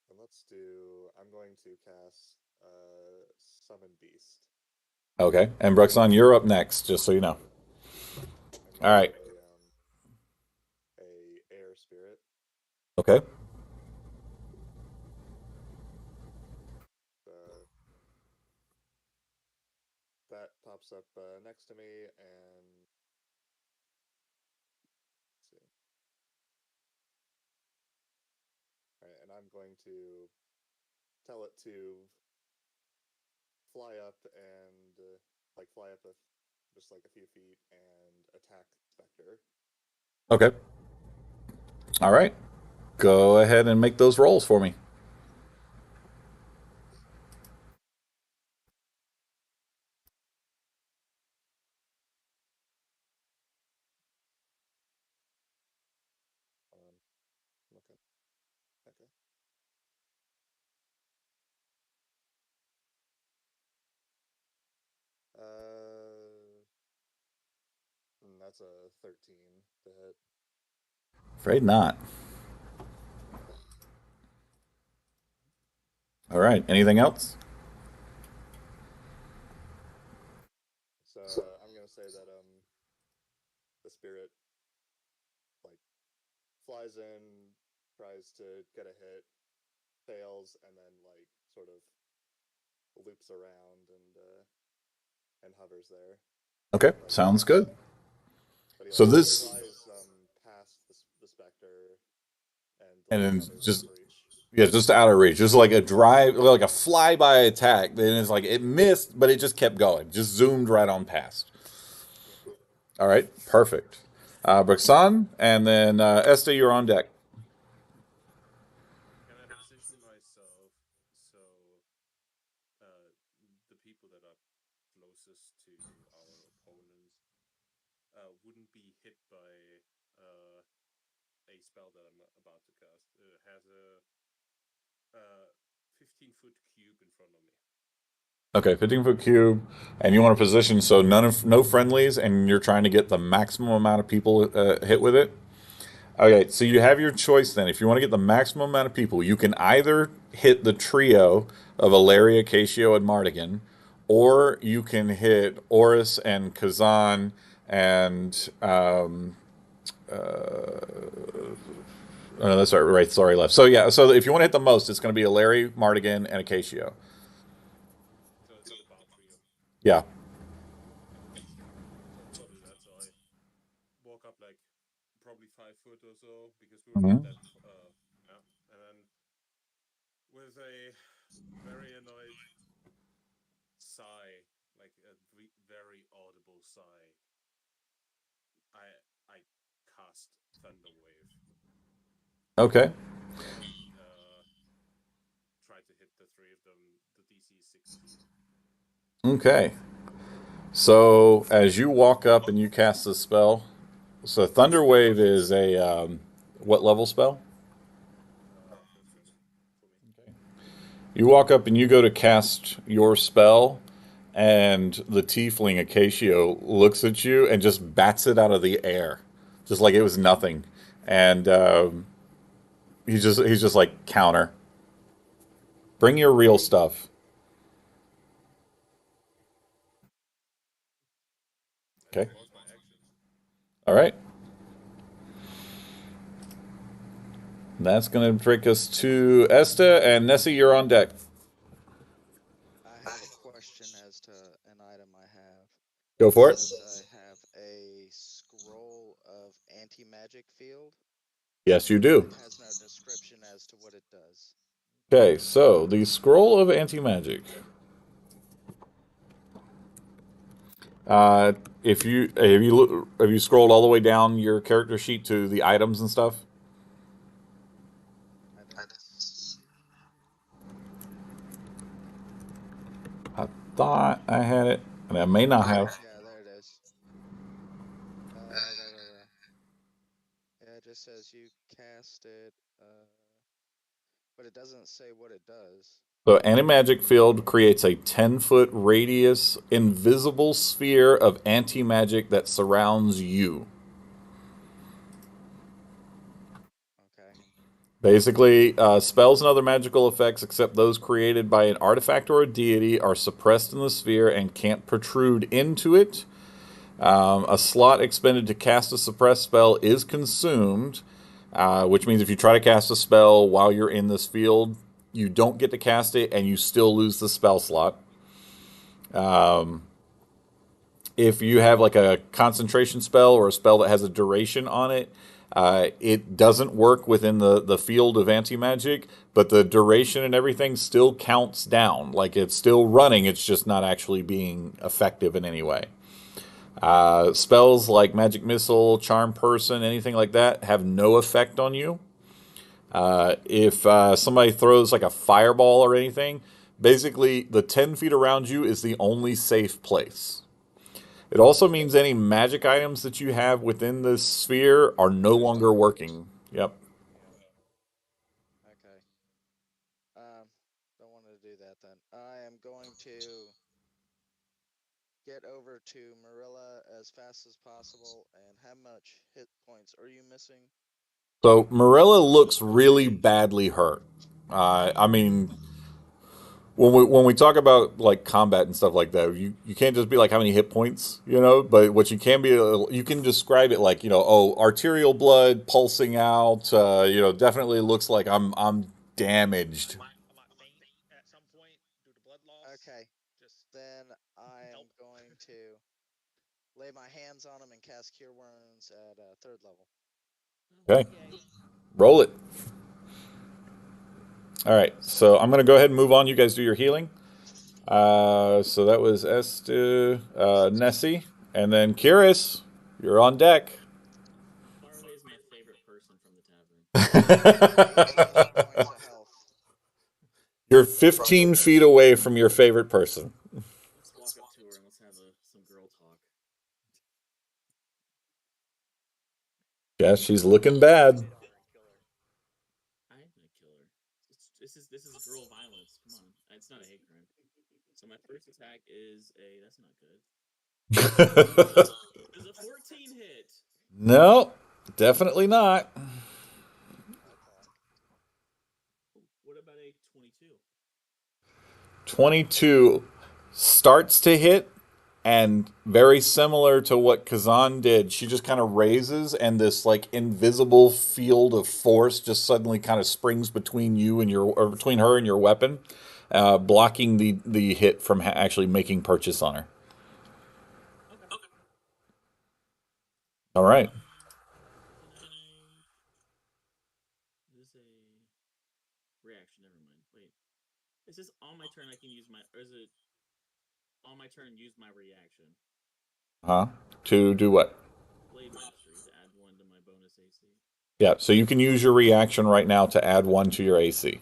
[SPEAKER 14] Then let's do. I'm going to cast summon beast.
[SPEAKER 1] Okay, and Bruxon, you're up next, just so you know.
[SPEAKER 14] I'm
[SPEAKER 1] All
[SPEAKER 14] gonna do
[SPEAKER 1] right.
[SPEAKER 14] a air spirit.
[SPEAKER 1] Okay.
[SPEAKER 14] Uh, that pops up next to me, and let's see. All right, and I'm going to tell it to fly up and like fly up just like a few feet and attack Spectre.
[SPEAKER 1] Okay. All right. Go ahead and make those rolls for me.
[SPEAKER 14] Okay. Okay. That's a 13 to hit.
[SPEAKER 1] Afraid not.
[SPEAKER 14] Okay.
[SPEAKER 1] All right. Anything else?
[SPEAKER 14] So I'm gonna say that the spirit like flies in, tries to get a hit, fails, and then like sort of loops around and hovers there.
[SPEAKER 1] Okay.
[SPEAKER 14] But
[SPEAKER 1] Sounds good.
[SPEAKER 14] he
[SPEAKER 1] So
[SPEAKER 14] like
[SPEAKER 1] this
[SPEAKER 14] flies past the specter and
[SPEAKER 1] and
[SPEAKER 14] like
[SPEAKER 1] then
[SPEAKER 14] hovers out
[SPEAKER 1] just
[SPEAKER 14] of reach.
[SPEAKER 1] yeah, just out of reach, just like a drive, like a flyby attack. Then it's like it missed, but it just kept going, just zoomed right on past.
[SPEAKER 14] Yep.
[SPEAKER 1] All right, perfect. Brixan, and then Esther, you're on deck.
[SPEAKER 6] Can I position myself so the people that are closest to our opponents wouldn't be hit by uh, a spell that I'm about to cast? It has a 15-foot cube in front of me.
[SPEAKER 1] Okay, 15-foot cube, and you want to position so no friendlies, and you're trying to get the maximum amount of people hit with it. Okay, so you have your choice then. If you want to get the maximum amount of people, you can either hit the trio of Ilaria, Casio, and Mardigan, or you can hit Oris and Kazan and oh, no, that's right, sorry, left. So yeah, so if you want to hit the most, it's going to be a Larry, Mardigan, and a Casio.
[SPEAKER 6] So it's the bar trio.
[SPEAKER 1] Yeah.
[SPEAKER 6] Yeah. I'll do that. So I walk up like probably 5 foot or so because we were not
[SPEAKER 1] Hmm.
[SPEAKER 6] that. Yeah. And then with a very annoyed sigh, like a very audible sigh, I cast Thunder Wave
[SPEAKER 1] Okay.
[SPEAKER 6] and try to hit the three of them. The DC is 16.
[SPEAKER 1] Okay. So as you walk up and you cast the spell, So Thunder Wave is a what level spell?
[SPEAKER 6] 15 for me.
[SPEAKER 1] You walk up and you go to cast your spell, and the tiefling Acacio looks at you and just bats it out of the air, just like it was nothing. And he's just like counter. Bring your real stuff.
[SPEAKER 6] And
[SPEAKER 1] Okay.
[SPEAKER 6] it was my action.
[SPEAKER 1] All right. That's going to take us to Esta and Nessie. You're on deck.
[SPEAKER 3] I have a question as to an item I have.
[SPEAKER 1] Go
[SPEAKER 3] It
[SPEAKER 1] for it.
[SPEAKER 3] says I have a scroll of anti-magic field,
[SPEAKER 1] Yes, you
[SPEAKER 3] but
[SPEAKER 1] do.
[SPEAKER 3] it has no description as to what it does.
[SPEAKER 1] Okay, so the scroll of anti magic. Uh, if you have you scrolled all the way down your character sheet to the items and stuff?
[SPEAKER 3] I didn't see.
[SPEAKER 1] I thought I had it, and I may not have.
[SPEAKER 3] Yeah, there it is. Da, da, da. Yeah, it just says you cast it, but it doesn't say what it does.
[SPEAKER 1] So, anti-magic field creates a 10-foot radius invisible sphere of anti-magic that surrounds you.
[SPEAKER 3] Okay.
[SPEAKER 1] Basically, spells and other magical effects, except those created by an artifact or a deity, are suppressed in the sphere and can't protrude into it. A slot expended to cast a suppressed spell is consumed, which means if you try to cast a spell while you're in this field, you don't get to cast it and you still lose the spell slot. If you have like a concentration spell or a spell that has a duration on it, it doesn't work within the field of anti magic, but the duration and everything still counts down. Like it's still running, it's just not actually being effective in any way. Spells like Magic Missile, Charm Person, anything like that have no effect on you. If somebody throws like a fireball or anything, basically the 10 feet around you is the only safe place. It also means any magic items that you have within this sphere are no longer working. Yep.
[SPEAKER 3] Okay. Um, don't want to do that then. I am going to get over to Marilla as fast as possible. And how much hit points are you missing?
[SPEAKER 1] So Marilla looks really badly hurt. I mean, when we talk about like combat and stuff like that, you can't just be like how many hit points, you know. But what you can be, you can describe it like oh, arterial blood pulsing out. Definitely looks like I'm damaged.
[SPEAKER 4] I might faint at some point due to blood loss.
[SPEAKER 3] Okay.
[SPEAKER 4] Just
[SPEAKER 3] Then I am
[SPEAKER 4] help.
[SPEAKER 3] going to lay my hands on him and cast Cure Wounds at third level.
[SPEAKER 1] Okay,
[SPEAKER 13] Yay.
[SPEAKER 1] roll it. All right, so I'm gonna go ahead and move on. You guys do your healing. So that was Estu, Nessie, and then Kiris. You're on deck.
[SPEAKER 5] How far away is my favorite person from the tavern?
[SPEAKER 3] 18 points of health.
[SPEAKER 1] You're 15 feet away from your favorite person.
[SPEAKER 5] Let's walk up to her and let's have some girl talk.
[SPEAKER 1] Yeah, she's looking bad.
[SPEAKER 5] I am gonna kill her. This is girl violence. Come on, it's not a hate crime. So my first attack is a. That's not good. Does a 14 hit?
[SPEAKER 1] No, definitely not.
[SPEAKER 3] Okay.
[SPEAKER 5] What about a 22?
[SPEAKER 1] 22 starts to hit, and very similar to what Kazan did, she just kind of raises, and this like invisible field of force just suddenly kind of springs between you and or between her and your weapon, blocking the hit from actually making purchase on her.
[SPEAKER 5] Okay.
[SPEAKER 1] All right.
[SPEAKER 5] Can I? This is a reaction. Never mind. Wait. Is this on my turn? I can use my. Or is it on my turn? Use my reaction.
[SPEAKER 1] Huh? To do what?
[SPEAKER 5] Blade mastery to add one to my bonus AC.
[SPEAKER 1] Yeah. So you can use your reaction right now to add one to your AC.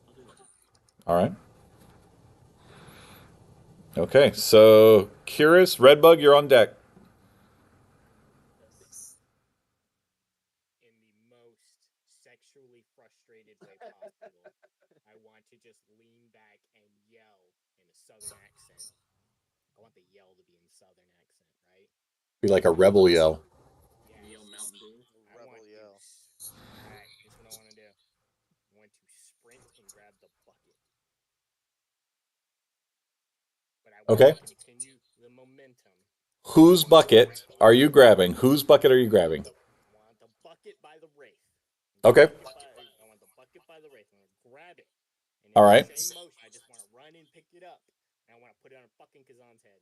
[SPEAKER 5] I'll do that.
[SPEAKER 1] All right. Okay. So Curious, Redbug, you're on deck.
[SPEAKER 2] lean back and yell in a southern accent. I want the yell to be in southern accent, right?
[SPEAKER 1] Be like a rebel yell.
[SPEAKER 5] Yell
[SPEAKER 2] Yes.
[SPEAKER 5] Mountain Dew.
[SPEAKER 3] A
[SPEAKER 2] I
[SPEAKER 3] rebel
[SPEAKER 2] want to.
[SPEAKER 3] yell.
[SPEAKER 2] All right, here's what I want to do. I want to sprint and grab the bucket, but I want to
[SPEAKER 1] Okay.
[SPEAKER 2] continue the momentum. I
[SPEAKER 1] Whose
[SPEAKER 2] want to
[SPEAKER 1] bucket
[SPEAKER 2] grab.
[SPEAKER 1] are you grabbing? Whose bucket are you grabbing?
[SPEAKER 2] I want the bucket by the wraith.
[SPEAKER 1] Okay.
[SPEAKER 2] I want the bucket by the wraith. I want to grab it, and
[SPEAKER 1] All
[SPEAKER 2] in the
[SPEAKER 1] right.
[SPEAKER 2] same motion, I just want to run and pick it up, and I want to put it on fucking Kazan's head.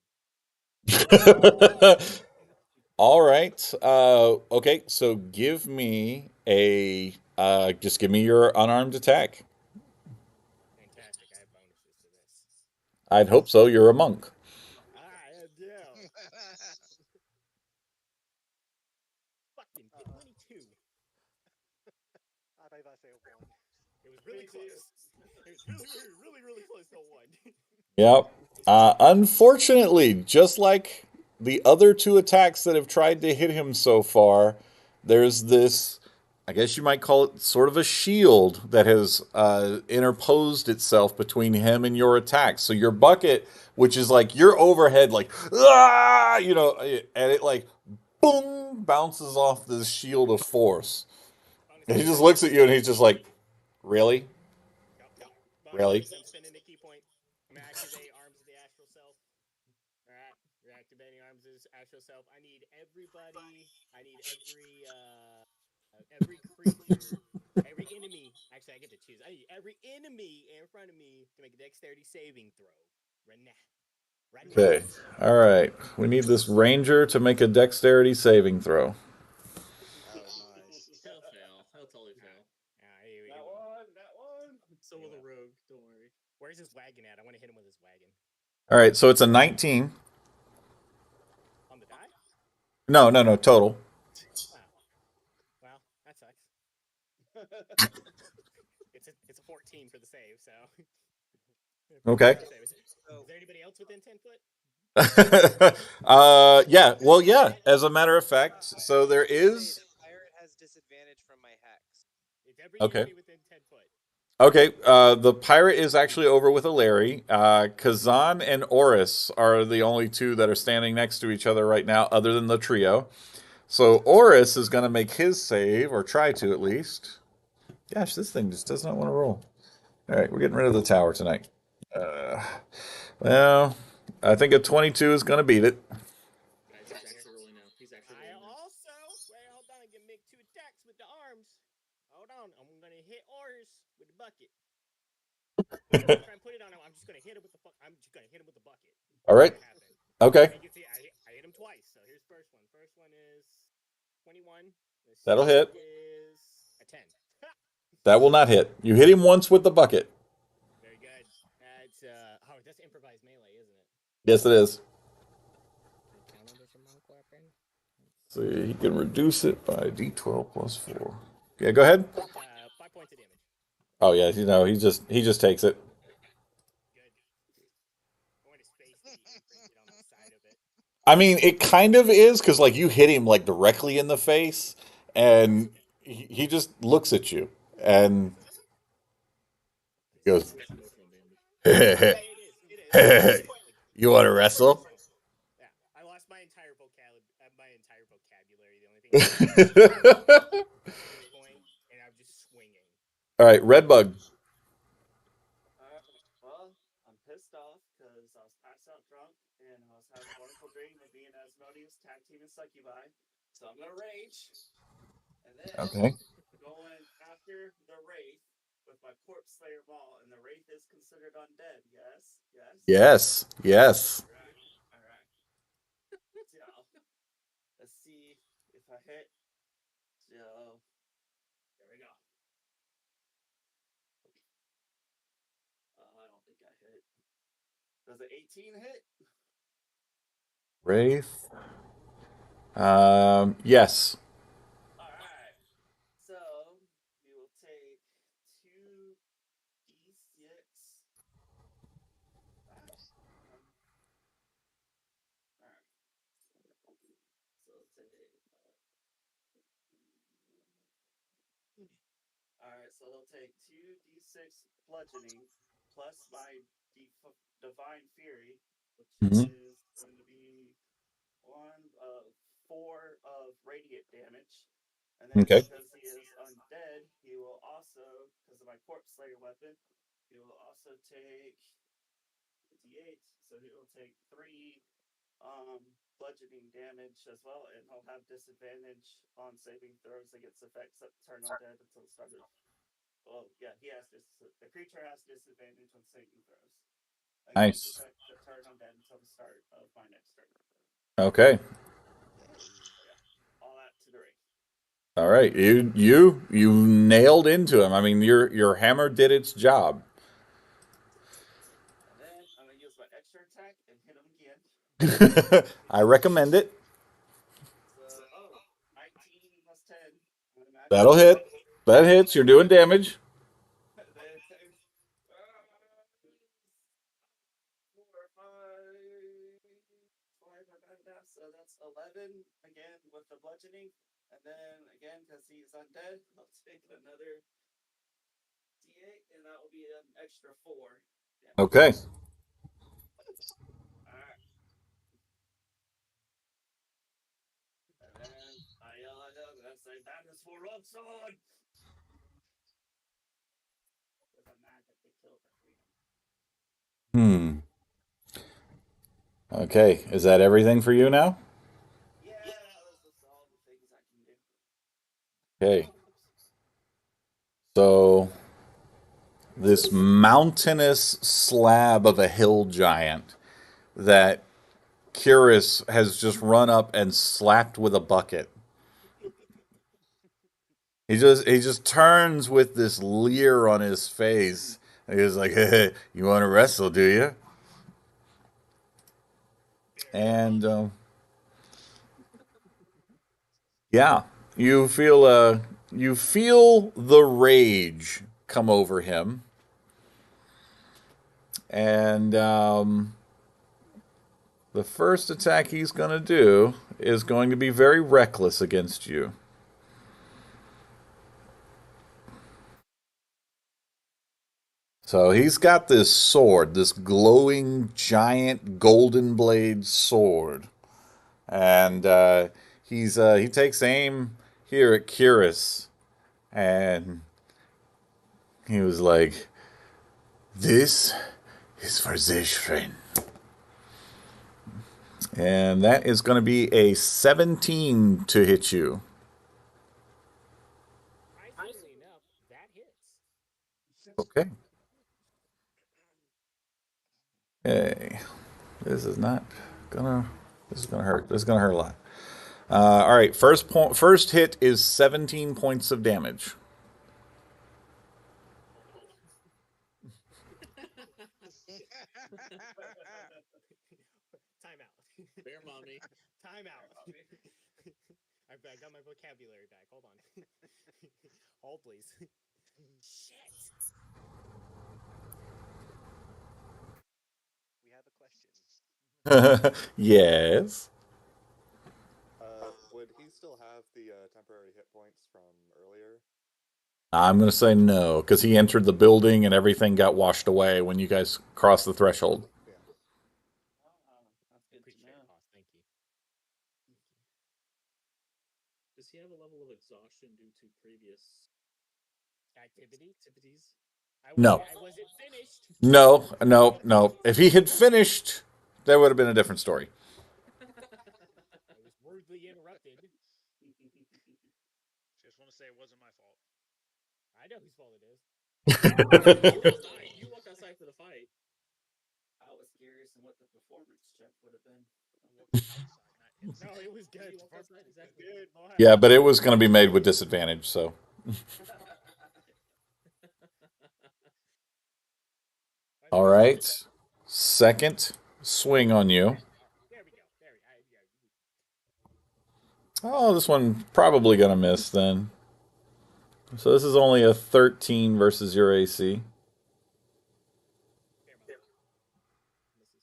[SPEAKER 1] All right. Okay. So give me a. Just give me your unarmed attack.
[SPEAKER 2] Fantastic. I have bonuses to this.
[SPEAKER 1] I'd hope so. You're a monk.
[SPEAKER 2] I do. Fucking
[SPEAKER 10] Uh-uh.
[SPEAKER 2] 22.
[SPEAKER 10] I thought you were about to say a one.
[SPEAKER 2] It was really
[SPEAKER 5] Me too.
[SPEAKER 2] close. It was really, really, really, really close to a one.
[SPEAKER 1] Yep. Unfortunately, just like the other two attacks that have tried to hit him so far, there's this, I guess you might call it sort of a shield that has interposed itself between him and your attack. So your bucket, which is like your overhead, like, ah, and it like, boom, bounces off this shield of force.
[SPEAKER 2] Bonus
[SPEAKER 1] And he
[SPEAKER 2] action.
[SPEAKER 1] just looks at you and he's just like, really?
[SPEAKER 2] Yep. Bonus
[SPEAKER 1] Really?
[SPEAKER 2] action. I'm spending a key point. I'm gonna activate Arms of the Astral Self. All right. You're activating Arms of the Astral Self. I need everybody. I need every creature, every enemy. Actually, I get to choose. I need every enemy in front of me to make a Dexterity saving throw. Right now. Right now.
[SPEAKER 1] Okay. All right. We need this ranger to make a dexterity saving throw.
[SPEAKER 3] Oh, nice.
[SPEAKER 5] He'll fail. He'll totally
[SPEAKER 2] All right.
[SPEAKER 5] fail.
[SPEAKER 2] He
[SPEAKER 5] That
[SPEAKER 2] will.
[SPEAKER 5] one. That one. So
[SPEAKER 2] He
[SPEAKER 5] will the
[SPEAKER 2] will.
[SPEAKER 5] rogue. Don't worry.
[SPEAKER 2] Where's his wagon at? I want to hit him with his wagon.
[SPEAKER 1] All right. So it's a 19.
[SPEAKER 2] On the die?
[SPEAKER 1] No, no, no, total.
[SPEAKER 2] Oh. Well, that sucks. It's a 14 for the save, so 14
[SPEAKER 1] Okay.
[SPEAKER 2] for the save. Is
[SPEAKER 9] So
[SPEAKER 2] there anybody else within 10 foot?
[SPEAKER 1] Yeah. Well, yeah.
[SPEAKER 9] I,
[SPEAKER 1] As a matter of fact, so
[SPEAKER 9] I
[SPEAKER 1] there
[SPEAKER 9] have to say
[SPEAKER 1] is.
[SPEAKER 9] the pirate has disadvantage from my hex.
[SPEAKER 2] It's every
[SPEAKER 1] Okay.
[SPEAKER 2] enemy within 10 foot.
[SPEAKER 1] Okay. The pirate is actually over with a Larry. Kazan and Oris are the only two that are standing next to each other right now, other than the trio. So Oris is going to make his save, or try to at least. Gosh, this thing just does not want to roll. All right, we're getting rid of the tower tonight. Uh, well, I think a 22 is going to beat it.
[SPEAKER 5] Guys, he's actually rolling now. He's actually
[SPEAKER 2] I
[SPEAKER 5] rolling now.
[SPEAKER 2] also wait. Hold on. I can make 2 attacks with the arms. Hold on. I'm gonna hit Oris with the bucket. I'm not gonna try and put it on him. I'm just gonna hit him with the. I'm just gonna hit him with the bucket.
[SPEAKER 1] All
[SPEAKER 2] That's
[SPEAKER 1] right.
[SPEAKER 2] gonna happen.
[SPEAKER 1] Okay.
[SPEAKER 2] And you can see I hit him twice. So here's first one. First one is 21. The
[SPEAKER 1] That'll
[SPEAKER 2] second
[SPEAKER 1] hit.
[SPEAKER 2] is a 10.
[SPEAKER 1] That will not hit. You hit him once with the bucket.
[SPEAKER 2] Very good. That's that's improvised melee, isn't it?
[SPEAKER 1] Yes, it is.
[SPEAKER 2] Is it counted as a monk weapon?
[SPEAKER 1] So he can reduce it by d12 plus 4. Yeah, go ahead.
[SPEAKER 2] 5 points of damage.
[SPEAKER 1] Oh yeah, he just takes it.
[SPEAKER 2] Good. I want his face to be imprinted on the side of it.
[SPEAKER 1] I mean, it kind of is because like you hit him like directly in the face, and he just looks at you and he
[SPEAKER 5] It's
[SPEAKER 1] goes,
[SPEAKER 5] too much emotional damage.
[SPEAKER 2] It is. It is. It is. Like,
[SPEAKER 1] "You want to
[SPEAKER 2] it's super
[SPEAKER 1] wrestle?"
[SPEAKER 2] emotional. Yeah, I lost my entire vocabulary. The only thing I can think of at this point, and I'm just swinging.
[SPEAKER 1] All right, Redbug.
[SPEAKER 11] Alright, well, I'm pissed off because I was passed out drunk and I was having a wonderful dream of being Asmodeus tag team and Succubi. So I'm gonna rage and then
[SPEAKER 1] Okay.
[SPEAKER 11] going after the Wraith with my Corpse Slayer Ball, and the Wraith is considered undead. Yes, yes.
[SPEAKER 1] Yes. Yes.
[SPEAKER 11] Alright, alright. So let's see if I hit. So there we go. I don't think I hit. Does an 18 hit?
[SPEAKER 1] Wraith. Yes.
[SPEAKER 11] Alright. So we will take 2d6. Alright. So take. Alright, so they'll take 2d6 bludgeoning plus my divine fury, which
[SPEAKER 1] Mhm.
[SPEAKER 11] is going to be one of four of radiant damage. And then
[SPEAKER 1] Okay.
[SPEAKER 11] because he is undead, he will also, because of my corpse slayer weapon, he will also take d8. So he will take three bludgeoning damage as well, and he'll have disadvantage on saving throws against effects that turn undead until the start of. Well, yeah, he has the creature has disadvantage on saving throws against
[SPEAKER 1] Nice.
[SPEAKER 11] effects that turn undead until the start of my next turn.
[SPEAKER 1] Okay.
[SPEAKER 12] Yay.
[SPEAKER 11] So yeah, all that to the ring.
[SPEAKER 1] All right. You nailed into him. I mean, your hammer did its job.
[SPEAKER 11] And then I'm gonna use my extra attack and hit him again.
[SPEAKER 1] I recommend it.
[SPEAKER 11] So 19 plus 10
[SPEAKER 1] That'll
[SPEAKER 11] automatically.
[SPEAKER 1] hit. That hits. You're doing damage.
[SPEAKER 11] Then times four, five, so that's 11 again with the bludgeoning. And then again, because he's undead, I'll take another d8, and that will be an extra 4 damage.
[SPEAKER 1] Okay.
[SPEAKER 11] Alright. And then I yell at him and I say, "That is for Roxon!" Because I'm mad that they killed our freedom.
[SPEAKER 1] Hmm. Okay. Is that everything for you now?
[SPEAKER 11] Yeah, those are all the things I can do.
[SPEAKER 1] Okay. So this mountainous slab of a hill giant that Curious has just run up and slapped with a bucket. He just turns with this leer on his face. And he's like, hey, "You want to wrestle, do you?" And yeah, you feel the rage come over him, and the first attack he's going to do is going to be very reckless against you. So he's got this sword, this glowing giant golden blade sword, and he takes aim here at Curious, and he was like, "This is for Zishrin," and that is going to be a 17 to hit you.
[SPEAKER 2] Surprisingly enough, that hits.
[SPEAKER 1] Okay. Hey, this is not gonna. This is gonna hurt. This is gonna hurt a lot. All right. First hit is 17 points of damage.
[SPEAKER 2] Oh no. Time out.
[SPEAKER 5] Bear mommy.
[SPEAKER 2] Time out. I got my vocabulary back. Hold on. Hold, please. Shit.
[SPEAKER 10] We have a question.
[SPEAKER 1] Yes.
[SPEAKER 14] Would he still have the temporary hit points from earlier?
[SPEAKER 1] I'm going to say no because he entered the building and everything got washed away when you guys crossed the threshold.
[SPEAKER 14] Yeah.
[SPEAKER 11] That's good to
[SPEAKER 2] Appreciate
[SPEAKER 11] know.
[SPEAKER 2] it, boss. Thank you.
[SPEAKER 5] Does he have a level of exhaustion due to previous
[SPEAKER 2] Activities.
[SPEAKER 1] No.
[SPEAKER 2] I wasn't finished.
[SPEAKER 1] No, no, no. If he had finished, that would have been a different story.
[SPEAKER 2] I was rudely interrupted.
[SPEAKER 4] Just want to say it wasn't my fault.
[SPEAKER 2] I know whose fault it is.
[SPEAKER 5] You walked outside. You walked outside for the fight.
[SPEAKER 11] I was curious in what the performance check would have been.
[SPEAKER 4] I walked outside, not inside.
[SPEAKER 2] No, it was
[SPEAKER 5] Yeah,
[SPEAKER 2] good.
[SPEAKER 5] you walked outside, exactly.
[SPEAKER 2] Good
[SPEAKER 1] Yeah,
[SPEAKER 2] lord.
[SPEAKER 1] but it was going to be made with disadvantage, so.
[SPEAKER 2] I
[SPEAKER 1] All
[SPEAKER 2] mean, it's
[SPEAKER 1] right.
[SPEAKER 2] good.
[SPEAKER 1] Second swing on you.
[SPEAKER 2] There we go. Yeah.
[SPEAKER 1] Oh, this one probably going to miss then. So this is only a 13 versus your AC.
[SPEAKER 2] Fair mommy. Misses.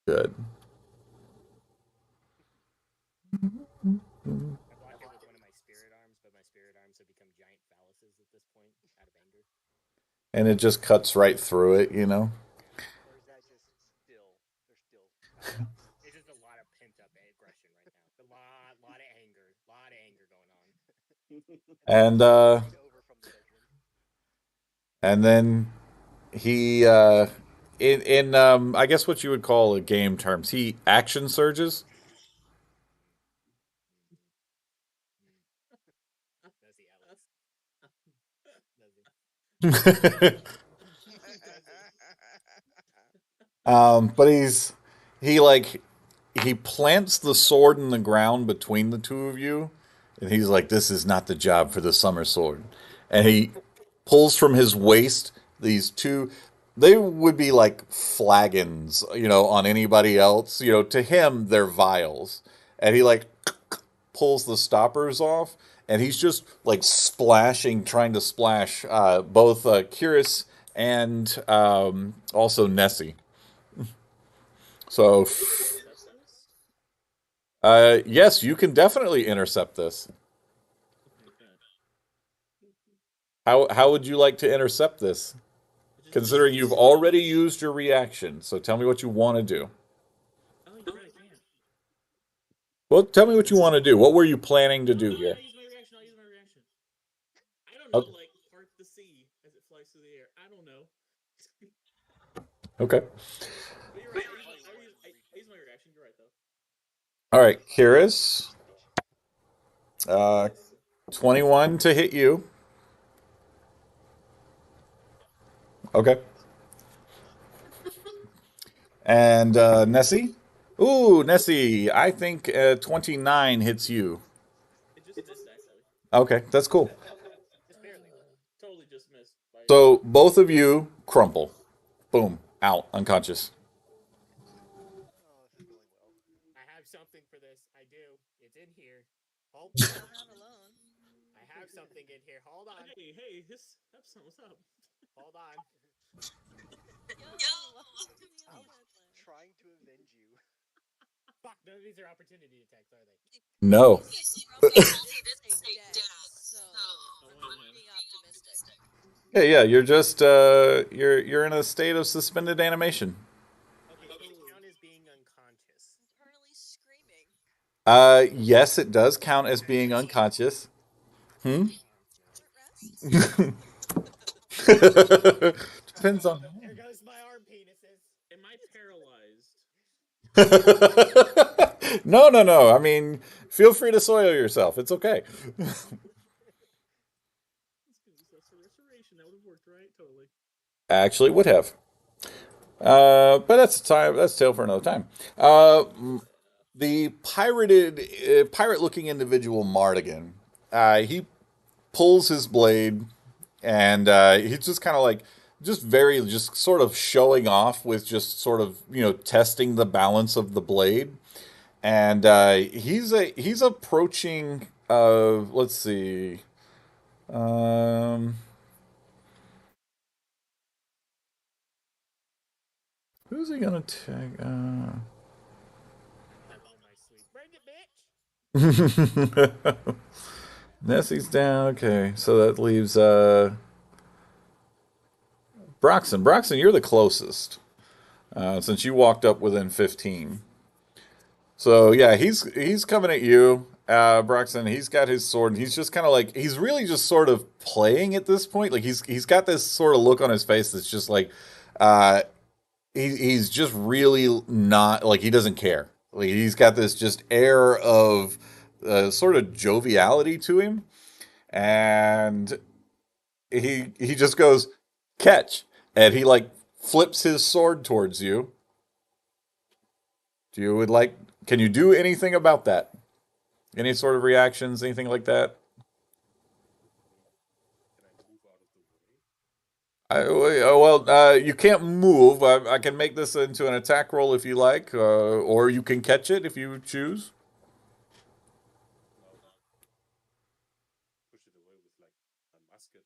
[SPEAKER 1] Good.
[SPEAKER 2] I block it with one of my spirit arms, but my spirit arms have become giant phalluses at this point, out of anger.
[SPEAKER 1] and it just cuts right through it, you know.
[SPEAKER 10] Or is that just still? They're still.
[SPEAKER 2] It's just a lot of pent up aggression right now. Lot of anger going on.
[SPEAKER 10] And then
[SPEAKER 1] And
[SPEAKER 10] Nessie walks over from the bedroom.
[SPEAKER 1] and then he in I guess what you would call a game terms, he action surges.
[SPEAKER 2] Does he, Alex? Does he? Does he?
[SPEAKER 1] But he like he plants the sword in the ground between the two of you, and he's like, "This is not the job for the summer sword." And he pulls from his waist these two. They would be like flagons, you know, on anybody else. You know, to him they're vials, and he like pulls the stoppers off, and he's just like splashing, trying to splash both Curious and also Nessie. So,
[SPEAKER 5] Are we able to intercept this?
[SPEAKER 1] yes, you can definitely intercept this.
[SPEAKER 5] Okay, bet.
[SPEAKER 1] How would you like to intercept this?
[SPEAKER 5] Just
[SPEAKER 1] Considering you've already used your reaction, so tell me what you want to do.
[SPEAKER 5] oh, you're right. I can't.
[SPEAKER 1] Well, tell me what you want to do. What were you planning to
[SPEAKER 5] No,
[SPEAKER 1] do
[SPEAKER 5] no,
[SPEAKER 1] here?
[SPEAKER 5] I'll use my reaction. I'll use my reaction. I don't know,
[SPEAKER 1] Okay.
[SPEAKER 5] like part the sea as it flies through the air. I don't know.
[SPEAKER 1] Okay.
[SPEAKER 5] But you're
[SPEAKER 10] That's
[SPEAKER 5] right.
[SPEAKER 10] probably why you didn't reach
[SPEAKER 5] I
[SPEAKER 10] it.
[SPEAKER 5] use my reaction. You're right though.
[SPEAKER 1] All right, Kiris, uh,
[SPEAKER 5] Yes.
[SPEAKER 1] 21 to hit you. Okay. And Nessie? Ooh, Nessie, I think 29 hits you.
[SPEAKER 5] It just missed actually.
[SPEAKER 1] Okay, that's cool.
[SPEAKER 2] Just barely though.
[SPEAKER 5] Totally just missed by.
[SPEAKER 1] So both of you crumple. Boom, out, unconscious.
[SPEAKER 10] Oh, this is going well.
[SPEAKER 2] I have something for this. I do. It's in here. Hold.
[SPEAKER 13] I'm not alone.
[SPEAKER 2] I have something in here. Hold on.
[SPEAKER 5] Hey, this Epson, what's up?
[SPEAKER 2] Hold on.
[SPEAKER 13] Yo, welcome to the
[SPEAKER 10] I was
[SPEAKER 13] Undead Land.
[SPEAKER 10] trying to avenge you.
[SPEAKER 2] Fuck, none of these are opportunity attacks, are they?
[SPEAKER 1] No.
[SPEAKER 13] You said crumple, you didn't say dead, so
[SPEAKER 5] Oh,
[SPEAKER 13] we're
[SPEAKER 5] well, man.
[SPEAKER 13] being optimistic.
[SPEAKER 1] Yeah, yeah, you're just you're in a state of suspended animation.
[SPEAKER 2] Okay, does it count as being unconscious?
[SPEAKER 13] Internally screaming.
[SPEAKER 1] Yes, it does count as being unconscious. Hmm?
[SPEAKER 13] Short rest?
[SPEAKER 1] Depends on.
[SPEAKER 2] There goes my arm penises.
[SPEAKER 5] Am I paralyzed?
[SPEAKER 1] No, no, no. I mean, feel free to soil yourself. It's okay.
[SPEAKER 5] That's a restoration. That would have worked, right? Totally.
[SPEAKER 1] Actually, would have. But that's time. That's a tale for another time. The pirate-looking individual Mardigan. He pulls his blade, and he's just kind of like, just very, just sort of showing off with just sort of testing the balance of the blade, and he's approaching. Let's see. Um, who's he gonna tag?
[SPEAKER 2] Oh my sweet. Bring it, bitch!
[SPEAKER 1] Nessie's down. Okay, so that leaves Broxton. Broxton, you're the closest since you walked up within 15. So yeah, he's coming at you, Broxton. He's got his sword, and he's just kind of like he's really just sort of playing at this point. Like he's got this sort of look on his face that's just like uh, he's just really not like he doesn't care. Like he's got this just air of sort of joviality to him, and he just goes catch, and he like flips his sword towards you. Do you would like? Can you do anything about that? Any sort of reactions, anything like that?
[SPEAKER 6] Can I move out of the way?
[SPEAKER 1] You can't move. I can make this into an attack roll if you like, or you can catch it if you choose.
[SPEAKER 6] I'll push it away with like a musket.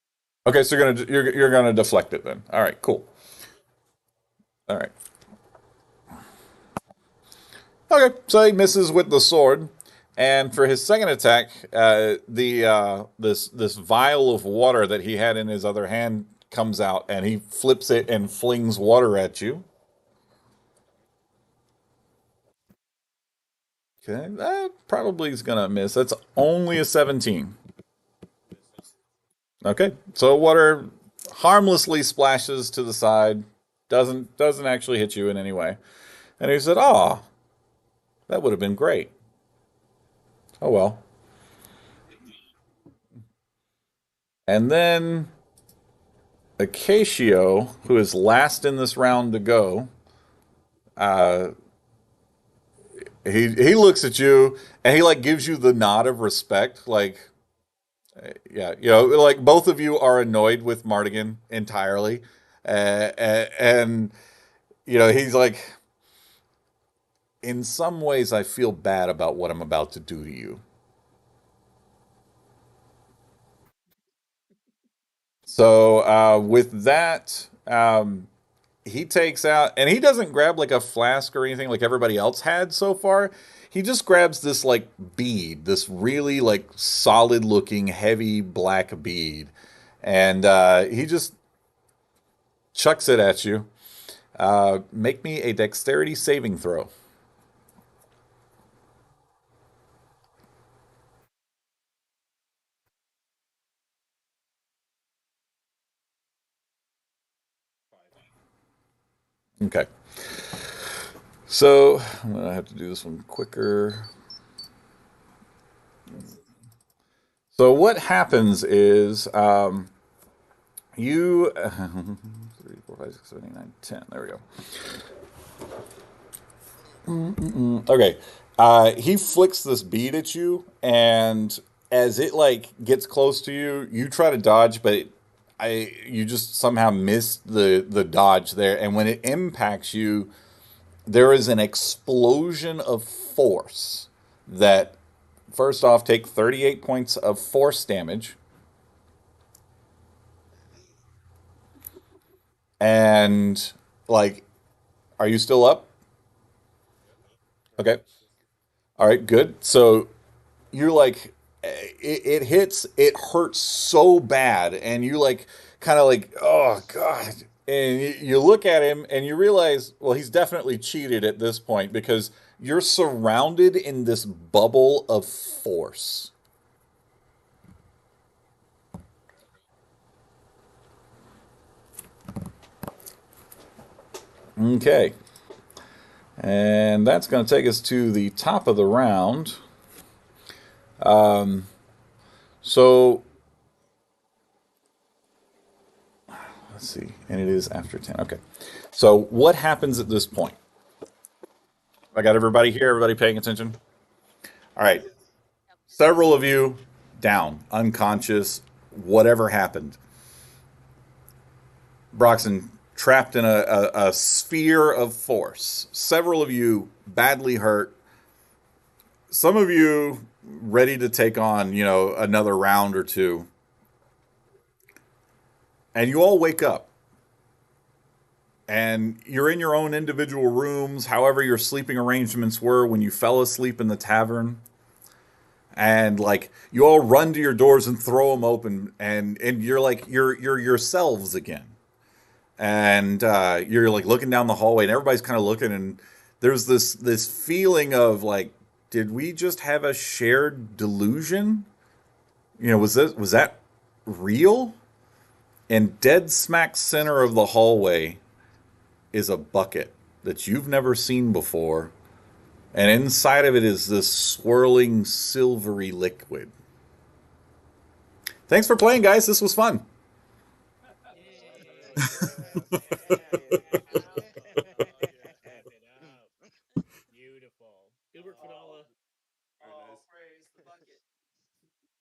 [SPEAKER 1] Okay, so you're gonna deflect it then. All right, cool. All right. Okay, so he misses with the sword, and for his second attack, the this vial of water that he had in his other hand comes out and he flips it and flings water at you. Okay, that probably is gonna miss. That's only a 17. Okay, so water harmlessly splashes to the side, doesn't actually hit you in any way. And he said, "Ah, that would have been great. Oh well." And then Acacio, who is last in this round to go, uh, he looks at you and he like gives you the nod of respect, like yeah, like both of you are annoyed with Mardigan entirely, and he's like, in some ways, I feel bad about what I'm about to do to you. So with that, he takes out, and he doesn't grab like a flask or anything like everybody else had so far. He just grabs this like bead, this really like solid looking, heavy black bead, and he just chucks it at you. Make me a dexterity saving throw.
[SPEAKER 6] 5.
[SPEAKER 1] Okay. So I'm gonna have to do this one quicker. So what happens is you 3, 4, 5, 6, 7, 8, 9, 10. There we go. Okay. He flicks this bead at you, and as it like gets close to you, you try to dodge, but you just somehow missed the dodge there. And when it impacts you, there is an explosion of force that, first off, take 38 points of force damage. And like, are you still up?
[SPEAKER 6] Yep.
[SPEAKER 1] Okay.
[SPEAKER 6] Currently, yes.
[SPEAKER 1] All right, good. So you're like, it hits, it hurts so bad, and you like, kind of like, oh God. And you look at him and you realize, well, he's definitely cheated at this point because you're surrounded in this bubble of force. Okay. And that's going to take us to the top of the round. So let's see. And it is after 10. Okay. So what happens at this point? I got everybody here, everybody paying attention? All right.
[SPEAKER 6] Yes.
[SPEAKER 1] Several of you down, unconscious, whatever happened. Broxton trapped in a sphere of force. Several of you badly hurt. Some of you ready to take on, another round or two. And you all wake up. And you're in your own individual rooms, however your sleeping arrangements were when you fell asleep in the tavern. And like you all run to your doors and throw them open, and you're like you're yourselves again. And you're like looking down the hallway, and everybody's kind of looking, and there's this feeling of like, did we just have a shared delusion? Was that real? And dead smack center of the hallway is a bucket that you've never seen before, and inside of it is this swirling silvery liquid. Thanks for playing, guys. This was fun.
[SPEAKER 12] That was awesome.